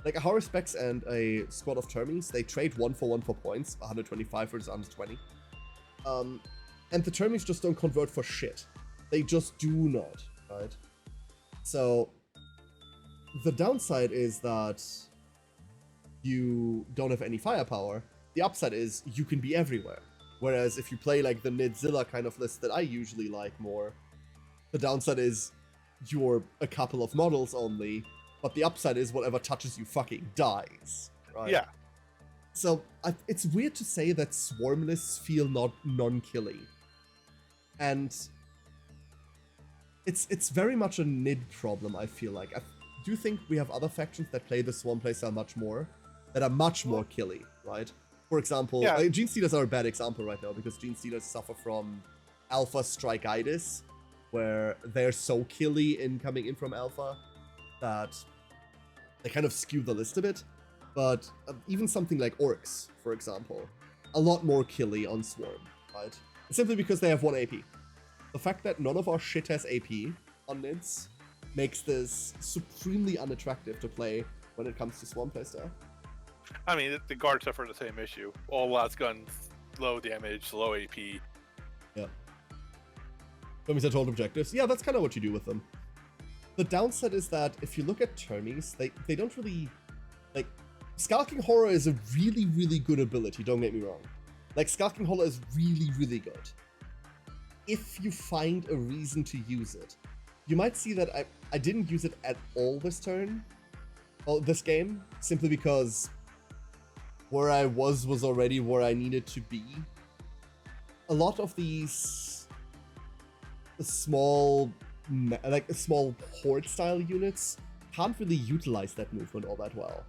Speaker 1: Like a Horror Specs and a squad of Termies, they trade 1-for-1 for points, 125 versus 120. And the Termies just don't convert for shit. They just do not, right? So, the downside is that you don't have any firepower. The upside is you can be everywhere. Whereas if you play like the Nidzilla kind of list that I usually like more, the downside is you're a couple of models only, but the upside is whatever touches you fucking dies, right?
Speaker 3: Yeah.
Speaker 1: So, it's weird to say that swarm lists feel non-killy. And it's very much a Nid problem, I feel like. I do think we have other factions that play the Swarm playstyle much more, that are much more killy, right? For example, Gene Stealers are a bad example right now, because Gene Stealers suffer from Alpha Strikeitis, where they're so killy in coming in from Alpha that they kind of skew the list a bit. But even something like Orcs, for example, a lot more killy on Swarm, right? Simply because they have 1 AP. The fact that none of our shit has AP on Nids makes this supremely unattractive to play when it comes to Swarm playstyle.
Speaker 3: I mean, the guards suffer the same issue. All last guns, low damage, low AP.
Speaker 1: Yeah. Termies at hold objectives. Yeah, that's kind of what you do with them. The downside is that if you look at Termies, they don't really... Like, Skulking Horror is a really, really good ability, don't get me wrong. Like, Skulking Horror is really, really good. If you find a reason to use it. You might see that I didn't use it at all this turn, or this game, simply because where I was already where I needed to be. A lot of these small horde style units can't really utilize that movement all that well.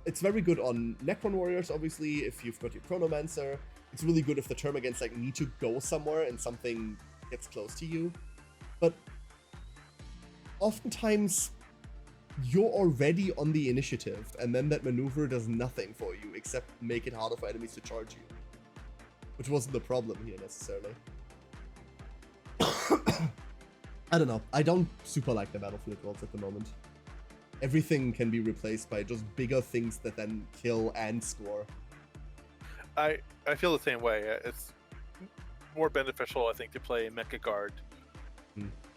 Speaker 1: It's very good on Necron Warriors, obviously, if you've got your Chronomancer. It's really good if the Termagants like need to go somewhere and something gets close to you. But oftentimes, you're already on the initiative, and then that maneuver does nothing for you except make it harder for enemies to charge you. Which wasn't the problem here, necessarily. I don't know. I don't super like the Battlefield Worlds at the moment. Everything can be replaced by just bigger things that then kill and score.
Speaker 4: I feel the same way. It's more beneficial, I think, to play Mecha Guard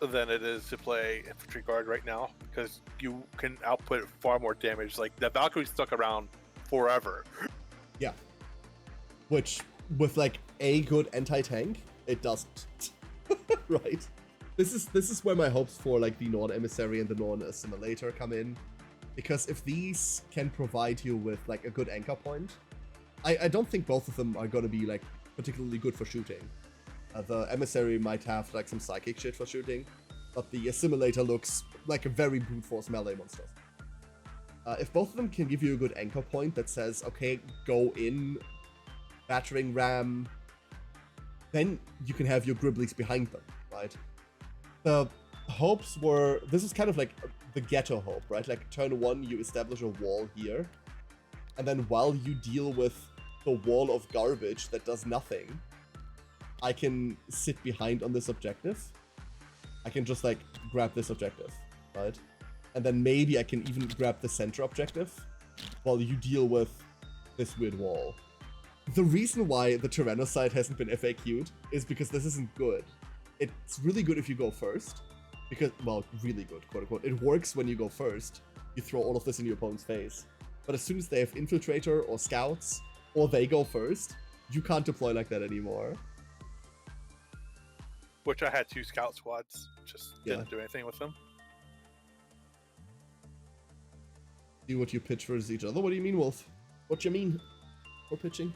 Speaker 4: than it is to play Infantry Guard right now, because you can output far more damage. Like, the Valkyrie stuck around forever.
Speaker 1: Yeah. Which, with like a good anti-tank, it doesn't. Right? This is where my hopes for like the Norn Emissary and the Norn Assimilator come in. Because if these can provide you with like a good anchor point, I don't think both of them are going to be like particularly good for shooting. The Emissary might have like some psychic shit for shooting, but the Assimilator looks like a very brute force melee monster. If both of them can give you a good anchor point that says, okay, go in, battering ram, then you can have your Gribblies behind them, right? The hopes were, this is kind of like the ghetto hope, right? Like turn 1, you establish a wall here, and then while you deal with the wall of garbage that does nothing, I can sit behind on this objective. I can just like grab this objective, right? And then maybe I can even grab the center objective while you deal with this weird wall. The reason why the Tyrannicide hasn't been FAQ'd is because this isn't good. It's really good if you go first, because, well, really good, quote unquote. It works when you go first. You throw all of this in your opponent's face. But as soon as they have Infiltrator or Scouts, or they go first, you can't deploy like that anymore.
Speaker 4: Which I had 2 Scout squads, just didn't do anything with them.
Speaker 1: See what you pitch versus each other. What do you mean, Wolf? What you mean for pitching?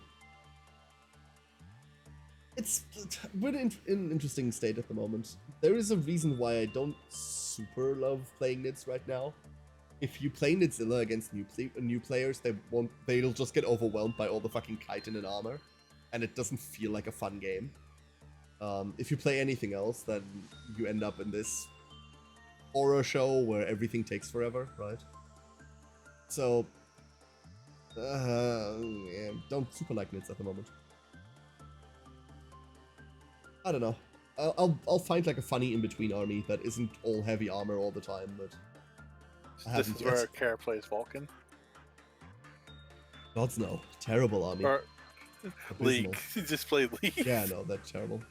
Speaker 1: We're in an interesting state at the moment. There is a reason why I don't super love playing Nids right now. If you play Nidzilla against new players, they'll just get overwhelmed by all the fucking chitin and armor, and it doesn't feel like a fun game. If you play anything else, then you end up in this horror show where everything takes forever, right? So, yeah, don't super like Nids at the moment. I don't know. I'll find like a funny in-between army that isn't all heavy armor all the time, but
Speaker 4: This is where Kara plays Vulcan.
Speaker 1: Gods no. Terrible army.
Speaker 4: Or
Speaker 1: Abysmal.
Speaker 4: League. He just played League.
Speaker 1: Yeah, no, that's terrible.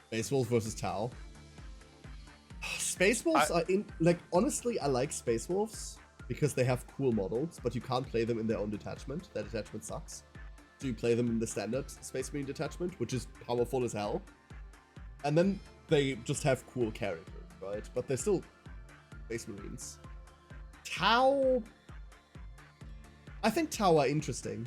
Speaker 1: Space Wolves versus Tau. Space Wolves are in, like, honestly, I like Space Wolves because they have cool models, but you can't play them in their own detachment. Their detachment sucks. So you play them in the standard Space Marine detachment, which is powerful as hell. And then they just have cool characters, right? But they're still Space Marines. Tau... I think Tau are interesting.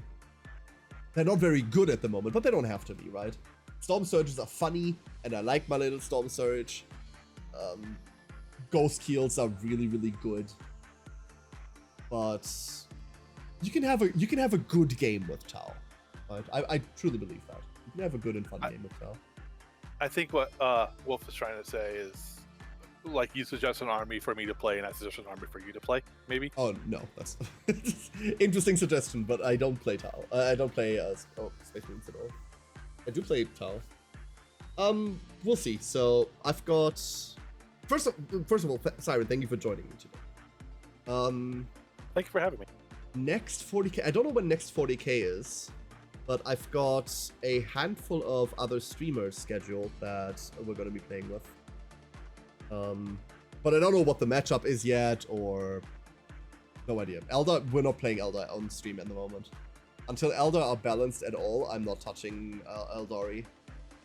Speaker 1: They're not very good at the moment, but they don't have to be, right? Storm Surges are funny, and I like my little Storm Surge. Ghost Keels are really, really good. But you can have a good game with Tau. Right? I truly believe that. You can have a good and fun game with Tau.
Speaker 4: I think what Wolf is trying to say is, like, you suggest an army for me to play, and I suggest an army for you to play, maybe?
Speaker 1: Oh, no. That's interesting suggestion, but I don't play Tau. I don't play Space Marines at all. I do play Tau. We'll see. So, I've got... First of all, Siren, thank you for joining me today.
Speaker 4: Thank you for having me.
Speaker 1: Next 40k... I don't know when next 40k is, but I've got a handful of other streamers scheduled that we're going to be playing with. But I don't know what the matchup is yet, or... No idea. Eldar, we're not playing Eldar on stream at the moment. Until Eldar are balanced at all, I'm not touching Eldari.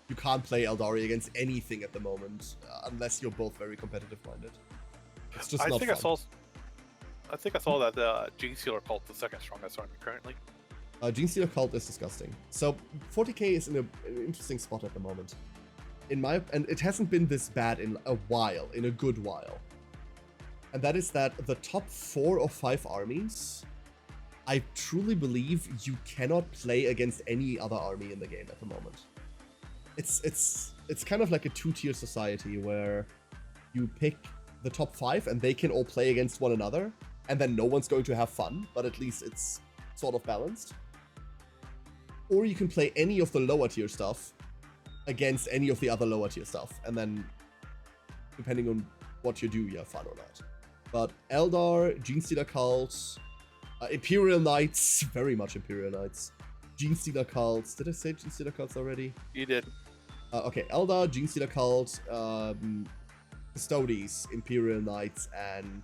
Speaker 1: You can't play Eldari against anything at the moment, unless you're both very competitive-minded. It's just not fun.
Speaker 4: I think I saw that Gene Stealer Cult the second strongest army currently.
Speaker 1: Gene Stealer Cult is disgusting. So 40k is in an interesting spot at the moment. And it hasn't been this bad in a while, in a good while. and that is that the top 4 or 5 armies, I truly believe you cannot play against any other army in the game at the moment. It's kind of like a 2-tier society where you pick the top 5 and they can all play against one another, and then no one's going to have fun, but at least it's sort of balanced. Or you can play any of the lower tier stuff against any of the other lower tier stuff, and then depending on what you do, you have fun or not. But Eldar, Genestealer Cult, Imperial Knights, very much Imperial Knights, Genestealer Cults. Did I say Genestealer Cults already?
Speaker 4: You did.
Speaker 1: Okay, Eldar, Genestealer Cult, Custodes, Imperial Knights, and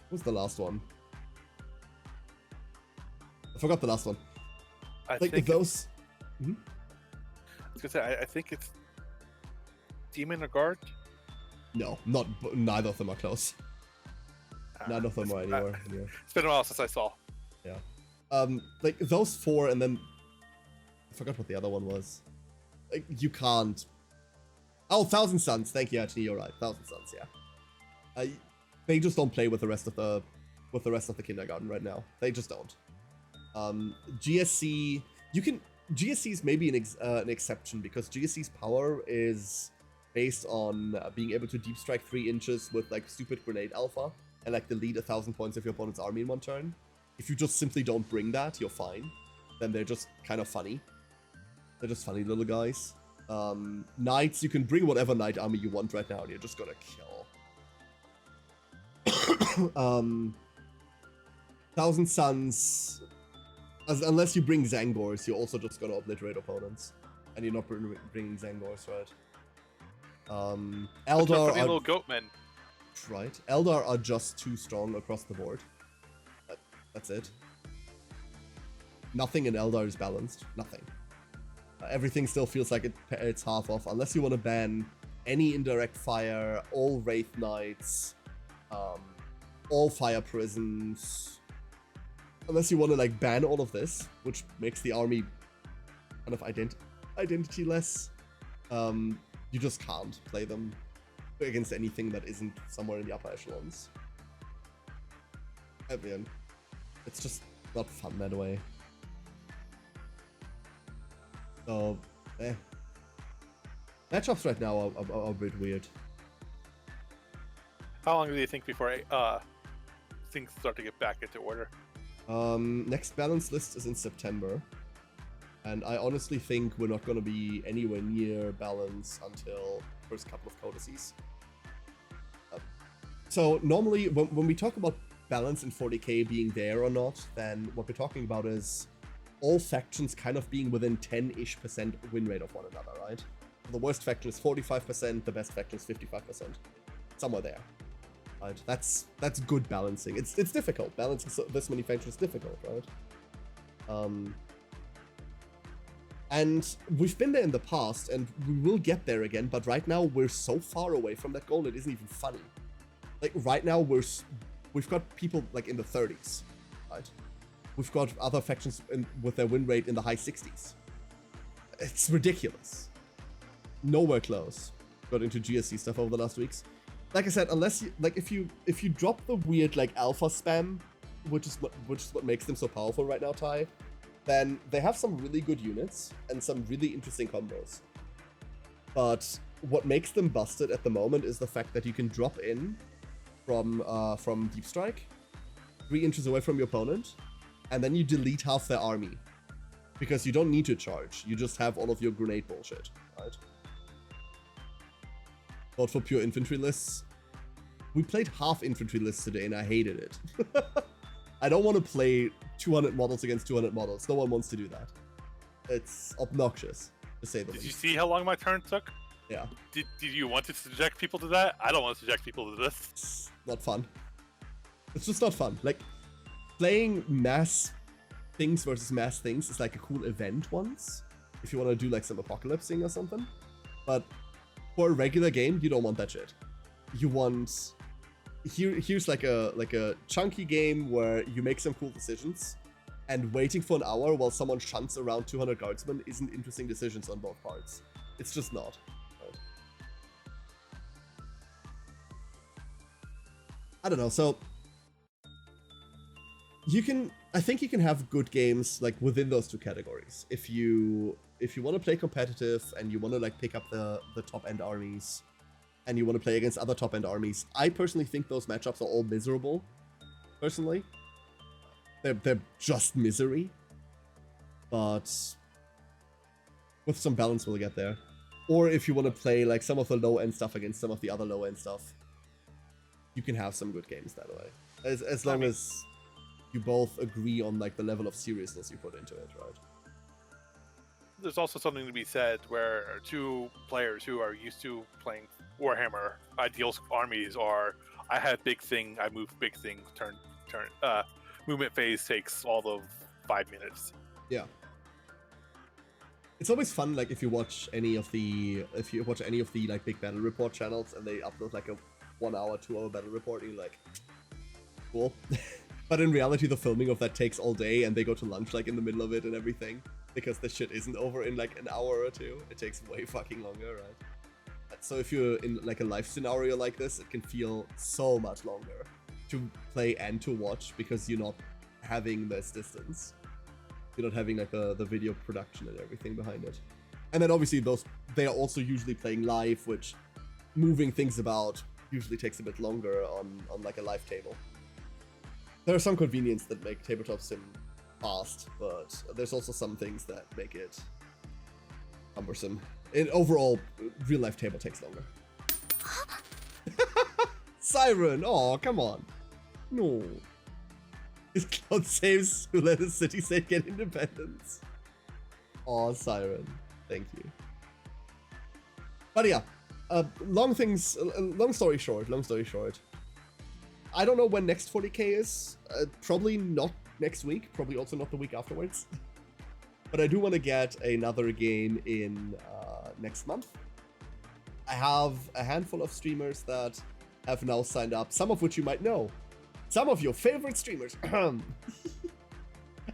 Speaker 1: what was the last one? I forgot the last one.
Speaker 4: I
Speaker 1: like
Speaker 4: think
Speaker 1: those.
Speaker 4: I was gonna say, I think it's Demon or Guard.
Speaker 1: No, neither of them are close. None of them are anywhere.
Speaker 4: It's been a while since I saw.
Speaker 1: Yeah. Like those 4, and then I forgot what the other one was. Like you can't. Oh, Thousand Suns. Thank you, actually, you're right. Thousand Suns. Yeah. They just don't play with the rest of the kindergarten right now. They just don't. GSC. GSC is maybe an exception because GSC's power is based on being able to deep strike 3 inches with like stupid grenade alpha and like delete 1,000 points of your opponent's army in one turn. If you just simply don't bring that, you're fine. Then they're just kind of funny. They're just funny little guys. Knights, you can bring whatever knight army you want right now, and you're just gonna kill. Thousand Suns, unless you bring Zangors, you're also just gonna obliterate opponents, and you're not bringing Zangors, right? Eldar are
Speaker 4: little goatmen.
Speaker 1: Right. Eldar are just too strong across the board. That's it. Nothing in Eldar is balanced. Nothing. Everything still feels like it's half off, unless you want to ban any indirect fire, all Wraith Knights, all fire prisons. Unless you want to like ban all of this, which makes the army kind of identity-less. You just can't play them against anything that isn't somewhere in the upper echelons. At the end, it's just not fun that way. So, matchups right now are a bit weird.
Speaker 4: How long do you think before things start to get back into order?
Speaker 1: Next balance list is in September. And I honestly think we're not going to be anywhere near balance until first couple of codices. So normally, when we talk about balance in 40k being there or not, then what we're talking about is all factions kind of being within 10-ish% win rate of one another, right? The worst faction is 45%, the best faction is 55%. Somewhere there. Right? That's good balancing. It's difficult. Balancing this many factions is difficult, right? And we've been there in the past, and we will get there again, but right now we're so far away from that goal, it isn't even funny. Like, right now we've got people, like, in the 30s, right? We've got other factions with their win rate in the high 60s. It's ridiculous. Nowhere close. Got into GSC stuff over the last weeks. Like I said, unless you, like, if you drop the weird, like, alpha spam, which is what makes them so powerful right now, Ty, then they have some really good units and some really interesting combos. But what makes them busted at the moment is the fact that you can drop in from Deep Strike, 3 inches away from your opponent, and then you delete half their army. Because you don't need to charge, you just have all of your grenade bullshit, right? But for pure infantry lists, we played half infantry lists today and I hated it. I don't want to play 200 models against 200 models. No one wants to do that. It's obnoxious, to say the least.
Speaker 3: Did you see how long my turn took?
Speaker 1: Yeah.
Speaker 3: Did you want to subject people to that? I don't want to subject people to this.
Speaker 1: It's not fun. It's just not fun. Like, playing mass things versus mass things is like a cool event once, if you want to do like some apocalypsing or something. But for a regular game, you don't want that shit. You want... Here's like a chunky game where you make some cool decisions, and waiting for an hour while someone shunts around 200 guardsmen isn't interesting decisions on both parts. It's just not. Right? I don't know. So I think you can have good games like within those two categories. If you want to play competitive and you want to like pick up the top end armies and you want to play against other top end armies, I personally think those matchups are all miserable. Personally, they're just misery. But with some balance, we'll get there. Or if you want to play like some of the low end stuff against some of the other low end stuff, you can have some good games that way. As long as you both agree on like the level of seriousness you put into it, right?
Speaker 4: There's also something to be said where two players who are used to playing Warhammer ideal armies are, I have big thing, I move big thing, turn, movement phase takes all of 5 minutes.
Speaker 1: Yeah. It's always fun, like if you watch any of the like big battle report channels and they upload like a 1 hour, 2 hour battle report, and you're like, cool. But in reality, the filming of that takes all day, and they go to lunch like in the middle of it and everything, because the shit isn't over in like an hour or two. It takes way fucking longer, right? So if you're in like a live scenario like this, it can feel so much longer to play and to watch because you're not having this distance. You're not having like the video production and everything behind it. And then obviously they are also usually playing live, which moving things about usually takes a bit longer on like a live table. There are some convenience that make tabletop sim fast, but there's also some things that make it cumbersome. In overall, real life table takes longer. Siren! Oh, come on. No. His cloud saves who let his city state get independence. Oh, Siren. Thank you. But yeah, long story short. I don't know when next 40k is. Probably not next week. Probably also not the week afterwards. But I do want to get another game in next month. I have a handful of streamers that have now signed up, some of which you might know. Some of your favorite streamers. I'm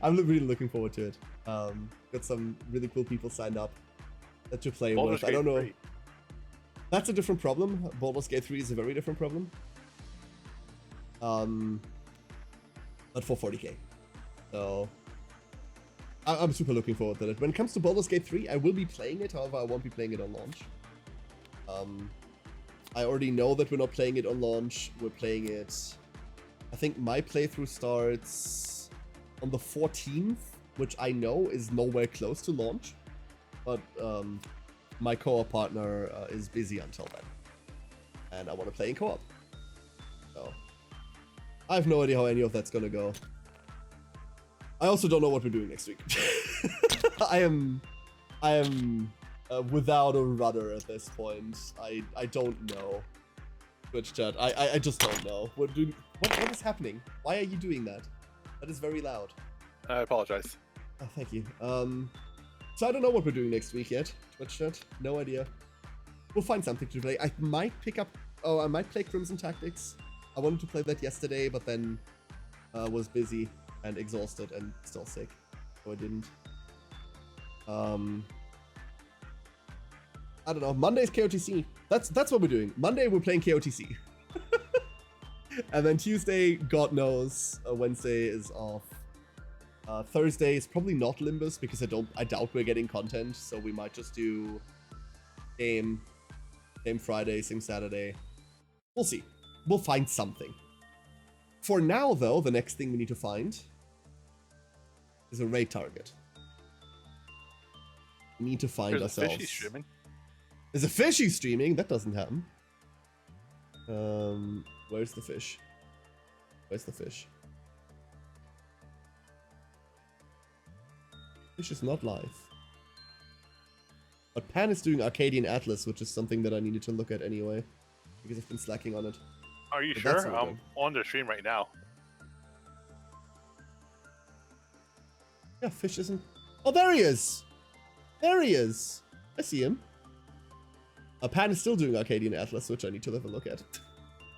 Speaker 1: really looking forward to it. Got some really cool people signed up to play with. I don't know. 3. That's a different problem. Baldur's Gate 3 is a very different problem. But for 40k. So I'm super looking forward to it. When it comes to Baldur's Gate 3, I will be playing it, however I won't be playing it on launch. I already know that we're not playing it on launch. We're playing it, I think my playthrough starts on the 14th, which I know is nowhere close to launch. But my co-op partner is busy until then. And I want to play in co-op. So I have no idea how any of that's gonna go. I also don't know what we're doing next week. I am without a rudder at this point. I don't know. Twitch chat, I just don't know. What is happening? Why are you doing that? That is very loud.
Speaker 4: I apologize.
Speaker 1: Oh, thank you. So I don't know what we're doing next week yet. Twitch chat, no idea. We'll find something to play. I might play Crimson Tactics. I wanted to play that yesterday, but then was busy and exhausted and still sick, so I didn't. I don't know. Monday's KOTC. That's what we're doing. Monday we're playing KOTC, and then Tuesday, God knows. Wednesday is off. Thursday is probably not Limbus because I doubt we're getting content, so we might just do game Friday, same Saturday. We'll see. We'll find something. For now, though, the next thing we need to find is a raid target. We need to find ourselves.
Speaker 4: There's a fishy streaming.
Speaker 1: There's a fishy streaming? That doesn't happen. Where's the fish? Where's the fish? Fish is not live. But Pan is doing Arcadian Atlas, which is something that I needed to look at anyway, because I've been slacking on it.
Speaker 4: Are you
Speaker 1: But
Speaker 4: sure? I'm on the stream right now.
Speaker 1: Yeah, Fish isn't... Oh, there he is! There he is! I see him. Pan is still doing Arcadian Atlas, which I need to have a look at.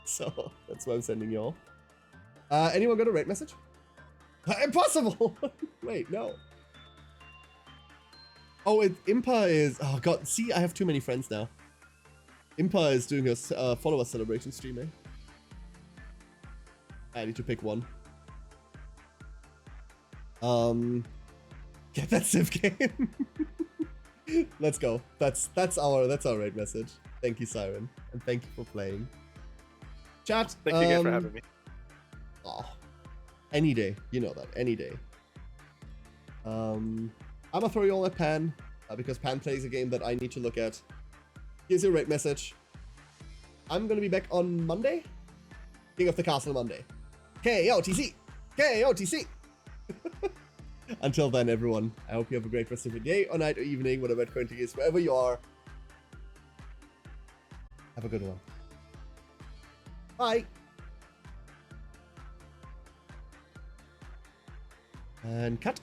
Speaker 1: So, that's why I'm sending y'all. Anyone got a rate message? Impossible! Wait, no. Oh, Impa is... Oh, God. See, I have too many friends now. Impa is doing a follower celebration stream, eh? I need to pick one. Get that Civ game. Let's go. That's our raid message. Thank you, Siren, and thank you for playing. Chat.
Speaker 4: Thank you again for having me.
Speaker 1: Oh, any day. You know that. Any day. I'm gonna throw you all at Pan because Pan plays a game that I need to look at. Here's your raid message. I'm gonna be back on Monday. King of the Castle Monday. KOTC. KOTC. Until then, everyone, I hope you have a great rest of your day, or night, or evening, whatever it currently is, wherever you are. Have a good one. Bye. And cut.